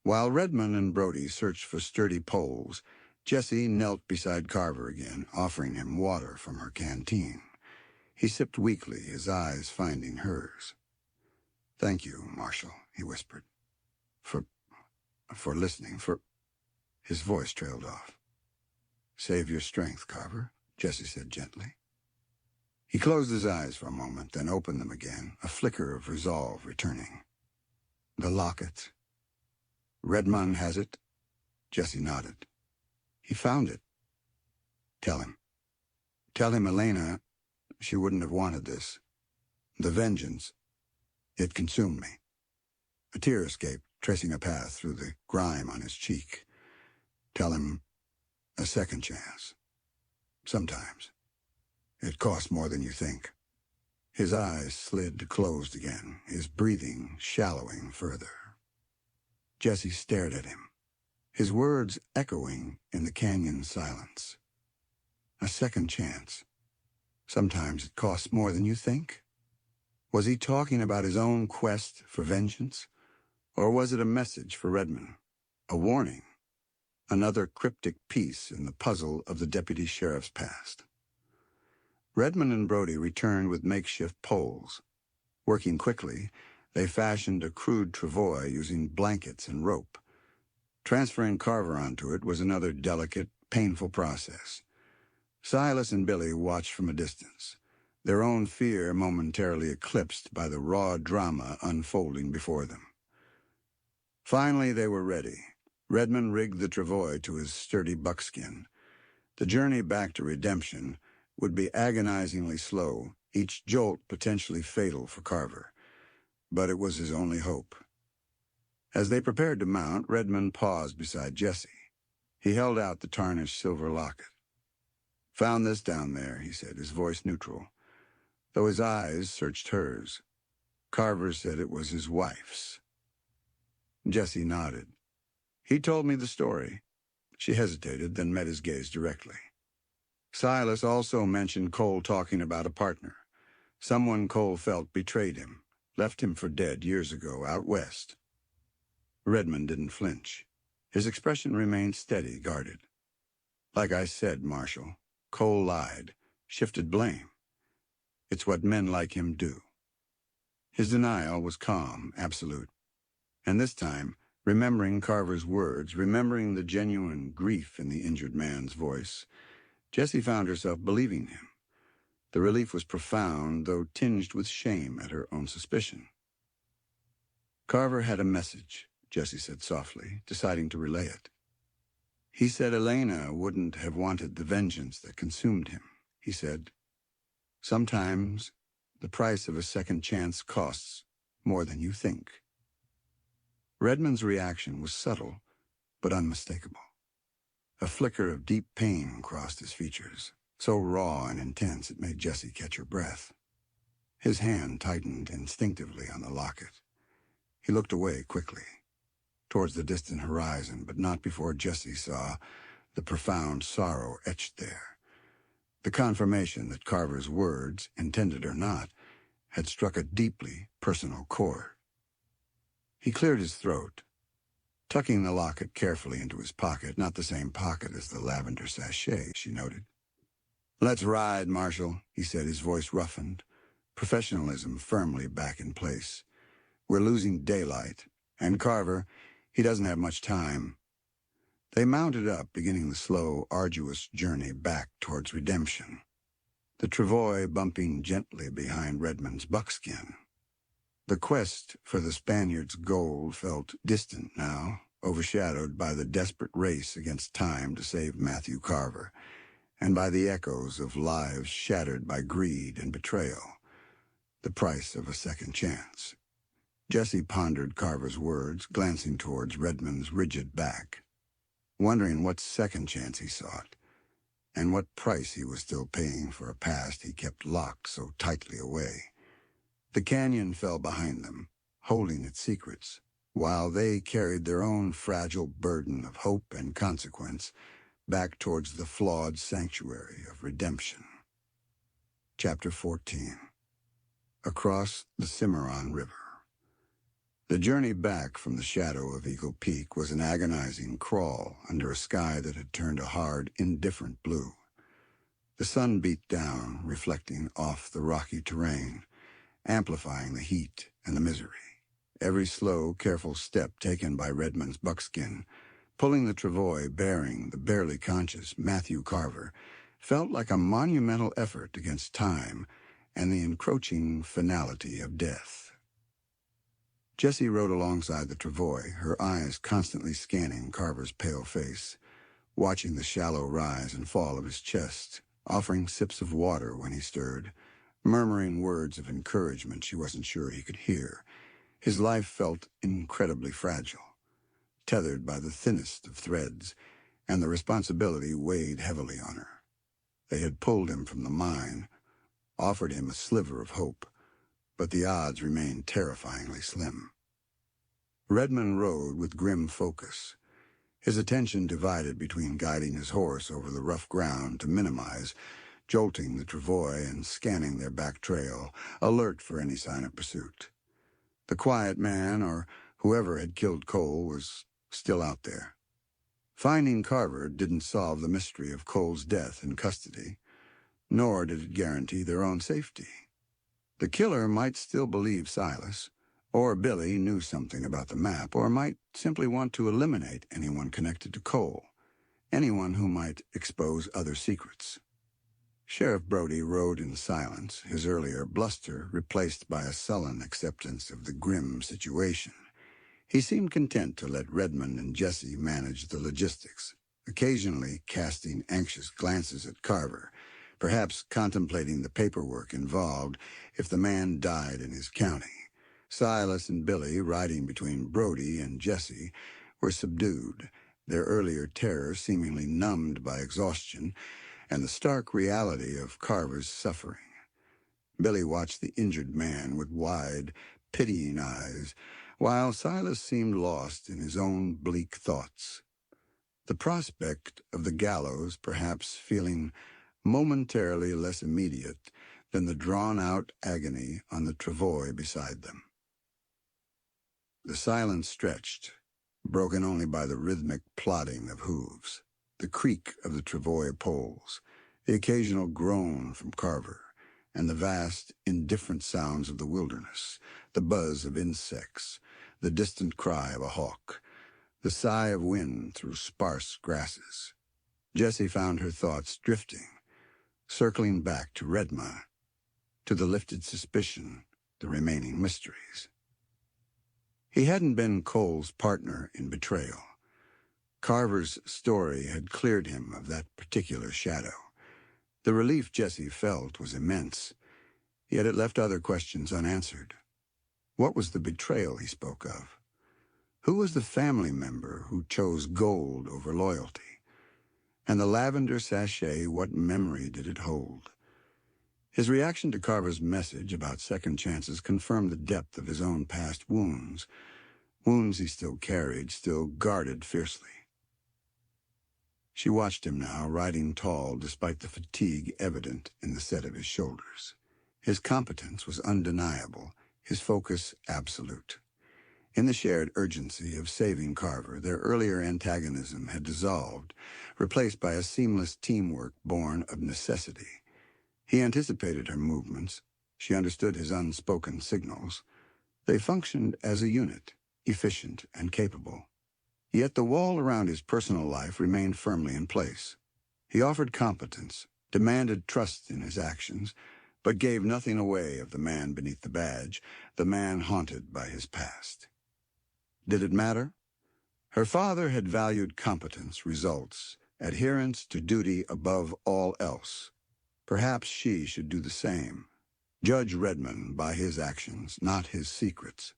While Redmond and Brody searched for sturdy poles, Jesse knelt beside Carver again, offering him water from her canteen. He sipped weakly, his eyes finding hers. "Thank you, Marshal," he whispered. For listening, for..." His voice trailed off. "Save your strength, Carver," Jesse said gently. He closed his eyes for a moment, then opened them again, a flicker of resolve returning. "The locket. Redmond has it?" Jesse nodded. "He found it. Tell him. Tell him Elena, she wouldn't have wanted this. The vengeance, it consumed me." A tear escaped, tracing a path through the grime on his cheek. "Tell him a second chance. Sometimes. It costs more than you think." His eyes slid closed again, his breathing shallowing further. Jesse stared at him, his words echoing in the canyon silence. A second chance. Sometimes it costs more than you think? Was he talking about his own quest for vengeance? Or was it a message for Redmond? A warning? Another cryptic piece in the puzzle of the deputy sheriff's past? Redmond and Brody returned with makeshift poles. Working quickly, they fashioned a crude travois using blankets and rope. Transferring Carver onto it was another delicate, painful process. Silas and Billy watched from a distance, their own fear momentarily eclipsed by the raw drama unfolding before them. Finally, they were ready. Redmond rigged the travois to his sturdy buckskin. The journey back to Redemption would be agonizingly slow, each jolt potentially fatal for Carver. But it was his only hope. As they prepared to mount, Redmond paused beside Jesse. He held out the tarnished silver locket. "Found this down there," he said, his voice neutral, though his eyes searched hers. Carver said it was his wife's. Jesse nodded. "He told me the story." She hesitated, then met his gaze directly. Silas also mentioned Cole talking about a partner. Someone Cole felt betrayed him, left him for dead years ago out west. Redmond didn't flinch. His expression remained steady, guarded. Like I said, Marshal, Cole lied, shifted blame. It's what men like him do. His denial was calm, absolute. And this time, remembering Carver's words, remembering the genuine grief in the injured man's voice, Jessie found herself believing him. The relief was profound, though tinged with shame at her own suspicion. Carver had a message, Jessie said softly, deciding to relay it. He said Elena wouldn't have wanted the vengeance that consumed him. He said, sometimes the price of a second chance costs more than you think. Redmond's reaction was subtle, but unmistakable. A flicker of deep pain crossed his features, so raw and intense it made Jessie catch her breath. His hand tightened instinctively on the locket. He looked away quickly, towards the distant horizon, but not before Jessie saw the profound sorrow etched there. The confirmation that Carver's words, intended or not, had struck a deeply personal chord. He cleared his throat, tucking the locket carefully into his pocket, not the same pocket as the lavender sachet, she noted. Let's ride, Marshal, he said, his voice roughened, professionalism firmly back in place. We're losing daylight, and Carver, he doesn't have much time. They mounted up, beginning the slow, arduous journey back towards redemption, the travois bumping gently behind Redmond's buckskin. The quest for the Spaniard's gold felt distant now, overshadowed by the desperate race against time to save Matthew Carver, and by the echoes of lives shattered by greed and betrayal, the price of a second chance. Jessie pondered Carver's words, glancing towards Redmond's rigid back, wondering what second chance he sought, and what price he was still paying for a past he kept locked so tightly away. The canyon fell behind them, holding its secrets, while they carried their own fragile burden of hope and consequence back towards the flawed sanctuary of redemption. Chapter 14. Across the Cimarron River. The journey back from the shadow of Eagle Peak was an agonizing crawl under a sky that had turned a hard, indifferent blue. The sun beat down, reflecting off the rocky terrain, amplifying the heat and the misery. Every slow, careful step taken by Redmond's buckskin, pulling the travois bearing the barely conscious Matthew Carver, felt like a monumental effort against time and the encroaching finality of death. Jessie rode alongside the travois, her eyes constantly scanning Carver's pale face, watching the shallow rise and fall of his chest, offering sips of water when he stirred, murmuring words of encouragement she wasn't sure he could hear. His life felt incredibly fragile, tethered by the thinnest of threads, and the responsibility weighed heavily on her. They had pulled him from the mine, offered him a sliver of hope, but the odds remained terrifyingly slim. Redmond rode with grim focus, his attention divided between guiding his horse over the rough ground to minimize, jolting the travois and scanning their back trail, alert for any sign of pursuit. The quiet man, or whoever had killed Cole, was still out there. Finding Carver didn't solve the mystery of Cole's death in custody, nor did it guarantee their own safety. The killer might still believe Silas, or Billy knew something about the map, or might simply want to eliminate anyone connected to Cole, anyone who might expose other secrets. Sheriff Brody rode in silence, his earlier bluster replaced by a sullen acceptance of the grim situation. He seemed content to let Redmond and Jessie manage the logistics, occasionally casting anxious glances at Carver, perhaps contemplating the paperwork involved if the man died in his county. Silas and Billy, riding between Brody and Jessie, were subdued, their earlier terror seemingly numbed by exhaustion and the stark reality of Carver's suffering. Billy watched the injured man with wide, pitying eyes, while Silas seemed lost in his own bleak thoughts. The prospect of the gallows perhaps feeling momentarily less immediate than the drawn-out agony on the travois beside them. The silence stretched, broken only by the rhythmic plodding of hooves, the creak of the travois poles, the occasional groan from Carver, and the vast, indifferent sounds of the wilderness, the buzz of insects, the distant cry of a hawk, the sigh of wind through sparse grasses. Jessie found her thoughts drifting, circling back to Redma, to the lifted suspicion, the remaining mysteries. He hadn't been Cole's partner in betrayal. Carver's story had cleared him of that particular shadow. The relief Jessie felt was immense, yet it left other questions unanswered. What was the betrayal he spoke of? Who was the family member who chose gold over loyalty? And the lavender sachet, what memory did it hold? His reaction to Carver's message about second chances confirmed the depth of his own past wounds, wounds he still carried, still guarded fiercely. She watched him now, riding tall despite the fatigue evident in the set of his shoulders. His competence was undeniable, his focus absolute. In the shared urgency of saving Carver, their earlier antagonism had dissolved, replaced by a seamless teamwork born of necessity. He anticipated her movements. She understood his unspoken signals. They functioned as a unit, efficient and capable. Yet the wall around his personal life remained firmly in place. He offered competence, demanded trust in his actions, but gave nothing away of the man beneath the badge, the man haunted by his past. Did it matter? Her father had valued competence, results, adherence to duty above all else. Perhaps she should do the same. Judge Redmond by his actions, not his secrets.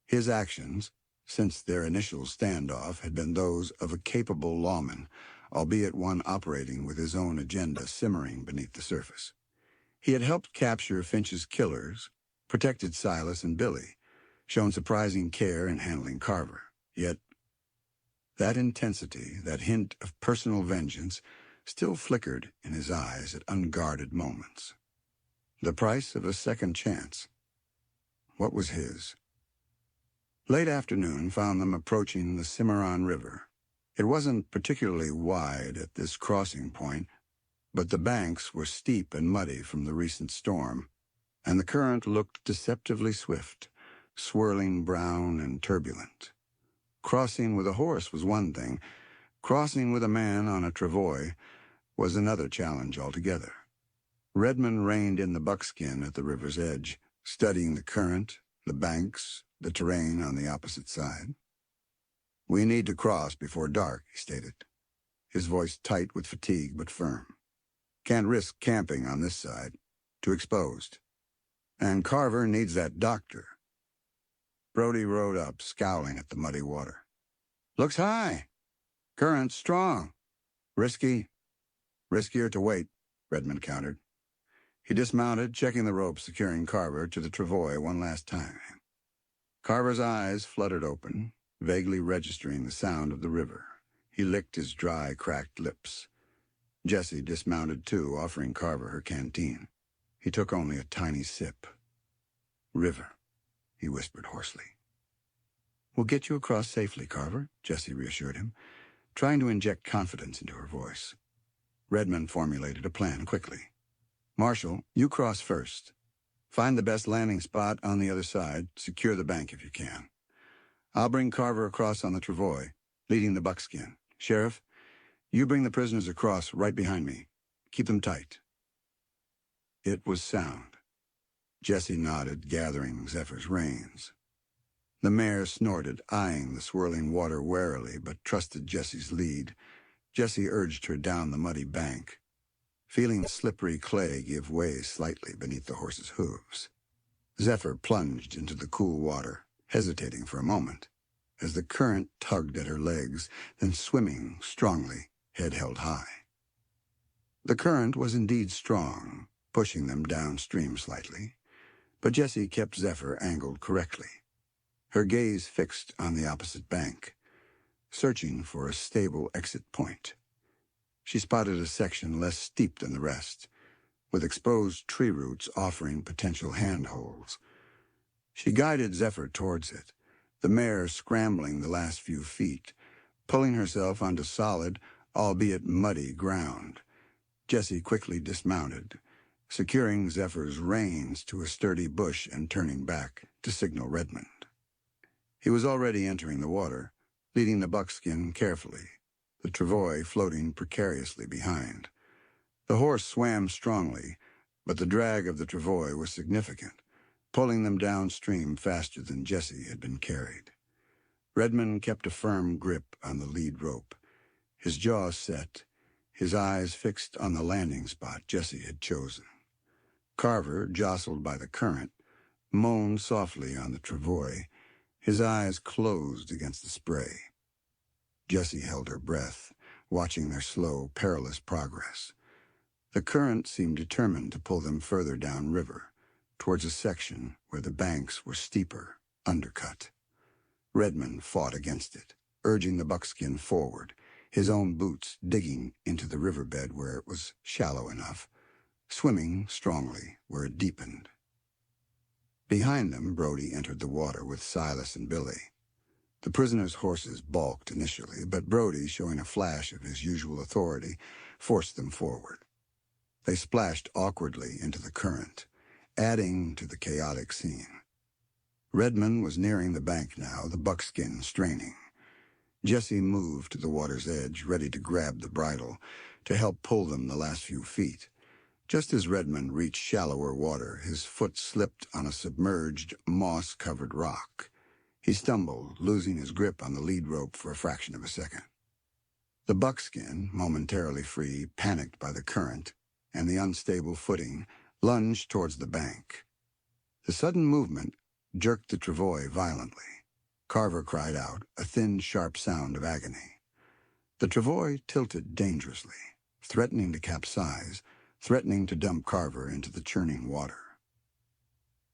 His actions, since their initial standoff, had been those of a capable lawman, albeit one operating with his own agenda simmering beneath the surface. He had helped capture Finch's killers, protected Silas and Billy, shown surprising care in handling Carver. Yet that intensity, that hint of personal vengeance, still flickered in his eyes at unguarded moments. The price of a second chance. What was his? Late afternoon found them approaching the Cimarron River. It wasn't particularly wide at this crossing point, but the banks were steep and muddy from the recent storm, and the current looked deceptively swift, swirling brown and turbulent. Crossing with a horse was one thing. Crossing with a man on a travois was another challenge altogether. Redmond reined in the buckskin at the river's edge, studying the current, the banks, the terrain on the opposite side. "We need to cross before dark," he stated, his voice tight with fatigue but firm. "Can't risk camping on this side. Too exposed. And Carver needs that doctor." Brody rode up, scowling at the muddy water. "Looks high. Current strong. Risky. Riskier to wait," Redmond countered. He dismounted, checking the rope securing Carver to the travois one last time. Carver's eyes fluttered open, vaguely registering the sound of the river. He licked his dry, cracked lips. Jessie dismounted too, offering Carver her canteen. He took only a tiny sip. "River," he whispered hoarsely. "We'll get you across safely, Carver," Jessie reassured him, trying to inject confidence into her voice. Redmond formulated a plan quickly. "Marshall, you cross first. Find the best landing spot on the other side. Secure the bank if you can. I'll bring Carver across on the travois, leading the buckskin. Sheriff, you bring the prisoners across right behind me. Keep them tight." It was sound. Jessie nodded, gathering Zephyr's reins. The mare snorted, eyeing the swirling water warily, but trusted Jessie's lead. Jessie urged her down the muddy bank, feeling the slippery clay give way slightly beneath the horse's hooves. Zephyr plunged into the cool water, hesitating for a moment, as the current tugged at her legs, then swimming strongly, head held high. The current was indeed strong, pushing them downstream slightly, but Jessie kept Zephyr angled correctly, her gaze fixed on the opposite bank, searching for a stable exit point. She spotted a section less steep than the rest, with exposed tree roots offering potential handholds. She guided Zephyr towards it, the mare scrambling the last few feet, pulling herself onto solid, albeit muddy, ground. Jessie quickly dismounted, securing Zephyr's reins to a sturdy bush and turning back to signal Redmond. He was already entering the water, leading the buckskin carefully, the travois floating precariously behind. The horse swam strongly, but the drag of the travois was significant, pulling them downstream faster than Jessie had been carried. Redmond kept a firm grip on the lead rope, his jaw set, his eyes fixed on the landing spot Jessie had chosen. Carver, jostled by the current, moaned softly on the travois, his eyes closed against the spray. Jessie held her breath, watching their slow, perilous progress. The current seemed determined to pull them further downriver, towards a section where the banks were steeper, undercut. Redmond fought against it, urging the buckskin forward, his own boots digging into the riverbed where it was shallow enough, swimming strongly where it deepened. Behind them, Brody entered the water with Silas and Billy. The prisoners' horses balked initially, but Brody, showing a flash of his usual authority, forced them forward. They splashed awkwardly into the current, adding to the chaotic scene. Redmond was nearing the bank now, the buckskin straining. Jessie moved to the water's edge, ready to grab the bridle, to help pull them the last few feet. Just as Redmond reached shallower water, his foot slipped on a submerged, moss-covered rock. He stumbled, losing his grip on the lead rope for a fraction of a second. The buckskin, momentarily free, panicked by the current and the unstable footing, lunged towards the bank. The sudden movement jerked the travois violently. Carver cried out, a thin, sharp sound of agony. The travois tilted dangerously, threatening to capsize, threatening to dump Carver into the churning water.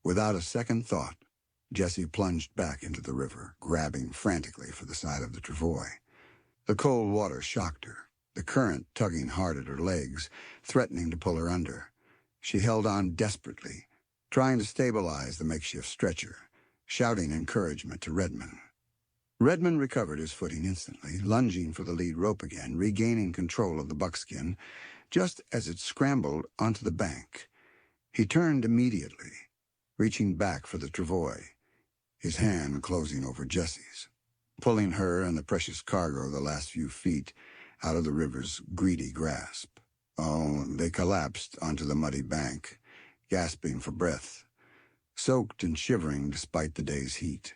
Without a second thought, Jessie plunged back into the river, grabbing frantically for the side of the travois. The cold water shocked her, the current tugging hard at her legs, threatening to pull her under. She held on desperately, trying to stabilize the makeshift stretcher, shouting encouragement to Redmond. Redmond recovered his footing instantly, lunging for the lead rope again, regaining control of the buckskin, just as it scrambled onto the bank. He turned immediately, reaching back for the travois, his hand closing over Jessie's, pulling her and the precious cargo the last few feet out of the river's greedy grasp. Oh, they collapsed onto the muddy bank, gasping for breath, soaked and shivering despite the day's heat.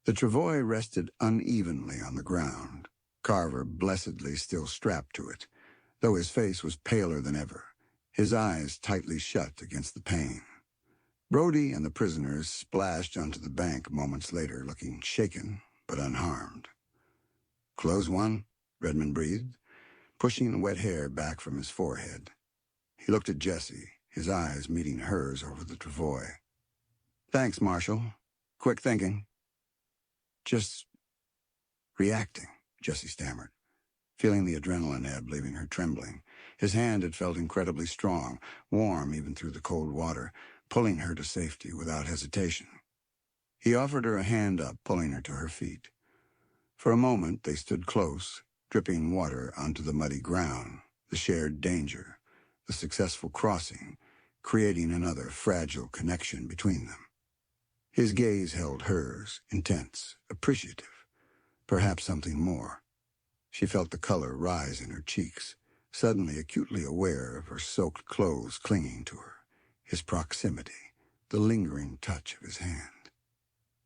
The travois rested unevenly on the ground, Carver blessedly still strapped to it, though his face was paler than ever, his eyes tightly shut against the pain. Brody and the prisoners splashed onto the bank moments later, looking shaken but unharmed. "Close one," Redmond breathed, pushing the wet hair back from his forehead. He looked at Jessie, his eyes meeting hers over the travois. "Thanks, Marshal. Quick thinking." "Just reacting," Jessie stammered, feeling the adrenaline ebb, leaving her trembling. His hand had felt incredibly strong, warm even through the cold water, pulling her to safety without hesitation. He offered her a hand up, pulling her to her feet. For a moment they stood close, dripping water onto the muddy ground, the shared danger, the successful crossing, creating another fragile connection between them. His gaze held hers, intense, appreciative, perhaps something more. She felt the color rise in her cheeks, suddenly acutely aware of her soaked clothes clinging to her, his proximity, the lingering touch of his hand.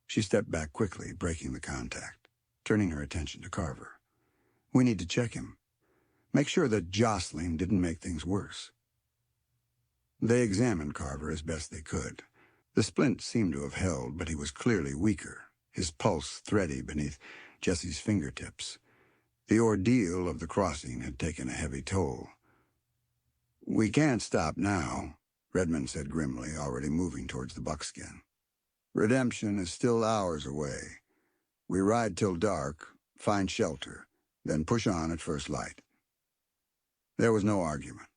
She stepped back quickly, breaking the contact, turning her attention to Carver. "We need to check him. Make sure that jostling didn't make things worse." They examined Carver as best they could. The splint seemed to have held, but he was clearly weaker, his pulse thready beneath Jessie's fingertips. The ordeal of the crossing had taken a heavy toll. "We can't stop now," Redmond said grimly, already moving towards the buckskin. "Redemption is still hours away. We ride till dark, find shelter, then push on at first light." There was no argument.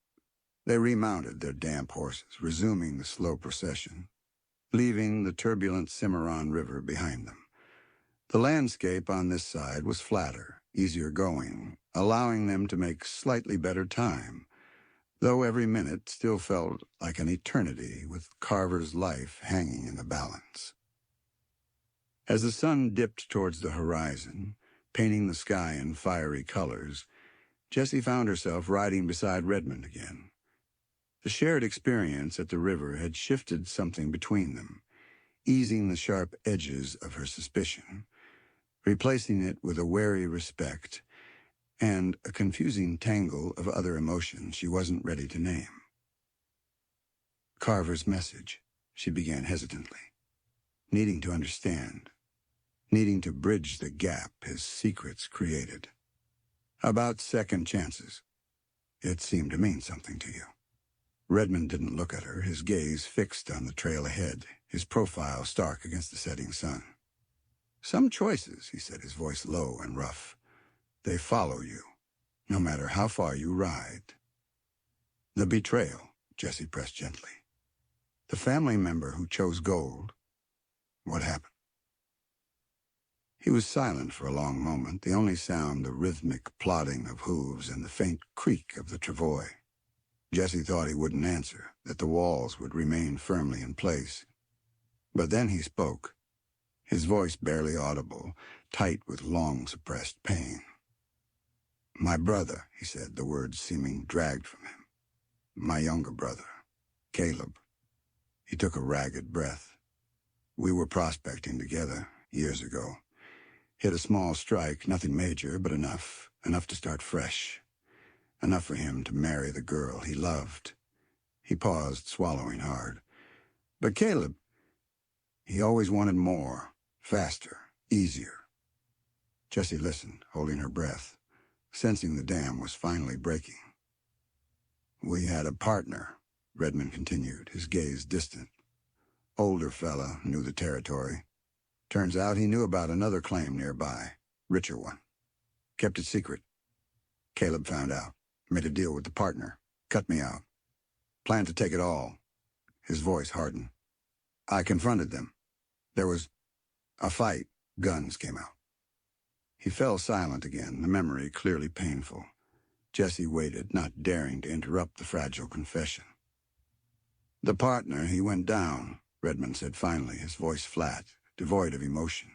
They remounted their damp horses, resuming the slow procession, leaving the turbulent Cimarron River behind them. The landscape on this side was flatter, easier going, allowing them to make slightly better time, though every minute still felt like an eternity with Carver's life hanging in the balance. As the sun dipped towards the horizon, painting the sky in fiery colors, Jessie found herself riding beside Redmond again. The shared experience at the river had shifted something between them, easing the sharp edges of her suspicion, replacing it with a wary respect and a confusing tangle of other emotions she wasn't ready to name. Carver's message, she began hesitantly, needing to understand, needing to bridge the gap his secrets created. About second chances. It seemed to mean something to you. Redmond didn't look at her, his gaze fixed on the trail ahead, his profile stark against the setting sun. Some choices, he said, his voice low and rough. They follow you, no matter how far you ride. The betrayal, Jessie pressed gently. The family member who chose gold. What happened? He was silent for a long moment, the only sound the rhythmic plodding of hooves and the faint creak of the travois. Jessie thought he wouldn't answer, that the walls would remain firmly in place. But then he spoke, his voice barely audible, tight with long-suppressed pain. My brother, he said, the words seeming dragged from him. My younger brother, Caleb. He took a ragged breath. We were prospecting together years ago. Hit a small strike, nothing major, but enough to start fresh. Enough for him to marry the girl he loved. He paused, swallowing hard. But Caleb, he always wanted more, faster, easier. Jessie listened, holding her breath, sensing the dam was finally breaking. We had a partner, Redmond continued, his gaze distant. Older fella, knew the territory. Turns out he knew about another claim nearby, richer one. Kept it secret. Caleb found out, made a deal with the partner, cut me out. Planned to take it all. His voice hardened. I confronted them. There was a fight. Guns came out. He fell silent again, the memory clearly painful. Jessie waited, not daring to interrupt the fragile confession. The partner, he went down, Redmond said finally, his voice flat, devoid of emotion.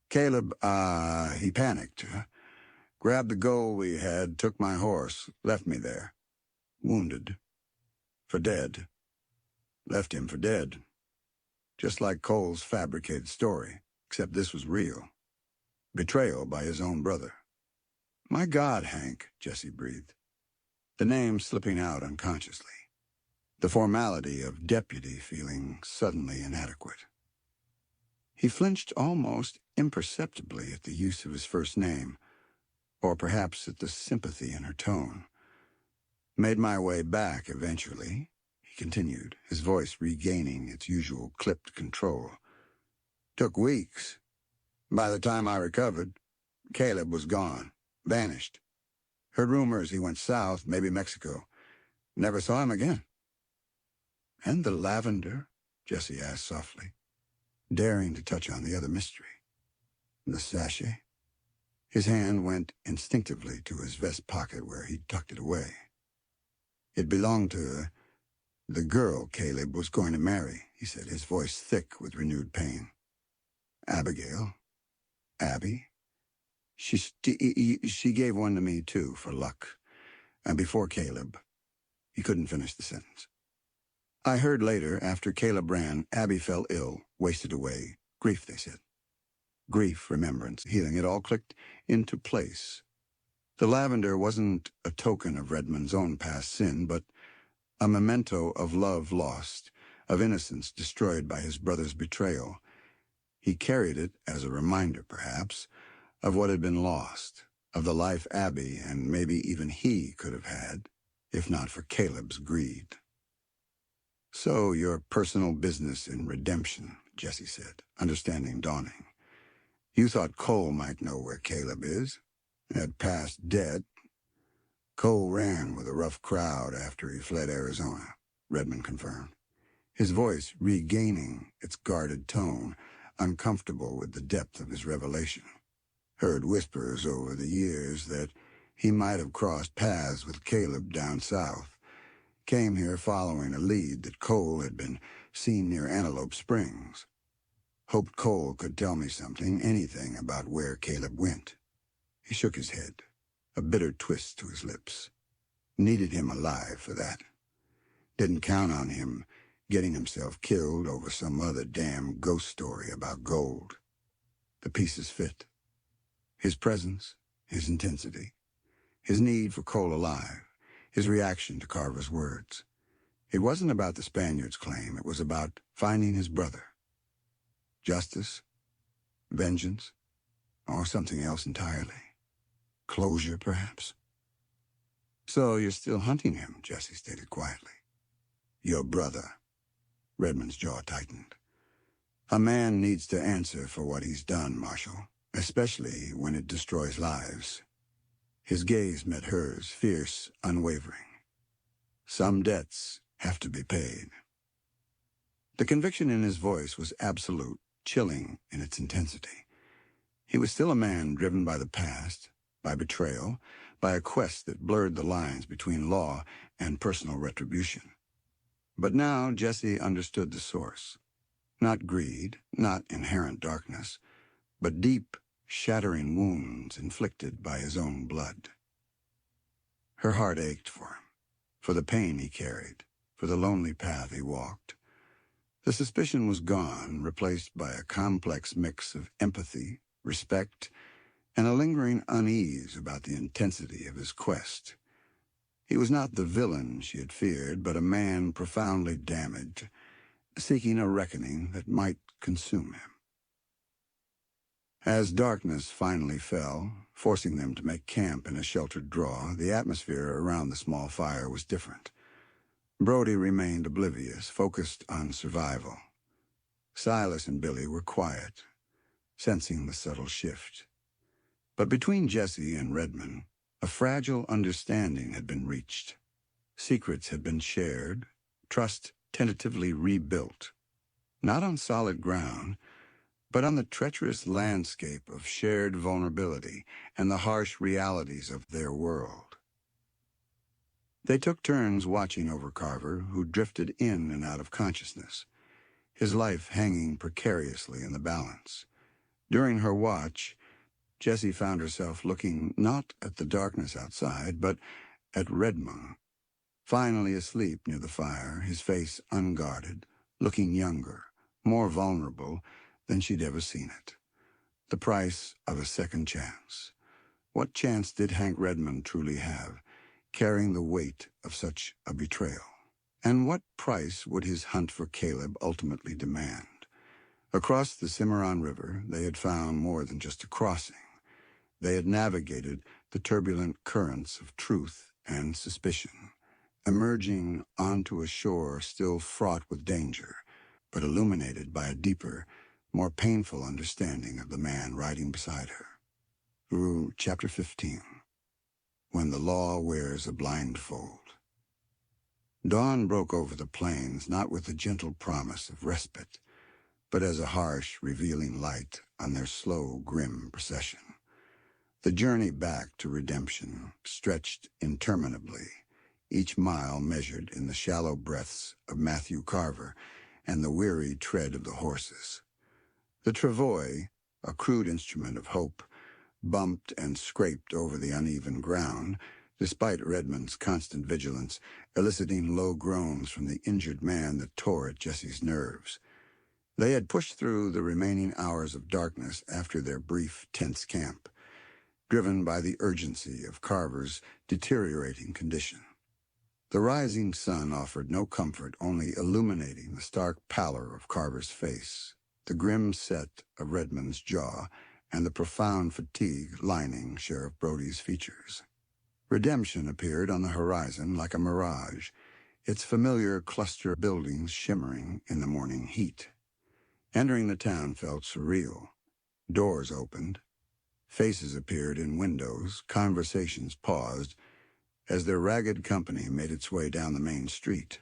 Caleb, he panicked. Grabbed the gold we had, took my horse, left me there. Wounded. For dead. Left him for dead. Just like Cole's fabricated story, except this was real. Betrayal by his own brother. My God, Hank, Jessie breathed. The name slipping out unconsciously. The formality of deputy feeling suddenly inadequate. He flinched almost imperceptibly at the use of his first name, or perhaps at the sympathy in her tone. Made my way back eventually, he continued, his voice regaining its usual clipped control. Took weeks. By the time I recovered, Caleb was gone, vanished. Heard rumors he went south, maybe Mexico. Never saw him again. And the lavender? Jessie asked softly, daring to touch on the other mystery. The sachet? His hand went instinctively to his vest pocket where he'd tucked it away. It belonged to the girl Caleb was going to marry, he said, his voice thick with renewed pain. Abigail? Abby? She gave one to me, too, for luck. And before Caleb. He couldn't finish the sentence. I heard later, after Caleb ran, Abby fell ill, wasted away. Grief, they said. Grief, remembrance, healing, it all clicked into place. The lavender wasn't a token of Redmond's own past sin, but a memento of love lost, of innocence destroyed by his brother's betrayal. He carried it as a reminder, perhaps, of what had been lost, of the life Abby and maybe even he could have had, if not for Caleb's greed. So your personal business in redemption, Jessie said, understanding dawning. You thought Cole might know where Caleb is, had past debt. Cole ran with a rough crowd after he fled Arizona, Redmond confirmed, his voice regaining its guarded tone, uncomfortable with the depth of his revelation. Heard whispers over the years that he might have crossed paths with Caleb down south. Came here following a lead that Cole had been seen near Antelope Springs. Hoped Cole could tell me something, anything about where Caleb went. He shook his head, a bitter twist to his lips. Needed him alive for that. Didn't count on him getting himself killed over some other damn ghost story about gold. The pieces fit. His presence, his intensity, his need for Cole alive, his reaction to Carver's words. It wasn't about the Spaniard's claim, it was about finding his brother. Justice, vengeance, or something else entirely. Closure, perhaps. So you're still hunting him, Jesse stated quietly. Your brother. Redmond's jaw tightened. A man needs to answer for what he's done, Marshal, especially when it destroys lives. His gaze met hers, fierce, unwavering. Some debts have to be paid. The conviction in his voice was absolute, chilling in its intensity. He was still a man driven by the past, by betrayal, by a quest that blurred the lines between law and personal retribution. But now Jesse understood the source. Not greed, not inherent darkness, but deep, shattering wounds inflicted by his own blood. Her heart ached for him, for the pain he carried, for the lonely path he walked. The suspicion was gone, replaced by a complex mix of empathy, respect, and a lingering unease about the intensity of his quest. He was not the villain she had feared, but a man profoundly damaged, seeking a reckoning that might consume him. As darkness finally fell, forcing them to make camp in a sheltered draw, the atmosphere around the small fire was different. Brody remained oblivious, focused on survival. Silas and Billy were quiet, sensing the subtle shift. But between Jesse and Redmond, a fragile understanding had been reached. Secrets had been shared, trust tentatively rebuilt, not on solid ground, but on the treacherous landscape of shared vulnerability and the harsh realities of their world. They took turns watching over Carver, who drifted in and out of consciousness, his life hanging precariously in the balance. During her watch, Jessie found herself looking not at the darkness outside, but at Redmond, finally asleep near the fire, his face unguarded, looking younger, more vulnerable than she'd ever seen it. The price of a second chance. What chance did Hank Redmond truly have, carrying the weight of such a betrayal? And what price would his hunt for Caleb ultimately demand? Across the Cimarron River, they had found more than just a crossing. They had navigated the turbulent currents of truth and suspicion, emerging onto a shore still fraught with danger, but illuminated by a deeper, more painful understanding of the man riding beside her. Through Chapter 15, When the Law Wears a Blindfold. Dawn broke over the plains, not with a gentle promise of respite, but as a harsh, revealing light on their slow, grim procession. The journey back to redemption stretched interminably, each mile measured in the shallow breaths of Matthew Carver and the weary tread of the horses. The travois, a crude instrument of hope, bumped and scraped over the uneven ground, despite Redmond's constant vigilance, eliciting low groans from the injured man that tore at Jesse's nerves. They had pushed through the remaining hours of darkness after their brief, tense camp, driven by the urgency of Carver's deteriorating condition. The rising sun offered no comfort, only illuminating the stark pallor of Carver's face, the grim set of Redmond's jaw, and the profound fatigue lining Sheriff Brody's features. Redemption appeared on the horizon like a mirage, its familiar cluster of buildings shimmering in the morning heat. Entering the town felt surreal. Doors opened. Faces appeared in windows, conversations paused, as their ragged company made its way down the main street.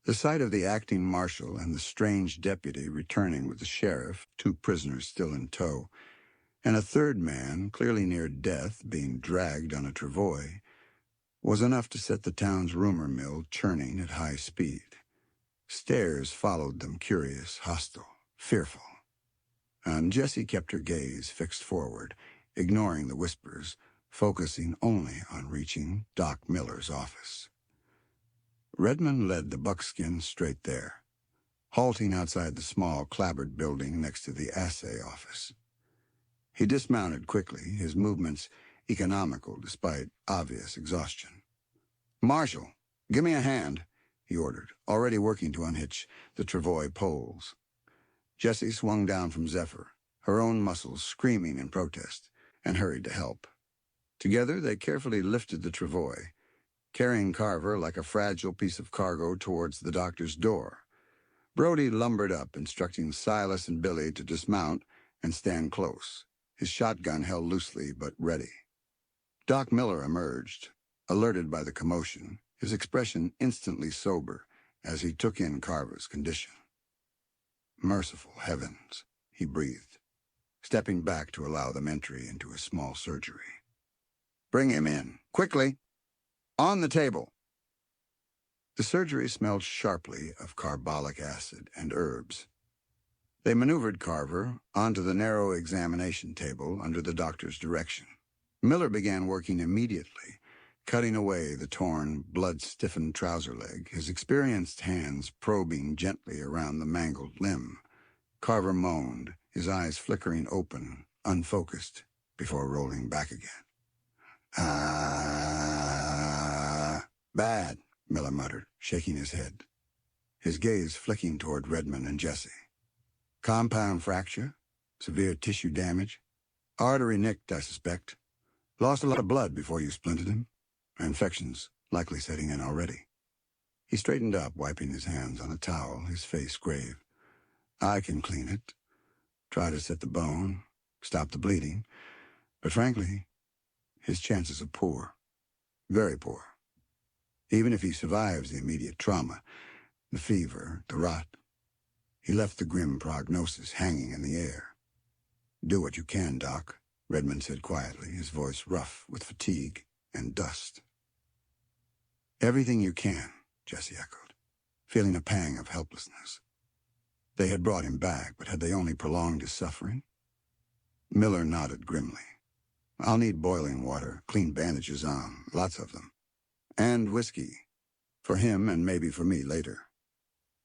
The sight of the acting marshal and the strange deputy returning with the sheriff, 2 prisoners still in tow, and a third man, clearly near death, being dragged on a travois, was enough to set the town's rumor mill churning at high speed. Stares followed them, curious, hostile, fearful. And Jessie kept her gaze fixed forward, ignoring the whispers, focusing only on reaching Doc Miller's office. Redmond led the buckskin straight there, halting outside the small, clapboard building next to the assay office. He dismounted quickly, his movements economical despite obvious exhaustion. "Marshal, give me a hand," he ordered, already working to unhitch the travois poles. Jessie swung down from Zephyr, her own muscles screaming in protest, and hurried to help. Together they carefully lifted the travois, carrying Carver like a fragile piece of cargo towards the doctor's door. Brody lumbered up, instructing Silas and Billy to dismount and stand close, his shotgun held loosely but ready. Doc Miller emerged, alerted by the commotion, his expression instantly sober as he took in Carver's condition. "Merciful heavens," he breathed, stepping back to allow them entry into his small surgery. "Bring him in, quickly! On the table!" The surgery smelled sharply of carbolic acid and herbs. They maneuvered Carver onto the narrow examination table under the doctor's direction. Miller began working immediately, cutting away the torn, blood-stiffened trouser leg, his experienced hands probing gently around the mangled limb. Carver moaned, his eyes flickering open, unfocused, before rolling back again. Bad," Miller muttered, shaking his head, his gaze flicking toward Redmond and Jessie. "Compound fracture? Severe tissue damage? Artery nicked, I suspect. Lost a lot of blood before you splinted him. Infections likely setting in already." He straightened up, wiping his hands on a towel, his face grave. "I can clean it, try to set the bone, stop the bleeding. But frankly, his chances are poor. Very poor. Even if he survives the immediate trauma, the fever, the rot, he left the grim prognosis hanging in the air." "Do what you can, Doc," Redmond said quietly, his voice rough with fatigue and dust. "Everything you can," Jessie echoed, feeling a pang of helplessness. They had brought him back, but had they only prolonged his suffering? Miller nodded grimly. "I'll need boiling water, clean bandages on, lots of them. And whiskey. For him and maybe for me later."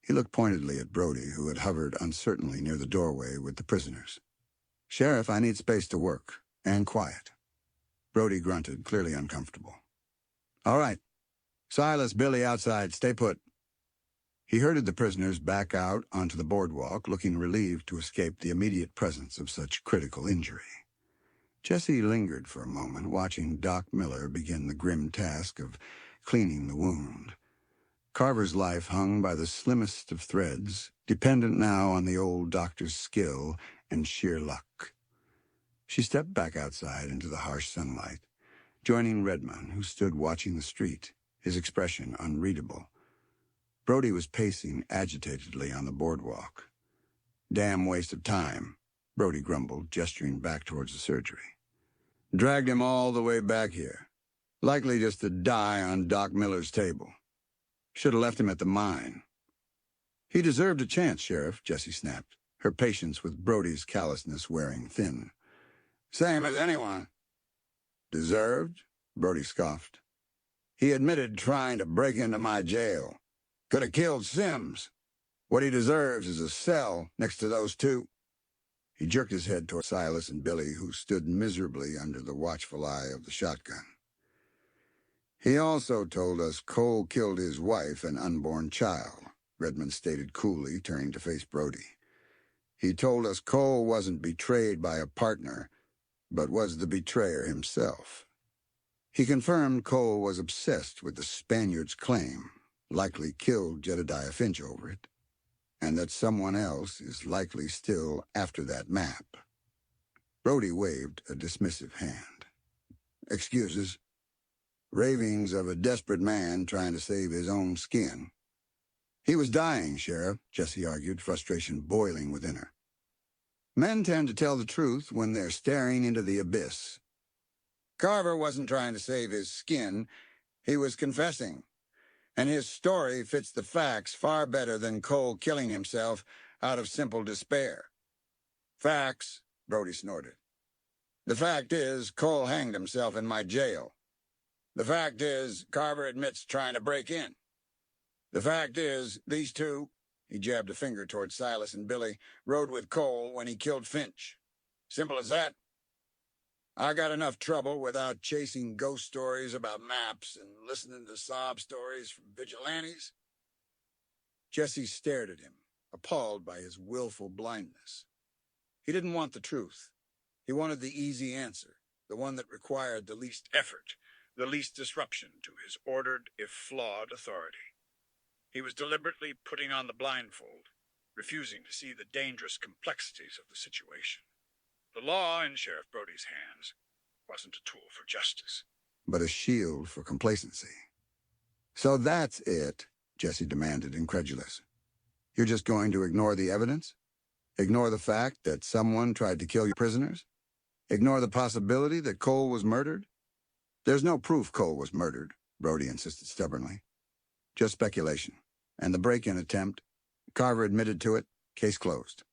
He looked pointedly at Brody, who had hovered uncertainly near the doorway with the prisoners. "Sheriff, I need space to work, and quiet." Brody grunted, clearly uncomfortable. "All right. Silas, Billy outside, stay put." He herded the prisoners back out onto the boardwalk, looking relieved to escape the immediate presence of such critical injury. Jessie lingered for a moment, watching Doc Miller begin the grim task of cleaning the wound. Carver's life hung by the slimmest of threads, dependent now on the old doctor's skill and sheer luck. She stepped back outside into the harsh sunlight, joining Redmond, who stood watching the street, his expression unreadable. Brody was pacing agitatedly on the boardwalk. "Damn waste of time," Brody grumbled, gesturing back towards the surgery. "Dragged him all the way back here. Likely just to die on Doc Miller's table. Should have left him at the mine." "He deserved a chance, Sheriff," Jessie snapped, her patience with Brody's callousness wearing thin. "Same as anyone." "Deserved?" Brody scoffed. "He admitted trying to break into my jail. Could have killed Sims. What he deserves is a cell next to those 2. He jerked his head toward Silas and Billy, who stood miserably under the watchful eye of the shotgun. "He also told us Cole killed his wife and unborn child," Redmond stated coolly, turning to face Brody. "He told us Cole wasn't betrayed by a partner, but was the betrayer himself. He confirmed Cole was obsessed with the Spaniard's claim, likely killed Jedediah Finch over it, and that someone else is likely still after that map." Brody waved a dismissive hand. "Excuses." ravings of a desperate man trying to save his own skin. He was dying, Sheriff, Jessie argued, frustration boiling within her. Men tend to tell the truth when they're staring into the abyss. Carver wasn't trying to save his skin, he was confessing. And his story fits the facts far better than Cole killing himself out of simple despair. Facts, Brody snorted. The fact is, Cole hanged himself in my jail. The fact is, Carver admits trying to break in. The fact is, these two, he jabbed a finger toward Silas and Billy, rode with Cole when he killed Finch. Simple as that. I got enough trouble without chasing ghost stories about maps and listening to sob stories from vigilantes. Jessie stared at him, appalled by his willful blindness. He didn't want the truth. He wanted the easy answer, the one that required the least effort, the least disruption to his ordered, if flawed, authority. He was deliberately putting on the blindfold, refusing to see the dangerous complexities of the situation. The law, in Sheriff Brody's hands, wasn't a tool for justice, but a shield for complacency. So that's it, Jessie demanded, incredulous. You're just going to ignore the evidence? Ignore the fact that someone tried to kill your prisoners? Ignore the possibility that Cole was murdered? There's no proof Cole was murdered, Brody insisted stubbornly. Just speculation. And the break-in attempt, Carver admitted to it, case closed.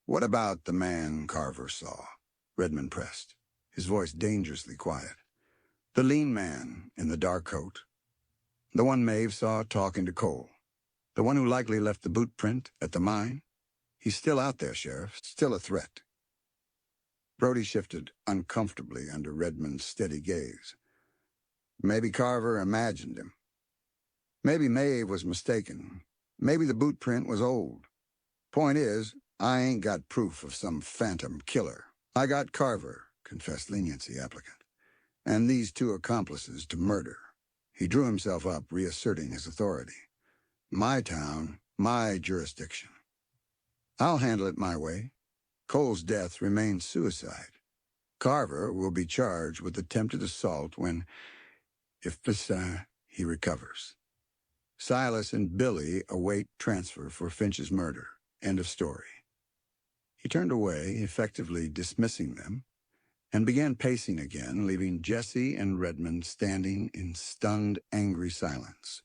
What about the man Carver saw? Redmond pressed, his voice dangerously quiet. The lean man in the dark coat. The one Maeve saw talking to Cole. The one who likely left the boot print at the mine. He's still out there, Sheriff, still a threat. Brody shifted uncomfortably under Redmond's steady gaze. Maybe Carver imagined him. Maybe Maeve was mistaken. Maybe the boot print was old. Point is, I ain't got proof of some phantom killer. I got Carver, confessed leniency applicant, and these two accomplices to murder. He drew himself up, reasserting his authority. My town, my jurisdiction. I'll handle it my way. Cole's death remains suicide. Carver will be charged with attempted assault when, if he recovers. Silas and Billy await transfer for Finch's murder. End of story. He turned away, effectively dismissing them, and began pacing again, leaving Jessie and Redmond standing in stunned, angry silence.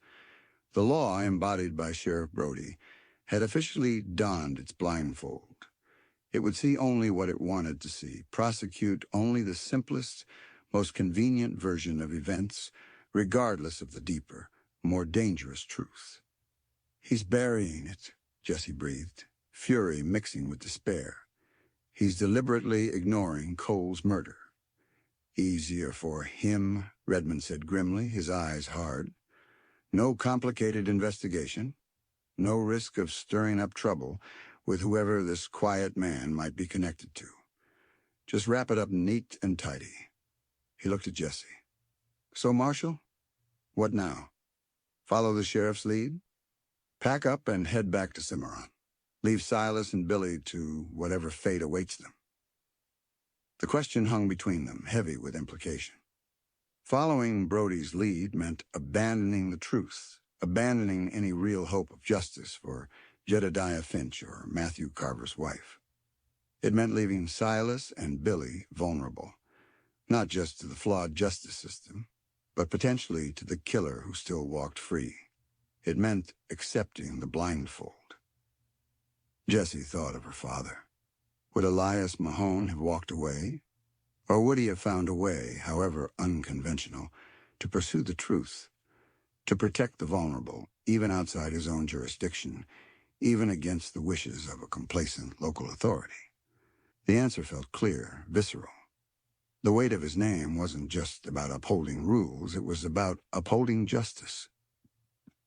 The law, embodied by Sheriff Brody, had officially donned its blindfold. It would see only what it wanted to see, prosecute only the simplest, most convenient version of events, regardless of the deeper, more dangerous truth. He's burying it, Jessie breathed, fury mixing with despair. He's deliberately ignoring Cole's murder. Easier for him, Redmond said grimly, his eyes hard. No complicated investigation, no risk of stirring up trouble with whoever this quiet man might be connected to. Just wrap it up neat and tidy. He looked at Jessie. So, Marshal, what now? Follow the sheriff's lead? Pack up and head back to Cimarron. Leave Silas and Billy to whatever fate awaits them. The question hung between them, heavy with implication. Following Brody's lead meant abandoning the truth, abandoning any real hope of justice for Jedediah Finch or Matthew Carver's wife. It meant leaving Silas and Billy vulnerable, not just to the flawed justice system, but potentially to the killer who still walked free. It meant accepting the blindfold. Jessie thought of her father. Would Elias Mahone have walked away? Or would he have found a way, however unconventional, to pursue the truth, to protect the vulnerable, even outside his own jurisdiction, even against the wishes of a complacent local authority? The answer felt clear, visceral. The weight of his name wasn't just about upholding rules, it was about upholding justice.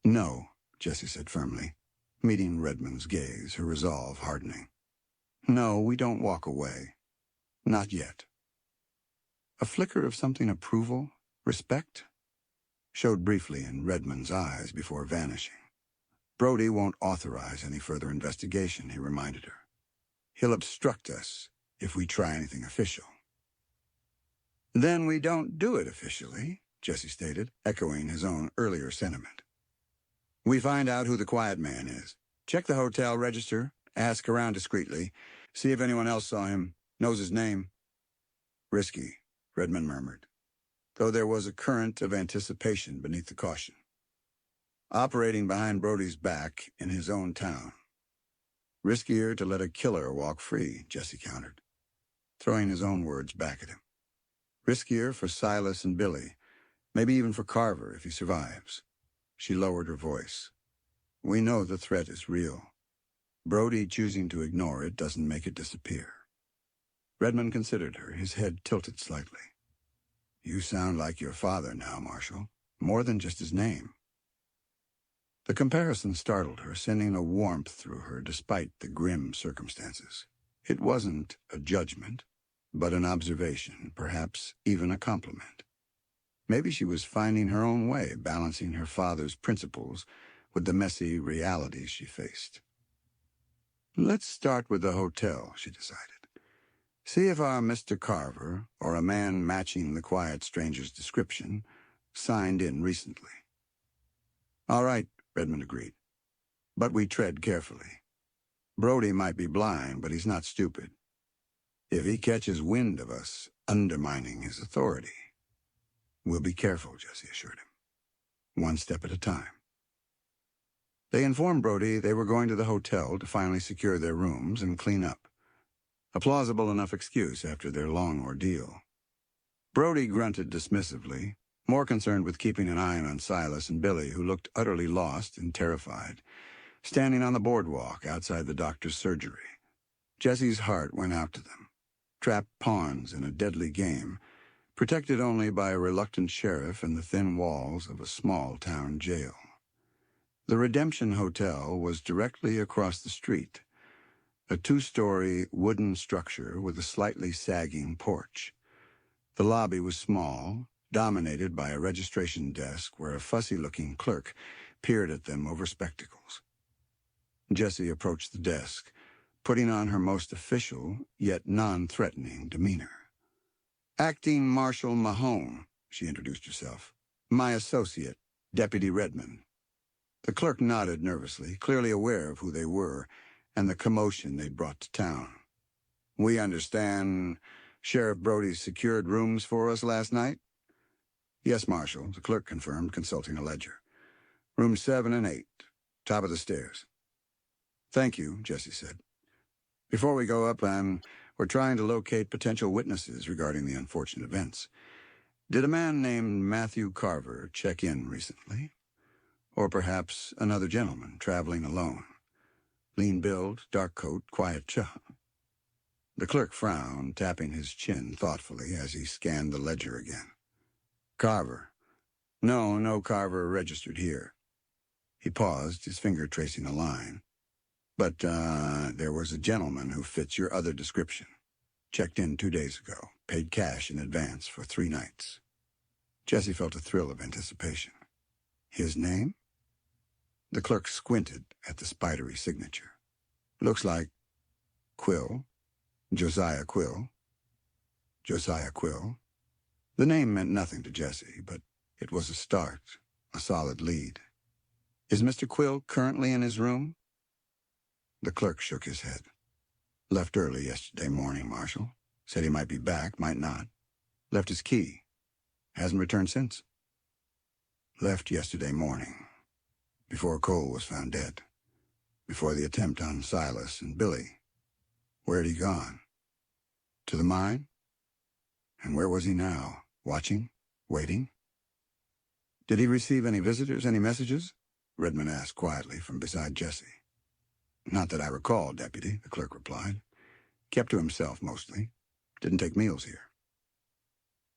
No, Jessie said firmly, meeting Redmond's gaze, her resolve hardening. No, we don't walk away. Not yet. A flicker of something approval, respect, showed briefly in Redmond's eyes before vanishing. Brody won't authorize any further investigation, he reminded her. He'll obstruct us if we try anything official. Then we don't do it officially, Jesse stated, echoing his own earlier sentiment. We find out who the quiet man is. Check the hotel register, ask around discreetly, see if anyone else saw him, knows his name. Risky, Redmond murmured, though there was a current of anticipation beneath the caution. Operating behind Brody's back in his own town. Riskier to let a killer walk free, Jesse countered, throwing his own words back at him. Riskier for Silas and Billy, maybe even for Carver if he survives. She lowered her voice. We know the threat is real. Brody choosing to ignore it doesn't make it disappear. Redmond considered her, his head tilted slightly. You sound like your father now, Marshal. More than just his name. The comparison startled her, sending a warmth through her despite the grim circumstances. It wasn't a judgment, but an observation, perhaps even a compliment. Maybe she was finding her own way, balancing her father's principles with the messy realities she faced. Let's start with the hotel, she decided. See if our Mr. Carver, or a man matching the quiet stranger's description, signed in recently. All right, Redmond agreed. But we tread carefully. Brody might be blind, but he's not stupid. If he catches wind of us undermining his authority, we'll be careful, Jesse assured him. One step at a time. They informed Brody they were going to the hotel to finally secure their rooms and clean up. A plausible enough excuse after their long ordeal. Brody grunted dismissively, more concerned with keeping an eye on Silas and Billy, who looked utterly lost and terrified, standing on the boardwalk outside the doctor's surgery. Jesse's heart went out to them, trapped pawns in a deadly game, protected only by a reluctant sheriff and the thin walls of a small-town jail. The Redemption Hotel was directly across the street, a two-story wooden structure with a slightly sagging porch. The lobby was small, dominated by a registration desk where a fussy-looking clerk peered at them over spectacles. Jessie approached the desk, putting on her most official, yet non-threatening demeanor. Acting Marshal Mahone, she introduced herself. My associate, Deputy Redmond. The clerk nodded nervously, clearly aware of who they were and the commotion they'd brought to town. We understand Sheriff Brody secured rooms for us last night? Yes, Marshal, the clerk confirmed, consulting a ledger. Rooms 7 and 8, top of the stairs. Thank you, Jesse said. Before we go up, we're trying to locate potential witnesses regarding the unfortunate events. Did a man named Matthew Carver check in recently? Or perhaps another gentleman traveling alone? Lean build, dark coat, quiet chub. The clerk frowned, tapping his chin thoughtfully as he scanned the ledger again. Carver. No Carver registered here. He paused, his finger tracing a line. But there was a gentleman who fits your other description. Checked in 2 days ago, paid cash in advance for 3 nights. Jesse felt a thrill of anticipation. His name? The clerk squinted at the spidery signature. Looks like Quill. Josiah Quill. Josiah Quill. The name meant nothing to Jesse, but it was a start, a solid lead. Is Mr. Quill currently in his room? The clerk shook his head. Left early yesterday morning, Marshal. Said he might be back, might not. Left his key. Hasn't returned since. Left yesterday morning. Before Cole was found dead. Before the attempt on Silas and Billy. Where'd he gone? To the mine? And where was he now? Watching? Waiting? Did he receive any visitors, any messages? Redmond asked quietly from beside Jesse. Not that I recall, Deputy, the clerk replied. Kept to himself mostly. Didn't take meals here.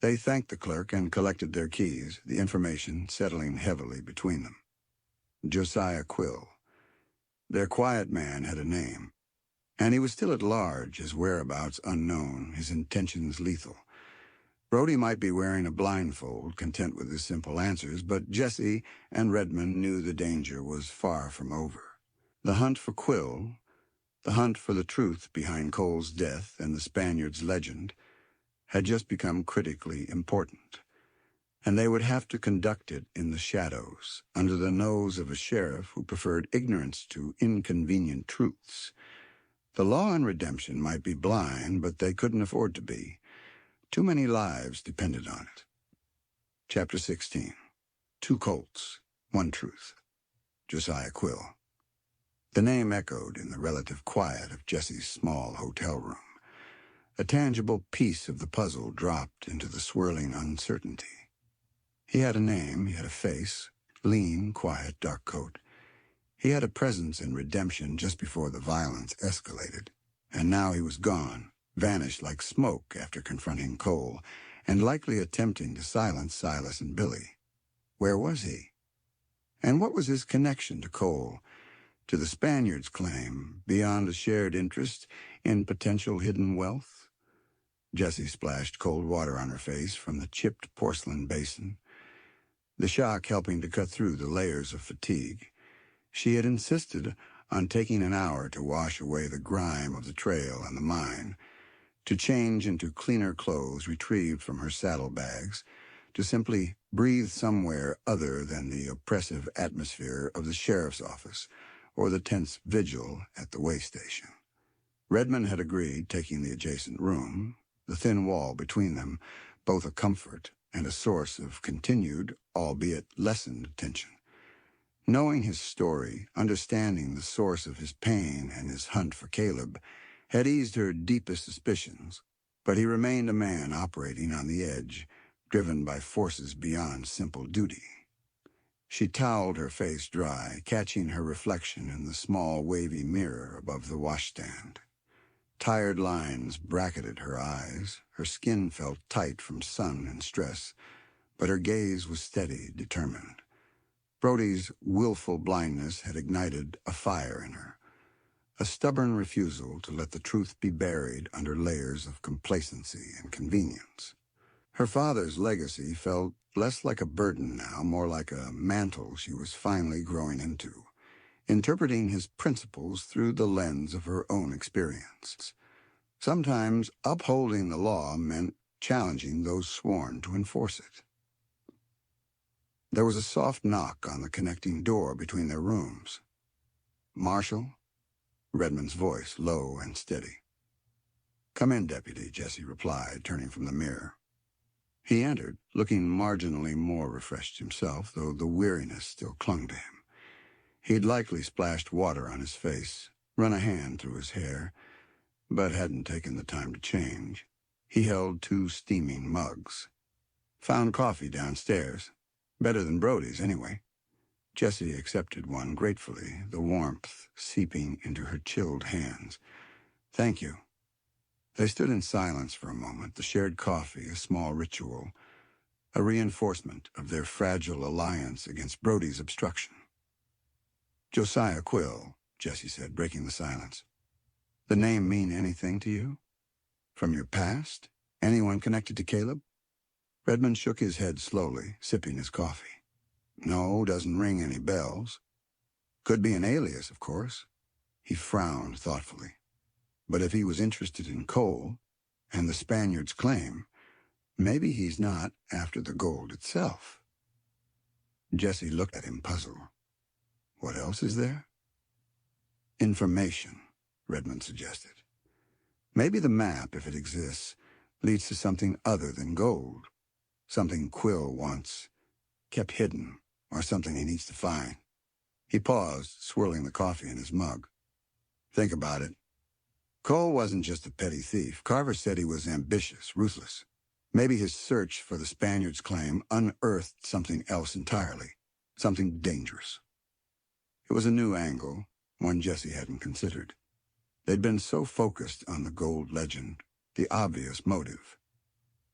They thanked the clerk and collected their keys, the information settling heavily between them. Josiah Quill. Their quiet man had a name. And he was still at large, his whereabouts unknown, his intentions lethal. Brody might be wearing a blindfold, content with his simple answers, but Jesse and Redmond knew the danger was far from over. The hunt for Quill, the hunt for the truth behind Cole's death and the Spaniard's legend, had just become critically important. and they would have to conduct it in the shadows, under the nose of a sheriff who preferred ignorance to inconvenient truths. The law and redemption might be blind, but they couldn't afford to be. Too many lives depended on it. Chapter 16. Two Colts, One Truth. Josiah Quill. The name echoed in the relative quiet of Jesse's small hotel room. A tangible piece of the puzzle dropped into the swirling uncertainty. He had a name, he had a face, lean, quiet, dark coat. He had a presence in redemption just before the violence escalated, and now he was gone, vanished like smoke after confronting Cole, and likely attempting to silence Silas and Billy. Where was he? And what was his connection to Cole, to the Spaniard's claim, beyond a shared interest in potential hidden wealth? Jessie splashed cold water on her face from the chipped porcelain basin, the shock helping to cut through the layers of fatigue. She had insisted on taking an hour to wash away the grime of the trail and the mine, to change into cleaner clothes retrieved from her saddlebags, to simply breathe somewhere other than the oppressive atmosphere of the sheriff's office or the tense vigil at the way station. Redmond had agreed, taking the adjacent room, the thin wall between them, both a comfort and a source of continued, albeit lessened, tension. Knowing his story, understanding the source of his pain and his hunt for Caleb, had eased her deepest suspicions, but he remained a man operating on the edge, driven by forces beyond simple duty. She toweled her face dry, catching her reflection in the small, wavy mirror above the washstand. Tired lines bracketed her eyes, her skin felt tight from sun and stress, but her gaze was steady, determined. Brody's willful blindness had ignited a fire in her, a stubborn refusal to let the truth be buried under layers of complacency and convenience. Her father's legacy felt less like a burden now, more like a mantle she was finally growing into, interpreting his principles through the lens of her own experience. Sometimes upholding the law meant challenging those sworn to enforce it. There was a soft knock on the connecting door between their rooms. "Marshal?" Redmond's voice, low and steady. "Come in, Deputy," Jesse replied, turning from the mirror. He entered, looking marginally more refreshed himself, though the weariness still clung to him. He'd likely splashed water on his face, run a hand through his hair, but hadn't taken the time to change. He held 2 steaming mugs. "Found coffee downstairs. Better than Brody's, anyway." Jessie accepted one gratefully, the warmth seeping into her chilled hands. "Thank you." They stood in silence for a moment, the shared coffee a small ritual, a reinforcement of their fragile alliance against Brody's obstruction. "Josiah Quill," Jessie said, breaking the silence. "The name mean anything to you? From your past? Anyone connected to Caleb?" Redmond shook his head slowly, sipping his coffee. "No, doesn't ring any bells. Could be an alias, of course." He frowned thoughtfully. "But if he was interested in Cole and the Spaniard's claim, maybe he's not after the gold itself." Jessie looked at him, puzzled. "What else is there?" "Information," Redmond suggested. "Maybe the map, if it exists, leads to something other than gold. Something Quill wants kept hidden, or something he needs to find." He paused, swirling the coffee in his mug. "Think about it. Cole wasn't just a petty thief. Carver said he was ambitious, ruthless. Maybe his search for the Spaniard's claim unearthed something else entirely, something dangerous." It was a new angle, one Jessie hadn't considered. They'd been so focused on the gold legend, the obvious motive.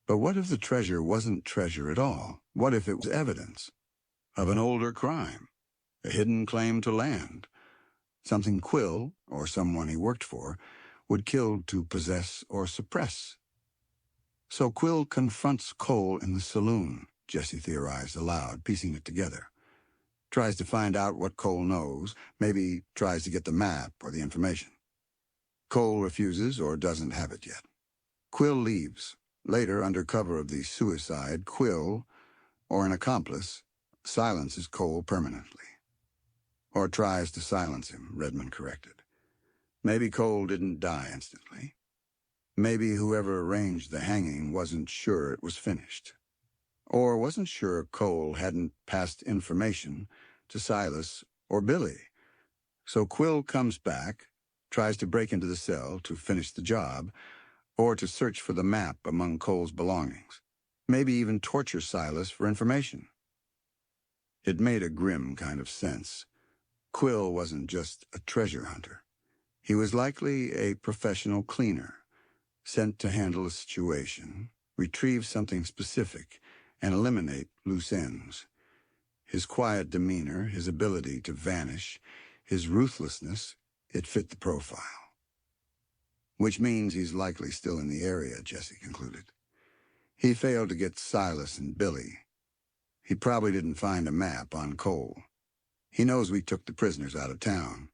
But what if the treasure wasn't treasure at all? What if it was evidence of an older crime, a hidden claim to land, something Quill, or someone he worked for, would kill to possess or suppress? So Quill confronts Cole in the saloon, Jessie theorized aloud, piecing it together. Tries to find out what Cole knows, maybe tries to get the map or the information. Cole refuses or doesn't have it yet. Quill leaves. Later, under cover of the suicide, Quill, or an accomplice, silences Cole permanently. Or tries to silence him, Redmond corrected. Maybe Cole didn't die instantly. Maybe whoever arranged the hanging wasn't sure it was finished. Or wasn't sure Cole hadn't passed information to Silas or Billy. So Quill comes back, tries to break into the cell to finish the job, or to search for the map among Cole's belongings. Maybe even torture Silas for information. It made a grim kind of sense. Quill wasn't just a treasure hunter. He was likely a professional cleaner, sent to handle a situation, retrieve something specific, and eliminate loose ends. His quiet demeanor, his ability to vanish, his ruthlessness, it fit the profile. Which means he's likely still in the area, Jesse concluded. He failed to get Silas and Billy. He probably didn't find a map on Cole. He knows we took the prisoners out of town,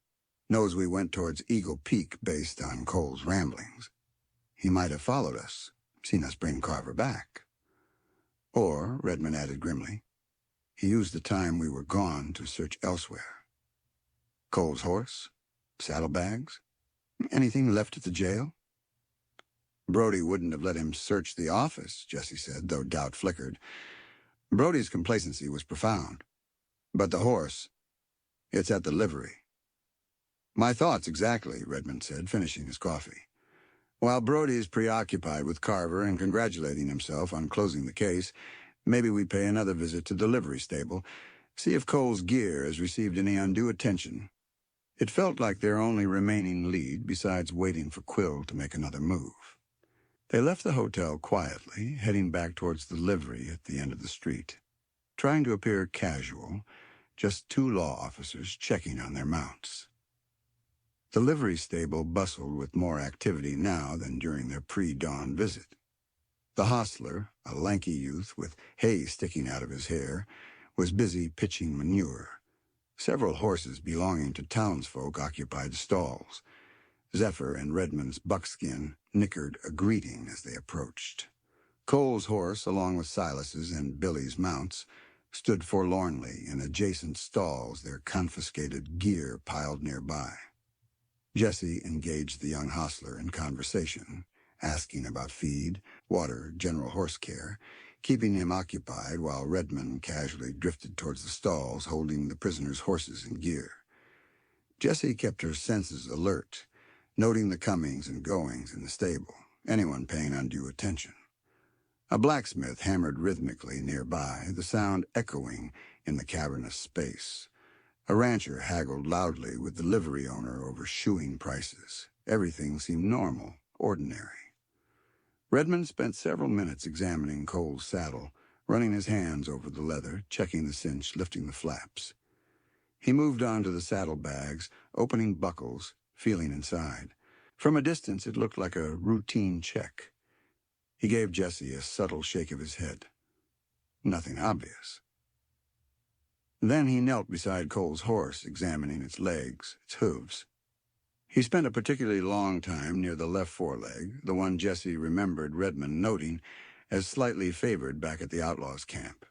knows we went towards Eagle Peak based on Cole's ramblings. He might have followed us, seen us bring Carver back. Or, Redmond added grimly, he used the time we were gone to search elsewhere. Cole's horse? Saddlebags? Anything left at the jail? Brody wouldn't have let him search the office, Jesse said, though doubt flickered. Brody's complacency was profound. But the horse, it's at the livery. My thoughts exactly, Redmond said, finishing his coffee. While Brody's preoccupied with Carver and congratulating himself on closing the case, maybe we pay another visit to the livery stable, see if Cole's gear has received any undue attention. It felt like their only remaining lead besides waiting for Quill to make another move. They left the hotel quietly, heading back towards the livery at the end of the street. Trying to appear casual, just two law officers checking on their mounts. The livery stable bustled with more activity now than during their pre-dawn visit. The hostler, a lanky youth with hay sticking out of his hair, was busy pitching manure. Several horses belonging to townsfolk occupied stalls. Zephyr and Redmond's buckskin nickered a greeting as they approached. Cole's horse, along with Silas's and Billy's mounts, stood forlornly in adjacent stalls, their confiscated gear piled nearby. Jesse engaged the young hostler in conversation, asking about feed, water, general horse care, keeping him occupied while Redmond casually drifted towards the stalls holding the prisoners' horses and gear. Jessie kept her senses alert, noting the comings and goings in the stable, anyone paying undue attention. A blacksmith hammered rhythmically nearby, the sound echoing in the cavernous space. A rancher haggled loudly with the livery owner over shoeing prices. Everything seemed normal, ordinary. Redmond spent several minutes examining Cole's saddle, running his hands over the leather, checking the cinch, lifting the flaps. He moved on to the saddlebags, opening buckles, feeling inside. From a distance, it looked like a routine check. He gave Jesse a subtle shake of his head. Nothing obvious. Then he knelt beside Cole's horse, examining its legs, its hooves. He spent a particularly long time near the left foreleg, the one Jesse remembered Redmond noting as slightly favored back at the outlaws' camp.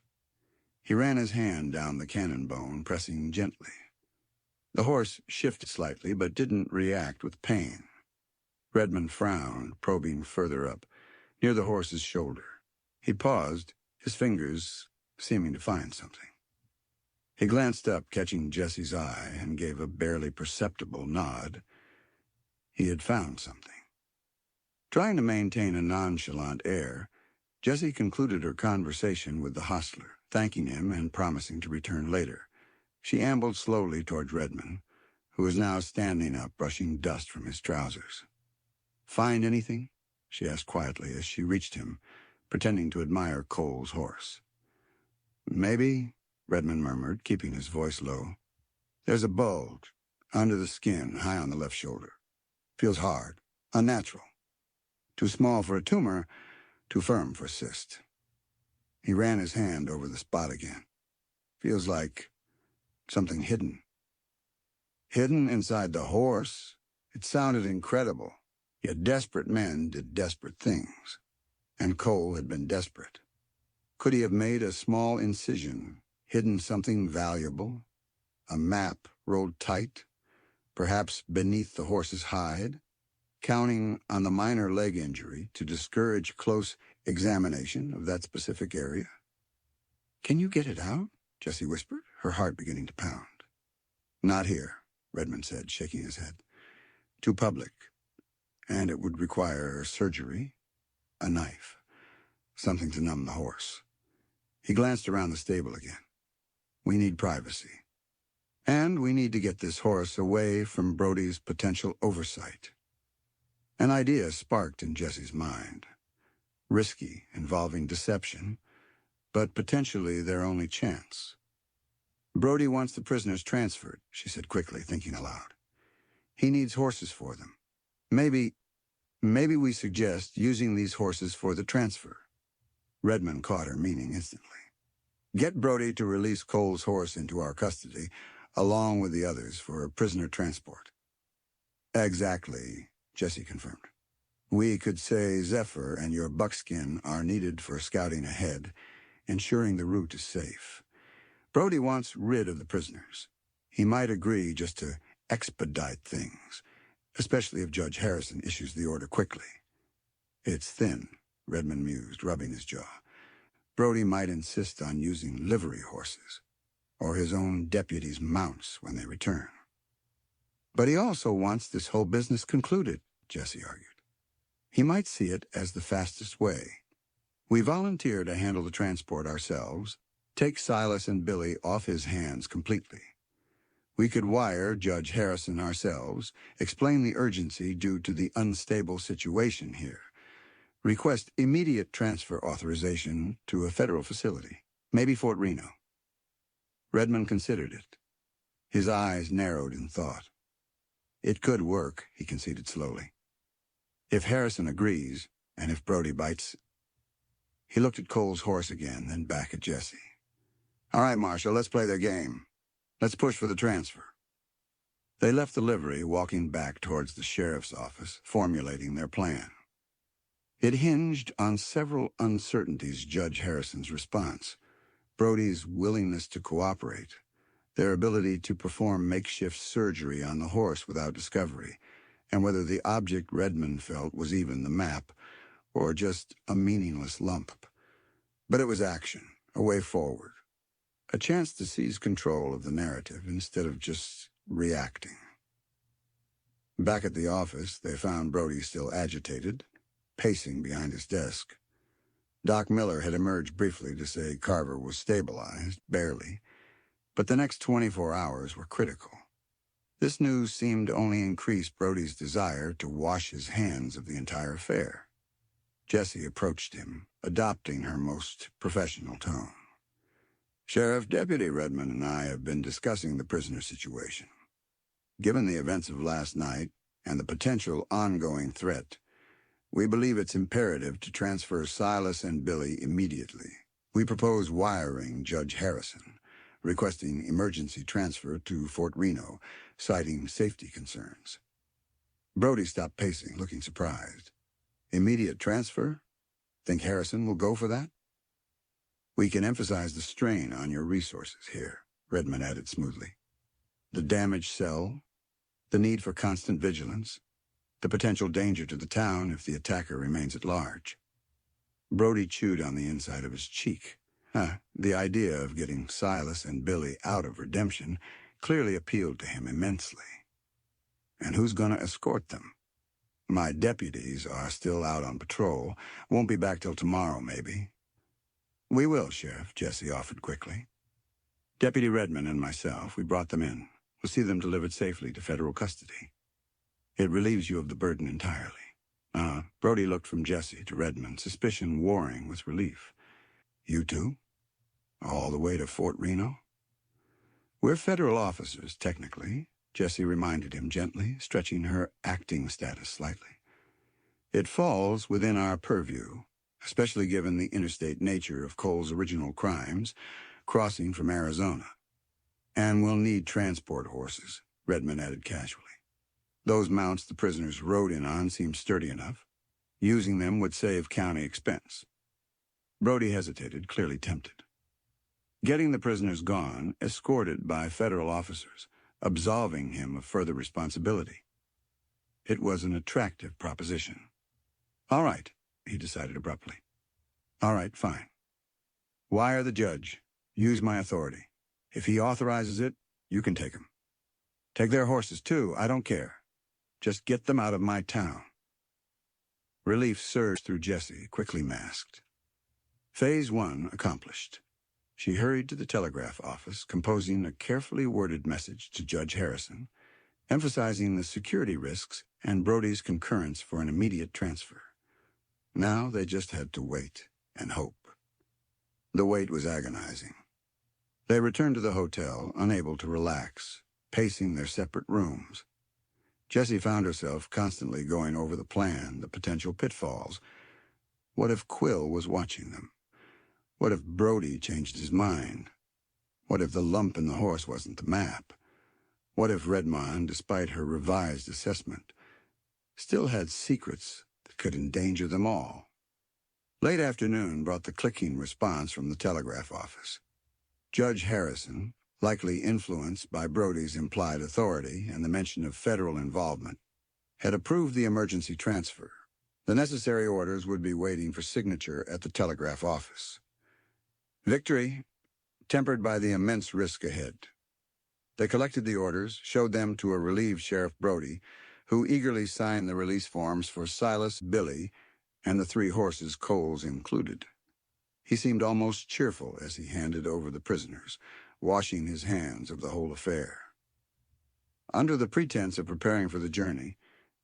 He ran his hand down the cannon bone, pressing gently. The horse shifted slightly, but didn't react with pain. Redmond frowned, probing further up, near the horse's shoulder. He paused, his fingers seeming to find something. He glanced up, catching Jesse's eye, and gave a barely perceptible nod. He had found something. Trying to maintain a nonchalant air, Jessie concluded her conversation with the hostler, thanking him and promising to return later. She ambled slowly towards Redmond, who was now standing up, brushing dust from his trousers. "Find anything?" she asked quietly as she reached him, pretending to admire Cole's horse. "Maybe," Redmond murmured, keeping his voice low. "There's a bulge, under the skin, high on the left shoulder. Feels hard, unnatural. Too small for a tumor, too firm for a cyst." He ran his hand over the spot again. "Feels like something hidden." Hidden inside the horse? It sounded incredible. Yet desperate men did desperate things. And Cole had been desperate. Could he have made a small incision, hidden something valuable? A map rolled tight, perhaps beneath the horse's hide, counting on the minor leg injury to discourage close examination of that specific area? "Can you get it out?" Jessie whispered, her heart beginning to pound. "Not here," Redmond said, shaking his head. "Too public, and it would require surgery, a knife, something to numb the horse." He glanced around the stable again. "We need privacy. And we need to get this horse away from Brody's potential oversight." An idea sparked in Jessie's mind. Risky, involving deception, but potentially their only chance. "Brody wants the prisoners transferred," she said quickly, thinking aloud. "He needs horses for them. Maybe we suggest using these horses for the transfer." Redmond caught her meaning instantly. "Get Brody to release Cole's horse into our custody, along with the others, for prisoner transport." "Exactly," Jessie confirmed. "We could say Zephyr and your buckskin are needed for scouting ahead, ensuring the route is safe. Brody wants rid of the prisoners. He might agree just to expedite things, especially if Judge Harrison issues the order quickly." "It's thin," Redmond mused, rubbing his jaw. "Brody might insist on using livery horses, or his own deputies' mounts when they return." "But he also wants this whole business concluded," Jessie argued. "He might see it as the fastest way. We volunteer to handle the transport ourselves, take Silas and Billy off his hands completely. We could wire Judge Harrison ourselves, explain the urgency due to the unstable situation here, request immediate transfer authorization to a federal facility, maybe Fort Reno." Redmond considered it. His eyes narrowed in thought. "It could work," he conceded slowly. "If Harrison agrees, and if Brody bites." He looked at Cole's horse again, then back at Jessie. "All right, Marshal, let's play their game. Let's push for the transfer." They left the livery, walking back towards the sheriff's office, formulating their plan. It hinged on several uncertainties: Judge Harrison's response, Brody's willingness to cooperate, their ability to perform makeshift surgery on the horse without discovery, and whether the object Redmond felt was even the map, or just a meaningless lump. But it was action, a way forward, a chance to seize control of the narrative instead of just reacting. Back at the office, they found Brody still agitated, pacing behind his desk. Doc Miller had emerged briefly to say Carver was stabilized, barely, but the next 24 hours were critical. This news seemed to only increase Brody's desire to wash his hands of the entire affair. Jessie approached him, adopting her most professional tone. "Sheriff Deputy Redmond and I have been discussing the prisoner situation. Given the events of last night and the potential ongoing threat, we believe it's imperative to transfer Silas and Billy immediately. We propose wiring Judge Harrison, requesting emergency transfer to Fort Reno, citing safety concerns." Brody stopped pacing, looking surprised. "Immediate transfer? Think Harrison will go for that?" "We can emphasize the strain on your resources here," Redmond added smoothly. "The damaged cell, the need for constant vigilance, the potential danger to the town if the attacker remains at large." Brody chewed on the inside of his cheek. The idea of getting Silas and Billy out of redemption clearly appealed to him immensely. "And who's going to escort them?" "My deputies are still out on patrol. Won't be back till tomorrow, maybe." "We will, Sheriff," Jessie offered quickly. "Deputy Redmond and myself, we brought them in. We'll see them delivered safely to federal custody. It relieves you of the burden entirely." Brody looked from Jessie to Redmond, suspicion warring with relief. "You too? All the way to Fort Reno?" "We're federal officers, technically," Jessie reminded him gently, stretching her acting status slightly. "It falls within our purview, especially given the interstate nature of Cole's original crimes, crossing from Arizona. And we'll need transport horses," Redmond added casually. "Those mounts the prisoners rode in on seem sturdy enough. Using them would save county expense." Brody hesitated, clearly tempted. Getting the prisoners gone, escorted by federal officers, absolving him of further responsibility. It was an attractive proposition. All right, he decided abruptly. All right, fine. Wire the judge. Use my authority. If he authorizes it, you can take them. Take their horses, too. I don't care. Just get them out of my town. Relief surged through Jessie, quickly masked. Phase 1 accomplished. She hurried to the telegraph office, composing a carefully worded message to Judge Harrison, emphasizing the security risks and Brody's concurrence for an immediate transfer. Now they just had to wait and hope. The wait was agonizing. They returned to the hotel, unable to relax, pacing their separate rooms. Jessie found herself constantly going over the plan, the potential pitfalls. What if Quill was watching them? What if Brody changed his mind? What if the lump in the horse wasn't the map? What if Redmond, despite her revised assessment, still had secrets that could endanger them all? Late afternoon brought the clicking response from the telegraph office. Judge Harrison, likely influenced by Brody's implied authority and the mention of federal involvement, had approved the emergency transfer. The necessary orders would be waiting for signature at the telegraph office. Victory, tempered by the immense risk ahead. They collected the orders, showed them to a relieved Sheriff Brody, who eagerly signed the release forms for Silas, Billy, and the 3 horses, Coles included. He seemed almost cheerful as he handed over the prisoners, washing his hands of the whole affair. Under the pretense of preparing for the journey,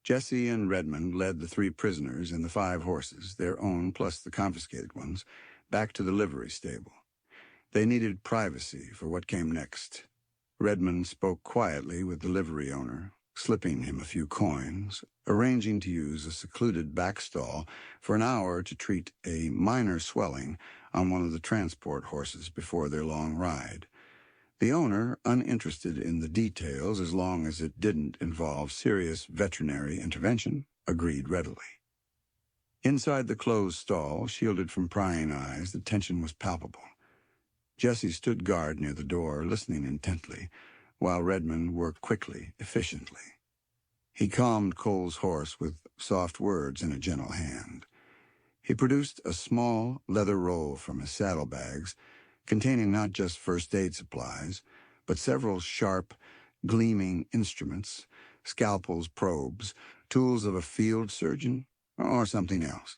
Jessie and Redmond led the 3 prisoners and the 5 horses, their own plus the confiscated ones, back to the livery stable. They needed privacy for what came next. Redmond spoke quietly with the livery owner, slipping him a few coins, arranging to use a secluded back stall for an hour to treat a minor swelling on one of the transport horses before their long ride. The owner, uninterested in the details as long as it didn't involve serious veterinary intervention, agreed readily. Inside the closed stall, shielded from prying eyes, the tension was palpable. Jessie stood guard near the door, listening intently, while Redmond worked quickly, efficiently. He calmed Cole's horse with soft words in a gentle hand. He produced a small leather roll from his saddlebags, containing not just first aid supplies, but several sharp, gleaming instruments, scalpels, probes, tools of a field surgeon, or something else.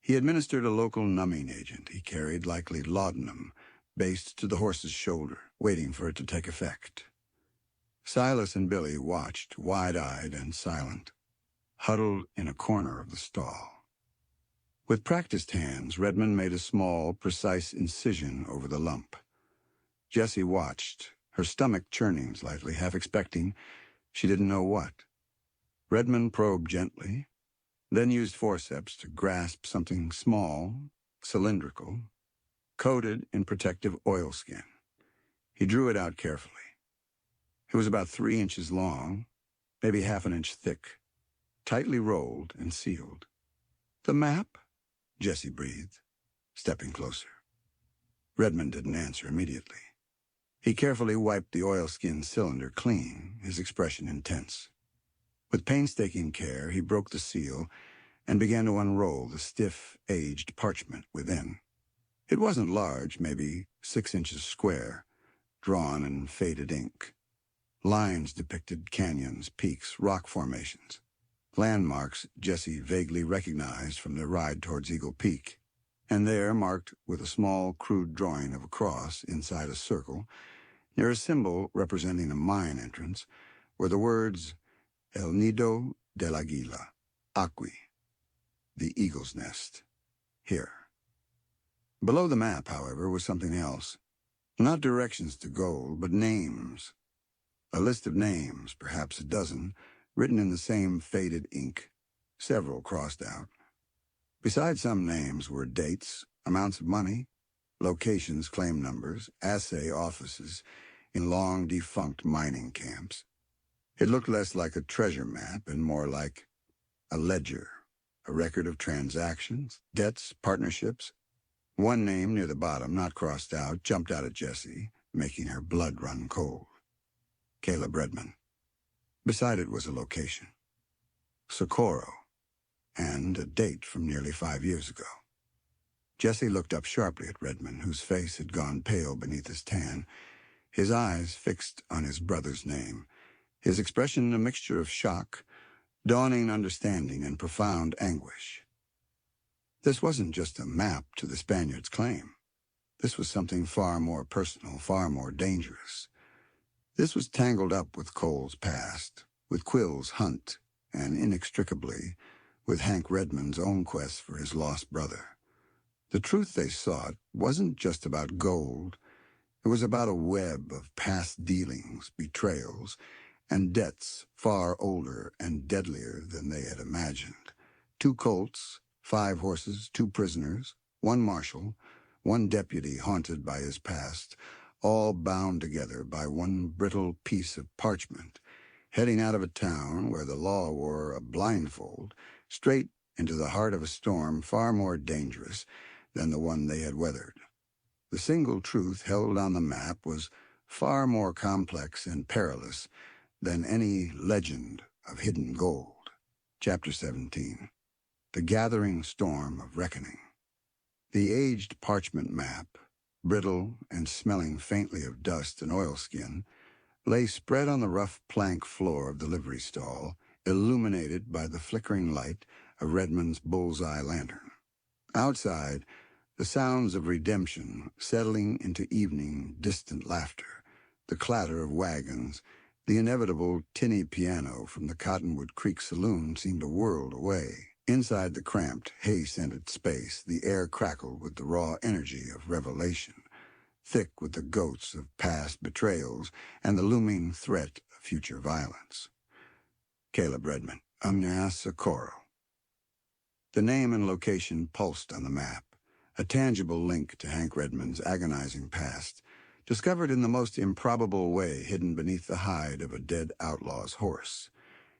He administered a local numbing agent he carried, likely laudanum, based to the horse's shoulder, waiting for it to take effect. Silas and Billy watched, wide-eyed and silent, huddled in a corner of the stall. With practiced hands, Redmond made a small, precise incision over the lump. Jessie watched, her stomach churning slightly, half expecting she didn't know what. Redmond probed gently, then used forceps to grasp something small, cylindrical, coated in protective oilskin. He drew it out carefully. It was about 3 inches long, maybe half an inch thick, tightly rolled and sealed. "The map?" Jessie breathed, stepping closer. Redmond didn't answer immediately. He carefully wiped the oilskin cylinder clean, his expression intense. With painstaking care, he broke the seal and began to unroll the stiff, aged parchment within. It wasn't large, maybe 6 inches square, drawn in faded ink. Lines depicted canyons, peaks, rock formations, landmarks Jessie vaguely recognized from their ride towards Eagle Peak, and there, marked with a small, crude drawing of a cross inside a circle, near a symbol representing a mine entrance, were the words El Nido del Águila, Aqui, the eagle's nest, here. Below the map, however, was something else. Not directions to goal, but names. A list of names, perhaps a dozen, written in the same faded ink, several crossed out. Beside some names were dates, amounts of money, locations, claim numbers, assay offices in long-defunct mining camps. It looked less like a treasure map and more like a ledger, a record of transactions, debts, partnerships, One name near the bottom, not crossed out, jumped out at Jessie, making her blood run cold. Caleb Redmond. Beside it was a location. Socorro, and a date from nearly 5 years ago. Jessie looked up sharply at Redmond, whose face had gone pale beneath his tan, his eyes fixed on his brother's name, his expression a mixture of shock, dawning understanding, and profound anguish. This wasn't just a map to the Spaniard's claim. This was something far more personal, far more dangerous. This was tangled up with Cole's past, with Quill's hunt, and inextricably with Hank Redmond's own quest for his lost brother. The truth they sought wasn't just about gold. It was about a web of past dealings, betrayals, and debts far older and deadlier than they had imagined. 2 colts, 5 horses, 2 prisoners, 1 marshal, 1 deputy haunted by his past, all bound together by one brittle piece of parchment, heading out of a town where the law wore a blindfold, straight into the heart of a storm far more dangerous than the one they had weathered. The single truth held on the map was far more complex and perilous than any legend of hidden gold. Chapter 17. The Gathering Storm of Reckoning. The aged parchment map, brittle and smelling faintly of dust and oilskin, lay spread on the rough plank floor of the livery stall, illuminated by the flickering light of Redmond's bullseye lantern. Outside, the sounds of redemption settling into evening distant laughter, the clatter of wagons, the inevitable tinny piano from the Cottonwood Creek Saloon seemed a world away. Inside the cramped, hay-scented space, the air crackled with the raw energy of revelation, thick with the goats of past betrayals and the looming threat of future violence. Caleb Redmond, Socorro. The name and location pulsed on the map, a tangible link to Hank Redmond's agonizing past, discovered in the most improbable way hidden beneath the hide of a dead outlaw's horse.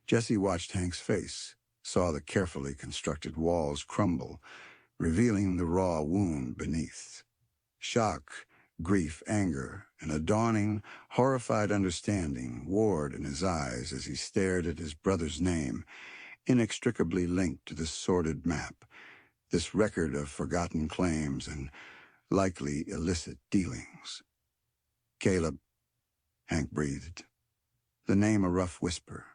Jessie watched Hank's face, saw the carefully constructed walls crumble, revealing the raw wound beneath. Shock, grief, anger, and a dawning, horrified understanding warred in his eyes as he stared at his brother's name, inextricably linked to this sordid map, this record of forgotten claims and likely illicit dealings. Caleb, Hank breathed, the name a rough whisper,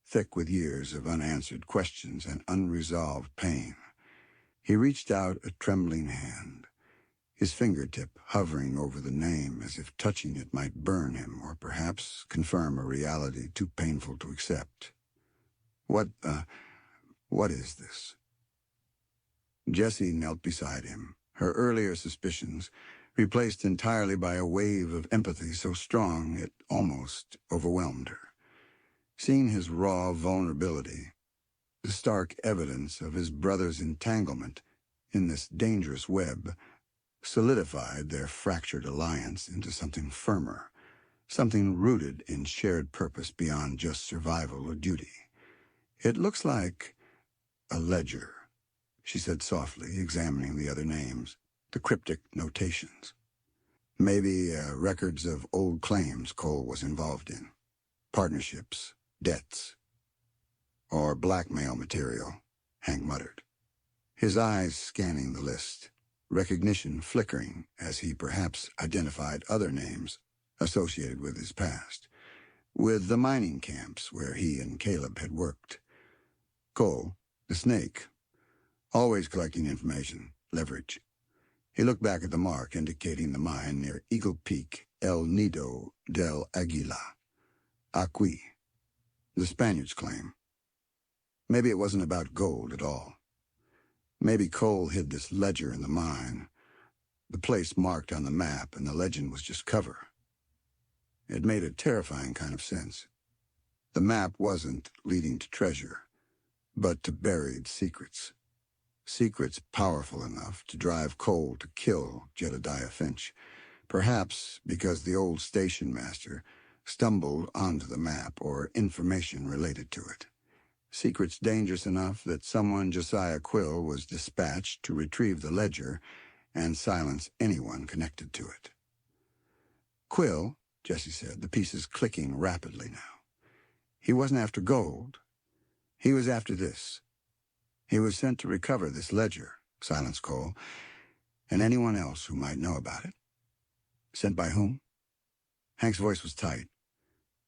thick with years of unanswered questions and unresolved pain. He reached out a trembling hand, his fingertip hovering over the name as if touching it might burn him or perhaps confirm a reality too painful to accept. What is this? Jessie knelt beside him, her earlier suspicions replaced entirely by a wave of empathy so strong it almost overwhelmed her. Seeing his raw vulnerability, the stark evidence of his brother's entanglement in this dangerous web, solidified their fractured alliance into something firmer, something rooted in shared purpose beyond just survival or duty. It looks like a ledger, she said softly, examining the other names, the cryptic notations. Maybe records of old claims Cole was involved in, partnerships, debts, or blackmail material, Hank muttered, his eyes scanning the list, recognition flickering as he perhaps identified other names associated with his past, with the mining camps where he and Caleb had worked. Cole, the snake, always collecting information, leverage. He looked back at the mark indicating the mine near Eagle Peak, El Nido del Aguila. Aqui, the Spaniard's claim. Maybe it wasn't about gold at all. Maybe Cole hid this ledger in the mine, the place marked on the map, and the legend was just cover. It made a terrifying kind of sense. The map wasn't leading to treasure, but to buried secrets. Secrets powerful enough to drive Cole to kill Jedediah Finch, perhaps because the old station master stumbled onto the map or information related to it. Secrets dangerous enough that someone Josiah Quill was dispatched to retrieve the ledger and silence anyone connected to it. Quill, Jesse said, the pieces clicking rapidly now. He wasn't after gold. He was after this. He was sent to recover this ledger, Silence Cole, and anyone else who might know about it. Sent by whom? Hank's voice was tight,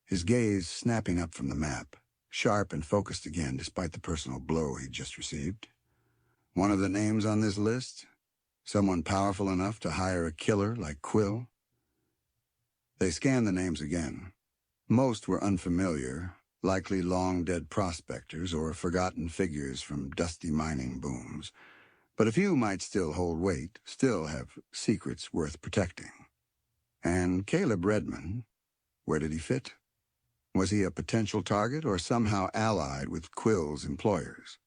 his gaze snapping up from the map, sharp and focused again despite the personal blow he'd just received. One of the names on this list? Someone powerful enough to hire a killer like Quill? They scanned the names again. Most were unfamiliar, likely long-dead prospectors or forgotten figures from dusty mining booms. But a few might still hold weight, still have secrets worth protecting. And Caleb Redmond, where did he fit? Was he a potential target or somehow allied with Quill's employers?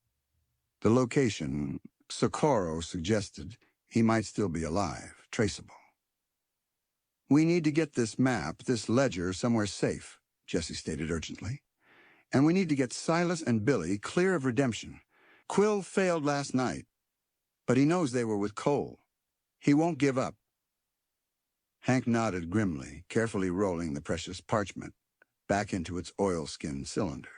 The location, Socorro suggested, he might still be alive, traceable. "We need to get this map, this ledger, somewhere safe," Jesse stated urgently. "And we need to get Silas and Billy clear of redemption. Quill failed last night, but he knows they were with Cole. He won't give up." Hank nodded grimly, carefully rolling the precious parchment back into its oilskin cylinder.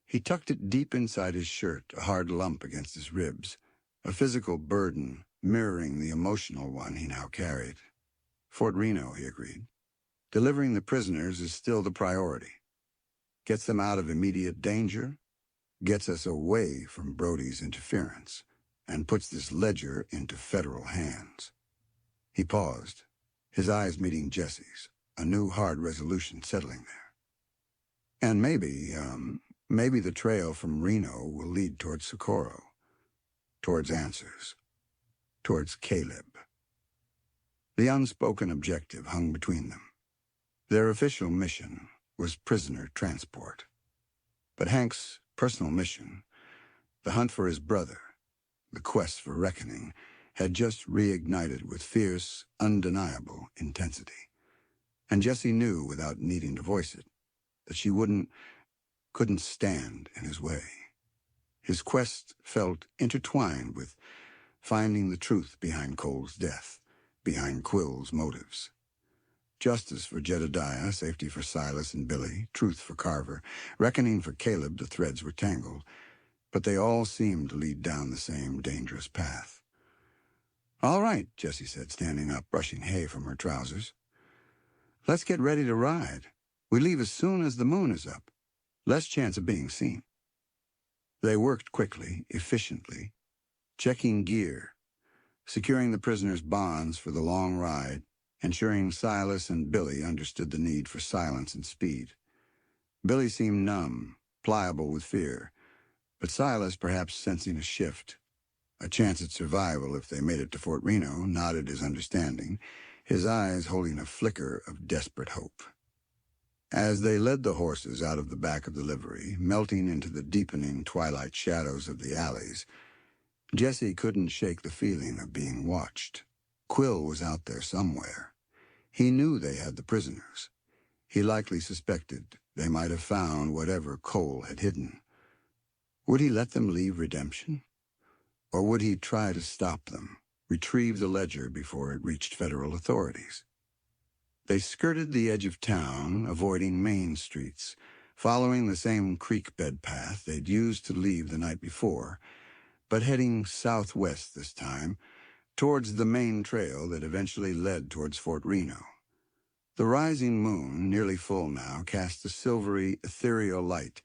He tucked it deep inside his shirt, a hard lump against his ribs, a physical burden mirroring the emotional one he now carried. Fort Reno, he agreed. Delivering the prisoners is still the priority. Gets them out of immediate danger, gets us away from Brody's interference, and puts this ledger into federal hands. He paused, his eyes meeting Jesse's, a new hard resolution settling there. "And maybe the trail from Reno will lead towards Socorro, towards answers, towards Caleb." The unspoken objective hung between them. Their official mission was prisoner transport. But Hank's personal mission, the hunt for his brother, the quest for reckoning, had just reignited with fierce, undeniable intensity. And Jesse knew, without needing to voice it, that she couldn't stand in his way. His quest felt intertwined with finding the truth behind Cole's death, behind Quill's motives. Justice for Jedediah, safety for Silas and Billy, truth for Carver, reckoning for Caleb. The threads were tangled, but they all seemed to lead down the same dangerous path. "All right," Jessie said, standing up, brushing hay from her trousers. "Let's get ready to ride. We leave as soon as the moon is up. Less chance of being seen." They worked quickly, efficiently, checking gear, securing the prisoners' bonds for the long ride, ensuring Silas and Billy understood the need for silence and speed. Billy seemed numb, pliable with fear, but Silas, perhaps sensing a shift, a chance at survival if they made it to Fort Reno, nodded his understanding, his eyes holding a flicker of desperate hope. As they led the horses out of the back of the livery, melting into the deepening twilight shadows of the alleys, Jesse couldn't shake the feeling of being watched. Quill was out there somewhere. He knew they had the prisoners. He likely suspected they might have found whatever Cole had hidden. Would he let them leave redemption? Or would he try to stop them, retrieve the ledger before it reached federal authorities? They skirted the edge of town, avoiding main streets, following the same creek bed path they'd used to leave the night before, but heading southwest this time, towards the main trail that eventually led towards Fort Reno. The rising moon, nearly full now, cast a silvery, ethereal light,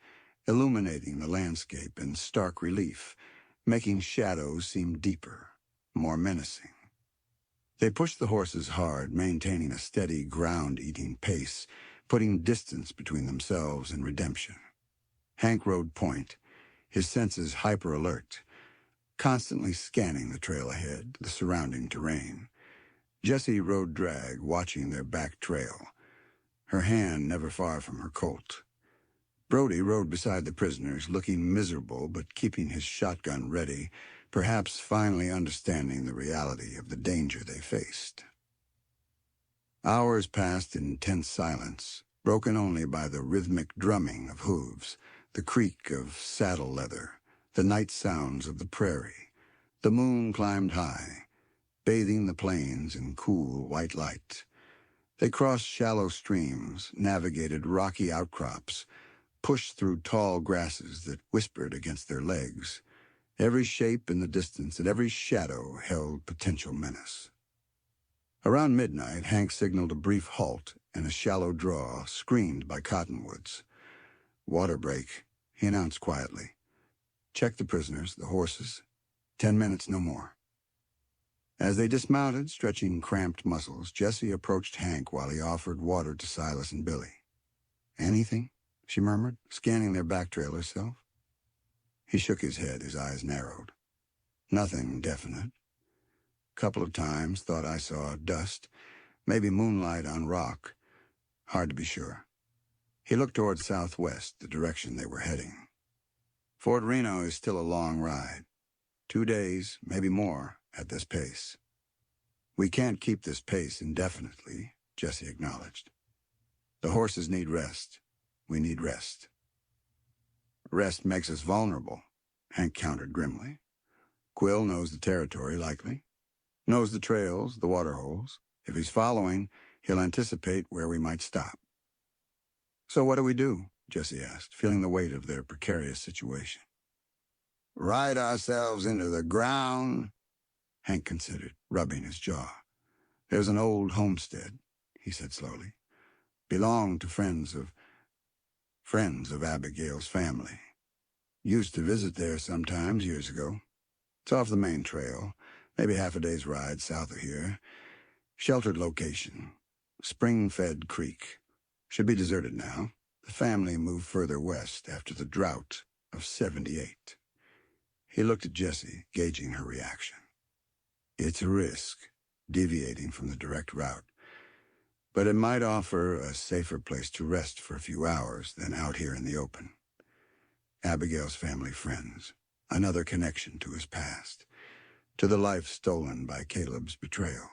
illuminating the landscape in stark relief, making shadows seem deeper, more menacing. They pushed the horses hard, maintaining a steady, ground-eating pace, putting distance between themselves and redemption. Hank rode point, his senses hyper-alert, constantly scanning the trail ahead, the surrounding terrain. Jessie rode drag, watching their back trail, her hand never far from her Colt. Brody rode beside the prisoners, looking miserable but keeping his shotgun ready, perhaps finally understanding the reality of the danger they faced. Hours passed in tense silence, broken only by the rhythmic drumming of hooves, the creak of saddle leather, the night sounds of the prairie. The moon climbed high, bathing the plains in cool white light. They crossed shallow streams, navigated rocky outcrops, pushed through tall grasses that whispered against their legs. Every shape in the distance and every shadow held potential menace. Around midnight, Hank signaled a brief halt in a shallow draw screened by cottonwoods. "Water break," he announced quietly. "Check the prisoners, the horses. 10 minutes, no more." As they dismounted, stretching cramped muscles, Jessie approached Hank while he offered water to Silas and Billy. "Anything?" she murmured, scanning their back trail herself. He shook his head, his eyes narrowed. "Nothing definite. Couple of times thought I saw dust, maybe moonlight on rock. Hard to be sure." He looked toward southwest, the direction they were heading. "Fort Reno is still a long ride. 2 days, maybe more, at this pace." "We can't keep this pace indefinitely," Jessie acknowledged. "The horses need rest. We need rest." "Rest makes us vulnerable," Hank countered grimly. "Quill knows the territory, likely. Knows the trails, the water holes. If he's following, he'll anticipate where we might stop." "So what do we do?" Jessie asked, feeling the weight of their precarious situation. "Ride ourselves into the ground," Hank considered, rubbing his jaw. "There's an old homestead," he said slowly. "Belonged to friends of Abigail's family. Used to visit there sometimes years ago. It's off the main trail, maybe half a day's ride south of here. Sheltered location. Spring-fed creek. Should be deserted now. The family moved further west after the drought of '78. He looked at Jessie, gauging her reaction. "It's a risk, deviating from the direct route. But it might offer a safer place to rest for a few hours than out here in the open." Abigail's family friends. Another connection to his past. To the life stolen by Caleb's betrayal.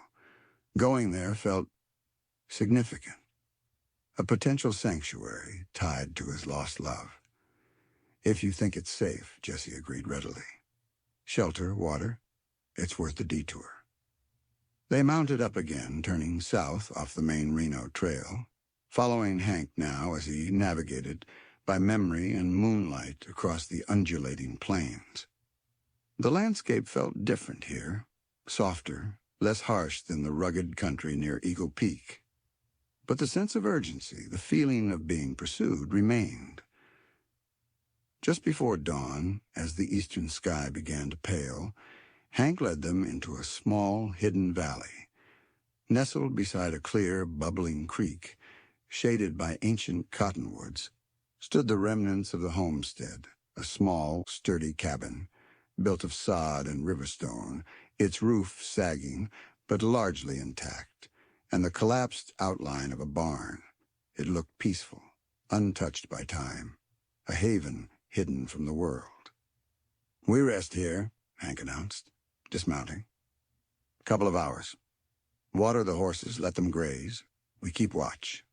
Going there felt significant. A potential sanctuary tied to his lost love. "If you think it's safe," Jessie agreed readily. "Shelter, water, it's worth the detour." They mounted up again, turning south off the main Reno trail, following Hank now as he navigated by memory and moonlight across the undulating plains. The landscape felt different here, softer, less harsh than the rugged country near Eagle Peak. But the sense of urgency, the feeling of being pursued, remained. Just before dawn, as the eastern sky began to pale, Hank led them into a small, hidden valley. Nestled beside a clear, bubbling creek, shaded by ancient cottonwoods, stood the remnants of the homestead, a small, sturdy cabin, built of sod and riverstone, its roof sagging, but largely intact, and the collapsed outline of a barn. It looked peaceful, untouched by time, a haven hidden from the world. "We rest here," Hank announced, dismounting. "Couple of hours. Water the horses, let them graze. We keep watch."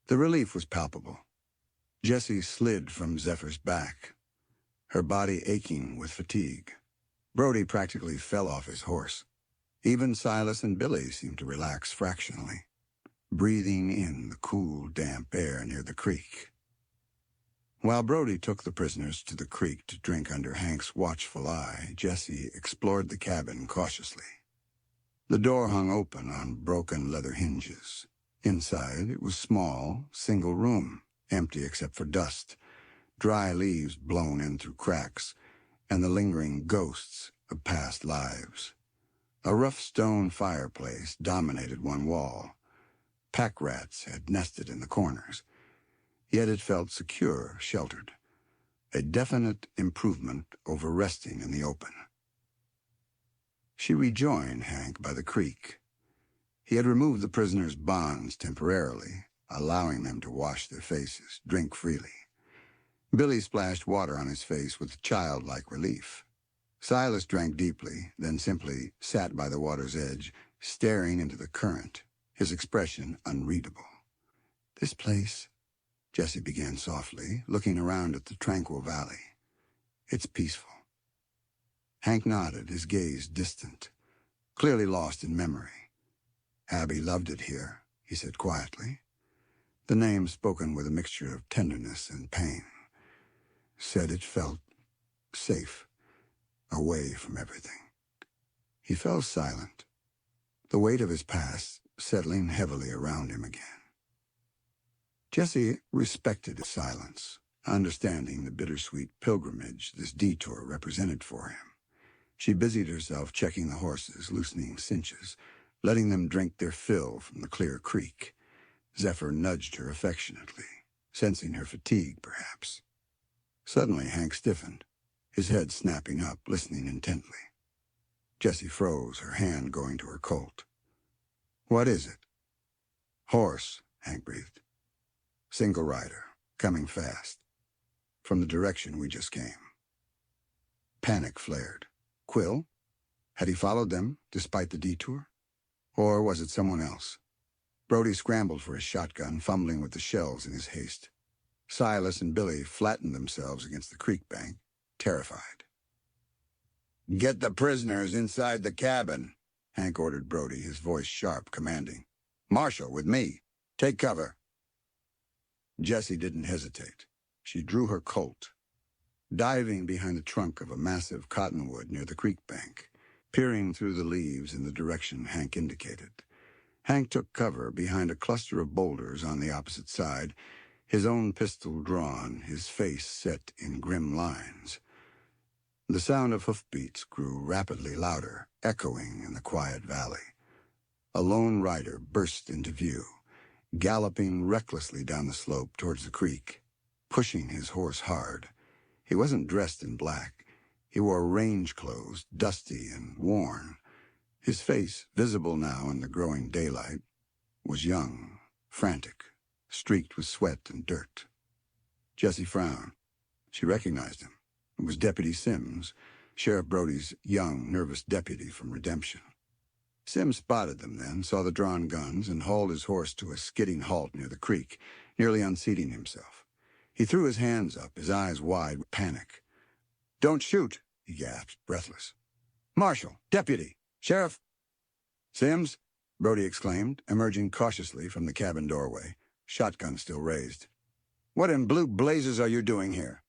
The relief was palpable. Jessie slid from Zephyr's back, her body aching with fatigue. Brody practically fell off his horse. Even Silas and Billy seemed to relax fractionally, breathing in the cool, damp air near the creek. While Brody took the prisoners to the creek to drink under Hank's watchful eye, Jessie explored the cabin cautiously. The door hung open on broken leather hinges. Inside, it was small, single room, empty except for dust, dry leaves blown in through cracks, and the lingering ghosts of past lives. A rough stone fireplace dominated one wall. Pack rats had nested in the corners. Yet it felt secure, sheltered. A definite improvement over resting in the open. She rejoined Hank by the creek. He had removed the prisoners' bonds temporarily, allowing them to wash their faces, drink freely. Billy splashed water on his face with childlike relief. Silas drank deeply, then simply sat by the water's edge, staring into the current, his expression unreadable. "This place," Jessie began softly, looking around at the tranquil valley. "It's peaceful." Hank nodded, his gaze distant. clearly lost in memory. Abby loved it here, he said quietly, the name spoken with a mixture of tenderness and pain. Said it felt safe, away from everything. He fell silent, the weight of his past settling heavily around him again. Jessie respected his silence, understanding the bittersweet pilgrimage this detour represented for him. She busied herself checking the horses, loosening cinches, letting them drink their fill from the clear creek. Zephyr nudged her affectionately, sensing her fatigue, perhaps. Suddenly, Hank stiffened, his head snapping up, listening intently. Jessie froze, her hand going to her colt. "What is it?" "Horse," Hank breathed. "Single rider, coming fast. From the direction we just came." Panic flared. Quill? Had he followed them, despite the detour? Or was it someone else? Brody scrambled for his shotgun, fumbling with the shells in his haste. Silas and Billy flattened themselves against the creek bank, terrified. "Get the prisoners inside the cabin," Hank ordered Brody, his voice sharp, commanding. "Marshall, with me. Take cover." Jessie didn't hesitate. She drew her Colt, diving behind the trunk of a massive cottonwood near the creek bank, peering through the leaves in the direction Hank indicated. Hank took cover behind a cluster of boulders on the opposite side, his own pistol drawn, his face set in grim lines. The sound of hoofbeats grew rapidly louder, echoing in the quiet valley. A lone rider burst into view, galloping recklessly down the slope towards the creek, pushing his horse hard. He wasn't dressed in black. He wore range clothes, dusty and worn. His face, visible now in the growing daylight, was young, frantic, streaked with sweat and dirt. Jessie frowned. She recognized him. It was Deputy Sims, Sheriff Brody's young, nervous deputy from Redemption. Sims spotted them then, saw the drawn guns, and hauled his horse to a skidding halt near the creek, nearly unseating himself. He threw his hands up, his eyes wide with panic. "Don't shoot," he gasped, breathless. "Marshal, deputy, sheriff." "Sims," Brody exclaimed, emerging cautiously from the cabin doorway, shotgun still raised. "What in blue blazes are you doing here?"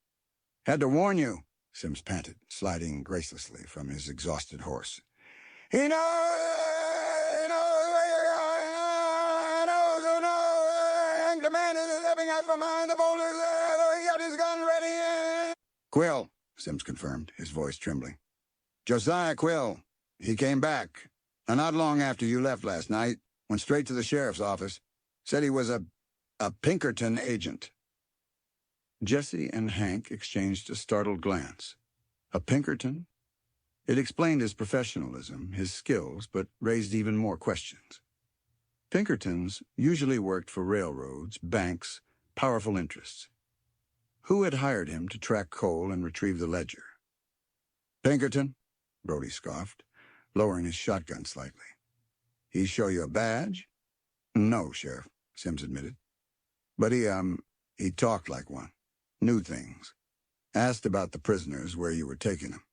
"Had to warn you," Sims panted, sliding gracelessly from his exhausted horse. He knows where you're going. The man is stepping out from behind the boulders. He got his gun ready. "Quill," Sims confirmed, his voice trembling. "Josiah Quill. He came back. And not long after you left last night. Went straight to the sheriff's office. Said he was a Pinkerton agent." Jessie and Hank exchanged a startled glance. A Pinkerton? It explained his professionalism, his skills, but raised even more questions. Pinkertons usually worked for railroads, banks, powerful interests. Who had hired him to track coal and retrieve the ledger? "Pinkerton?" Brody scoffed, lowering his shotgun slightly. "He show you a badge?" "No, Sheriff," Sims admitted. "But he talked like one. Knew things. Asked about the prisoners, where you were taking them.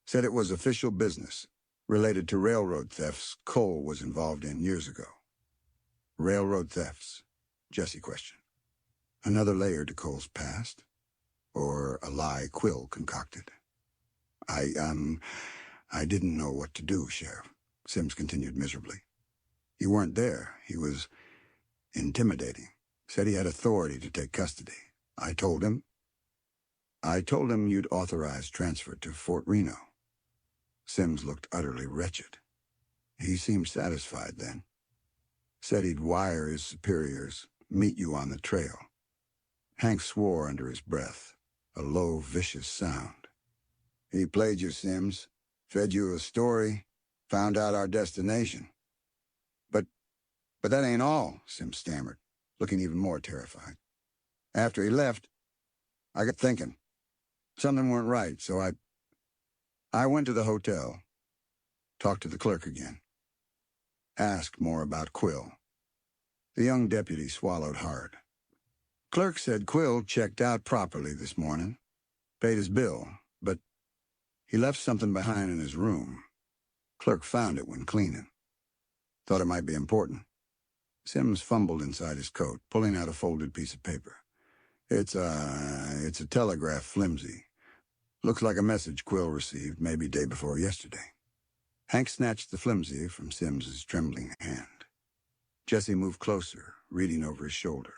Said it was official business, related to railroad thefts Cole was involved in years ago." "Railroad thefts?" Jessie questioned. Another layer to Cole's past? Or a lie Quill concocted? I didn't know what to do, Sheriff," Sims continued miserably. "You weren't there. He was intimidating. Said he had authority to take custody. I told him you'd authorize transfer to Fort Reno." Sims looked utterly wretched. He seemed satisfied then. Said he'd wire his superiors, meet you on the trail. Hank swore under his breath, a low, vicious sound. "He played you, Sims. Fed you a story, found out our destination." But that ain't all," Sims stammered, looking even more terrified. "After he left, I got thinking. Something weren't right, so I went to the hotel, talked to the clerk again. Asked more about Quill." The young deputy swallowed hard. "Clerk said Quill checked out properly this morning, paid his bill, but he left something behind in his room. Clerk found it when cleaning. Thought it might be important. Sims fumbled inside his coat, pulling out a folded piece of paper. It's a telegraph flimsy. Looks like a message Quill received maybe day before yesterday. Hank snatched the flimsy from Sims's trembling hand. Jesse moved closer, reading over his shoulder.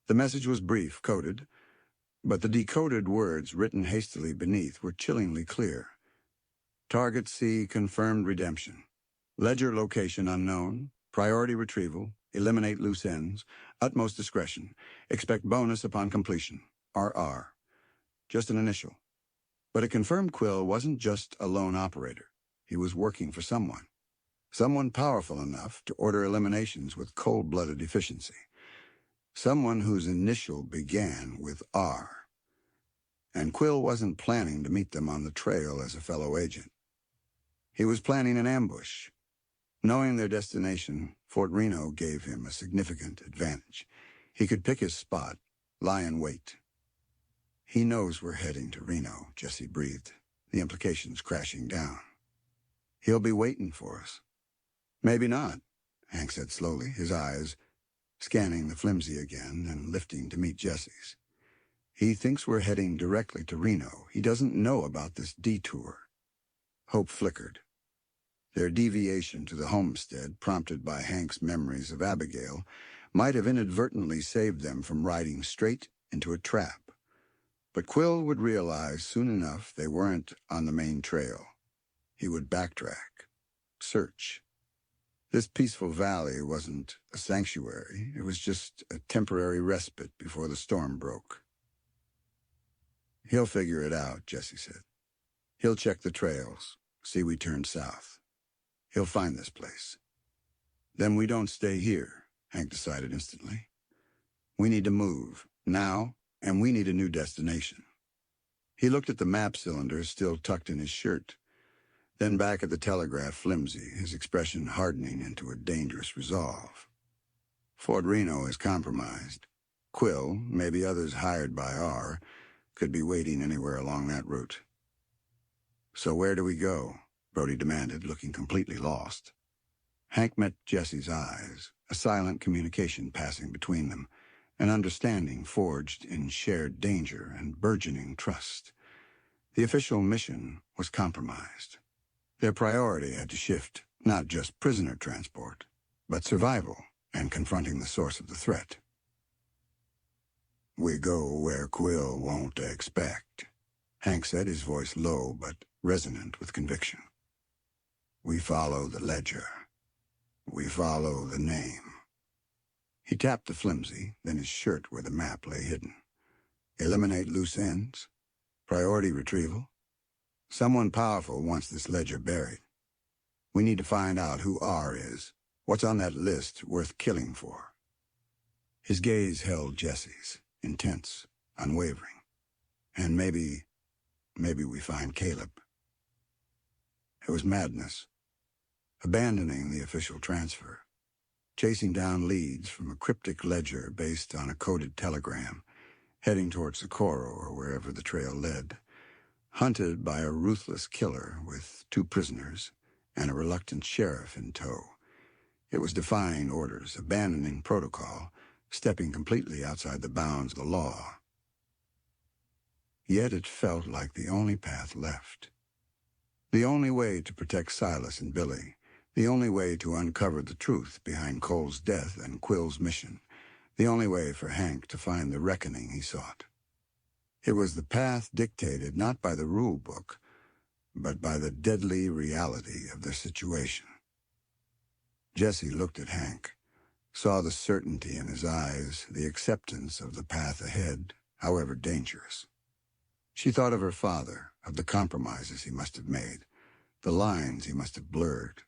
The message was brief, coded, but the decoded words written hastily beneath were chillingly clear. Target C confirmed redemption. Ledger location unknown. Priority retrieval. Eliminate loose ends. Utmost discretion. Expect bonus upon completion. RR. Just an initial. But it confirmed Quill wasn't just a lone operator. He was working for someone. Someone powerful enough to order eliminations with cold-blooded efficiency. Someone whose initial began with R. And Quill wasn't planning to meet them on the trail as a fellow agent. He was planning an ambush. Knowing their destination, Fort Reno gave him a significant advantage. He could pick his spot, lie in wait. He knows we're heading to Reno, Jesse breathed, the implications crashing down. He'll be waiting for us. Maybe not, Hank said slowly, his eyes scanning the flimsy again and lifting to meet Jesse's. He thinks we're heading directly to Reno. He doesn't know about this detour. Hope flickered. Their deviation to the homestead, prompted by Hank's memories of Abigail, might have inadvertently saved them from riding straight into a trap. But Quill would realize soon enough they weren't on the main trail. He would backtrack, search. This peaceful valley wasn't a sanctuary. It was just a temporary respite before the storm broke. He'll figure it out, Jesse said. He'll check the trails, see we turn south. He'll find this place. Then we don't stay here, Hank decided instantly. We need to move, now, and we need a new destination. He looked at the map cylinder still tucked in his shirt, then back at the telegraph flimsy, his expression hardening into a dangerous resolve. Fort Reno is compromised. Quill, maybe others hired by R, could be waiting anywhere along that route. So where do we go? Brody demanded, looking completely lost. Hank met Jesse's eyes, a silent communication passing between them, an understanding forged in shared danger and burgeoning trust. The official mission was compromised. Their priority had to shift, not just prisoner transport, but survival and confronting the source of the threat. We go where Quill won't expect, Hank said, his voice low but resonant with conviction. We follow the ledger. We follow the name. He tapped the flimsy, then his shirt where the map lay hidden. Eliminate loose ends. Priority retrieval. Someone powerful wants this ledger buried. We need to find out who R is. What's on that list worth killing for? His gaze held Jesse's, intense, unwavering. And maybe we find Caleb. It was madness. Abandoning the official transfer. Chasing down leads from a cryptic ledger based on a coded telegram, heading towards Socorro or wherever the trail led. Hunted by a ruthless killer with 2 prisoners and a reluctant sheriff in tow. It was defying orders, abandoning protocol, stepping completely outside the bounds of the law. Yet it felt like the only path left. The only way to protect Silas and Billy. The only way to uncover the truth behind Cole's death and Quill's mission. The only way for Hank to find the reckoning he sought. It was the path dictated not by the rule book, but by the deadly reality of their situation. Jesse looked at Hank, saw the certainty in his eyes, the acceptance of the path ahead, however dangerous. She thought of her father, of the compromises he must have made, the lines he must have blurred.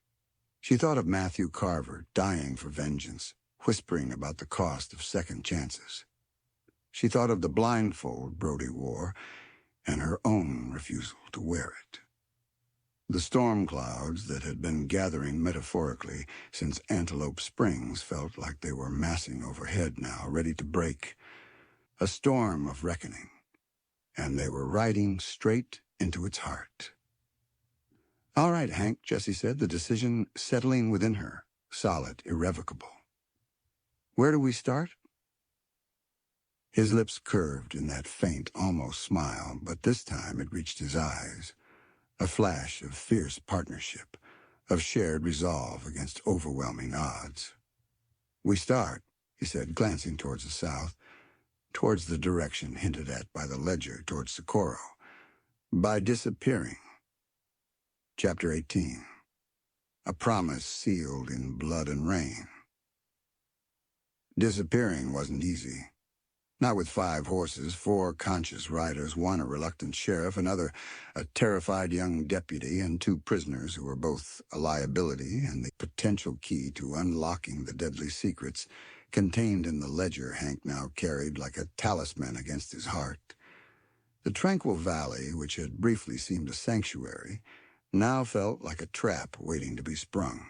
She thought of Matthew Carver, dying for vengeance, whispering about the cost of second chances. She thought of the blindfold Brody wore and her own refusal to wear it. The storm clouds that had been gathering metaphorically since Antelope Springs felt like they were massing overhead now, ready to break. A storm of reckoning, and they were riding straight into its heart. All right, Hank, Jessie said, the decision settling within her, solid, irrevocable. Where do we start? His lips curved in that faint, almost smile, but this time it reached his eyes. A flash of fierce partnership, of shared resolve against overwhelming odds. We start, he said, glancing towards the south, towards the direction hinted at by the ledger towards Socorro, by disappearing. Chapter 18. A promise sealed in blood and rain. Disappearing wasn't easy. Not with 5 horses, 4 conscious riders, 1 a reluctant sheriff, another a terrified young deputy, and 2 prisoners who were both a liability and the potential key to unlocking the deadly secrets contained in the ledger Hank now carried like a talisman against his heart. The tranquil valley, which had briefly seemed a sanctuary, now felt like a trap waiting to be sprung.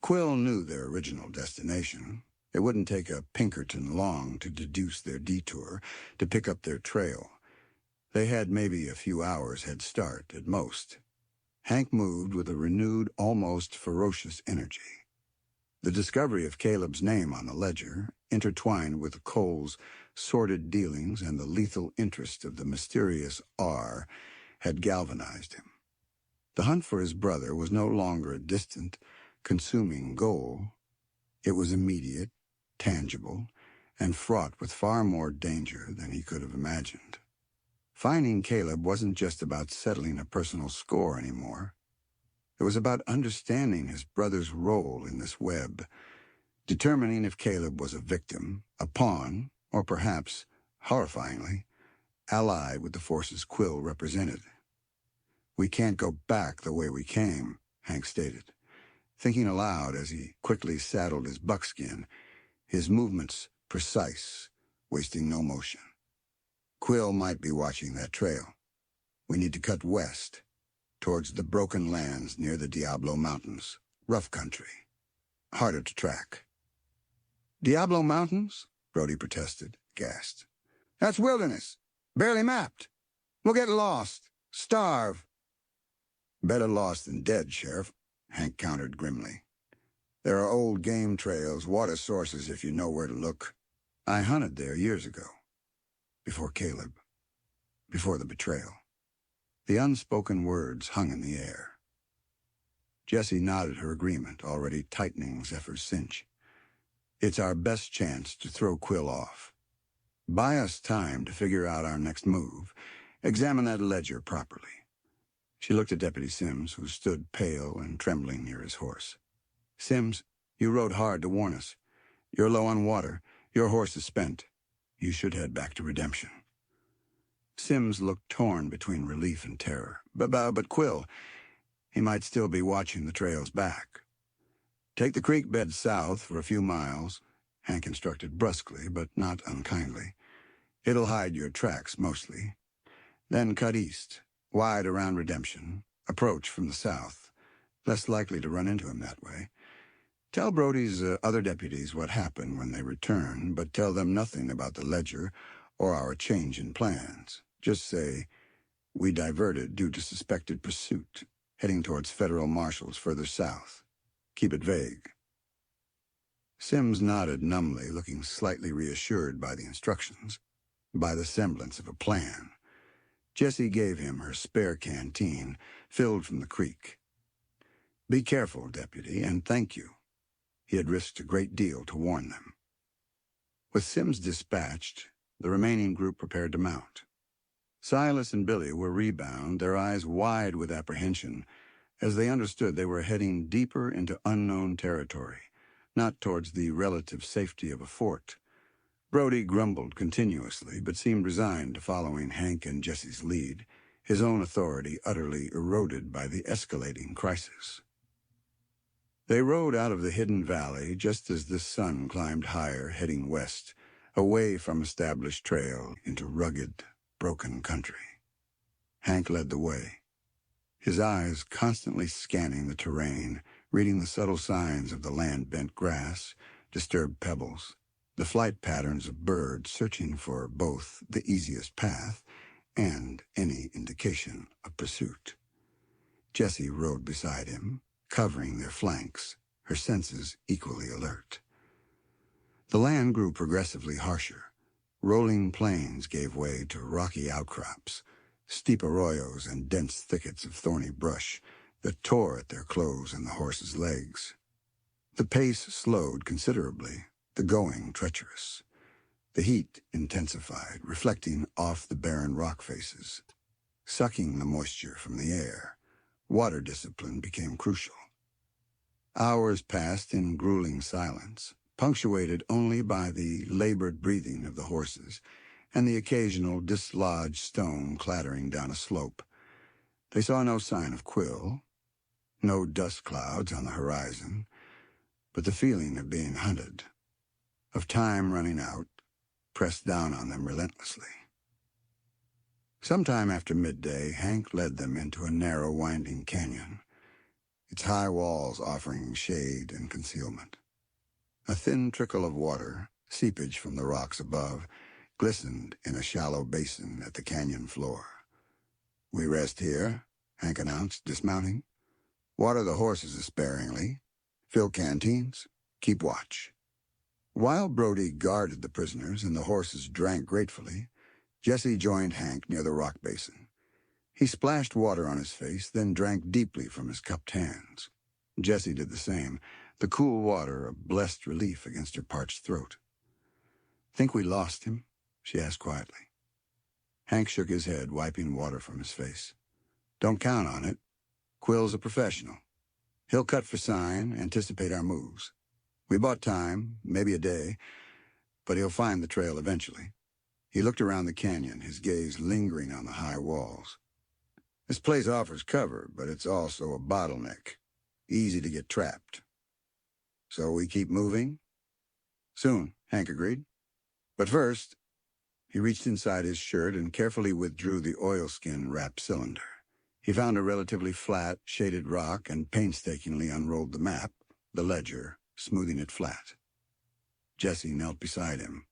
Quill knew their original destination. It wouldn't take a Pinkerton long to deduce their detour, to pick up their trail. They had maybe a few hours head start, at most. Hank moved with a renewed, almost ferocious energy. The discovery of Caleb's name on the ledger, intertwined with Cole's sordid dealings and the lethal interest of the mysterious R, had galvanized him. The hunt for his brother was no longer a distant, consuming goal. It was immediate, tangible, and fraught with far more danger than he could have imagined. Finding Caleb wasn't just about settling a personal score anymore. It was about understanding his brother's role in this web, determining if Caleb was a victim, a pawn, or perhaps, horrifyingly, allied with the forces Quill represented. "We can't go back the way we came," Hank stated, thinking aloud as he quickly saddled his buckskin, his movements precise, wasting no motion. "Quill might be watching that trail. We need to cut west, towards the broken lands near the Diablo Mountains. Rough country. Harder to track." "Diablo Mountains?" Brody protested, aghast. "That's wilderness. Barely mapped. We'll get lost. Starve." "Better lost than dead, Sheriff," Hank countered grimly. "There are old game trails, water sources if you know where to look. I hunted there years ago. Before Caleb. Before the betrayal." The unspoken words hung in the air. Jessie nodded her agreement, already tightening Zephyr's cinch. "It's our best chance to throw Quill off. Buy us time to figure out our next move. Examine that ledger properly." She looked at Deputy Sims, who stood pale and trembling near his horse. "Sims, you rode hard to warn us. You're low on water. Your horse is spent. You should head back to Redemption." Sims looked torn between relief and terror. But Quill, he might still be watching the trails back. "Take the creek bed south for a few miles," Hank instructed brusquely, but not unkindly. "It'll hide your tracks, mostly. Then cut east, wide around Redemption. Approach from the south. Less likely to run into him that way. Tell Brody's other deputies what happened when they return, but tell them nothing about the ledger or our change in plans. Just say, we diverted due to suspected pursuit, heading towards federal marshals further south. Keep it vague." Sims nodded numbly, looking slightly reassured by the instructions, by the semblance of a plan. Jessie gave him her spare canteen, filled from the creek. "Be careful, Deputy, and thank you." He had risked a great deal to warn them. With Sims dispatched, the remaining group prepared to mount. Silas and Billy were rebound, their eyes wide with apprehension, as they understood they were heading deeper into unknown territory, not towards the relative safety of a fort. Brody grumbled continuously, but seemed resigned to following Hank and Jessie's lead, his own authority utterly eroded by the escalating crisis. They rode out of the hidden valley just as the sun climbed higher, heading west, away from established trail into rugged, broken country. Hank led the way, his eyes constantly scanning the terrain, reading the subtle signs of the land-bent grass, disturbed pebbles, the flight patterns of birds searching for both the easiest path and any indication of pursuit. Jessie rode beside him, covering their flanks, her senses equally alert. The land grew progressively harsher. Rolling plains gave way to rocky outcrops, steep arroyos and dense thickets of thorny brush that tore at their clothes and the horses' legs. The pace slowed considerably, the going treacherous. The heat intensified, reflecting off the barren rock faces, sucking the moisture from the air. Water discipline became crucial. Hours passed in grueling silence, punctuated only by the labored breathing of the horses and the occasional dislodged stone clattering down a slope. They saw no sign of Quill, no dust clouds on the horizon, but the feeling of being hunted, of time running out, pressed down on them relentlessly. Sometime after midday, Hank led them into a narrow, winding canyon, its high walls offering shade and concealment. A thin trickle of water, seepage from the rocks above, glistened in a shallow basin at the canyon floor. "We rest here," Hank announced, dismounting. "Water the horses sparingly, fill canteens, keep watch." While Brody guarded the prisoners and the horses drank gratefully, Jessie joined Hank near the rock basin. He splashed water on his face, then drank deeply from his cupped hands. Jessie did the same, the cool water a blessed relief against her parched throat. "Think we lost him?" she asked quietly. Hank shook his head, wiping water from his face. "Don't count on it. Quill's a professional. He'll cut for sign, anticipate our moves. We bought time, maybe a day, but he'll find the trail eventually." He looked around the canyon, his gaze lingering on the high walls. "This place offers cover, but it's also a bottleneck. Easy to get trapped. So we keep moving?" "Soon," Hank agreed. "But first," he reached inside his shirt and carefully withdrew the oilskin-wrapped cylinder. He found a relatively flat, shaded rock and painstakingly unrolled the map, the ledger, smoothing it flat. Jessie knelt beside him,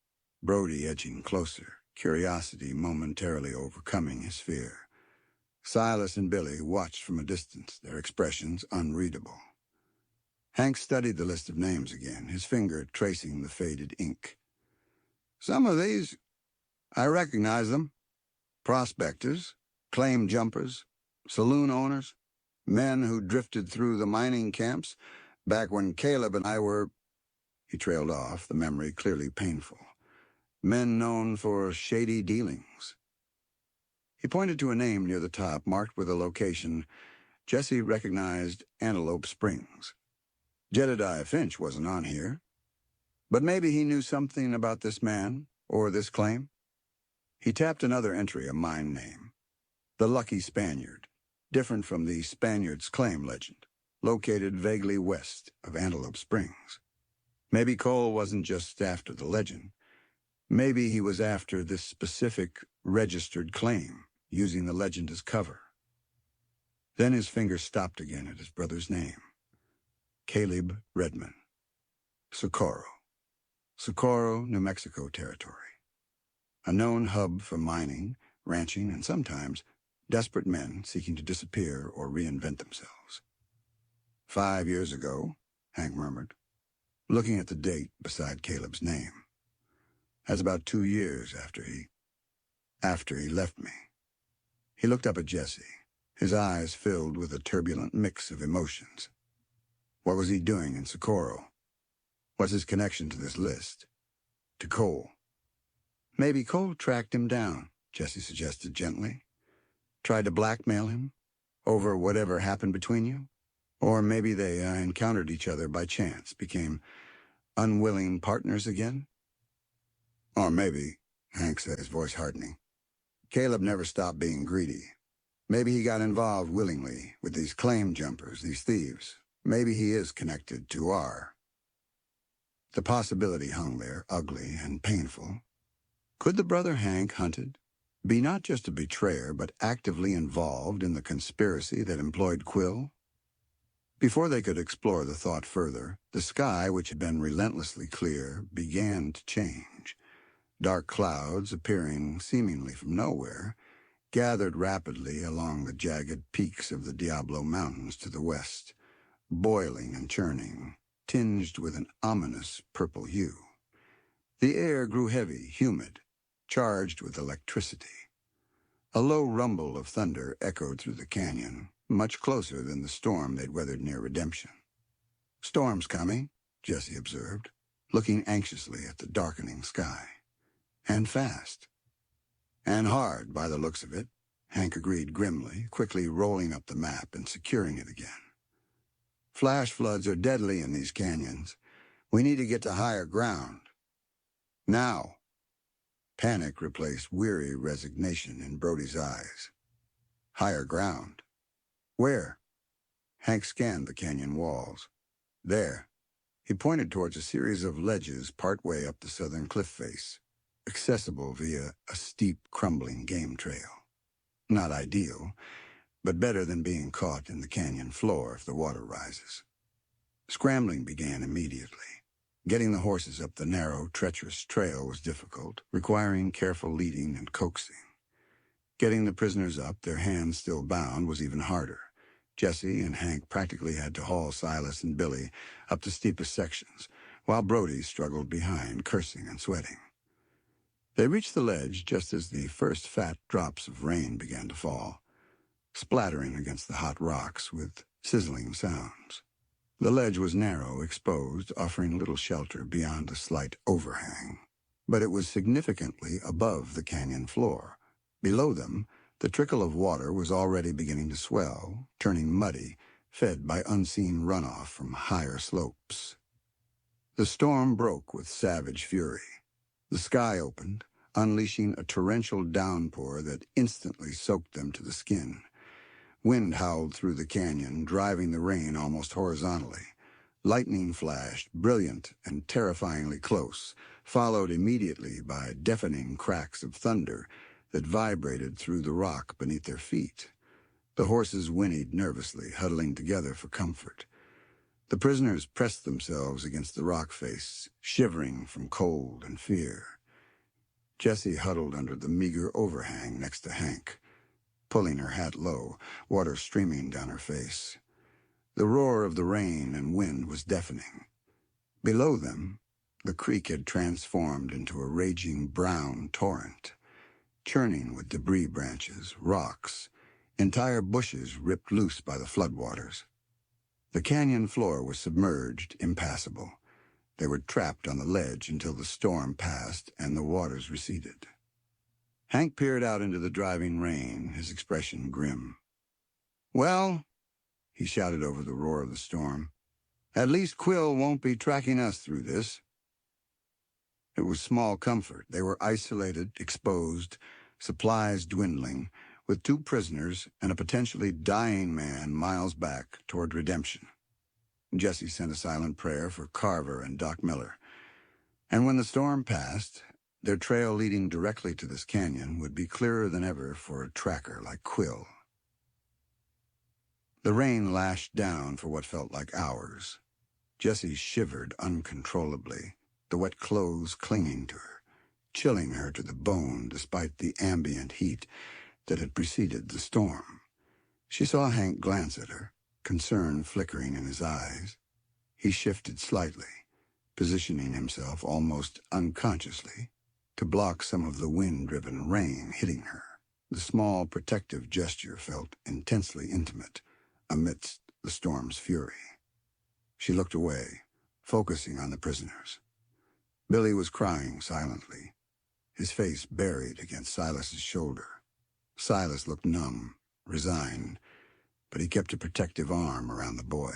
Brody edging closer, curiosity momentarily overcoming his fear. Silas and Billy watched from a distance, their expressions unreadable. Hank studied the list of names again, his finger tracing the faded ink. "Some of these, I recognize them. Prospectors, claim jumpers, saloon owners, men who drifted through the mining camps back when Caleb and I were—" He trailed off, the memory clearly painful. "Men known for shady dealings." He pointed to a name near the top, marked with a location. Jessie recognized Antelope Springs. Jedediah Finch wasn't on here. But maybe he knew something about this man, or this claim. He tapped another entry, a mine name. The Lucky Spaniard, different from the Spaniard's Claim legend, located vaguely west of Antelope Springs. Maybe Cole wasn't just after the legend. Maybe he was after this specific registered claim, using the legend as cover. Then his finger stopped again at his brother's name. Caleb Redman. Socorro. Socorro, New Mexico territory. A known hub for mining, ranching, and sometimes desperate men seeking to disappear or reinvent themselves. 5 years ago, Hank murmured, looking at the date beside Caleb's name. That's about 2 years after he left me. He looked up at Jessie, his eyes filled with a turbulent mix of emotions. What was he doing in Socorro? What's his connection to this list? To Cole? "Maybe Cole tracked him down," Jessie suggested gently. "Tried to blackmail him over whatever happened between you? Or maybe they encountered each other by chance, became unwilling partners again?" "Or maybe," Hank said, his voice hardening, "Caleb never stopped being greedy. Maybe he got involved willingly with these claim jumpers, these thieves. Maybe he is connected to our—" The possibility hung there, ugly and painful. Could the brother Hank hunted be not just a betrayer, but actively involved in the conspiracy that employed Quill? Before they could explore the thought further, the sky, which had been relentlessly clear, began to change. Dark clouds appearing seemingly from nowhere gathered rapidly along the jagged peaks of the Diablo Mountains to the west, boiling and churning, tinged with an ominous purple hue. The air grew heavy, humid, charged with electricity. A low rumble of thunder echoed through the canyon, much closer than the storm they'd weathered near Redemption. "Storm's coming," Jesse observed, looking anxiously at the darkening sky. "And fast." "And hard, by the looks of it," Hank agreed grimly, quickly rolling up the map and securing it again. "Flash floods are deadly in these canyons. We need to get to higher ground. Now." Panic replaced weary resignation in Brody's eyes. "Higher ground? Where?" Hank scanned the canyon walls. "There." He pointed towards a series of ledges partway up the southern cliff face, accessible via a steep, crumbling game trail. Not ideal, but better than being caught in the canyon floor if the water rises. Scrambling began immediately. Getting the horses up the narrow, treacherous trail was difficult, requiring careful leading and coaxing. Getting the prisoners up, their hands still bound, was even harder. Jesse and Hank practically had to haul Silas and Billy up the steepest sections, while Brody struggled behind, cursing and sweating. They reached the ledge just as the first fat drops of rain began to fall, splattering against the hot rocks with sizzling sounds. The ledge was narrow, exposed, offering little shelter beyond a slight overhang, but it was significantly above the canyon floor. Below them, the trickle of water was already beginning to swell, turning muddy, fed by unseen runoff from higher slopes. The storm broke with savage fury. The sky opened, unleashing a torrential downpour that instantly soaked them to the skin. Wind howled through the canyon, driving the rain almost horizontally. Lightning flashed, brilliant and terrifyingly close, followed immediately by deafening cracks of thunder that vibrated through the rock beneath their feet. The horses whinnied nervously, huddling together for comfort. The prisoners pressed themselves against the rock face, shivering from cold and fear. Jessie huddled under the meager overhang next to Hank, pulling her hat low, water streaming down her face. The roar of the rain and wind was deafening. Below them, the creek had transformed into a raging brown torrent, churning with debris branches, rocks, entire bushes ripped loose by the floodwaters. The canyon floor was submerged, impassable. They were trapped on the ledge until the storm passed and the waters receded. Hank peered out into the driving rain, his expression grim. "Well," he shouted over the roar of the storm, "at least Quill won't be tracking us through this." It was small comfort. They were isolated, exposed, supplies dwindling, with 2 prisoners and a potentially dying man miles back toward Redemption. Jesse sent a silent prayer for Carver and Doc Miller. And when the storm passed, their trail leading directly to this canyon would be clearer than ever for a tracker like Quill. The rain lashed down for what felt like hours. Jessie shivered uncontrollably, the wet clothes clinging to her, chilling her to the bone despite the ambient heat that had preceded the storm. She saw Hank glance at her, concern flickering in his eyes. He shifted slightly, positioning himself almost unconsciously to block some of the wind-driven rain hitting her. The small protective gesture felt intensely intimate amidst the storm's fury. She looked away, focusing on the prisoners. Billy was crying silently, his face buried against Silas's shoulder. Silas looked numb, resigned, but he kept a protective arm around the boy.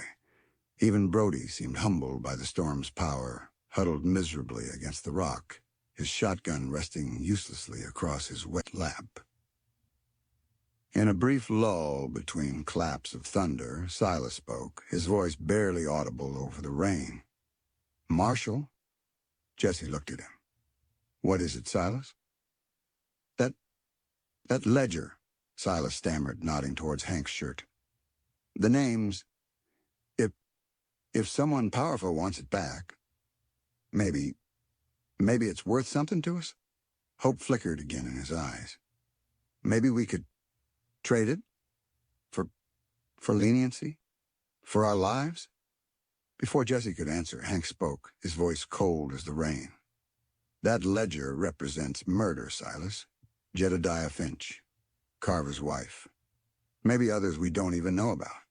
Even Brody seemed humbled by the storm's power, huddled miserably against the rock, his shotgun resting uselessly across his wet lap. In a brief lull between claps of thunder, Silas spoke, his voice barely audible over the rain. "Marshal?" Jesse looked at him. "What is it, Silas?" That ledger," Silas stammered, nodding towards Hank's shirt. "The names, if someone powerful wants it back, maybe it's worth something to us?" Hope flickered again in his eyes. Maybe we could trade it for, for leniency? For our lives? Before Jesse could answer, Hank spoke, his voice cold as the rain. That ledger represents murder, Silas. Jedediah Finch, Carver's wife. Maybe others we don't even know about.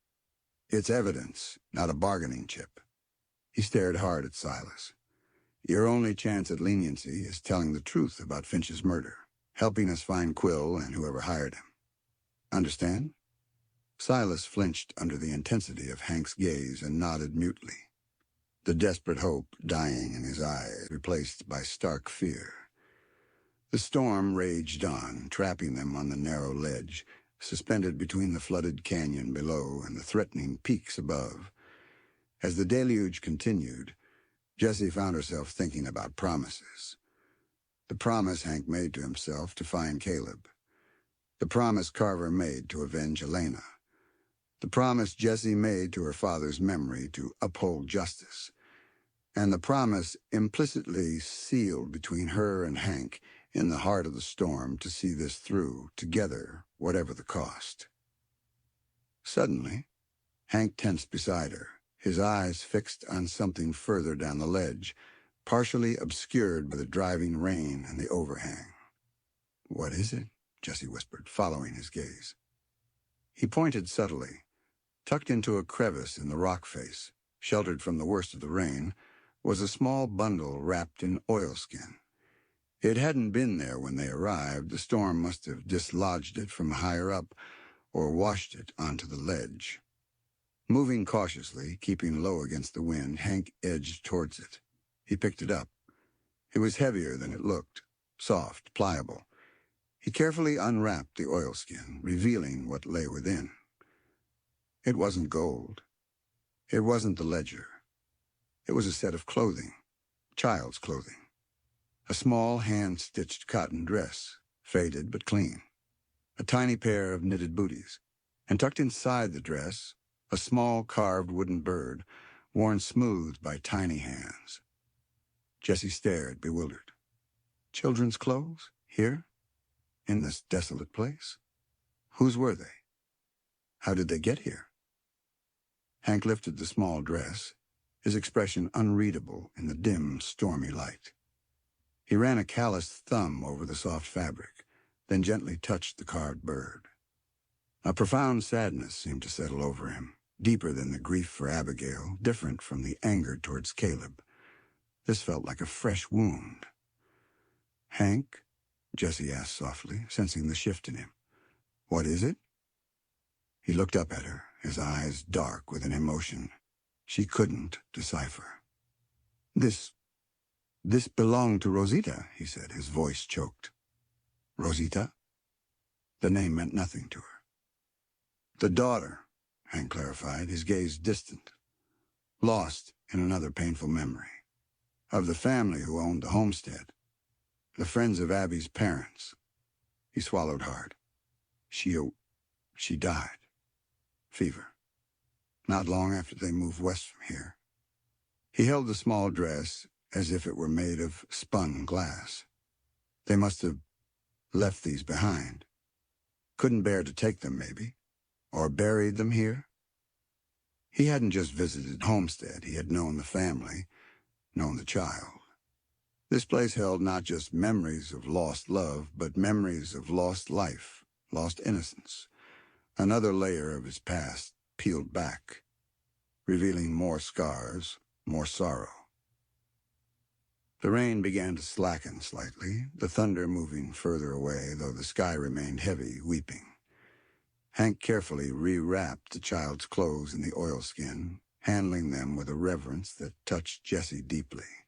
It's evidence, not a bargaining chip. He stared hard at Silas. Your only chance at leniency is telling the truth about Finch's murder, helping us find Quill and whoever hired him. Understand? Silas flinched under the intensity of Hank's gaze and nodded mutely, the desperate hope dying in his eyes, replaced by stark fear. The storm raged on, trapping them on the narrow ledge, suspended between the flooded canyon below and the threatening peaks above. As the deluge continued, Jessie found herself thinking about promises. The promise Hank made to himself to find Caleb. The promise Carver made to avenge Elena. The promise Jessie made to her father's memory to uphold justice. And the promise implicitly sealed between her and Hank in the heart of the storm to see this through, together, whatever the cost. Suddenly, Hank tensed beside her, his eyes fixed on something further down the ledge, partially obscured by the driving rain and the overhang. "What is it?" Jessie whispered, following his gaze. He pointed subtly. Tucked into a crevice in the rock face, sheltered from the worst of the rain, was a small bundle wrapped in oilskin. It hadn't been there when they arrived. The storm must have dislodged it from higher up or washed it onto the ledge. Moving cautiously, keeping low against the wind, Hank edged towards it. He picked it up. It was heavier than it looked, soft, pliable. He carefully unwrapped the oilskin, revealing what lay within. It wasn't gold. It wasn't the ledger. It was a set of clothing, child's clothing. A small hand-stitched cotton dress, faded but clean. A tiny pair of knitted booties. And tucked inside the dress, a small carved wooden bird, worn smooth by tiny hands. Jessie stared, bewildered. Children's clothes? Here? In this desolate place? Whose were they? How did they get here? Hank lifted the small dress, his expression unreadable in the dim, stormy light. He ran a calloused thumb over the soft fabric, then gently touched the carved bird. A profound sadness seemed to settle over him, deeper than the grief for Abigail, different from the anger towards Caleb. This felt like a fresh wound. "Hank?" Jessie asked softly, sensing the shift in him. "What is it?" He looked up at her, his eyes dark with an emotion she couldn't decipher. This belonged to Rosita," he said, his voice choked. "Rosita?" The name meant nothing to her. "The daughter," Hank clarified, his gaze distant, lost in another painful memory. "Of the family who owned the homestead. The friends of Abby's parents." He swallowed hard. She died. Fever. Not long after they moved west from here. He held the small dress as if it were made of spun glass. They must have left these behind. Couldn't bear to take them, maybe. Or buried them here. He hadn't just visited Homestead. He had known the family, known the child. This place held not just memories of lost love, but memories of lost life, lost innocence. Another layer of his past peeled back, revealing more scars, more sorrow. The rain began to slacken slightly, the thunder moving further away, though the sky remained heavy, weeping. Hank carefully rewrapped the child's clothes in the oilskin, handling them with a reverence that touched Jessie deeply.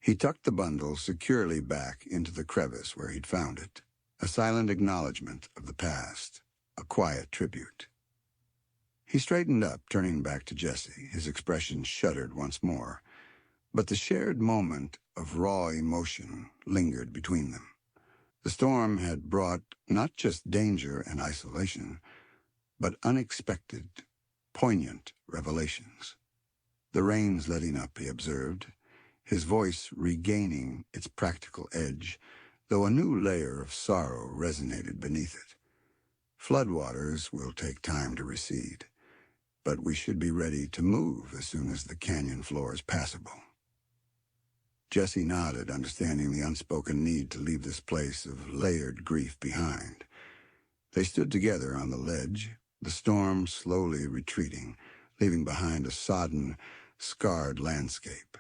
He tucked the bundle securely back into the crevice where he'd found it, a silent acknowledgement of the past, a quiet tribute. He straightened up, turning back to Jessie, his expression shuddered once more, but the shared moment of raw emotion lingered between them. The storm had brought not just danger and isolation, but unexpected, poignant revelations. The rain's letting up, he observed, his voice regaining its practical edge, though a new layer of sorrow resonated beneath it. Floodwaters will take time to recede, but we should be ready to move as soon as the canyon floor is passable. Jesse nodded, understanding the unspoken need to leave this place of layered grief behind. They stood together on the ledge, the storm slowly retreating, leaving behind a sodden, scarred landscape.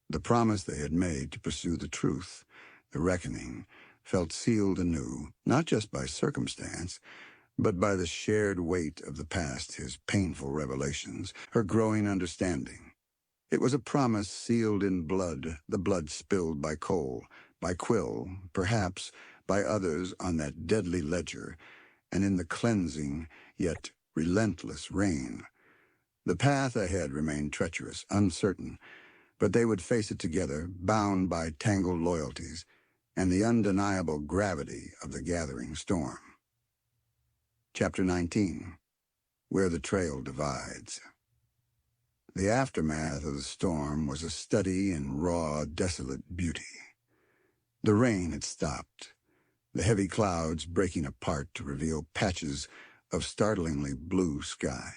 The promise they had made to pursue the truth, the reckoning, felt sealed anew, not just by circumstance, but by the shared weight of the past, his painful revelations, her growing understanding. It was a promise sealed in blood, the blood spilled by Cole, by Quill, perhaps by others on that deadly ledger, and in the cleansing, yet relentless rain. The path ahead remained treacherous, uncertain, but they would face it together, bound by tangled loyalties and the undeniable gravity of the gathering storm. Chapter 19. Where the Trail Divides. The aftermath of the storm was a study in raw, desolate beauty. The rain had stopped, the heavy clouds breaking apart to reveal patches of startlingly blue sky.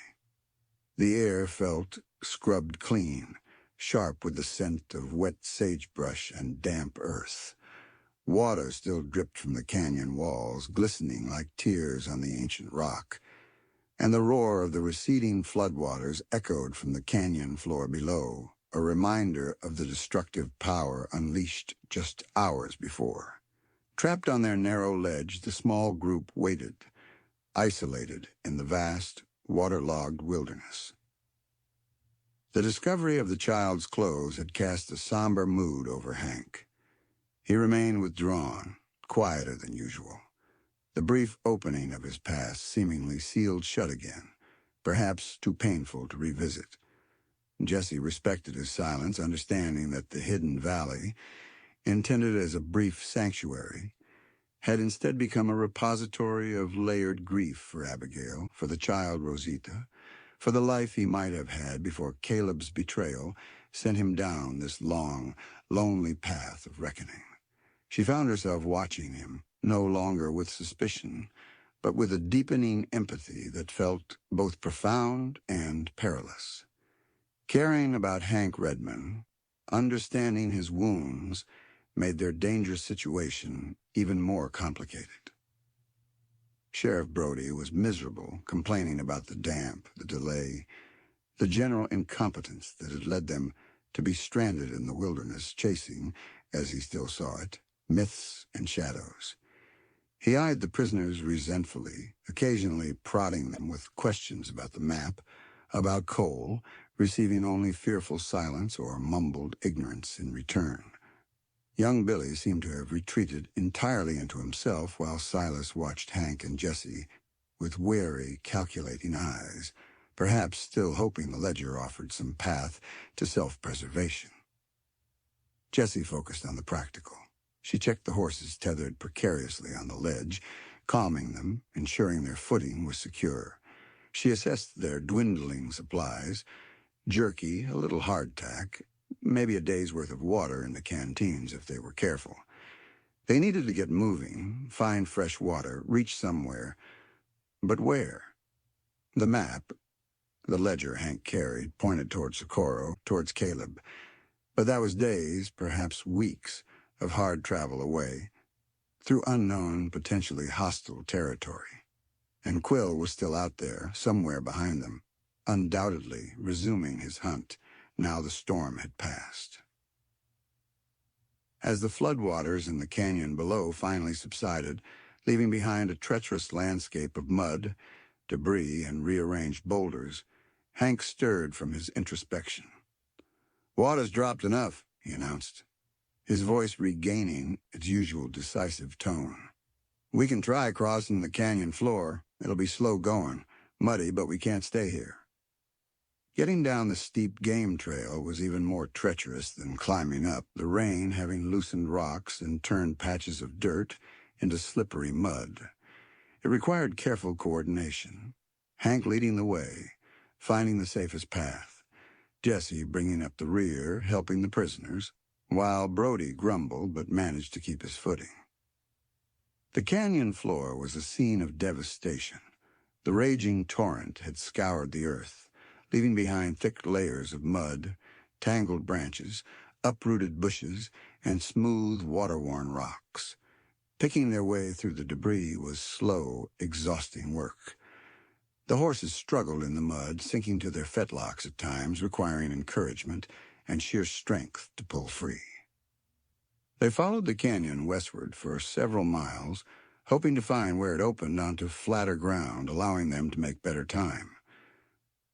The air felt scrubbed clean, sharp with the scent of wet sagebrush and damp earth. Water still dripped from the canyon walls, glistening like tears on the ancient rock, and the roar of the receding floodwaters echoed from the canyon floor below, a reminder of the destructive power unleashed just hours before. Trapped on their narrow ledge, the small group waited, isolated in the vast, waterlogged wilderness. The discovery of the child's clothes had cast a somber mood over Hank. He remained withdrawn, quieter than usual. The brief opening of his past seemingly sealed shut again, perhaps too painful to revisit. Jesse respected his silence, understanding that the hidden valley, intended as a brief sanctuary, had instead become a repository of layered grief for Abigail, for the child Rosita, for the life he might have had before Caleb's betrayal sent him down this long, lonely path of reckoning. She found herself watching him, no longer with suspicion, but with a deepening empathy that felt both profound and perilous. Caring about Hank Redmond, understanding his wounds, made their dangerous situation even more complicated. Sheriff Brody was miserable, complaining about the damp, the delay, the general incompetence that had led them to be stranded in the wilderness, chasing, as he still saw it, myths and shadows. He eyed the prisoners resentfully, occasionally prodding them with questions about the map, about Cole, receiving only fearful silence or mumbled ignorance in return. Young Billy seemed to have retreated entirely into himself while Silas watched Hank and Jesse with wary, calculating eyes, perhaps still hoping the ledger offered some path to self-preservation. Jesse focused on the practical. She checked the horses tethered precariously on the ledge, calming them, ensuring their footing was secure. She assessed their dwindling supplies, jerky, a little hardtack, maybe a day's worth of water in the canteens if they were careful. They needed to get moving, find fresh water, reach somewhere. But where? The map, the ledger Hank carried, pointed towards Socorro, towards Caleb. But that was days, perhaps weeks, of hard travel away, through unknown, potentially hostile territory. And Quill was still out there, somewhere behind them, undoubtedly resuming his hunt, now the storm had passed. As the floodwaters in the canyon below finally subsided, leaving behind a treacherous landscape of mud, debris, and rearranged boulders, Hank stirred from his introspection. "Water's dropped enough," he announced, his voice regaining its usual decisive tone. "We can try crossing the canyon floor. It'll be slow going, muddy, but we can't stay here." Getting down the steep game trail was even more treacherous than climbing up, the rain having loosened rocks and turned patches of dirt into slippery mud. It required careful coordination, Hank leading the way, finding the safest path, Jesse bringing up the rear, helping the prisoners, while Brody grumbled but managed to keep his footing. The canyon floor was a scene of devastation. The raging torrent had scoured the earth, leaving behind thick layers of mud, tangled branches, uprooted bushes, and smooth, water-worn rocks. Picking their way through the debris was slow, exhausting work. The horses struggled in the mud, sinking to their fetlocks at times, requiring encouragement and sheer strength to pull free. They followed the canyon westward for several miles, hoping to find where it opened onto flatter ground, allowing them to make better time.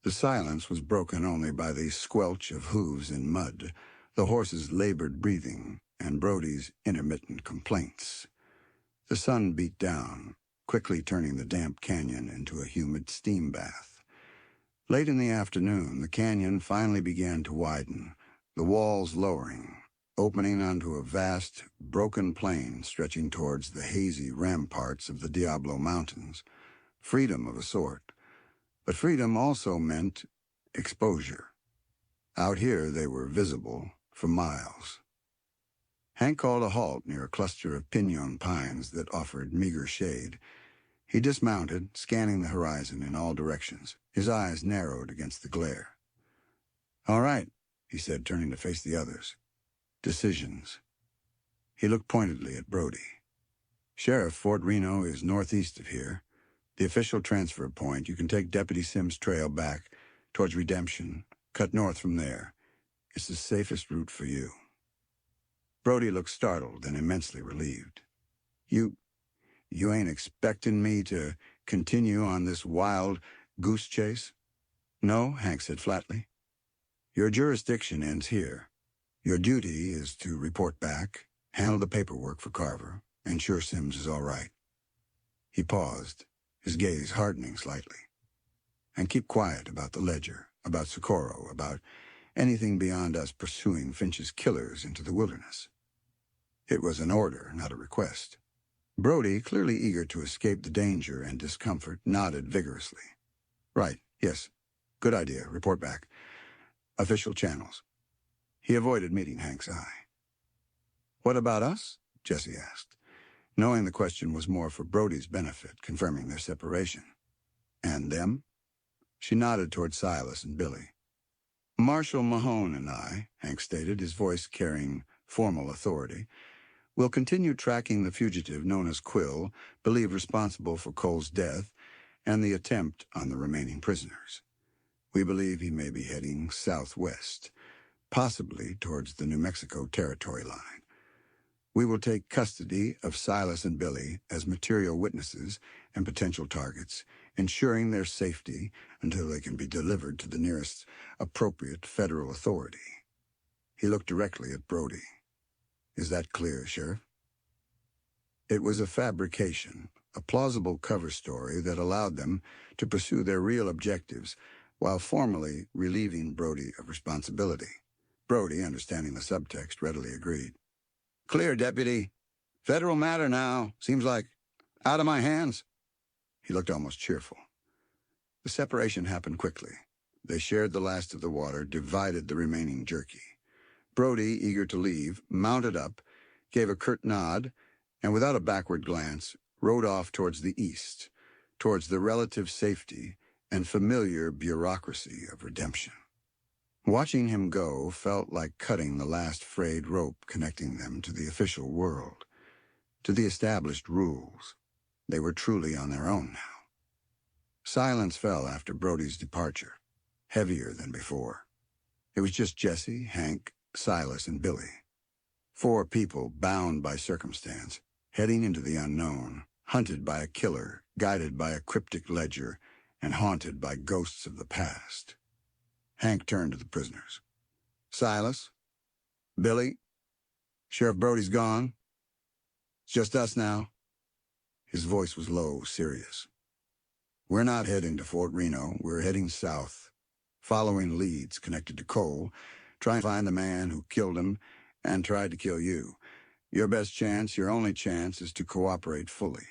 The silence was broken only by the squelch of hooves in mud, the horses' labored breathing, and Brody's intermittent complaints. The sun beat down, quickly turning the damp canyon into a humid steam bath. Late in the afternoon, the canyon finally began to widen, the walls lowering, opening onto a vast, broken plain stretching towards the hazy ramparts of the Diablo Mountains. Freedom of a sort. But freedom also meant exposure. Out here they were visible for miles. Hank called a halt near a cluster of pinon pines that offered meager shade. He dismounted, scanning the horizon in all directions, his eyes narrowed against the glare. "All right," he said, turning to face the others. "Decisions." He looked pointedly at Brody. "Sheriff, Fort Reno is northeast of here. The official transfer point. You can take Deputy Sims' trail back towards Redemption, cut north from there. It's the safest route for you." Brody looked startled and immensely relieved. You ain't expecting me to continue on this wild goose chase?" "No," Hank said flatly. "Your jurisdiction ends here. Your duty is to report back, handle the paperwork for Carver, ensure Sims is all right." He paused, his gaze hardening slightly. "And keep quiet about the ledger, about Socorro, about anything beyond us pursuing Finch's killers into the wilderness." It was an order, not a request. Brody, clearly eager to escape the danger and discomfort, nodded vigorously. "Right, yes. Good idea. Report back. Official channels." He avoided meeting Hank's eye. "What about us?" Jessie asked, knowing the question was more for Brody's benefit, confirming their separation. "And them?" She nodded toward Silas and Billy. "Marshal Mahone and I," Hank stated, his voice carrying formal authority, "will continue tracking the fugitive known as Quill, believed responsible for Cole's death and the attempt on the remaining prisoners. We believe he may be heading southwest, possibly towards the New Mexico territory line. We will take custody of Silas and Billy as material witnesses and potential targets, ensuring their safety until they can be delivered to the nearest appropriate federal authority." He looked directly at Brody. "Is that clear, Sheriff?" It was a fabrication, a plausible cover story that allowed them to pursue their real objectives while formally relieving Brody of responsibility. Brody, understanding the subtext, readily agreed. "Clear, Deputy. Federal matter now. Seems like out of my hands." He looked almost cheerful. The separation happened quickly. They shared the last of the water, divided the remaining jerky. Brody, eager to leave, mounted up, gave a curt nod, and without a backward glance, rode off towards the east, towards the relative safety and familiar bureaucracy of redemption. Watching him go felt like cutting the last frayed rope connecting them to the official world, to the established rules. They were truly on their own now. Silence fell after Brody's departure, heavier than before. It was just Jessie, Hank, Silas, and Billy. 4 people bound by circumstance, heading into the unknown, hunted by a killer, guided by a cryptic ledger, and haunted by ghosts of the past. Hank turned to the prisoners. "Silas? Billy? Sheriff Brody's gone? It's just us now." His voice was low, serious. "We're not heading to Fort Reno. We're heading south, following leads connected to Cole, trying to find the man who killed him and tried to kill you. Your best chance, your only chance, is to cooperate fully.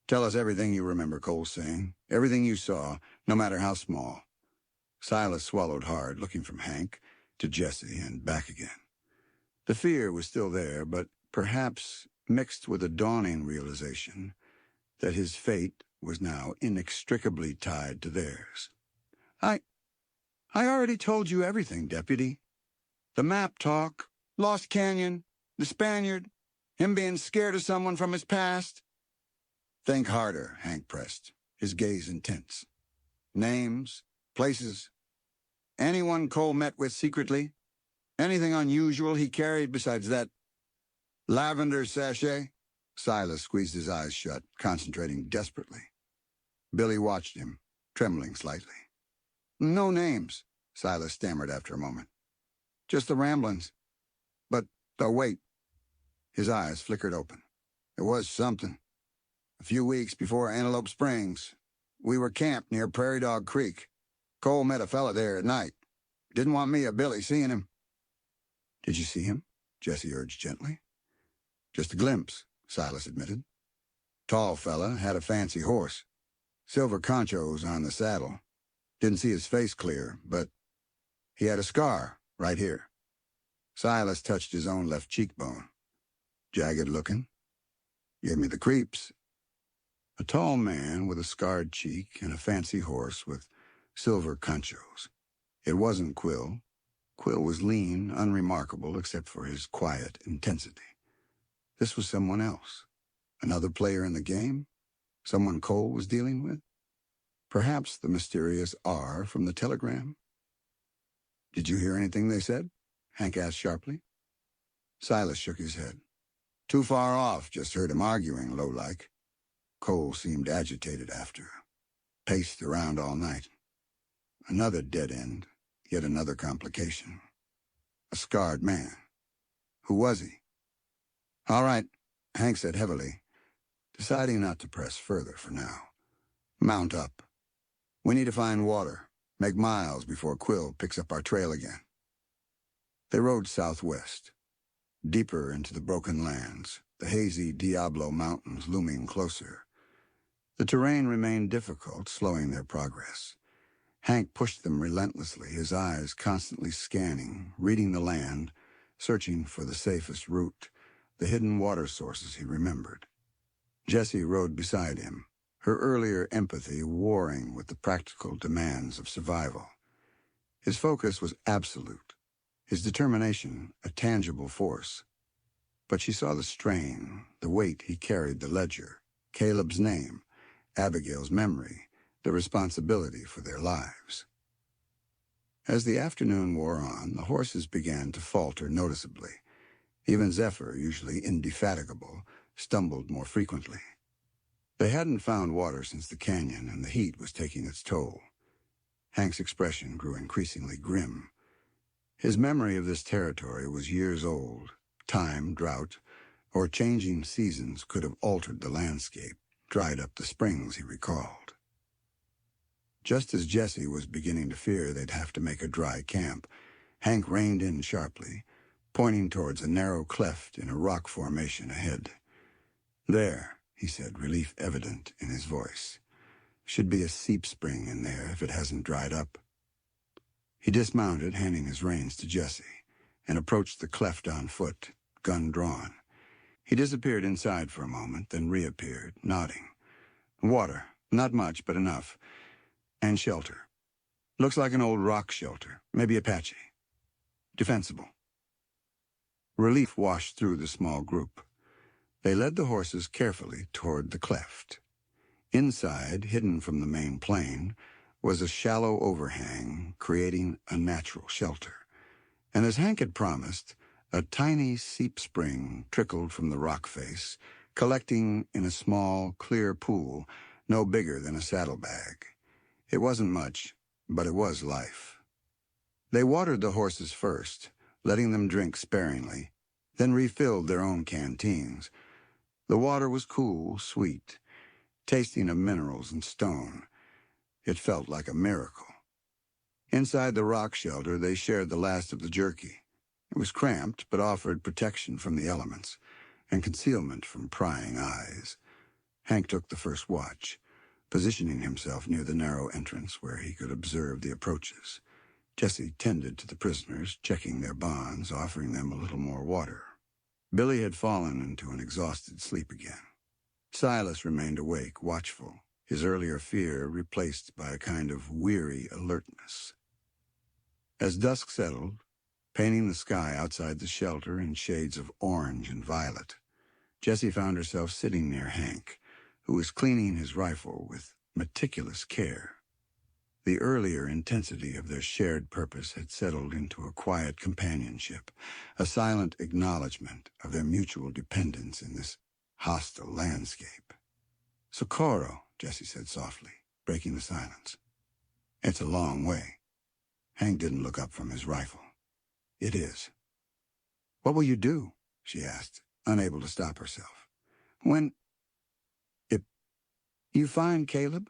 Tell us everything you remember Cole saying, everything you saw, no matter how small." Silas swallowed hard, looking from Hank to Jessie and back again. The fear was still there, but perhaps mixed with a dawning realization that his fate was now inextricably tied to theirs. I already told you everything, Deputy. The map talk, Lost Canyon, the Spaniard, him being scared of someone from his past. Think harder, Hank pressed, his gaze intense. Names, places, anyone Cole met with secretly? Anything unusual he carried besides that lavender sachet? Silas squeezed his eyes shut, concentrating desperately. Billy watched him, trembling slightly. No names, Silas stammered after a moment. Just the ramblings. But, wait. His eyes flickered open. It was something. A few weeks before Antelope Springs, we were camped near Prairie Dog Creek. Cole met a fella there at night. Didn't want me or Billy seeing him. Did you see him? Jesse urged gently. Just a glimpse, Silas admitted. Tall fella, had a fancy horse. Silver conchos on the saddle. Didn't see his face clear, but he had a scar right here. Silas touched his own left cheekbone. Jagged looking. Gave me the creeps. A tall man with a scarred cheek and a fancy horse with silver conchos. It wasn't Quill. Quill was lean, unremarkable except for his quiet intensity. This was someone else. Another player in the game? Someone Cole was dealing with? Perhaps the mysterious R from the telegram? Did you hear anything they said? Hank asked sharply. Silas shook his head. Too far off, just heard him arguing, low-like. Cole seemed agitated after. Paced around all night. Another dead end, yet another complication. A scarred man. Who was he? All right, Hank said heavily, deciding not to press further for now. Mount up. We need to find water, make miles before Quill picks up our trail again. They rode southwest, deeper into the broken lands, the hazy Diablo Mountains looming closer. The terrain remained difficult, slowing their progress. Hank pushed them relentlessly, his eyes constantly scanning, reading the land, searching for the safest route, the hidden water sources he remembered. Jessie rode beside him, her earlier empathy warring with the practical demands of survival. His focus was absolute, his determination a tangible force. But she saw the strain, the weight he carried the ledger, Caleb's name, Abigail's memory, the responsibility for their lives. As the afternoon wore on, the horses began to falter noticeably. Even Zephyr, usually indefatigable, stumbled more frequently. They hadn't found water since the canyon, and the heat was taking its toll. Hank's expression grew increasingly grim. His memory of this territory was years old. Time, drought, or changing seasons could have altered the landscape, dried up the springs he recalled. Just as Jessie was beginning to fear they'd have to make a dry camp, Hank reined in sharply, pointing towards a narrow cleft in a rock formation ahead. There, he said, relief evident in his voice. Should be a seep spring in there if it hasn't dried up. He dismounted, handing his reins to Jessie, and approached the cleft on foot, gun drawn. He disappeared inside for a moment, then reappeared, nodding. Water, not much, but enough. And shelter. Looks like an old rock shelter, maybe Apache. Defensible. Relief washed through the small group. They led the horses carefully toward the cleft. Inside, hidden from the main plain, was a shallow overhang, creating a natural shelter. And as Hank had promised, a tiny seep spring trickled from the rock face, collecting in a small, clear pool no bigger than a saddlebag. It wasn't much, but it was life. They watered the horses first, letting them drink sparingly, then refilled their own canteens. The water was cool, sweet, tasting of minerals and stone. It felt like a miracle. Inside the rock shelter, they shared the last of the jerky. It was cramped, but offered protection from the elements and concealment from prying eyes. Hank took the first watch, positioning himself near the narrow entrance where he could observe the approaches. Jessie tended to the prisoners, checking their bonds, offering them a little more water. Billy had fallen into an exhausted sleep again. Silas remained awake, watchful, his earlier fear replaced by a kind of weary alertness. As dusk settled, painting the sky outside the shelter in shades of orange and violet, Jessie found herself sitting near Hank, who was cleaning his rifle with meticulous care. The earlier intensity of their shared purpose had settled into a quiet companionship, a silent acknowledgement of their mutual dependence in this hostile landscape. "Socorro," Jessie said softly, breaking the silence. "It's a long way." Hank didn't look up from his rifle. "It is." "What will you do?" she asked, unable to stop herself. "If you find Caleb?"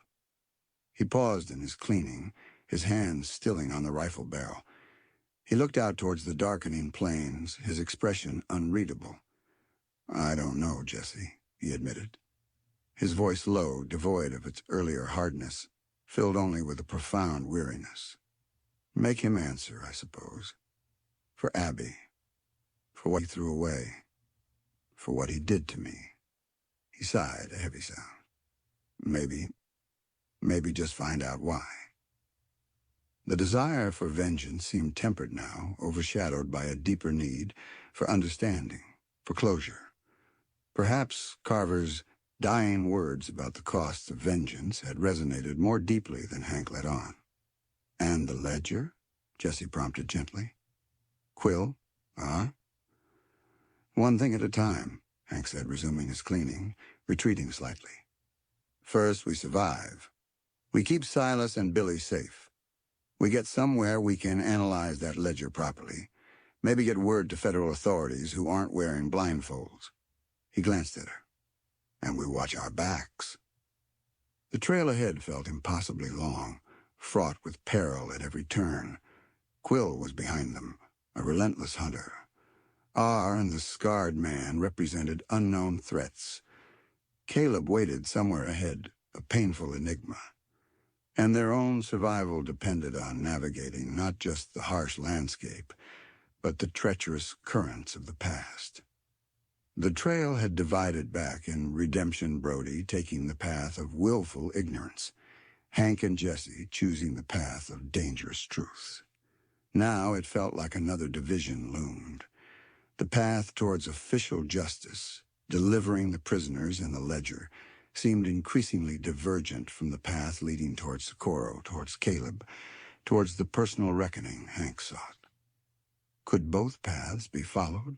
He paused in his cleaning, his hands stilling on the rifle barrel. He looked out towards the darkening plains, his expression unreadable. "I don't know, Jessie," he admitted. His voice low, devoid of its earlier hardness, filled only with a profound weariness. "Make him answer, I suppose. For Abby. For what he threw away. For what he did to me." He sighed, a heavy sound. Maybe just find out why." The desire for vengeance seemed tempered now, overshadowed by a deeper need for understanding, for closure. Perhaps Carver's dying words about the costs of vengeance had resonated more deeply than Hank let on. "And the ledger?" Jessie prompted gently. "Quill, huh?" "One thing at a time," Hank said, resuming his cleaning, retreating slightly. "First, we survive. We keep Silas and Billy safe. We get somewhere we can analyze that ledger properly, maybe get word to federal authorities who aren't wearing blindfolds." He glanced at her. "And we watch our backs." The trail ahead felt impossibly long, fraught with peril at every turn. Quill was behind them, a relentless hunter. R and the scarred man represented unknown threats. Caleb waited somewhere ahead, a painful enigma. And their own survival depended on navigating not just the harsh landscape, but the treacherous currents of the past. The trail had divided back in Redemption Brody taking the path of willful ignorance, Hank and Jessie choosing the path of dangerous truth. Now it felt like another division loomed. The path towards official justice, delivering the prisoners in the ledger, seemed increasingly divergent from the path leading towards Socorro, towards Caleb, towards the personal reckoning Hank sought. Could both paths be followed?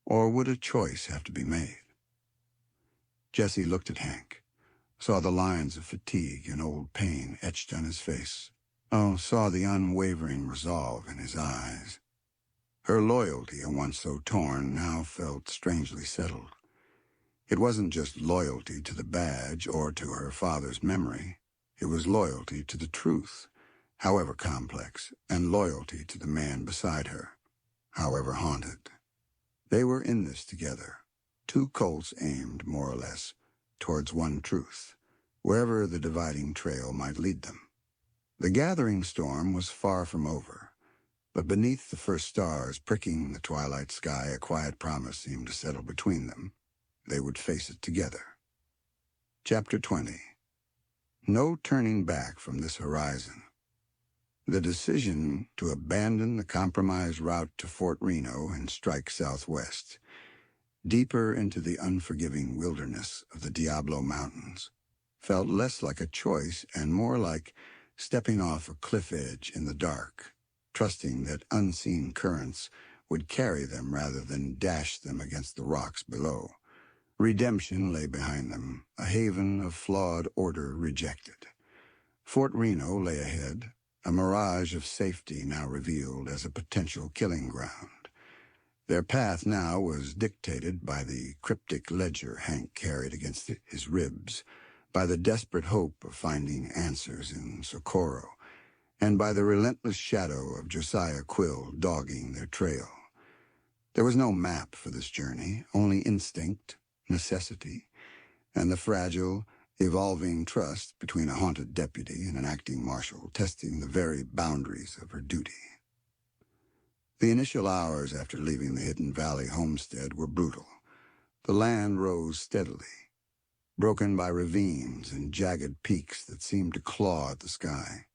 Or would a choice have to be made? Jessie looked at Hank, saw the lines of fatigue and old pain etched on his face. Saw the unwavering resolve in his eyes. Her loyalty, once so torn, now felt strangely settled. It wasn't just loyalty to the badge or to her father's memory. It was loyalty to the truth, however complex, and loyalty to the man beside her, however haunted. They were in this together, two Colts aimed, more or less, towards one truth, wherever the dividing trail might lead them. The gathering storm was far from over, but beneath the first stars pricking the twilight sky, a quiet promise seemed to settle between them. They would face it together. Chapter 20. No turning back from this horizon. The decision to abandon the compromised route to Fort Reno and strike southwest, deeper into the unforgiving wilderness of the Diablo Mountains, felt less like a choice and more like stepping off a cliff edge in the dark, trusting that unseen currents would carry them rather than dash them against the rocks below. Redemption lay behind them, a haven of flawed order rejected. Fort Reno lay ahead, a mirage of safety now revealed as a potential killing ground. Their path now was dictated by the cryptic ledger Hank carried against his ribs, by the desperate hope of finding answers in Socorro, and by the relentless shadow of Josiah Quill dogging their trail. There was no map for this journey, only instinct, necessity, and the fragile, evolving trust between a haunted deputy and an acting marshal testing the very boundaries of her duty. The initial hours after leaving the Hidden Valley homestead were brutal. The land rose steadily, broken by ravines and jagged peaks that seemed to claw at the sky.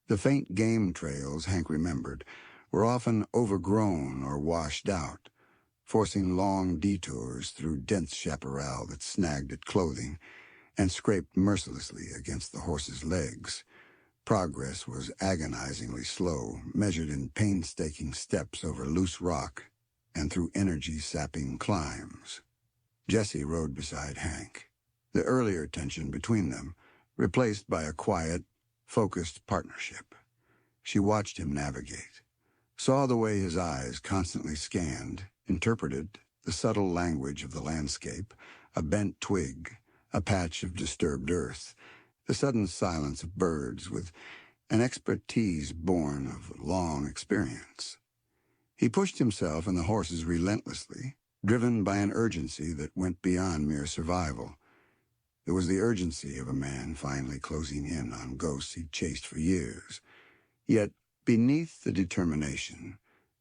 The faint game trails, Hank remembered, were often overgrown or washed out, forcing long detours through dense chaparral that snagged at clothing and scraped mercilessly against the horse's legs. Progress was agonizingly slow, measured in painstaking steps over loose rock and through energy-sapping climbs. Jessie rode beside Hank, the earlier tension between them replaced by a quiet, focused partnership. She watched him navigate, saw the way his eyes constantly scanned, interpreted the subtle language of the landscape, a bent twig, a patch of disturbed earth, the sudden silence of birds with an expertise born of long experience. He pushed himself and the horses relentlessly, driven by an urgency that went beyond mere survival. It was the urgency of a man finally closing in on ghosts he'd chased for years. Yet, beneath the determination,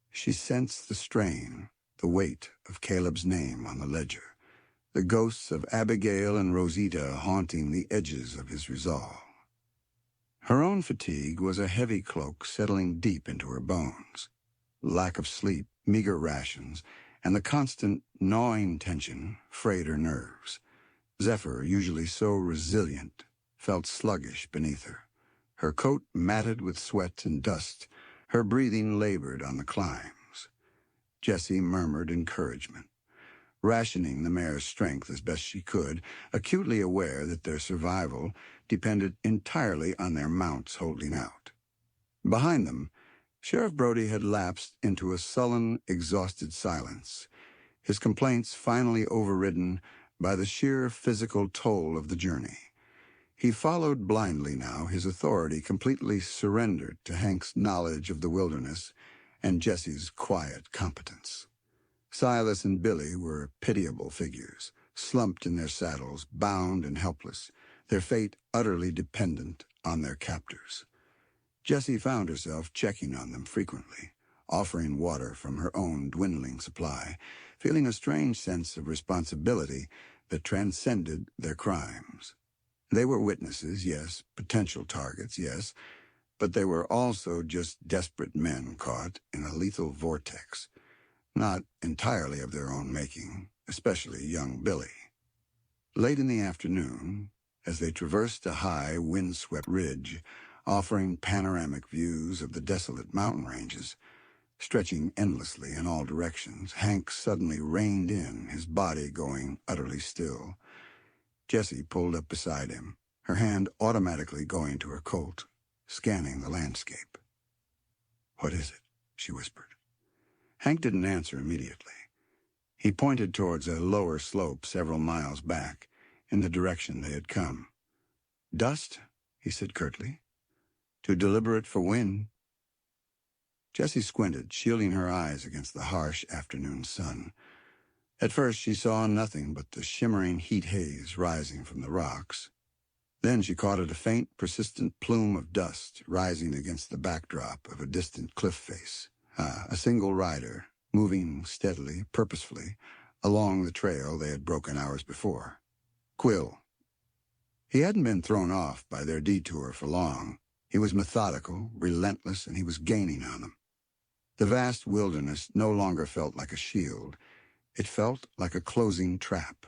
she sensed the strain, the weight of Caleb's name on the ledger, the ghosts of Abigail and Rosita haunting the edges of his resolve. Her own fatigue was a heavy cloak settling deep into her bones. Lack of sleep, meager rations, and the constant gnawing tension frayed her nerves. Zephyr, usually so resilient, felt sluggish beneath her. Her coat matted with sweat and dust, her breathing labored on the climbs. Jessie murmured encouragement, rationing the mare's strength as best she could, acutely aware that their survival depended entirely on their mounts holding out. Behind them, Sheriff Brody had lapsed into a sullen, exhausted silence, his complaints finally overridden by the sheer physical toll of the journey. He followed blindly now, his authority completely surrendered to Hank's knowledge of the wilderness and Jessie's quiet competence. Silas and Billy were pitiable figures, slumped in their saddles, bound and helpless, their fate utterly dependent on their captors. Jessie found herself checking on them frequently, offering water from her own dwindling supply, feeling a strange sense of responsibility that transcended their crimes. They were witnesses, yes, potential targets, yes, but they were also just desperate men caught in a lethal vortex, not entirely of their own making, especially young Billy. Late in the afternoon, as they traversed a high, wind-swept ridge, offering panoramic views of the desolate mountain ranges, stretching endlessly in all directions, Hank suddenly reined in, his body going utterly still. Jessie pulled up beside him, her hand automatically going to her Colt, scanning the landscape. "What is it?" she whispered. Hank didn't answer immediately. He pointed towards a lower slope several miles back, in the direction they had come. "Dust," he said curtly. "Too deliberate for wind." Jessie squinted, shielding her eyes against the harsh afternoon sun. At first she saw nothing but the shimmering heat haze rising from the rocks. Then she caught at a faint, persistent plume of dust rising against the backdrop of a distant cliff face. A single rider, moving steadily, purposefully, along the trail they had broken hours before. Quill. He hadn't been thrown off by their detour for long. He was methodical, relentless, and he was gaining on them. The vast wilderness no longer felt like a shield. It felt like a closing trap.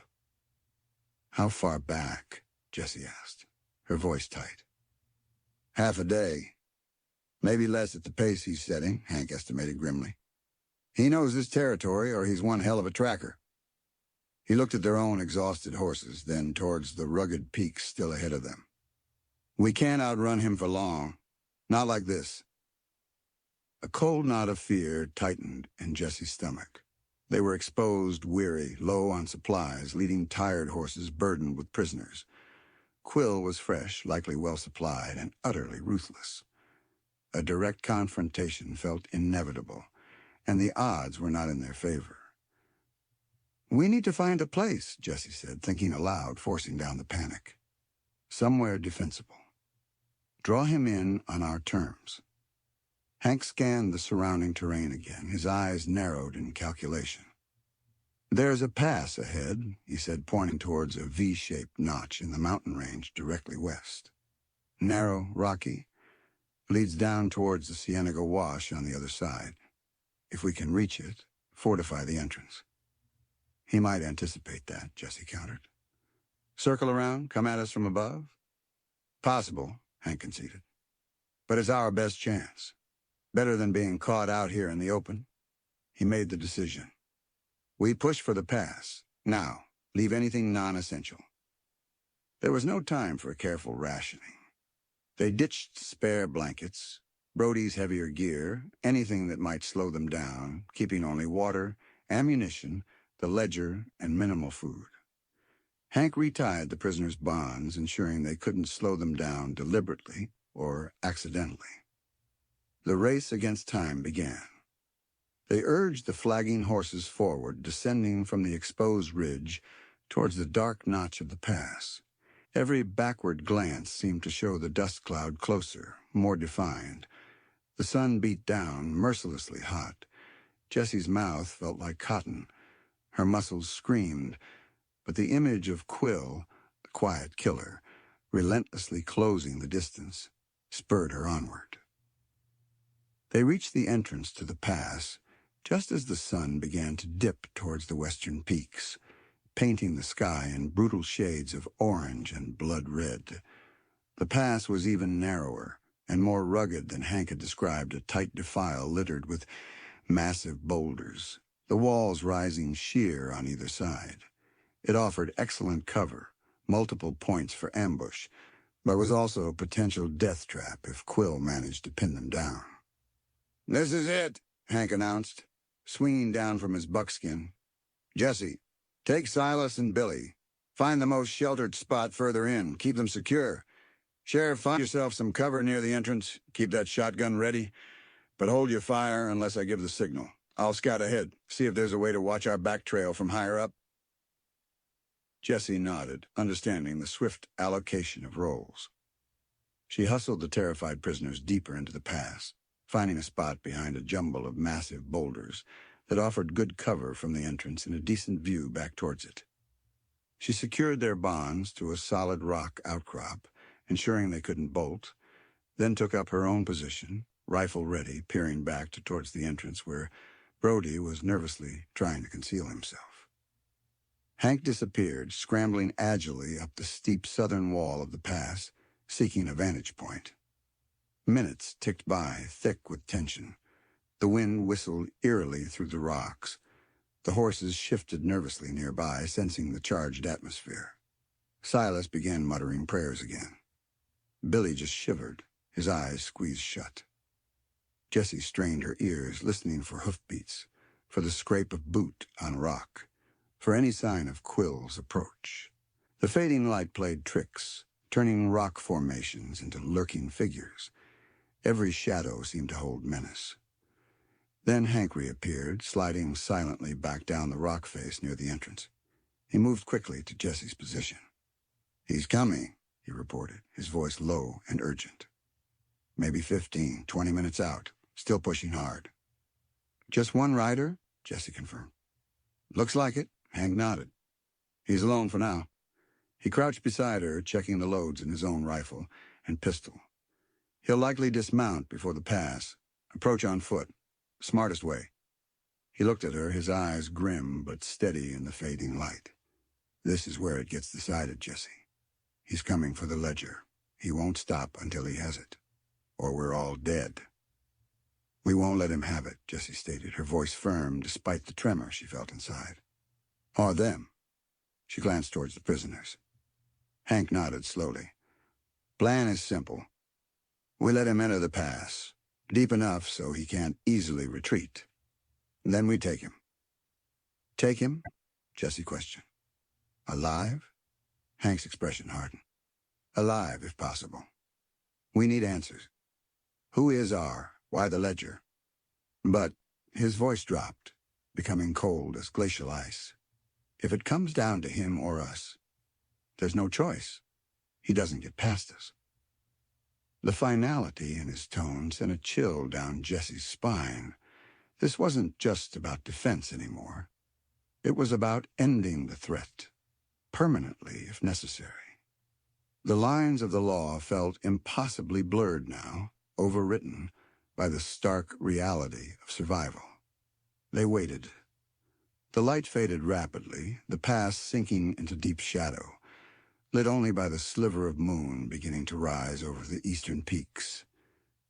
"How far back?" Jessie asked, her voice tight. "Half a day. Maybe less at the pace he's setting," Hank estimated grimly. "He knows his territory, or he's one hell of a tracker." He looked at their own exhausted horses, then towards the rugged peaks still ahead of them. "We can't outrun him for long. Not like this." A cold knot of fear tightened in Jessie's stomach. They were exposed, weary, low on supplies, leading tired horses burdened with prisoners. Quill was fresh, likely well-supplied, and utterly ruthless. A direct confrontation felt inevitable, and the odds were not in their favor. "We need to find a place," Jessie said, thinking aloud, forcing down the panic. "Somewhere defensible. Draw him in on our terms." Hank scanned the surrounding terrain again, his eyes narrowed in calculation. "There's a pass ahead," he said, pointing towards a V-shaped notch in the mountain range directly west. "Narrow, rocky, leads down towards the Cienega Wash on the other side. If we can reach it, fortify the entrance." "He might anticipate that," Jesse countered. "Circle around, come at us from above?" "Possible," Hank conceded. "But it's our best chance. Better than being caught out here in the open." He made the decision. "We push for the pass. Now, leave anything non-essential." There was no time for careful rationing. They ditched spare blankets, Brody's heavier gear, anything that might slow them down, keeping only water, ammunition, the ledger, and minimal food. Hank retied the prisoners' bonds, ensuring they couldn't slow them down deliberately or accidentally. The race against time began. They urged the flagging horses forward, descending from the exposed ridge towards the dark notch of the pass. Every backward glance seemed to show the dust cloud closer, more defined. The sun beat down, mercilessly hot. Jessie's mouth felt like cotton. Her muscles screamed, but the image of Quill, the quiet killer, relentlessly closing the distance, spurred her onward. They reached the entrance to the pass just as the sun began to dip towards the western peaks, painting the sky in brutal shades of orange and blood red. The pass was even narrower and more rugged than Hank had described, a tight defile littered with massive boulders, the walls rising sheer on either side. It offered excellent cover, multiple points for ambush, but was also a potential death trap if Quill managed to pin them down. "This is it," Hank announced, swinging down from his buckskin. "Jesse, take Silas and Billy. Find the most sheltered spot further in. Keep them secure. Sheriff, find yourself some cover near the entrance. Keep that shotgun ready, but hold your fire unless I give the signal. I'll scout ahead, see if there's a way to watch our back trail from higher up." Jesse nodded, understanding the swift allocation of roles. She hustled the terrified prisoners deeper into the pass, finding a spot behind a jumble of massive boulders that offered good cover from the entrance and a decent view back towards it. She secured their bonds to a solid rock outcrop, ensuring they couldn't bolt, then took up her own position, rifle ready, peering back towards the entrance where Brody was nervously trying to conceal himself. Hank disappeared, scrambling agilely up the steep southern wall of the pass, seeking a vantage point. Minutes ticked by, thick with tension. The wind whistled eerily through the rocks. The horses shifted nervously nearby, sensing the charged atmosphere. Silas began muttering prayers again. Billy just shivered, his eyes squeezed shut. Jessie strained her ears, listening for hoofbeats, for the scrape of boot on rock, for any sign of Quill's approach. The fading light played tricks, turning rock formations into lurking figures. Every shadow seemed to hold menace. Then Hank reappeared, sliding silently back down the rock face near the entrance. He moved quickly to Jessie's position. "He's coming," he reported, his voice low and urgent. "Maybe 15, 20 minutes out, still pushing hard." "Just one rider?" Jessie confirmed. "Looks like it," Hank nodded. "He's alone for now." He crouched beside her, checking the loads in his own rifle and pistol. "He'll likely dismount before the pass. Approach on foot. Smartest way." He looked at her, his eyes grim but steady in the fading light. "This is where it gets decided, Jessie. He's coming for the ledger. He won't stop until he has it. Or we're all dead." "We won't let him have it," Jessie stated, her voice firm despite the tremor she felt inside. "Or them." She glanced towards the prisoners. Hank nodded slowly. "Plan is simple. We let him enter the pass, deep enough so he can't easily retreat. Then we take him." "Take him?" Jessie questioned. "Alive?" Hank's expression hardened. "Alive, if possible. We need answers. Who is R? Why the ledger?" But his voice dropped, becoming cold as glacial ice. "If it comes down to him or us, there's no choice. He doesn't get past us." The finality in his tone sent a chill down Jesse's spine. This wasn't just about defense anymore. It was about ending the threat, permanently if necessary. The lines of the law felt impossibly blurred now, overwritten by the stark reality of survival. They waited. The light faded rapidly, the pass sinking into deep shadow, lit only by the sliver of moon beginning to rise over the eastern peaks.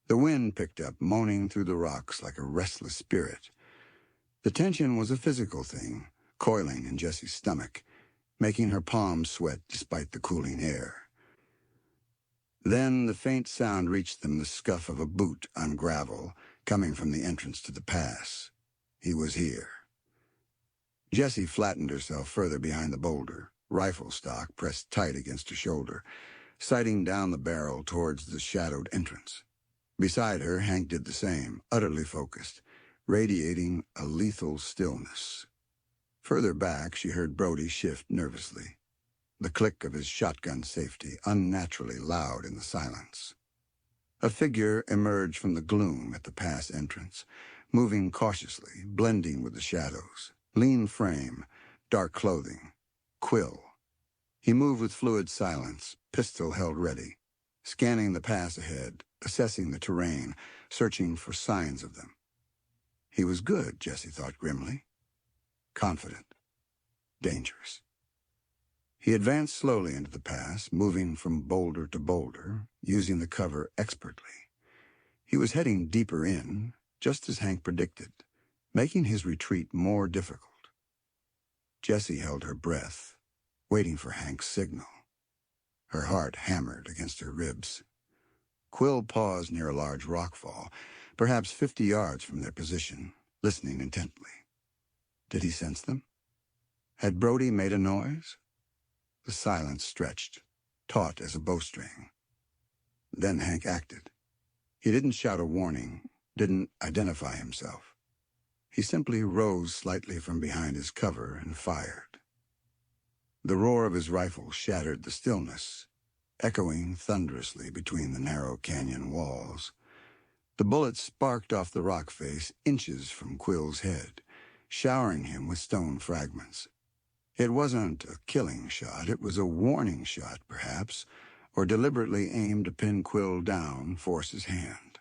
The wind picked up, moaning through the rocks like a restless spirit. The tension was a physical thing, coiling in Jessie's stomach, making her palms sweat despite the cooling air. Then the faint sound reached them, the scuff of a boot on gravel, coming from the entrance to the pass. He was here. Jessie flattened herself further behind the boulder, rifle stock pressed tight against her shoulder, sighting down the barrel towards the shadowed entrance. Beside her, Hank did the same, utterly focused, radiating a lethal stillness. Further back, she heard Brody shift nervously, the click of his shotgun safety unnaturally loud in the silence. A figure emerged from the gloom at the pass entrance, moving cautiously, blending with the shadows. Lean frame, dark clothing. Quill. He moved with fluid silence, pistol held ready, scanning the pass ahead, assessing the terrain, searching for signs of them. He was good, Jessie thought grimly. Confident. Dangerous. He advanced slowly into the pass, moving from boulder to boulder, using the cover expertly. He was heading deeper in, just as Hank predicted, making his retreat more difficult. Jessie held her breath, waiting for Hank's signal. Her heart hammered against her ribs. Quill paused near a large rockfall, perhaps 50 yards from their position, listening intently. Did he sense them? Had Brody made a noise? The silence stretched, taut as a bowstring. Then Hank acted. He didn't shout a warning, didn't identify himself. He simply rose slightly from behind his cover and fired. The roar of his rifle shattered the stillness, echoing thunderously between the narrow canyon walls. The bullet sparked off the rock face inches from Quill's head, showering him with stone fragments. It wasn't a killing shot, it was a warning shot, perhaps, or deliberately aimed to pin Quill down, force his hand.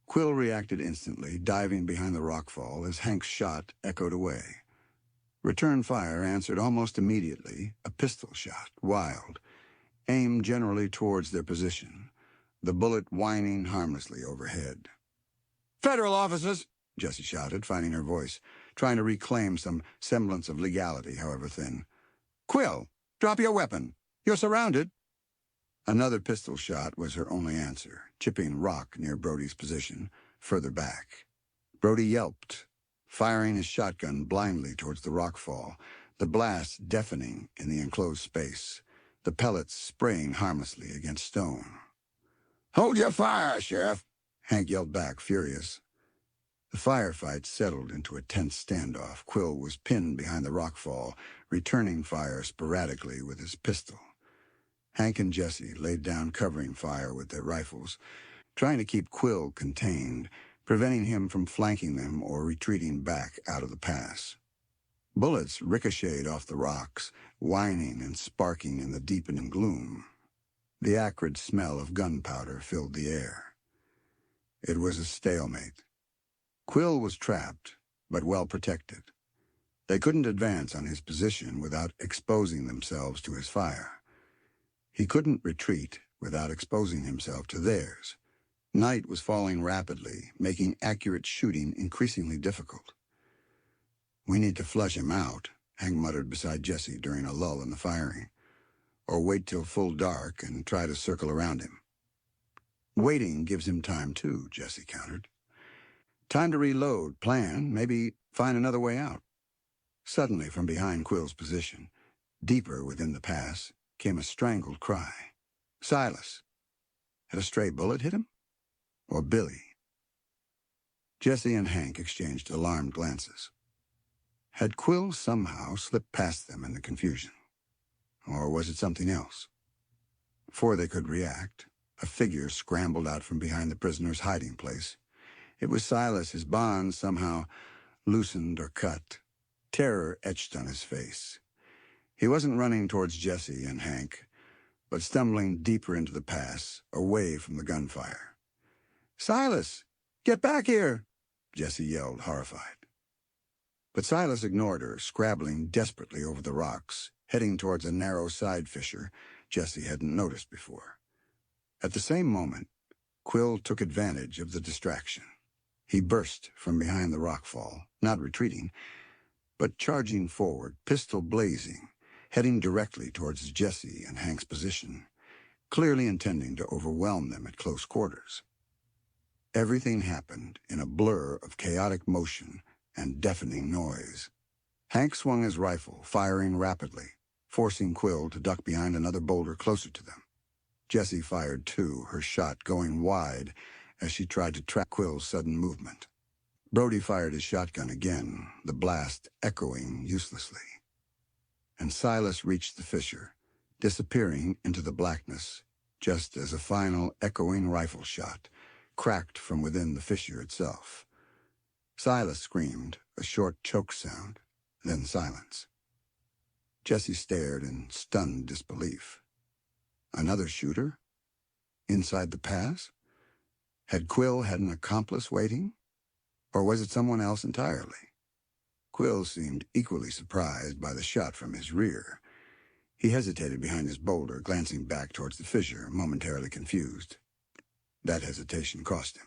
Quill reacted instantly, diving behind the rockfall as Hank's shot echoed away. Return fire answered almost immediately, a pistol shot, wild, aimed generally towards their position, the bullet whining harmlessly overhead. "Federal officers!" Jessie shouted, finding her voice, trying to reclaim some semblance of legality, however thin. "Quill, drop your weapon. You're surrounded." Another pistol shot was her only answer, chipping rock near Brody's position, further back. Brody yelped, firing his shotgun blindly towards the rockfall, the blast deafening in the enclosed space, the pellets spraying harmlessly against stone. "Hold your fire, Sheriff!" Hank yelled back, furious. The firefight settled into a tense standoff. Quill was pinned behind the rockfall, returning fire sporadically with his pistol. Hank and Jessie laid down covering fire with their rifles, trying to keep Quill contained, preventing him from flanking them or retreating back out of the pass. Bullets ricocheted off the rocks, whining and sparking in the deepening gloom. The acrid smell of gunpowder filled the air. It was a stalemate. Quill was trapped, but well protected. They couldn't advance on his position without exposing themselves to his fire. He couldn't retreat without exposing himself to theirs. Night was falling rapidly, making accurate shooting increasingly difficult. "We need to flush him out," Hank muttered beside Jessie during a lull in the firing. "Or wait till full dark and try to circle around him." "Waiting gives him time too," Jessie countered. "Time to reload, plan, maybe find another way out." Suddenly, from behind Quill's position, deeper within the pass, came a strangled cry. Silas. Had a stray bullet hit him? Or Billy? Jessie and Hank exchanged alarmed glances. Had Quill somehow slipped past them in the confusion? Or was it something else? Before they could react, A figure scrambled out from behind the prisoner's hiding place. It was Silas, his bonds somehow loosened or cut. Terror etched on his face. He wasn't running towards Jesse and Hank, but stumbling deeper into the pass, away from the gunfire. "Silas, get back here!" Jesse yelled, horrified. But Silas ignored her, scrabbling desperately over the rocks, heading towards a narrow side fissure Jesse hadn't noticed before. At the same moment, Quill took advantage of the distraction. He burst from behind the rockfall, not retreating, but charging forward, pistol blazing, heading directly towards Jesse and Hank's position, clearly intending to overwhelm them at close quarters. Everything happened in a blur of chaotic motion and deafening noise. Hank swung his rifle, firing rapidly, forcing Quill to duck behind another boulder closer to them. Jessie fired too, her shot going wide as she tried to track Quill's sudden movement. Brody fired his shotgun again, the blast echoing uselessly. And Silas reached the fissure, disappearing into the blackness, just as a final echoing rifle shot cracked from within the fissure itself. Silas screamed, a short choke sound, then silence. Jesse stared in stunned disbelief. Another shooter? Inside the pass? Had Quill had an accomplice waiting? Or was it someone else entirely? Quill seemed equally surprised by the shot from his rear. He hesitated behind his boulder, glancing back towards the fissure, momentarily confused. That hesitation cost him.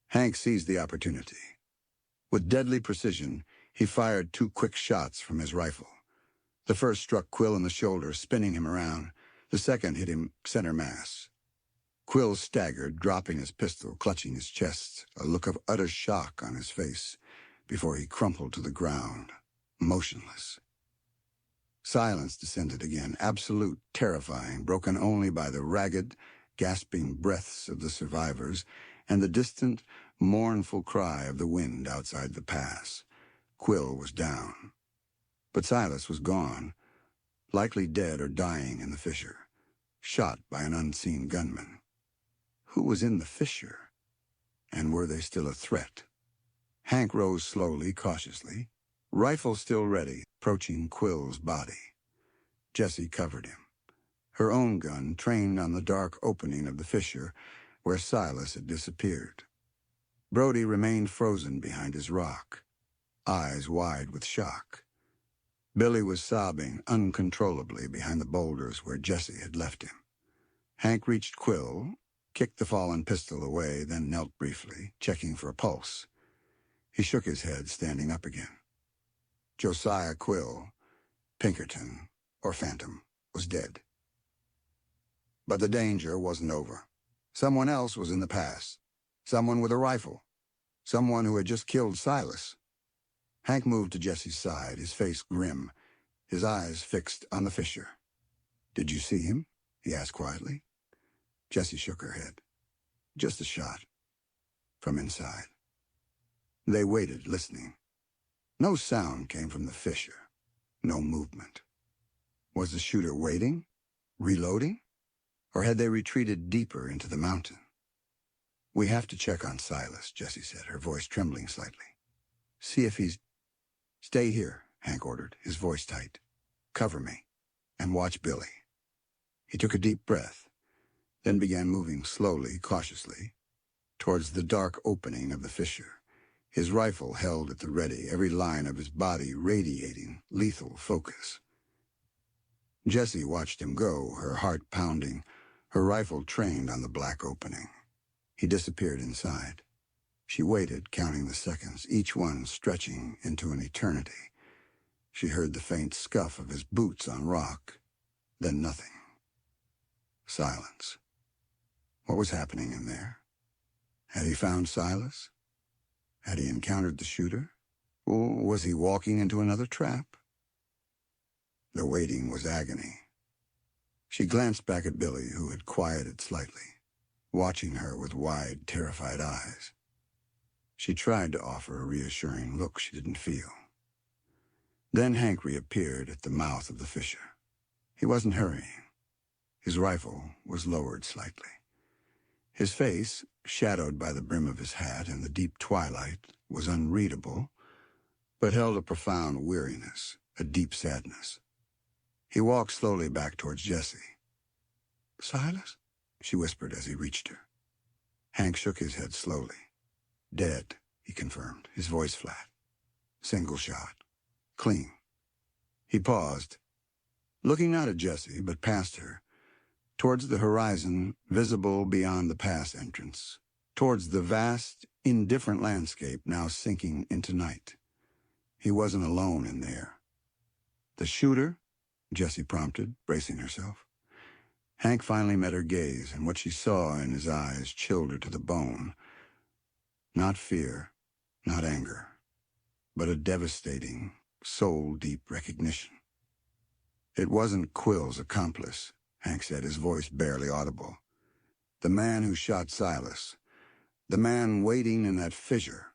Hank seized the opportunity. With deadly precision, he fired 2 quick shots from his rifle. The first struck Quill in the shoulder, spinning him around. The second hit him center mass. Quill staggered, dropping his pistol, clutching his chest, a look of utter shock on his face, before he crumpled to the ground, motionless. Silence descended again, absolute, terrifying, broken only by the ragged, gasping breaths of the survivors and the distant, mournful cry of the wind outside the pass. Quill was down. But Silas was gone, likely dead or dying in the fissure, shot by an unseen gunman. Who was in the fissure? And were they still a threat? Hank rose slowly, cautiously, rifle still ready, approaching Quill's body. Jessie covered him, her own gun trained on the dark opening of the fissure where Silas had disappeared. Brody remained frozen behind his rock, eyes wide with shock. Billy was sobbing uncontrollably behind the boulders where Jessie had left him. Hank reached Quill, kicked the fallen pistol away, then knelt briefly, checking for a pulse. He shook his head, standing up again. Josiah Quill, Pinkerton, or Phantom, was dead. But the danger wasn't over. Someone else was in the pass. Someone with a rifle. Someone who had just killed Silas. Hank moved to Jessie's side, his face grim, his eyes fixed on the fissure. "Did you see him?" he asked quietly. Jessie shook her head. "Just a shot." From inside. They waited, listening. No sound came from the fissure. No movement. Was the shooter waiting? Reloading? Or had they retreated deeper into the mountain? "We have to check on Silas," Jessie said, her voice trembling slightly. "See if he's—" "Stay here," Hank ordered, his voice tight. "Cover me, and watch Billy." He took a deep breath, then began moving slowly, cautiously, towards the dark opening of the fissure, his rifle held at the ready, every line of his body radiating lethal focus. Jessie watched him go, her heart pounding, her rifle trained on the black opening. He disappeared inside. She waited, counting the seconds, each one stretching into an eternity. She heard the faint scuff of his boots on rock, then nothing. Silence. What was happening in there? Had he found Silas? Had he encountered the shooter? Or was he walking into another trap? The waiting was agony. She glanced back at Billy, who had quieted slightly, watching her with wide, terrified eyes. She tried to offer a reassuring look she didn't feel. Then Hank reappeared at the mouth of the fissure. He wasn't hurrying. His rifle was lowered slightly. His face, shadowed by the brim of his hat in the deep twilight, was unreadable, but held a profound weariness, a deep sadness. He walked slowly back towards Jessie. "Silas?" she whispered as he reached her. Hank shook his head slowly. "Dead," he confirmed, his voice flat. "Single shot. Clean." He paused, looking not at Jessie, but past her, towards the horizon visible beyond the pass entrance, towards the vast, indifferent landscape now sinking into night. He wasn't alone in there. "The shooter?" Jessie prompted, bracing herself. Hank finally met her gaze, and what she saw in his eyes chilled her to the bone. Not fear, not anger, but a devastating, soul-deep recognition. "It wasn't Quill's accomplice," Hank said, his voice barely audible. "The man who shot Silas. The man waiting in that fissure."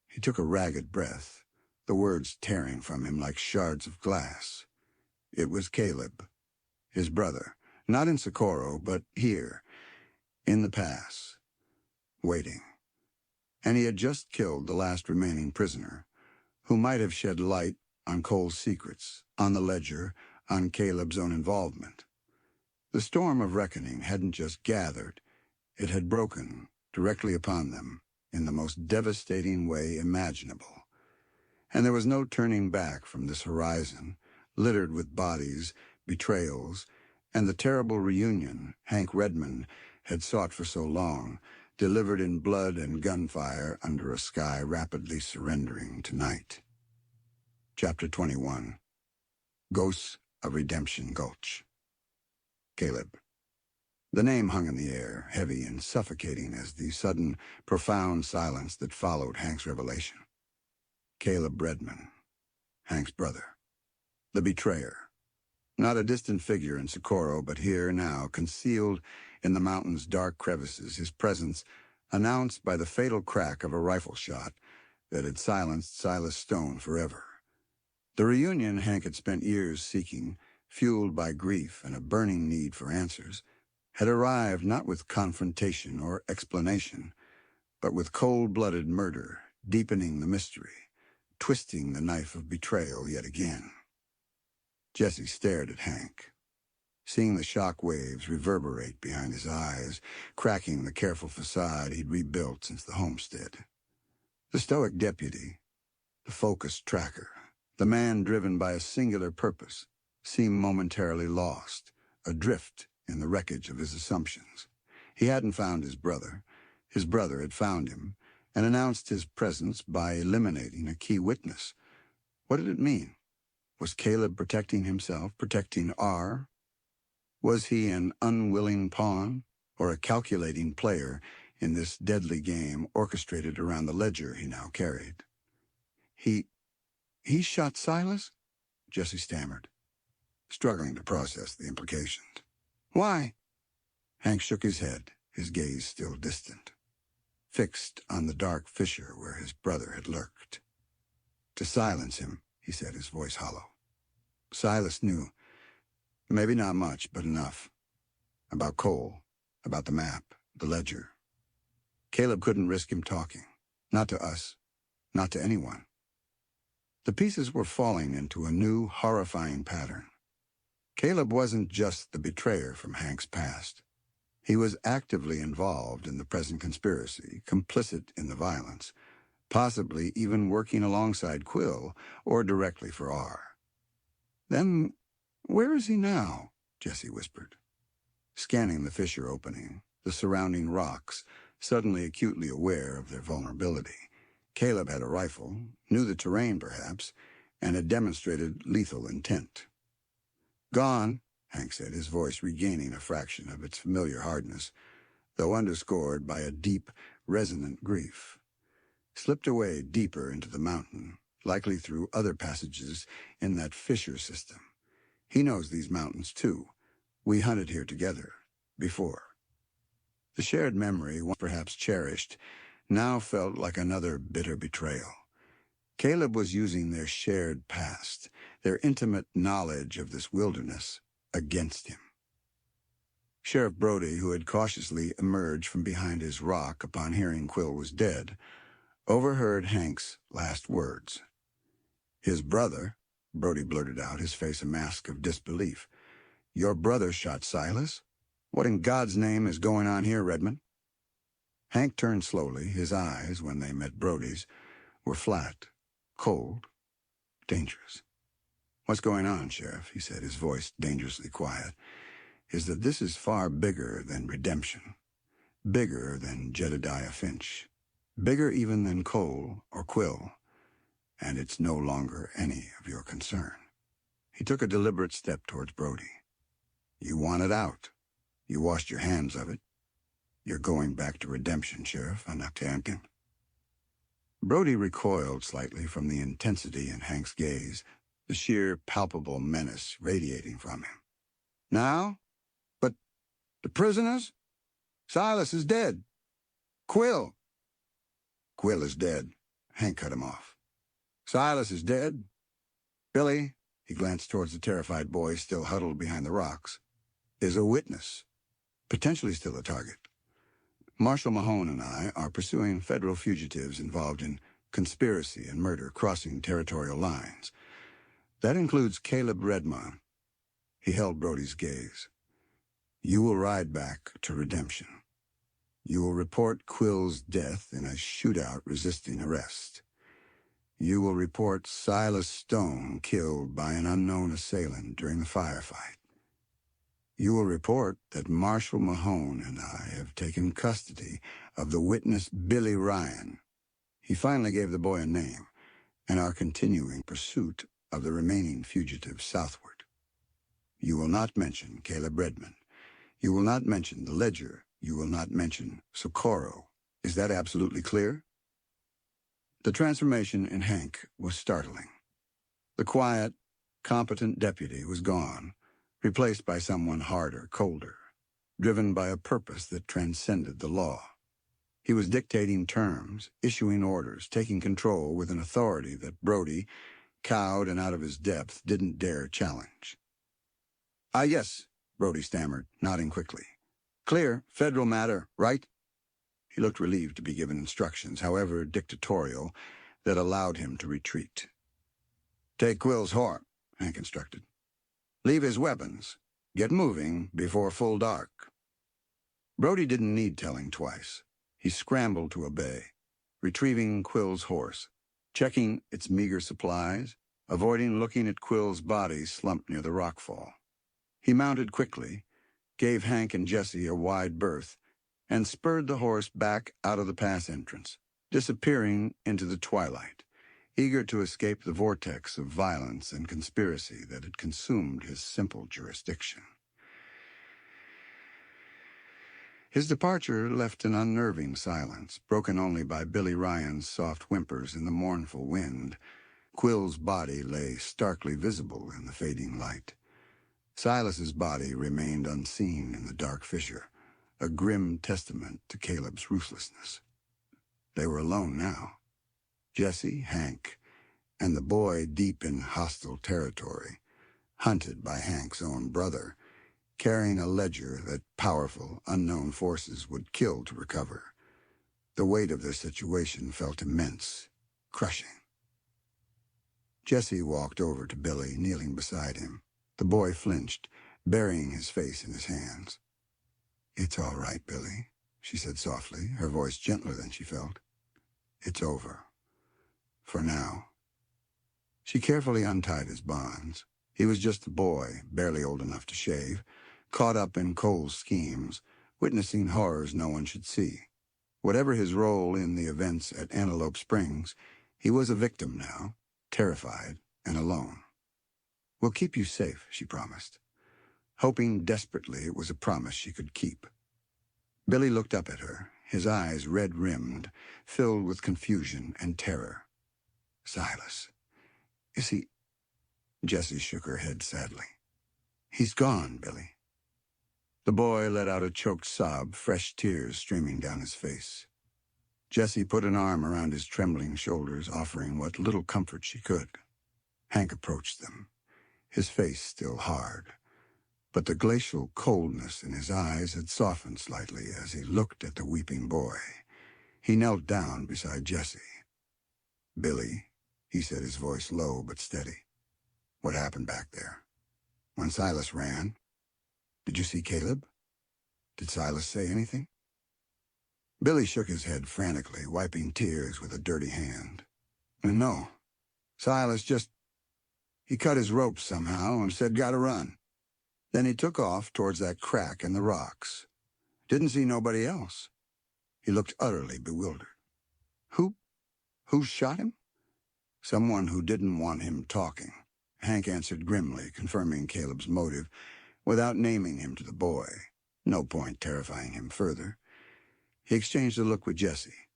He took a ragged breath, the words tearing from him like shards of glass. It was Caleb, his brother, not in Socorro, but here, in the pass, waiting. And he had just killed the last remaining prisoner, who might have shed light on Cole's secrets, on the ledger, on Caleb's own involvement. The storm of reckoning hadn't just gathered, it had broken directly upon them in the most devastating way imaginable. And there was no turning back from this horizon, littered with bodies, betrayals, and the terrible reunion Hank Redmond had sought for so long, delivered in blood and gunfire under a sky rapidly surrendering to night. Chapter 21. Ghosts of Redemption Gulch. Caleb. The name hung in the air, heavy and suffocating as the sudden, profound silence that followed Hank's revelation. Caleb Redmond, Hank's brother. The betrayer. Not a distant figure in Socorro, but here now, concealed in the mountain's dark crevices, his presence announced by the fatal crack of a rifle shot that had silenced Silas Stone forever. The reunion Hank had spent years seeking, fueled by grief and a burning need for answers, had arrived not with confrontation or explanation, but with cold-blooded murder, deepening the mystery, twisting the knife of betrayal yet again. Jessie stared at Hank, seeing the shock waves reverberate behind his eyes, cracking the careful facade he'd rebuilt since the homestead. The stoic deputy, the focused tracker, the man driven by a singular purpose, seemed momentarily lost, adrift in the wreckage of his assumptions. He hadn't found his brother. His brother had found him and announced his presence by eliminating a key witness. What did it mean? Was Caleb protecting himself, protecting R? Was he an unwilling pawn or a calculating player in this deadly game orchestrated around the ledger he now carried? He shot Silas? Jessie stammered, struggling to process the implications. "Why?" Hank shook his head, his gaze still distant, fixed on the dark fissure where his brother had lurked. "To silence him," he said, his voice hollow. Silas knew, maybe not much, but enough. About Cole, about the map, the ledger. Caleb couldn't risk him talking. Not to us, not to anyone. The pieces were falling into a new, horrifying pattern. Caleb wasn't just the betrayer from Hank's past. He was actively involved in the present conspiracy, complicit in the violence, possibly even working alongside Quill or directly for R. "Then, where is he now?" Jessie whispered, scanning the fissure opening, the surrounding rocks, suddenly acutely aware of their vulnerability. Caleb had a rifle, knew the terrain perhaps, and had demonstrated lethal intent. "Gone," Hank said, his voice regaining a fraction of its familiar hardness, though underscored by a deep, resonant grief. "Slipped away deeper into the mountain, likely through other passages in that fissure system. He knows these mountains, too. We hunted here together, before." The shared memory, once perhaps cherished, now felt like another bitter betrayal. Caleb was using their shared past, their intimate knowledge of this wilderness, against him. Sheriff Brody, who had cautiously emerged from behind his rock upon hearing Quill was dead, overheard Hank's last words. "His brother," Brody blurted out, his face a mask of disbelief. "Your brother shot Silas? What in God's name is going on here, Redmond?" Hank turned slowly. His eyes, when they met Brody's, were flat, cold, dangerous. "What's going on, Sheriff?" he said, his voice dangerously quiet. "Is that this is far bigger than redemption, bigger than Jedediah Finch, bigger even than Cole or Quill, and it's no longer any of your concern." He took a deliberate step towards Brody. "You want it out. You washed your hands of it. You're going back to redemption, Sheriff Anaktankin." Brody recoiled slightly from the intensity in Hank's gaze, the sheer palpable menace radiating from him. "Now? But the prisoners? Silas is dead. Quill." "Quill is dead," Hank cut him off. "Silas is dead. Billy," he glanced towards the terrified boy still huddled behind the rocks, "is a witness, potentially still a target. Marshal Mahone and I are pursuing federal fugitives involved in conspiracy and murder crossing territorial lines. That includes Caleb Redmond." He held Brody's gaze. "You will ride back to redemption. You will report Quill's death in a shootout resisting arrest. You will report Silas Stone killed by an unknown assailant during the firefight. You will report that Marshal Mahone and I have taken custody of the witness Billy Ryan." He finally gave the boy a name, "and are continuing pursuit of the remaining fugitives southward. You will not mention Caleb Redmond. You will not mention the Ledger. You will not mention Socorro. Is that absolutely clear?" The transformation in Hank was startling. The quiet, competent deputy was gone, replaced by someone harder, colder, driven by a purpose that transcended the law. He was dictating terms, issuing orders, taking control with an authority that Brody, cowed and out of his depth, didn't dare challenge. Yes," Brody stammered, nodding quickly. "Clear, federal matter, right?" He looked relieved to be given instructions, however dictatorial, that allowed him to retreat. "Take Quill's horse," Hank instructed. "Leave his weapons. Get moving before full dark." Brody didn't need telling twice. He scrambled to obey, retrieving Quill's horse, checking its meager supplies, avoiding looking at Quill's body slumped near the rockfall. He mounted quickly, gave Hank and Jesse a wide berth, and spurred the horse back out of the pass entrance, disappearing into the twilight, eager to escape the vortex of violence and conspiracy that had consumed his simple jurisdiction. His departure left an unnerving silence, broken only by Billy Ryan's soft whimpers in the mournful wind. Quill's body lay starkly visible in the fading light. Silas's body remained unseen in the dark fissure, a grim testament to Caleb's ruthlessness. They were alone now. Jesse, Hank, and the boy deep in hostile territory, hunted by Hank's own brother, carrying a ledger that powerful, unknown forces would kill to recover. The weight of their situation felt immense, crushing. Jesse walked over to Billy, kneeling beside him. The boy flinched, burying his face in his hands. "It's all right, Billy," she said softly, her voice gentler than she felt. "It's over. For now." She carefully untied his bonds. He was just a boy, barely old enough to shave, caught up in Cole's schemes, witnessing horrors no one should see. Whatever his role in the events at Antelope Springs, he was a victim now, terrified and alone. "We'll keep you safe," she promised, hoping desperately it was a promise she could keep. Billy looked up at her, his eyes red-rimmed, filled with confusion and terror. "Silas, is he—" Jessie shook her head sadly. "He's gone, Billy." The boy let out a choked sob, fresh tears streaming down his face. Jessie put an arm around his trembling shoulders, offering what little comfort she could. Hank approached them, his face still hard. But the glacial coldness in his eyes had softened slightly as he looked at the weeping boy. He knelt down beside Jesse. "Billy," he said, his voice low but steady. "What happened back there? When Silas ran, did you see Caleb? Did Silas say anything?" Billy shook his head frantically, wiping tears with a dirty hand. "No. Silas he cut his ropes somehow and said gotta run. Then he took off towards that crack in the rocks. Didn't see nobody else." He looked utterly bewildered. Who shot him?" "Someone who didn't want him talking," Hank answered grimly, confirming Caleb's motive, without naming him to the boy. No point terrifying him further. He exchanged a look with Jesse.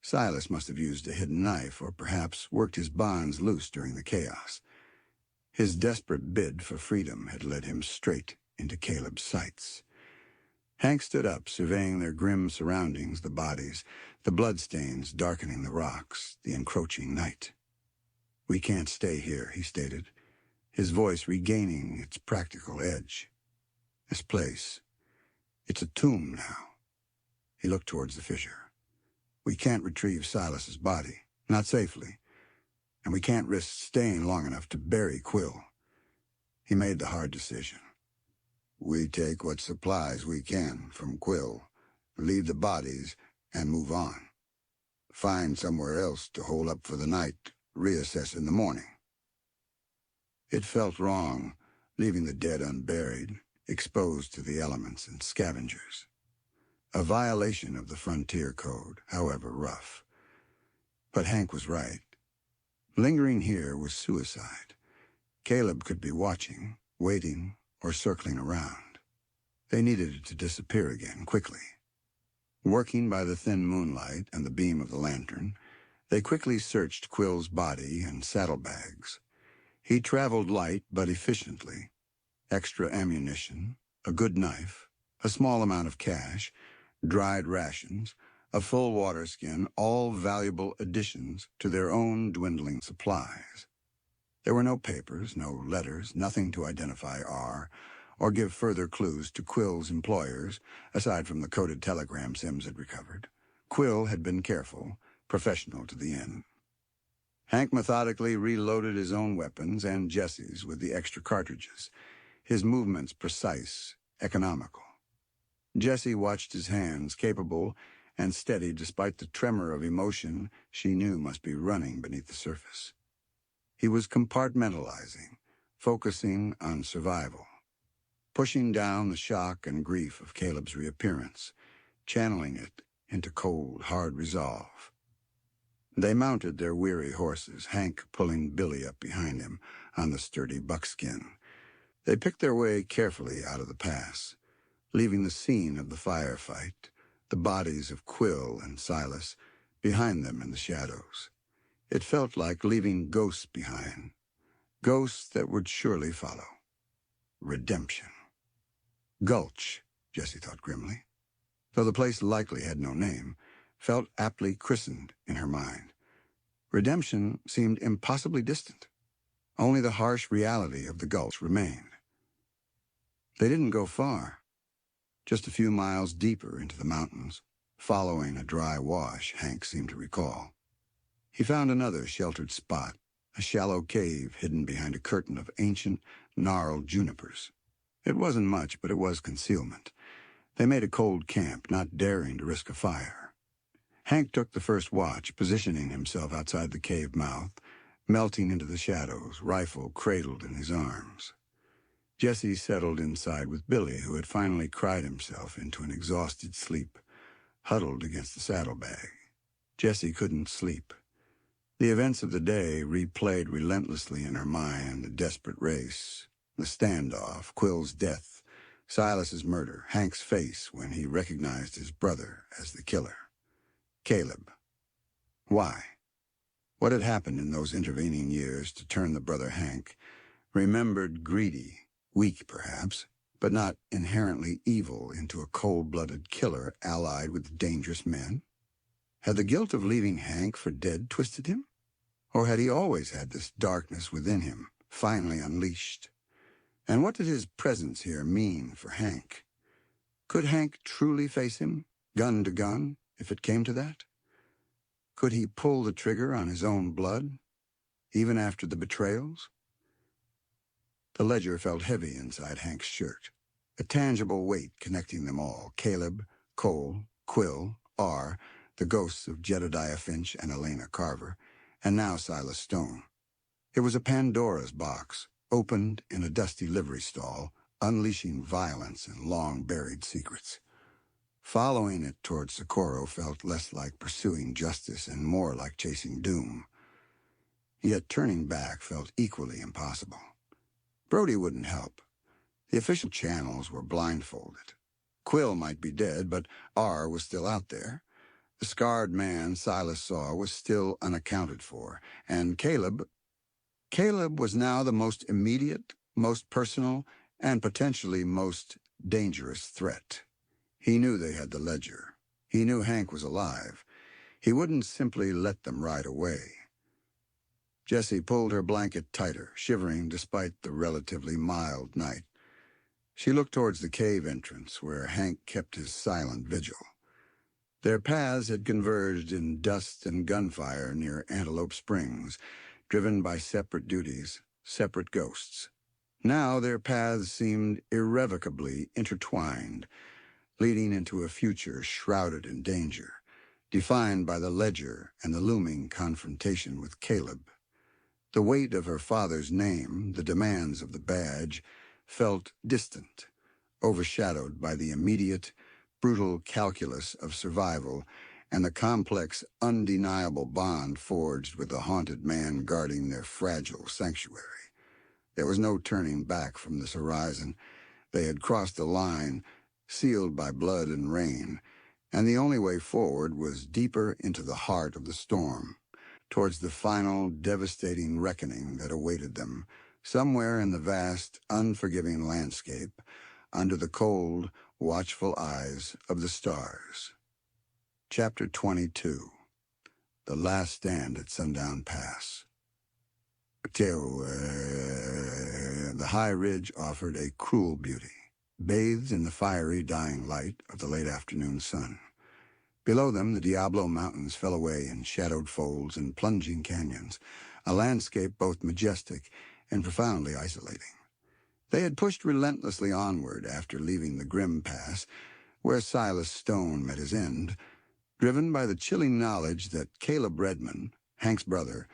Silas must have used a hidden knife, or perhaps worked his bonds loose during the chaos. His desperate bid for freedom had led him straight into Caleb's sights. Hank stood up, surveying their grim surroundings, the bodies, the bloodstains darkening the rocks, the encroaching night. "We can't stay here," he stated, his voice regaining its practical edge. "This place, it's a tomb now." He looked towards the fissure. "We can't retrieve Silas's body, not safely, and we can't risk staying long enough to bury Quill." He made the hard decision. "We take what supplies we can from Quill, leave the bodies, and move on. Find somewhere else to hole up for the night, reassess in the morning." It felt wrong, leaving the dead unburied, exposed to the elements and scavengers. A violation of the frontier code, however rough. But Hank was right. Lingering here was suicide. Caleb could be watching, waiting, or circling around. They needed it to disappear again, quickly. Working by the thin moonlight and the beam of the lantern, they quickly searched Quill's body and saddlebags. He traveled light but efficiently. Extra ammunition, a good knife, a small amount of cash, dried rations, a full water skin, all valuable additions to their own dwindling supplies. There were no papers, no letters, nothing to identify R, or give further clues to Quill's employers, aside from the coded telegram Sims had recovered. Quill had been careful, professional to the end. Hank methodically reloaded his own weapons and Jesse's with the extra cartridges, his movements precise, economical. Jesse watched his hands, capable and steady despite the tremor of emotion she knew must be running beneath the surface. He was compartmentalizing, focusing on survival, pushing down the shock and grief of Caleb's reappearance, channeling it into cold, hard resolve. They mounted their weary horses, Hank pulling Billy up behind him on the sturdy buckskin. They picked their way carefully out of the pass, leaving the scene of the firefight, the bodies of Quill and Silas, behind them in the shadows. It felt like leaving ghosts behind, ghosts that would surely follow. Redemption. Gulch, Jessie thought grimly, though the place likely had no name, felt aptly christened in her mind. Redemption seemed impossibly distant. Only the harsh reality of the gulch remained. They didn't go far, just a few miles deeper into the mountains, following a dry wash, Hank seemed to recall. He found another sheltered spot, a shallow cave hidden behind a curtain of ancient, gnarled junipers. It wasn't much, but it was concealment. They made a cold camp, not daring to risk a fire. Hank took the first watch, positioning himself outside the cave mouth, melting into the shadows, rifle cradled in his arms. Jesse settled inside with Billy, who had finally cried himself into an exhausted sleep, huddled against the saddlebag. Jesse couldn't sleep. The events of the day replayed relentlessly in her mind: the desperate race, the standoff, Quill's death, Silas's murder, Hank's face when he recognized his brother as the killer. Caleb. Why? What had happened in those intervening years to turn the brother Hank, remembered greedy, weak perhaps, but not inherently evil, into a cold-blooded killer allied with dangerous men? Had the guilt of leaving Hank for dead twisted him? Or had he always had this darkness within him, finally unleashed? And what did his presence here mean for Hank? Could Hank truly face him, gun to gun, if it came to that? Could he pull the trigger on his own blood, even after the betrayals? The ledger felt heavy inside Hank's shirt, a tangible weight connecting them all: Caleb, Cole, Quill, R., the ghosts of Jedediah Finch and Elena Carver, and now Silas Stone. It was a Pandora's box, opened in a dusty livery stall, unleashing violence and long-buried secrets. Following it toward Socorro felt less like pursuing justice and more like chasing doom. Yet turning back felt equally impossible. Brody wouldn't help. The official channels were blindfolded. Quill might be dead, but R was still out there. The scarred man Silas saw was still unaccounted for, and Caleb was now the most immediate, most personal, and potentially most dangerous threat. He knew they had the ledger. He knew Hank was alive. He wouldn't simply let them ride away. Jessie pulled her blanket tighter, shivering despite the relatively mild night. She looked towards the cave entrance where Hank kept his silent vigil. Their paths had converged in dust and gunfire near Antelope Springs, driven by separate duties, separate ghosts. Now their paths seemed irrevocably intertwined, leading into a future shrouded in danger, defined by the ledger and the looming confrontation with Caleb. The weight of her father's name, the demands of the badge, felt distant, overshadowed by the immediate, brutal calculus of survival and the complex, undeniable bond forged with the haunted man guarding their fragile sanctuary. There was no turning back from this horizon. They had crossed the line, sealed by blood and rain, and the only way forward was deeper into the heart of the storm, towards the final, devastating reckoning that awaited them, somewhere in the vast, unforgiving landscape, under the cold, watchful eyes of the stars. Chapter 22. The Last Stand at Sundown Pass. The high ridge offered a cruel beauty, bathed in the fiery, dying light of the late afternoon sun. Below them, the Diablo Mountains fell away in shadowed folds and plunging canyons, a landscape both majestic and profoundly isolating. They had pushed relentlessly onward after leaving the grim pass, where Silas Stone met his end, driven by the chilling knowledge that Caleb Redmond, Hank's brother,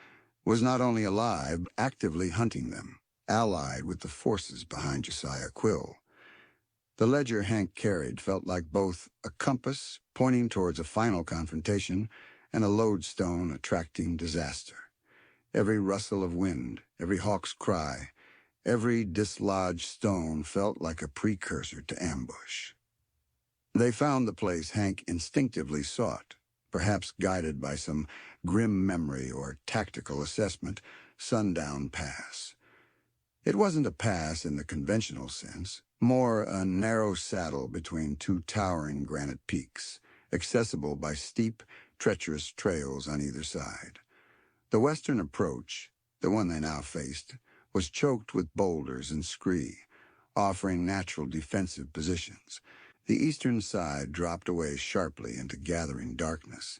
was not only alive, but actively hunting them, allied with the forces behind Josiah Quill. The ledger Hank carried felt like both a compass pointing towards a final confrontation and a lodestone attracting disaster. Every rustle of wind, every hawk's cry, every dislodged stone felt like a precursor to ambush. They found the place Hank instinctively sought, perhaps guided by some grim memory or tactical assessment: Sundown Pass. It wasn't a pass in the conventional sense, more a narrow saddle between two towering granite peaks, accessible by steep, treacherous trails on either side. The western approach, the one they now faced, was choked with boulders and scree, offering natural defensive positions. The eastern side dropped away sharply into gathering darkness.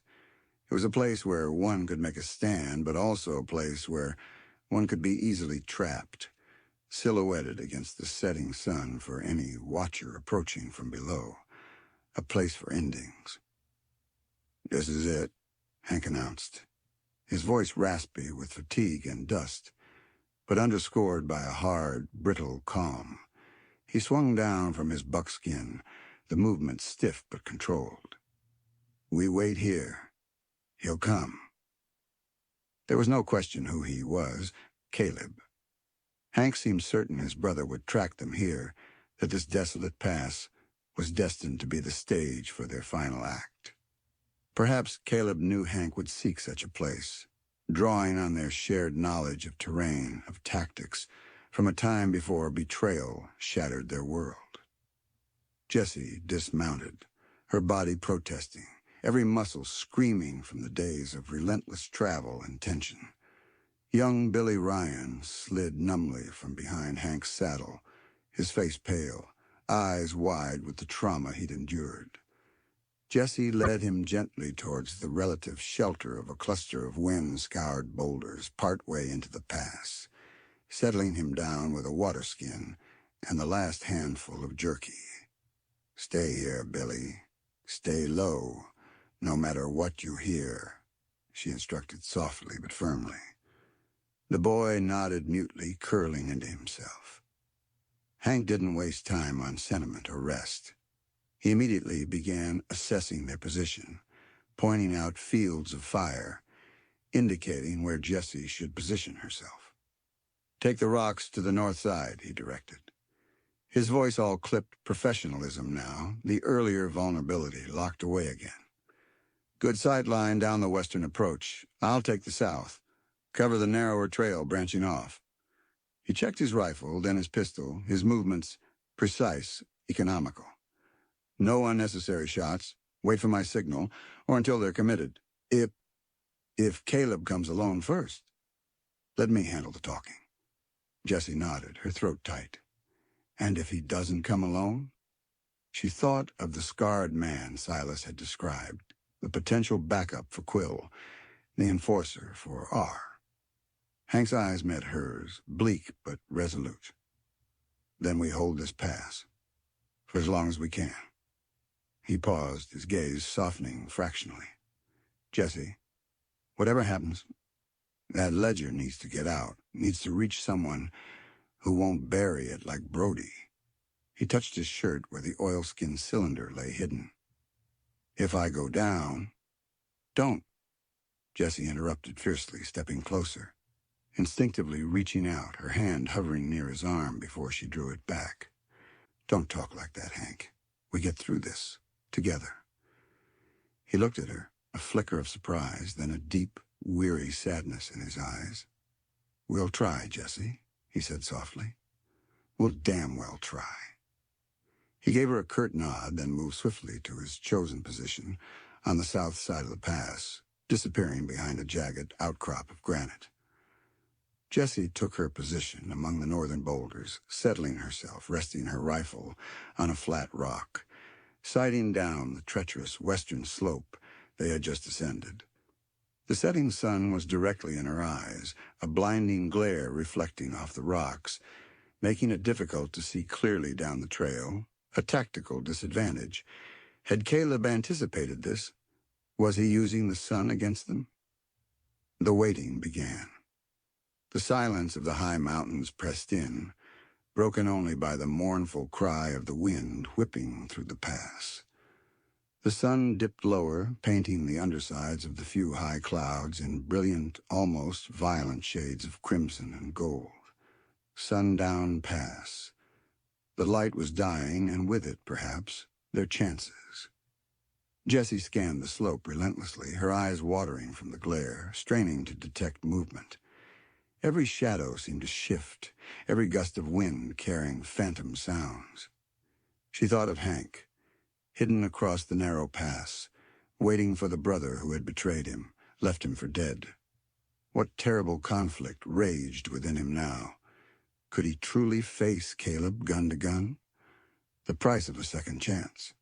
It was a place where one could make a stand, but also a place where one could be easily trapped, silhouetted against the setting sun for any watcher approaching from below. A place for endings. "This is it," Hank announced, his voice raspy with fatigue and dust, but underscored by a hard, brittle calm. He swung down from his buckskin, the movement stiff but controlled. "We wait here. He'll come." There was no question who he was: Caleb. Hank seemed certain his brother would track them here, that this desolate pass was destined to be the stage for their final act. Perhaps Caleb knew Hank would seek such a place, drawing on their shared knowledge of terrain, of tactics, from a time before betrayal shattered their world. Jessie dismounted, her body protesting, every muscle screaming from the days of relentless travel and tension. Young Billy Ryan slid numbly from behind Hank's saddle, his face pale, eyes wide with the trauma he'd endured. Jesse led him gently towards the relative shelter of a cluster of wind-scoured boulders partway into the pass, settling him down with a water skin and the last handful of jerky. "Stay here, Billy. Stay low, no matter what you hear," she instructed softly but firmly. The boy nodded mutely, curling into himself. Hank didn't waste time on sentiment or rest. He immediately began assessing their position, pointing out fields of fire, indicating where Jessie should position herself. "Take the rocks to the north side," he directed. His voice all clipped professionalism now, the earlier vulnerability locked away again. "Good sight line down the western approach. I'll take the south. Cover the narrower trail branching off." He checked his rifle, then his pistol, his movements precise, economical. "No unnecessary shots. Wait for my signal, or until they're committed. If Caleb comes alone first. Let me handle the talking." Jessie nodded, her throat tight. "And if he doesn't come alone?" She thought of the scarred man Silas had described, the potential backup for Quill, the enforcer for R. Hank's eyes met hers, bleak but resolute. "Then we hold this pass. For as long as we can." He paused, his gaze softening fractionally. "Jessie, whatever happens, that ledger needs to get out, needs to reach someone who won't bury it like Brody." He touched his shirt where the oilskin cylinder lay hidden. "If I go down—" "Don't," Jessie interrupted fiercely, stepping closer, instinctively reaching out, her hand hovering near his arm before she drew it back. "Don't talk like that, Hank. We get through this. Together." He looked at her, a flicker of surprise, then a deep, weary sadness in his eyes. "We'll try, Jessie," he said softly. "We'll damn well try." He gave her a curt nod, then moved swiftly to his chosen position on the south side of the pass, disappearing behind a jagged outcrop of granite. Jessie took her position among the northern boulders, settling herself, resting her rifle on a flat rock, sighting down the treacherous western slope they had just ascended. The setting sun was directly in her eyes, a blinding glare reflecting off the rocks, making it difficult to see clearly down the trail, a tactical disadvantage. Had Caleb anticipated this? Was he using the sun against them? The waiting began. The silence of the high mountains pressed in, broken only by the mournful cry of the wind whipping through the pass. The sun dipped lower, painting the undersides of the few high clouds in brilliant, almost violent shades of crimson and gold. Sundown Pass. The light was dying, and with it, perhaps, their chances. Jessie scanned the slope relentlessly, her eyes watering from the glare, straining to detect movement. Every shadow seemed to shift, every gust of wind carrying phantom sounds. She thought of Hank, hidden across the narrow pass, waiting for the brother who had betrayed him, left him for dead. What terrible conflict raged within him now? Could he truly face Caleb gun to gun? The price of a second chance.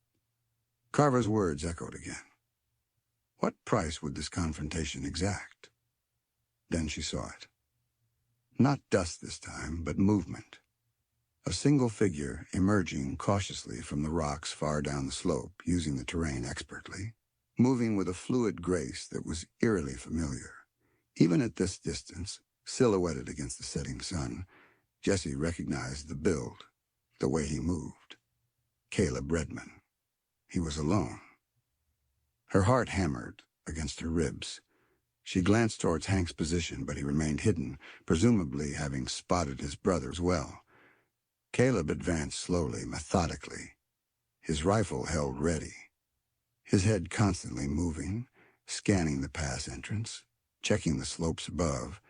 Carver's words echoed again. What price would this confrontation exact? Then she saw it. Not dust this time, but movement. A single figure emerging cautiously from the rocks far down the slope, using the terrain expertly, moving with a fluid grace that was eerily familiar. Even at this distance, silhouetted against the setting sun, Jessie recognized the build, the way he moved. Caleb Redman. He was alone. Her heart hammered against her ribs. She glanced towards Hank's position, but he remained hidden, presumably having spotted his brother as well. Caleb advanced slowly, methodically, his rifle held ready, his head constantly moving, scanning the pass entrance, checking the slopes above.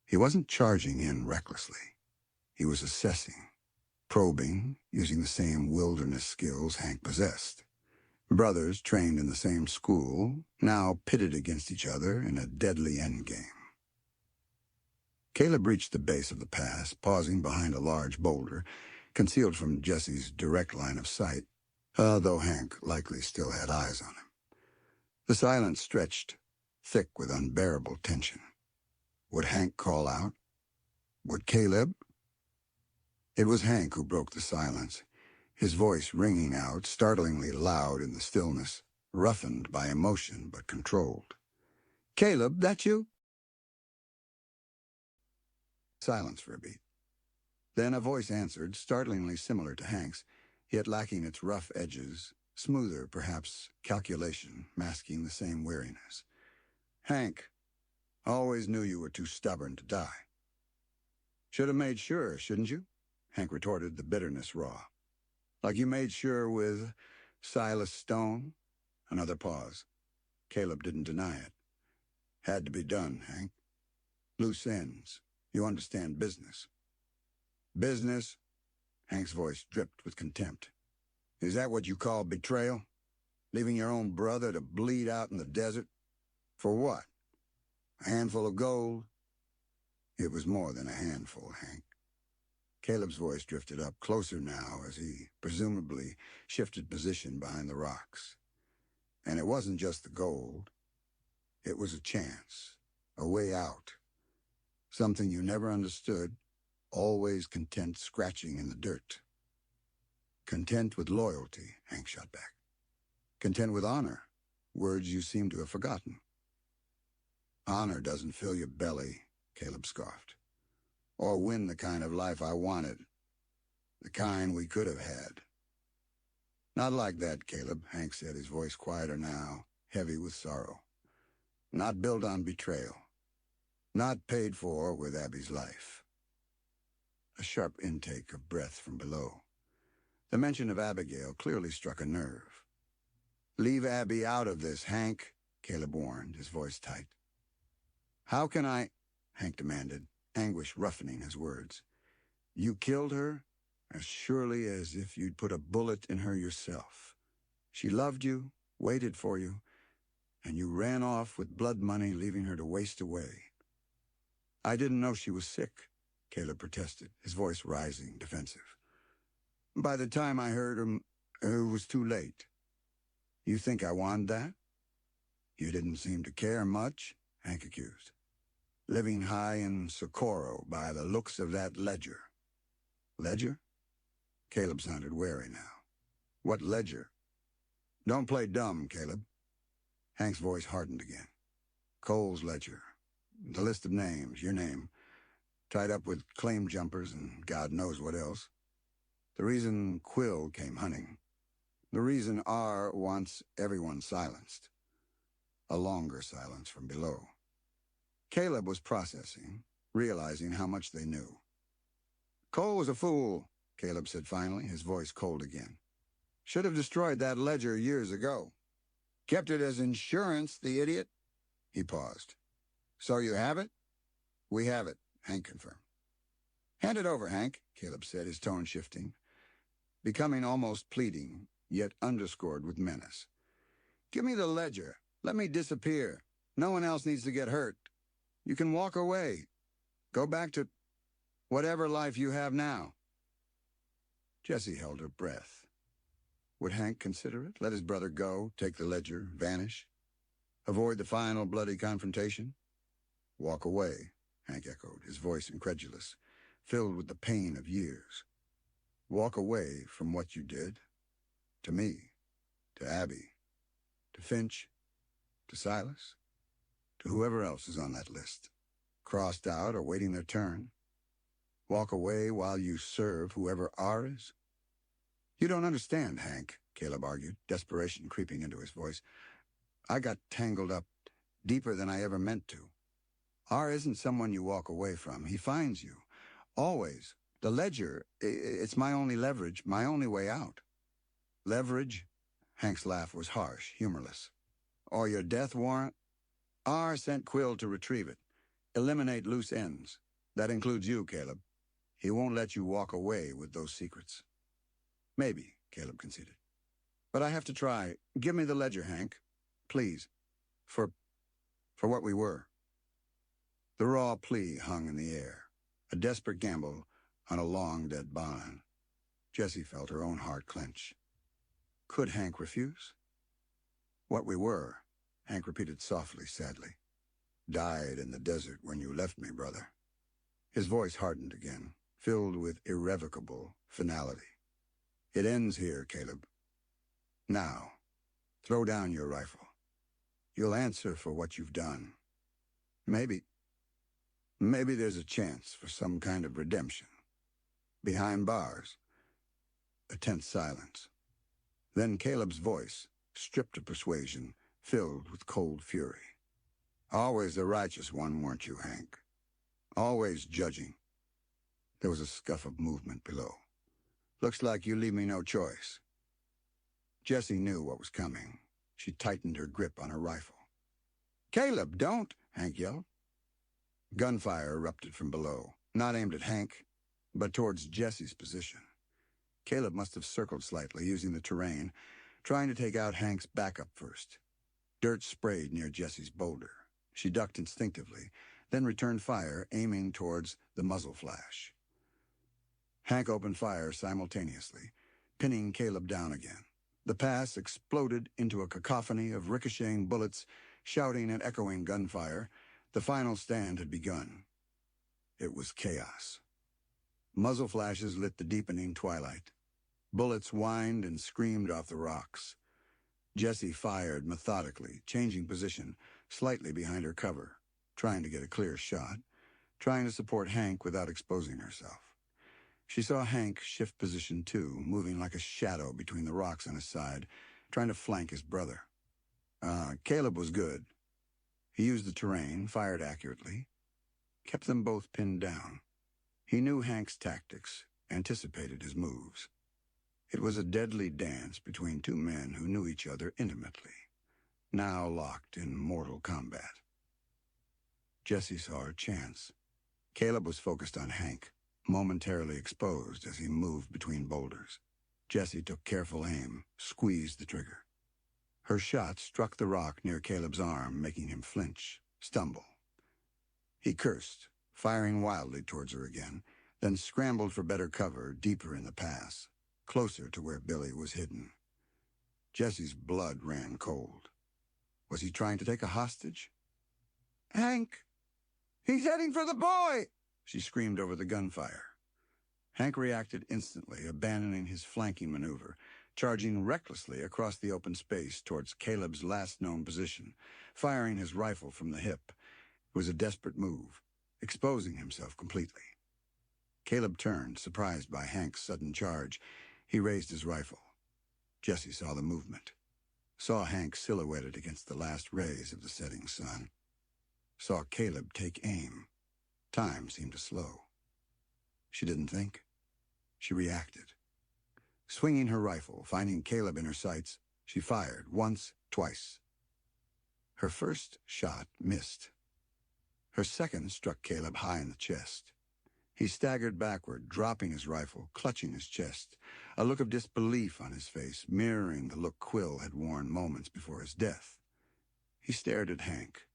He wasn't charging in recklessly. He was assessing, probing, using the same wilderness skills Hank possessed. Brothers trained in the same school, now pitted against each other in a deadly endgame. Caleb reached the base of the pass, pausing behind a large boulder, concealed from Jesse's direct line of sight, though Hank likely still had eyes on him. The silence stretched, thick with unbearable tension. Would Hank call out? Would Caleb? It was Hank who broke the silence, his voice ringing out, startlingly loud in the stillness, roughened by emotion but controlled. "Caleb, that you?" Silence for a beat. Then a voice answered, startlingly similar to Hank's, yet lacking its rough edges, smoother, perhaps, calculation, masking the same weariness. "Hank, always knew you were too stubborn to die." "Should have made sure, shouldn't you?" Hank retorted, the bitterness raw. "Like you made sure with Silas Stone?" Another pause. Caleb didn't deny it. "Had to be done, Hank. Loose ends. You understand business." "Business?" Hank's voice dripped with contempt. "Is that what you call betrayal? Leaving your own brother to bleed out in the desert? For what? A handful of gold?" "It was more than a handful, Hank." Caleb's voice drifted up, closer now as he, presumably, shifted position behind the rocks. "And it wasn't just the gold. It was a chance, a way out. Something you never understood, always content scratching in the dirt." "Content with loyalty," Hank shot back. "Content with honor, words you seem to have forgotten." "Honor doesn't fill your belly," Caleb scoffed. "Or win the kind of life I wanted. The kind we could have had." "Not like that, Caleb," Hank said, his voice quieter now, heavy with sorrow. "Not built on betrayal. Not paid for with Abby's life." A sharp intake of breath from below. The mention of Abigail clearly struck a nerve. "Leave Abby out of this, Hank," Caleb warned, his voice tight. "How can I?" Hank demanded, anguish roughening his words. "You killed her as surely as if you'd put a bullet in her yourself. She loved you, waited for you, and you ran off with blood money, leaving her to waste away." "I didn't know she was sick," Caleb protested, his voice rising, defensive. "By the time I heard it was too late." "You think I wanted that?" "You didn't seem to care much," Hank accused. "Living high in Socorro by the looks of that ledger." "Ledger?" Caleb sounded wary now. "What ledger?" "Don't play dumb, Caleb." Hank's voice hardened again. "Cole's ledger. The list of names, your name, tied up with claim jumpers and God knows what else. The reason Quill came hunting. The reason R wants everyone silenced." A longer silence from below. Caleb was processing, realizing how much they knew. "Cole was a fool," Caleb said finally, his voice cold again. "Should have destroyed that ledger years ago. Kept it as insurance, the idiot." He paused. "So you have it?" "We have it," Hank confirmed. "Hand it over, Hank," Caleb said, his tone shifting, becoming almost pleading, yet underscored with menace. "Give me the ledger. Let me disappear. No one else needs to get hurt. You can walk away. Go back to whatever life you have now." Jessie held her breath. Would Hank consider it? Let his brother go, take the ledger, vanish? Avoid the final bloody confrontation? "Walk away," Hank echoed, his voice incredulous, filled with the pain of years. "Walk away from what you did. To me, to Abby, to Finch, to Silas, to whoever else is on that list, crossed out or waiting their turn. Walk away while you serve whoever R is?" "You don't understand, Hank," Caleb argued, desperation creeping into his voice. "I got tangled up deeper than I ever meant to. R isn't someone you walk away from. He finds you. Always. The ledger, it's my only leverage, my only way out." "Leverage?" Hank's laugh was harsh, humorless. "Or your death warrant? R sent Quill to retrieve it. Eliminate loose ends. That includes you, Caleb. He won't let you walk away with those secrets." "Maybe," Caleb conceded. "But I have to try. Give me the ledger, Hank. Please. For what we were." The raw plea hung in the air, a desperate gamble on a long-dead bond. Jessie felt her own heart clench. Could Hank refuse? What we were, Hank repeated softly, sadly. Died in the desert when you left me, brother. His voice hardened again, filled with irrevocable finality. It ends here, Caleb. Now, throw down your rifle. You'll answer for what you've done. Maybe there's a chance for some kind of redemption. Behind bars. A tense silence. Then Caleb's voice, stripped of persuasion, filled with cold fury. Always the righteous one, weren't you, Hank? Always judging. There was a scuff of movement below. Looks like you leave me no choice. Jessie knew what was coming. She tightened her grip on her rifle. Caleb, don't, Hank yelled. Gunfire erupted from below, not aimed at Hank, but towards Jessie's position. Caleb must have circled slightly, using the terrain, trying to take out Hank's backup first. Dirt sprayed near Jessie's boulder. She ducked instinctively, then returned fire, aiming towards the muzzle flash. Hank opened fire simultaneously, pinning Caleb down again. The pass exploded into a cacophony of ricocheting bullets, shouting and echoing gunfire. The final stand had begun. It was chaos. Muzzle flashes lit the deepening twilight. Bullets whined and screamed off the rocks. Jessie fired methodically, changing position, slightly behind her cover, trying to get a clear shot, trying to support Hank without exposing herself. She saw Hank shift position too, moving like a shadow between the rocks on his side, trying to flank his brother. Caleb was good. He used the terrain, fired accurately, kept them both pinned down. He knew Hank's tactics, anticipated his moves. It was a deadly dance between two men who knew each other intimately, now locked in mortal combat. Jessie saw her chance. Caleb was focused on Hank, momentarily exposed as he moved between boulders. Jessie took careful aim, squeezed the trigger. Her shot struck the rock near Caleb's arm, making him flinch, stumble. He cursed, firing wildly towards her again, then scrambled for better cover deeper in the pass, closer to where Billy was hidden. Jessie's blood ran cold. Was he trying to take a hostage? Hank! He's heading for the boy! She screamed over the gunfire. Hank reacted instantly, abandoning his flanking maneuver, charging recklessly across the open space towards Caleb's last known position, firing his rifle from the hip. It was a desperate move, exposing himself completely. Caleb turned, surprised by Hank's sudden charge. He raised his rifle. Jessie saw the movement, saw Hank silhouetted against the last rays of the setting sun, saw Caleb take aim. Time seemed to slow. She didn't think. She reacted. Swinging her rifle, finding Caleb in her sights, she fired once, twice. Her first shot missed. Her second struck Caleb high in the chest. He staggered backward, dropping his rifle, clutching his chest, a look of disbelief on his face, mirroring the look Quill had worn moments before his death. He stared at Hank,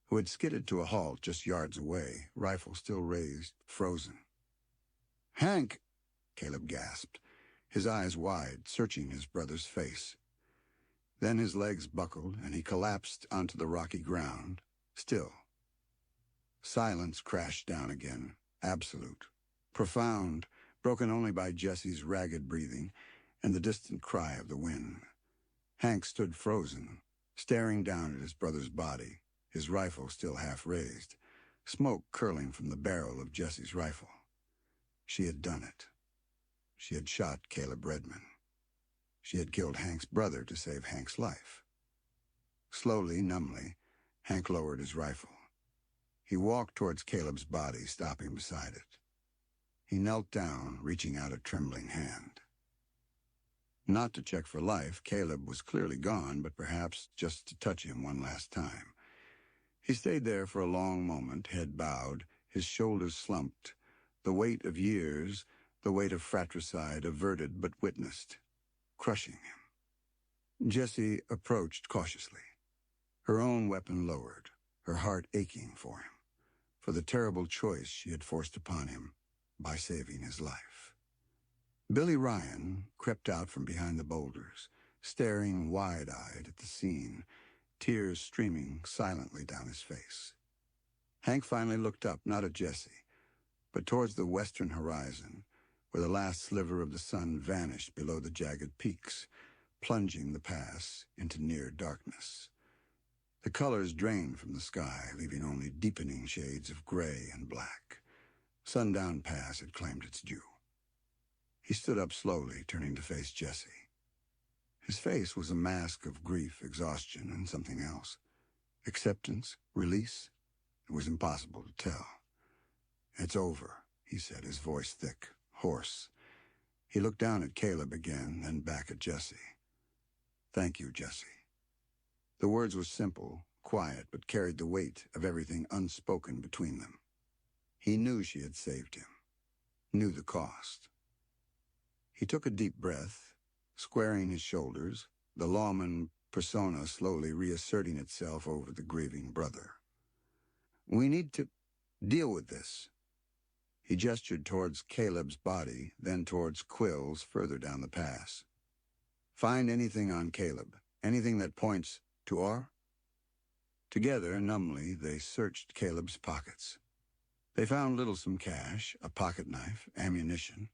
who had skidded to a halt just yards away, rifle still raised, frozen. Hank! Caleb gasped, his eyes wide, searching his brother's face. Then his legs buckled, and he collapsed onto the rocky ground, still. Silence crashed down again, absolute, profound, broken only by Jessie's ragged breathing and the distant cry of the wind. Hank stood frozen, staring down at his brother's body, his rifle still half raised, smoke curling from the barrel of Jessie's rifle. She had done it. She had shot Caleb Redman. She had killed Hank's brother to save Hank's life. Slowly, numbly, Hank lowered his rifle. He walked towards Caleb's body, stopping beside it. He knelt down, reaching out a trembling hand. Not to check for life, Caleb was clearly gone, but perhaps just to touch him one last time. He stayed there for a long moment, head bowed, his shoulders slumped, the weight of years, the weight of fratricide averted but witnessed, crushing him. Jessie approached cautiously, her own weapon lowered, her heart aching for him, for the terrible choice she had forced upon him by saving his life. Billy Ryan crept out from behind the boulders, staring wide-eyed at the scene, tears streaming silently down his face. Hank finally looked up, not at Jesse, but towards the western horizon, where the last sliver of the sun vanished below the jagged peaks, plunging the pass into near darkness. The colors drained from the sky, leaving only deepening shades of gray and black. Sundown Pass had claimed its due. He stood up slowly, turning to face Jesse. His face was a mask of grief, exhaustion, and something else. Acceptance, release. It was impossible to tell. "It's over," he said, his voice thick, hoarse. He looked down at Caleb again, then back at Jesse. "Thank you, Jesse." The words were simple, quiet, but carried the weight of everything unspoken between them. He knew she had saved him, knew the cost. He took a deep breath, squaring his shoulders, the lawman persona slowly reasserting itself over the grieving brother. "We need to deal with this." He gestured towards Caleb's body, then towards Quill's further down the pass. "Find anything on Caleb, anything that points to R?" Together, numbly, they searched Caleb's pockets. They found some cash, a pocket knife, ammunition,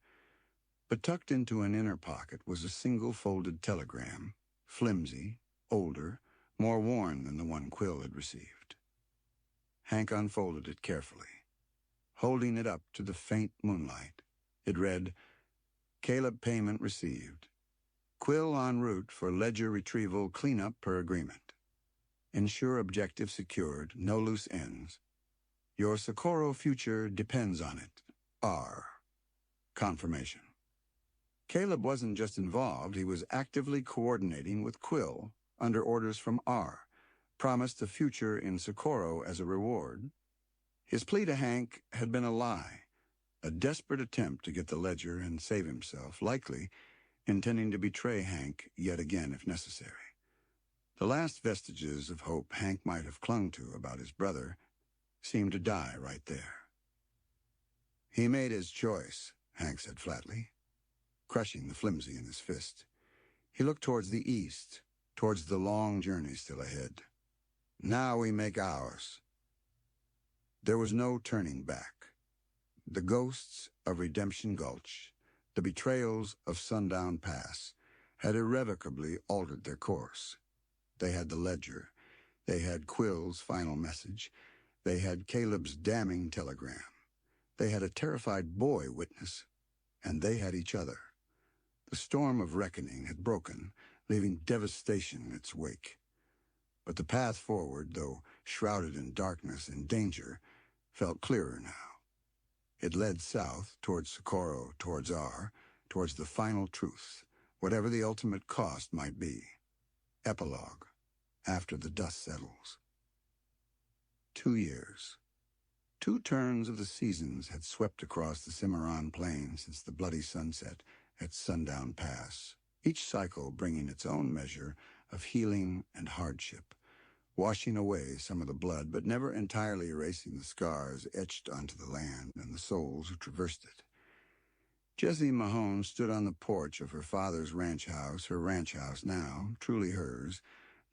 but tucked into an inner pocket was a single folded telegram, flimsy, older, more worn than the one Quill had received. Hank unfolded it carefully. Holding it up to the faint moonlight, it read, "Caleb payment received. Quill en route for ledger retrieval cleanup per agreement. Ensure objective secured, no loose ends. Your Socorro future depends on it. R. Confirmation." Caleb wasn't just involved, he was actively coordinating with Quill under orders from R, promised a future in Socorro as a reward. His plea to Hank had been a lie, a desperate attempt to get the ledger and save himself, likely intending to betray Hank yet again if necessary. The last vestiges of hope Hank might have clung to about his brother seemed to die right there. "He made his choice," Hank said flatly, crushing the flimsy in his fist. He looked towards the east, towards the long journey still ahead. "Now we make ours." There was no turning back. The ghosts of Redemption Gulch, the betrayals of Sundown Pass, had irrevocably altered their course. They had the ledger. They had Quill's final message. They had Caleb's damning telegram. They had a terrified boy witness. And they had each other. The storm of reckoning had broken, leaving devastation in its wake. But the path forward, though shrouded in darkness and danger, felt clearer now. It led south, towards Socorro, towards R, towards the final truth, whatever the ultimate cost might be. Epilogue, after the dust settles. 2 years. 2 turns of the seasons had swept across the Cimarron Plain since the bloody sunset at Sundown Pass, each cycle bringing its own measure of healing and hardship, washing away some of the blood but never entirely erasing the scars etched onto the land and the souls who traversed it. Jessie Mahone stood on the porch of her father's ranch house now, truly hers,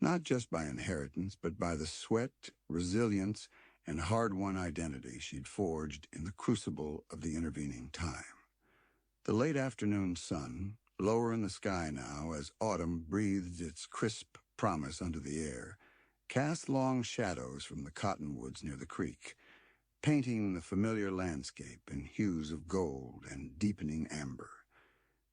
not just by inheritance, but by the sweat, resilience, and hard-won identity she'd forged in the crucible of the intervening time. The late afternoon sun, lower in the sky now as autumn breathed its crisp promise under the air, cast long shadows from the cottonwoods near the creek, painting the familiar landscape in hues of gold and deepening amber.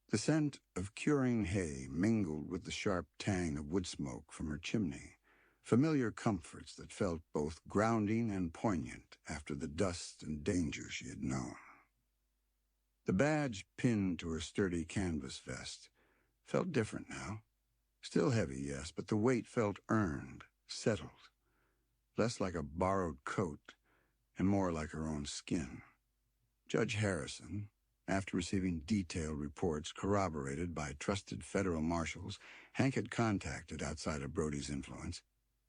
The scent of curing hay mingled with the sharp tang of wood smoke from her chimney, familiar comforts that felt both grounding and poignant after the dust and danger she had known. The badge pinned to her sturdy canvas vest felt different now. Still heavy, yes, but the weight felt earned, settled, less like a borrowed coat and more like her own skin. Judge Harrison, after receiving detailed reports corroborated by trusted federal marshals Hank had contacted outside of Brody's influence,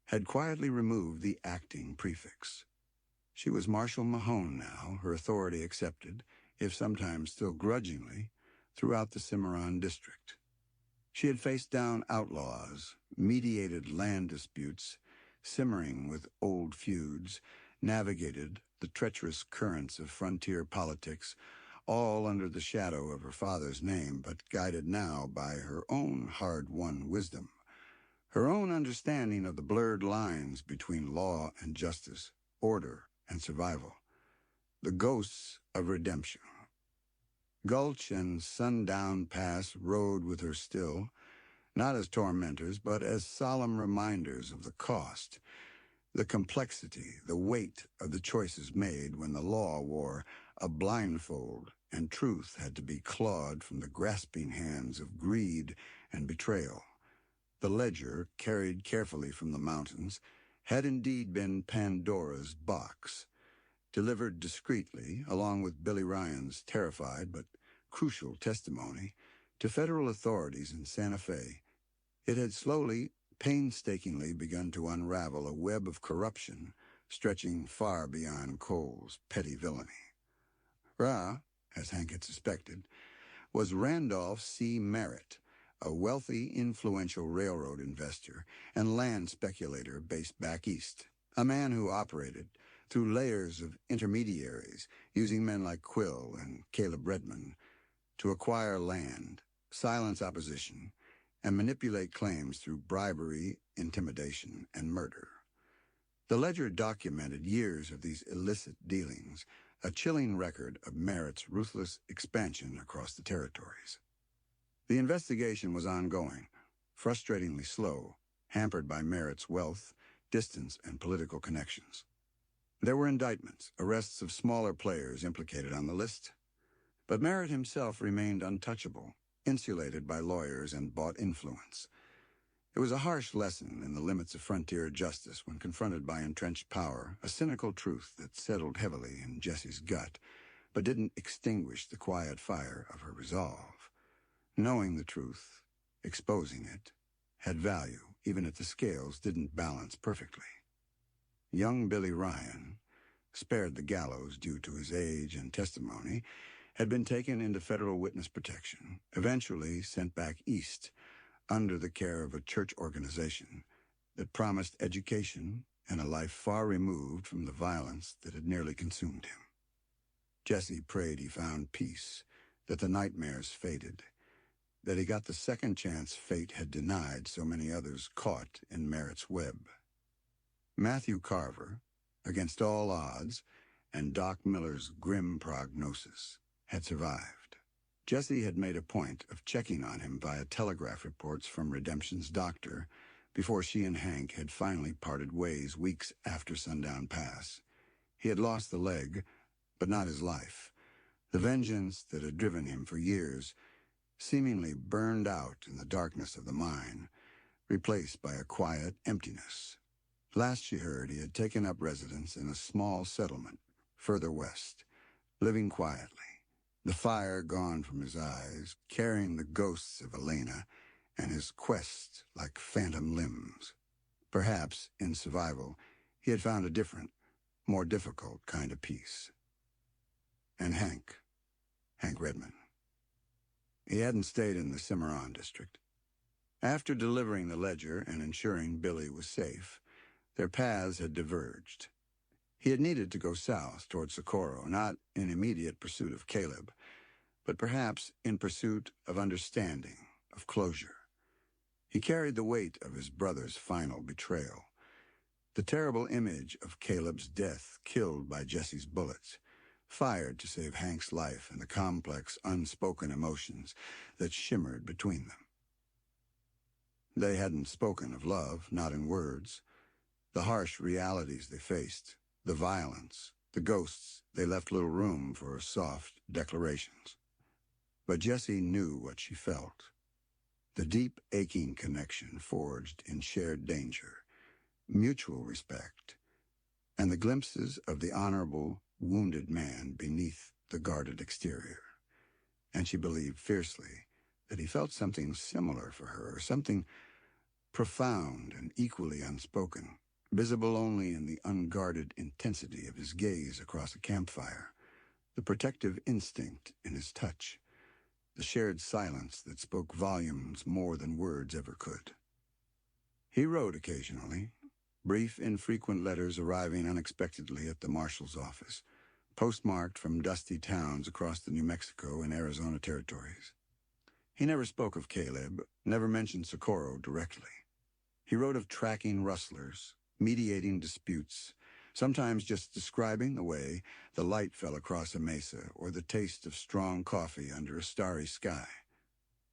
had quietly removed the acting prefix. She was Marshal Mahone now, her authority accepted, if sometimes still grudgingly, throughout the Cimarron district. She had faced down outlaws, mediated land disputes, simmering with old feuds, navigated the treacherous currents of frontier politics, all under the shadow of her father's name, but guided now by her own hard-won wisdom, her own understanding of the blurred lines between law and justice, order and survival, the ghosts of redemption. Gulch and Sundown Pass rode with her still, not as tormentors, but as solemn reminders of the cost, the complexity, the weight of the choices made when the law wore a blindfold and truth had to be clawed from the grasping hands of greed and betrayal. The ledger, carried carefully from the mountains, had indeed been Pandora's box, delivered discreetly, along with Billy Ryan's terrified but crucial testimony, to federal authorities in Santa Fe. It had slowly, painstakingly begun to unravel a web of corruption stretching far beyond Cole's petty villainy. Ra, as Hank had suspected, was Randolph C. Merritt, a wealthy, influential railroad investor and land speculator based back east, a man who operated through layers of intermediaries, using men like Quill and Caleb Redmond to acquire land, silence opposition, and manipulate claims through bribery, intimidation, and murder. The ledger documented years of these illicit dealings, a chilling record of Merritt's ruthless expansion across the territories. The investigation was ongoing, frustratingly slow, hampered by Merritt's wealth, distance, and political connections. There were indictments, arrests of smaller players implicated on the list, but Merritt himself remained untouchable, insulated by lawyers and bought influence. It was a harsh lesson in the limits of frontier justice when confronted by entrenched power, a cynical truth that settled heavily in Jessie's gut, but didn't extinguish the quiet fire of her resolve. Knowing the truth, exposing it, had value, even if the scales didn't balance perfectly. Young Billy Ryan, spared the gallows due to his age and testimony, had been taken into federal witness protection, eventually sent back east under the care of a church organization that promised education and a life far removed from the violence that had nearly consumed him. Jessie prayed he found peace, that the nightmares faded, that he got the second chance fate had denied so many others caught in Merritt's web. Matthew Carver, against all odds, and Doc Miller's grim prognosis, had survived. Jessie had made a point of checking on him via telegraph reports from Redemption's doctor before she and Hank had finally parted ways weeks after Sundown Pass. He had lost the leg, but not his life. The vengeance that had driven him for years, seemingly burned out in the darkness of the mine, replaced by a quiet emptiness. Last she heard, he had taken up residence in a small settlement further west, living quietly, the fire gone from his eyes, carrying the ghosts of Elena and his quest like phantom limbs. Perhaps, in survival, he had found a different, more difficult kind of peace. And Hank Redmond. He hadn't stayed in the Cimarron district. After delivering the ledger and ensuring Billy was safe, their paths had diverged. He had needed to go south toward Socorro, not in immediate pursuit of Caleb, but perhaps in pursuit of understanding, of closure. He carried the weight of his brother's final betrayal, the terrible image of Caleb's death killed by Jessie's bullets, fired to save Hank's life and the complex, unspoken emotions that shimmered between them. They hadn't spoken of love, not in words. The harsh realities they faced, the violence, the ghosts, they left little room for soft declarations. But Jessie knew what she felt. The deep, aching connection forged in shared danger, mutual respect, and the glimpses of the honorable, wounded man beneath the guarded exterior. And she believed fiercely that he felt something similar for her, something profound and equally unspoken, visible only in the unguarded intensity of his gaze across a campfire, the protective instinct in his touch, the shared silence that spoke volumes more than words ever could. He wrote occasionally, brief, infrequent letters arriving unexpectedly at the marshal's office, postmarked from dusty towns across the New Mexico and Arizona territories. He never spoke of Caleb, never mentioned Socorro directly. He wrote of tracking rustlers, mediating disputes, sometimes just describing the way the light fell across a mesa or the taste of strong coffee under a starry sky.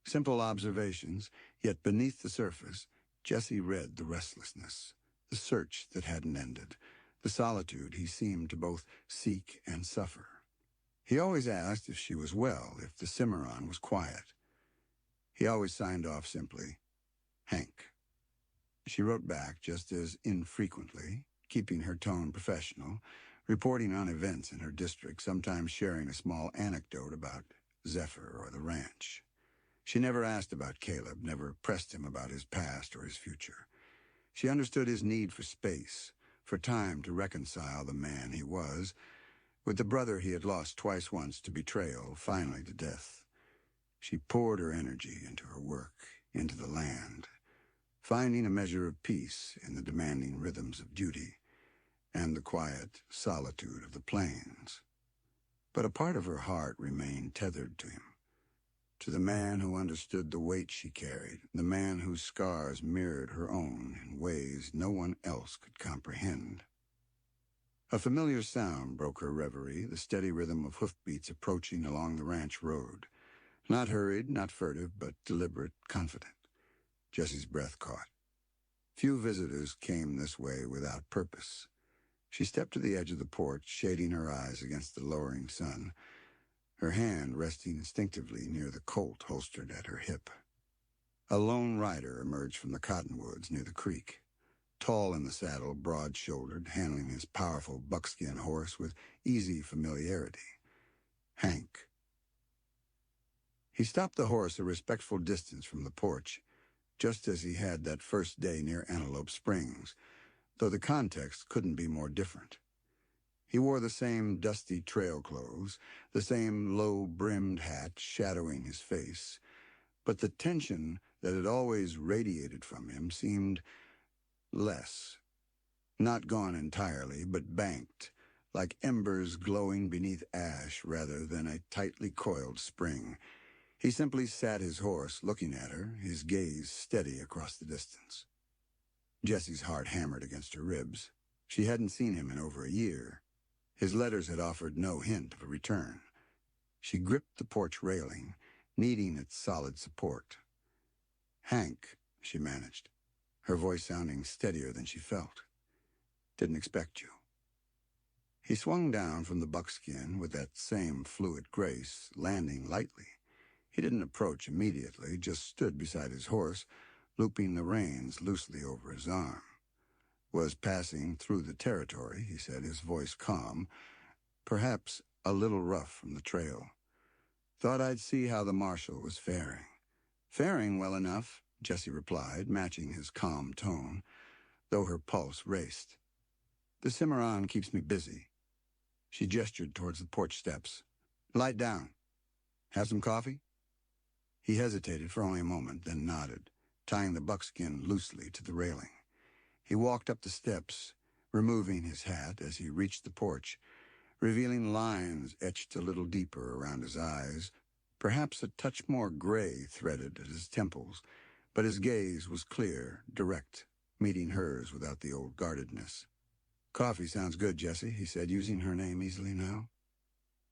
Simple observations, yet beneath the surface, Jesse read the restlessness, the search that hadn't ended, the solitude he seemed to both seek and suffer. He always asked if she was well, if the Cimarron was quiet. He always signed off simply, Hank. She wrote back just as infrequently, keeping her tone professional, reporting on events in her district, sometimes sharing a small anecdote about Zephyr or the ranch. She never asked about Caleb, never pressed him about his past or his future. She understood his need for space, for time to reconcile the man he was with the brother he had lost twice once to betrayal, finally to death. She poured her energy into her work, into the land, finding a measure of peace in the demanding rhythms of duty and the quiet solitude of the plains. But a part of her heart remained tethered to him, to the man who understood the weight she carried, the man whose scars mirrored her own in ways no one else could comprehend. A familiar sound broke her reverie, the steady rhythm of hoofbeats approaching along the ranch road. Not hurried, not furtive, but deliberate, confident. Jesse's breath caught. Few visitors came this way without purpose. She stepped to the edge of the porch, shading her eyes against the lowering sun, her hand resting instinctively near the Colt holstered at her hip. A lone rider emerged from the cottonwoods near the creek, tall in the saddle, broad-shouldered, handling his powerful buckskin horse with easy familiarity. Hank. He stopped the horse a respectful distance from the porch, just as he had that first day near Antelope Springs, though the context couldn't be more different. He wore the same dusty trail clothes, the same low-brimmed hat shadowing his face, but the tension that had always radiated from him seemed less. Not gone entirely, but banked, like embers glowing beneath ash rather than a tightly coiled spring. He simply sat his horse, looking at her, his gaze steady across the distance. Jessie's heart hammered against her ribs. She hadn't seen him in over a year. His letters had offered no hint of a return. She gripped the porch railing, needing its solid support. Hank, she managed, her voice sounding steadier than she felt. Didn't expect you. He swung down from the buckskin with that same fluid grace, landing lightly. He didn't approach immediately, just stood beside his horse, looping the reins loosely over his arm. Was passing through the territory, he said, his voice calm, perhaps a little rough from the trail. Thought I'd see how the marshal was faring. Faring well enough, Jessie replied, matching his calm tone, though her pulse raced. The Cimarron keeps me busy. She gestured towards the porch steps. Light down. Have some coffee? He hesitated for only a moment, then nodded, tying the buckskin loosely to the railing. He walked up the steps, removing his hat as he reached the porch, revealing lines etched a little deeper around his eyes, perhaps a touch more gray threaded at his temples, but his gaze was clear, direct, meeting hers without the old guardedness. Coffee sounds good, Jessie, he said, using her name easily now.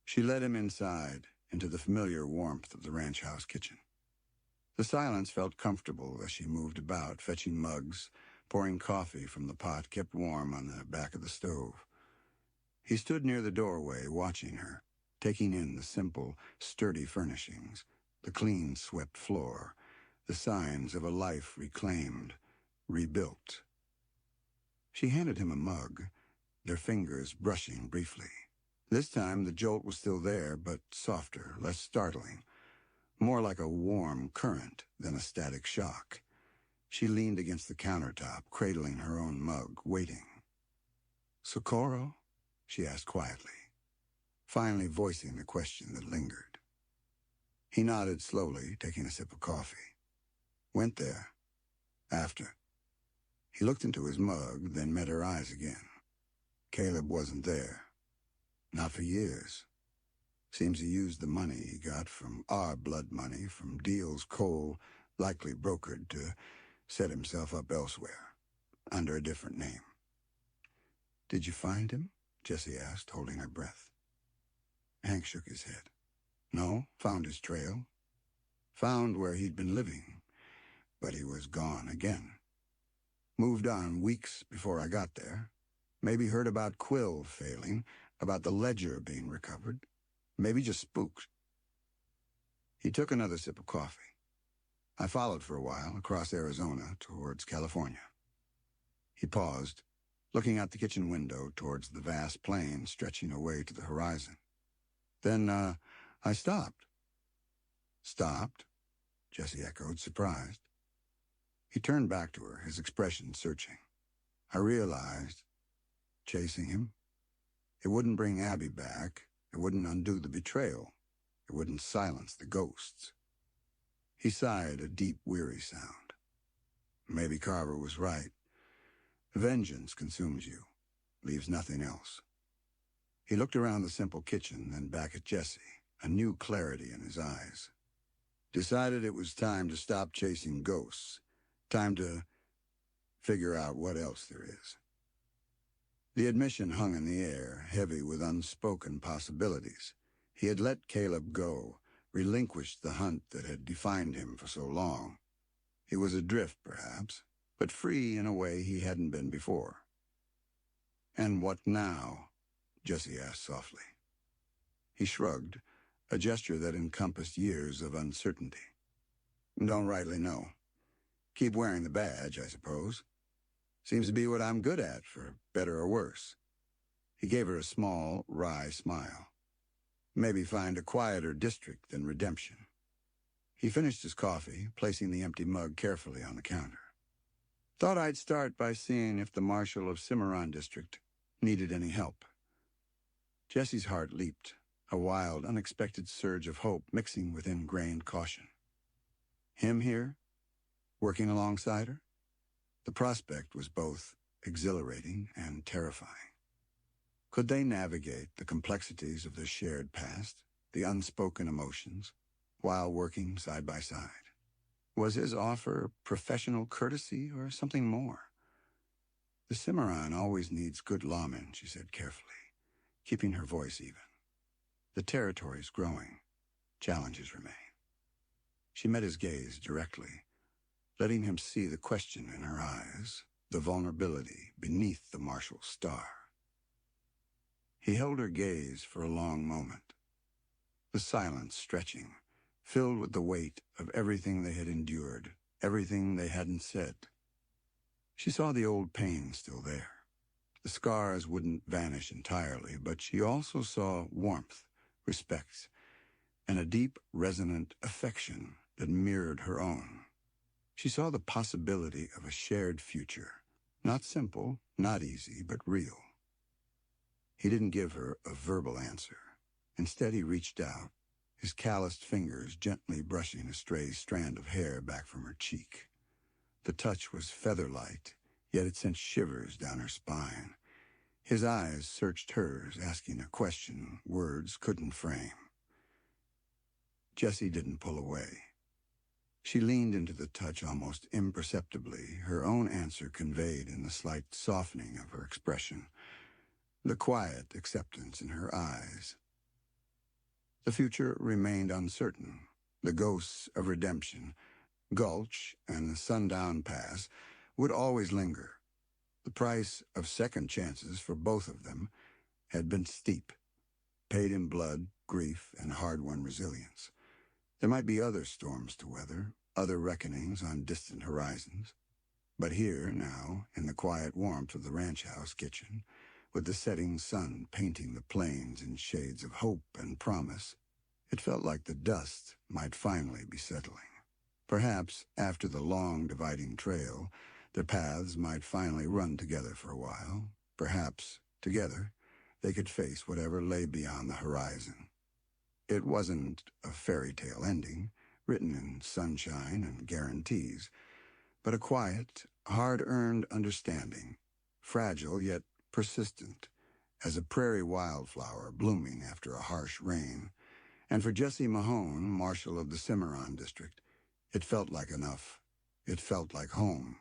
She led him inside, into the familiar warmth of the ranch house kitchen. The silence felt comfortable as she moved about, fetching mugs, pouring coffee from the pot kept warm on the back of the stove. He stood near the doorway, watching her, taking in the simple, sturdy furnishings, the clean swept floor, the signs of a life reclaimed, rebuilt. She handed him a mug, their fingers brushing briefly. This time the jolt was still there, but softer, less startling, more like a warm current than a static shock. She leaned against the countertop, cradling her own mug, waiting. Socorro? She asked quietly, finally voicing the question that lingered. He nodded slowly, taking a sip of coffee. Went there. After. He looked into his mug, then met her eyes again. Caleb wasn't there. Not for years. Seems he used the money he got from our blood money, from deals Cole likely brokered, to set himself up elsewhere, under a different name. "Did you find him?" Jessie asked, holding her breath. Hank shook his head. "No, found his trail. Found where he'd been living, but he was gone again. Moved on weeks before I got there. Maybe heard about Quill failing, about the ledger being recovered. Maybe just spooked." He took another sip of coffee. "I followed for a while, across Arizona, towards California." He paused, looking out the kitchen window towards the vast plain stretching away to the horizon. "Then, I stopped." "Stopped?" Jessie echoed, surprised. He turned back to her, his expression searching. "I realized, chasing him, it wouldn't bring Abby back. It wouldn't undo the betrayal. It wouldn't silence the ghosts." He sighed, a deep, weary sound. "Maybe Carver was right. Vengeance consumes you, leaves nothing else." He looked around the simple kitchen, then back at Jessie, a new clarity in his eyes. "Decided it was time to stop chasing ghosts. Time to figure out what else there is." The admission hung in the air, heavy with unspoken possibilities. He had let Caleb go, relinquished the hunt that had defined him for so long. He was adrift, perhaps, but free in a way he hadn't been before. "And what now?" Jessie asked softly. He shrugged, a gesture that encompassed years of uncertainty. "Don't rightly know. Keep wearing the badge, I suppose. Seems to be what I'm good at, for better or worse." He gave her a small, wry smile. "Maybe find a quieter district than redemption." He finished his coffee, placing the empty mug carefully on the counter. "Thought I'd start by seeing if the Marshal of Cimarron District needed any help." Jessie's heart leaped, a wild, unexpected surge of hope mixing with ingrained caution. Him here? Working alongside her? The prospect was both exhilarating and terrifying. Could they navigate the complexities of their shared past, the unspoken emotions, while working side by side? Was his offer professional courtesy or something more? "The Cimarron always needs good lawmen," she said carefully, keeping her voice even. "The territory's growing. Challenges remain." She met his gaze directly, letting him see the question in her eyes, the vulnerability beneath the marshal's star. He held her gaze for a long moment, the silence stretching, filled with the weight of everything they had endured, everything they hadn't said. She saw the old pain still there. The scars wouldn't vanish entirely, but she also saw warmth, respect, and a deep, resonant affection that mirrored her own. She saw the possibility of a shared future, not simple, not easy, but real. He didn't give her a verbal answer. Instead, he reached out, his calloused fingers gently brushing a stray strand of hair back from her cheek. The touch was feather-light, yet it sent shivers down her spine. His eyes searched hers, asking a question words couldn't frame. Jessie didn't pull away. She leaned into the touch almost imperceptibly, her own answer conveyed in the slight softening of her expression, the quiet acceptance in her eyes. The future remained uncertain. The ghosts of redemption, Gulch and the Sundown Pass, would always linger. The price of second chances for both of them had been steep, paid in blood, grief, and hard-won resilience. There might be other storms to weather, other reckonings on distant horizons. But here, now, in the quiet warmth of the ranch house kitchen, with the setting sun painting the plains in shades of hope and promise, it felt like the dust might finally be settling. Perhaps, after the long dividing trail, their paths might finally run together for a while. Perhaps, together, they could face whatever lay beyond the horizon. It wasn't a fairy tale ending, written in sunshine and guarantees, but a quiet, hard-earned understanding, fragile yet persistent, as a prairie wildflower blooming after a harsh rain. And for Jesse Mahone, marshal of the Cimarron district, it felt like enough. It felt like home.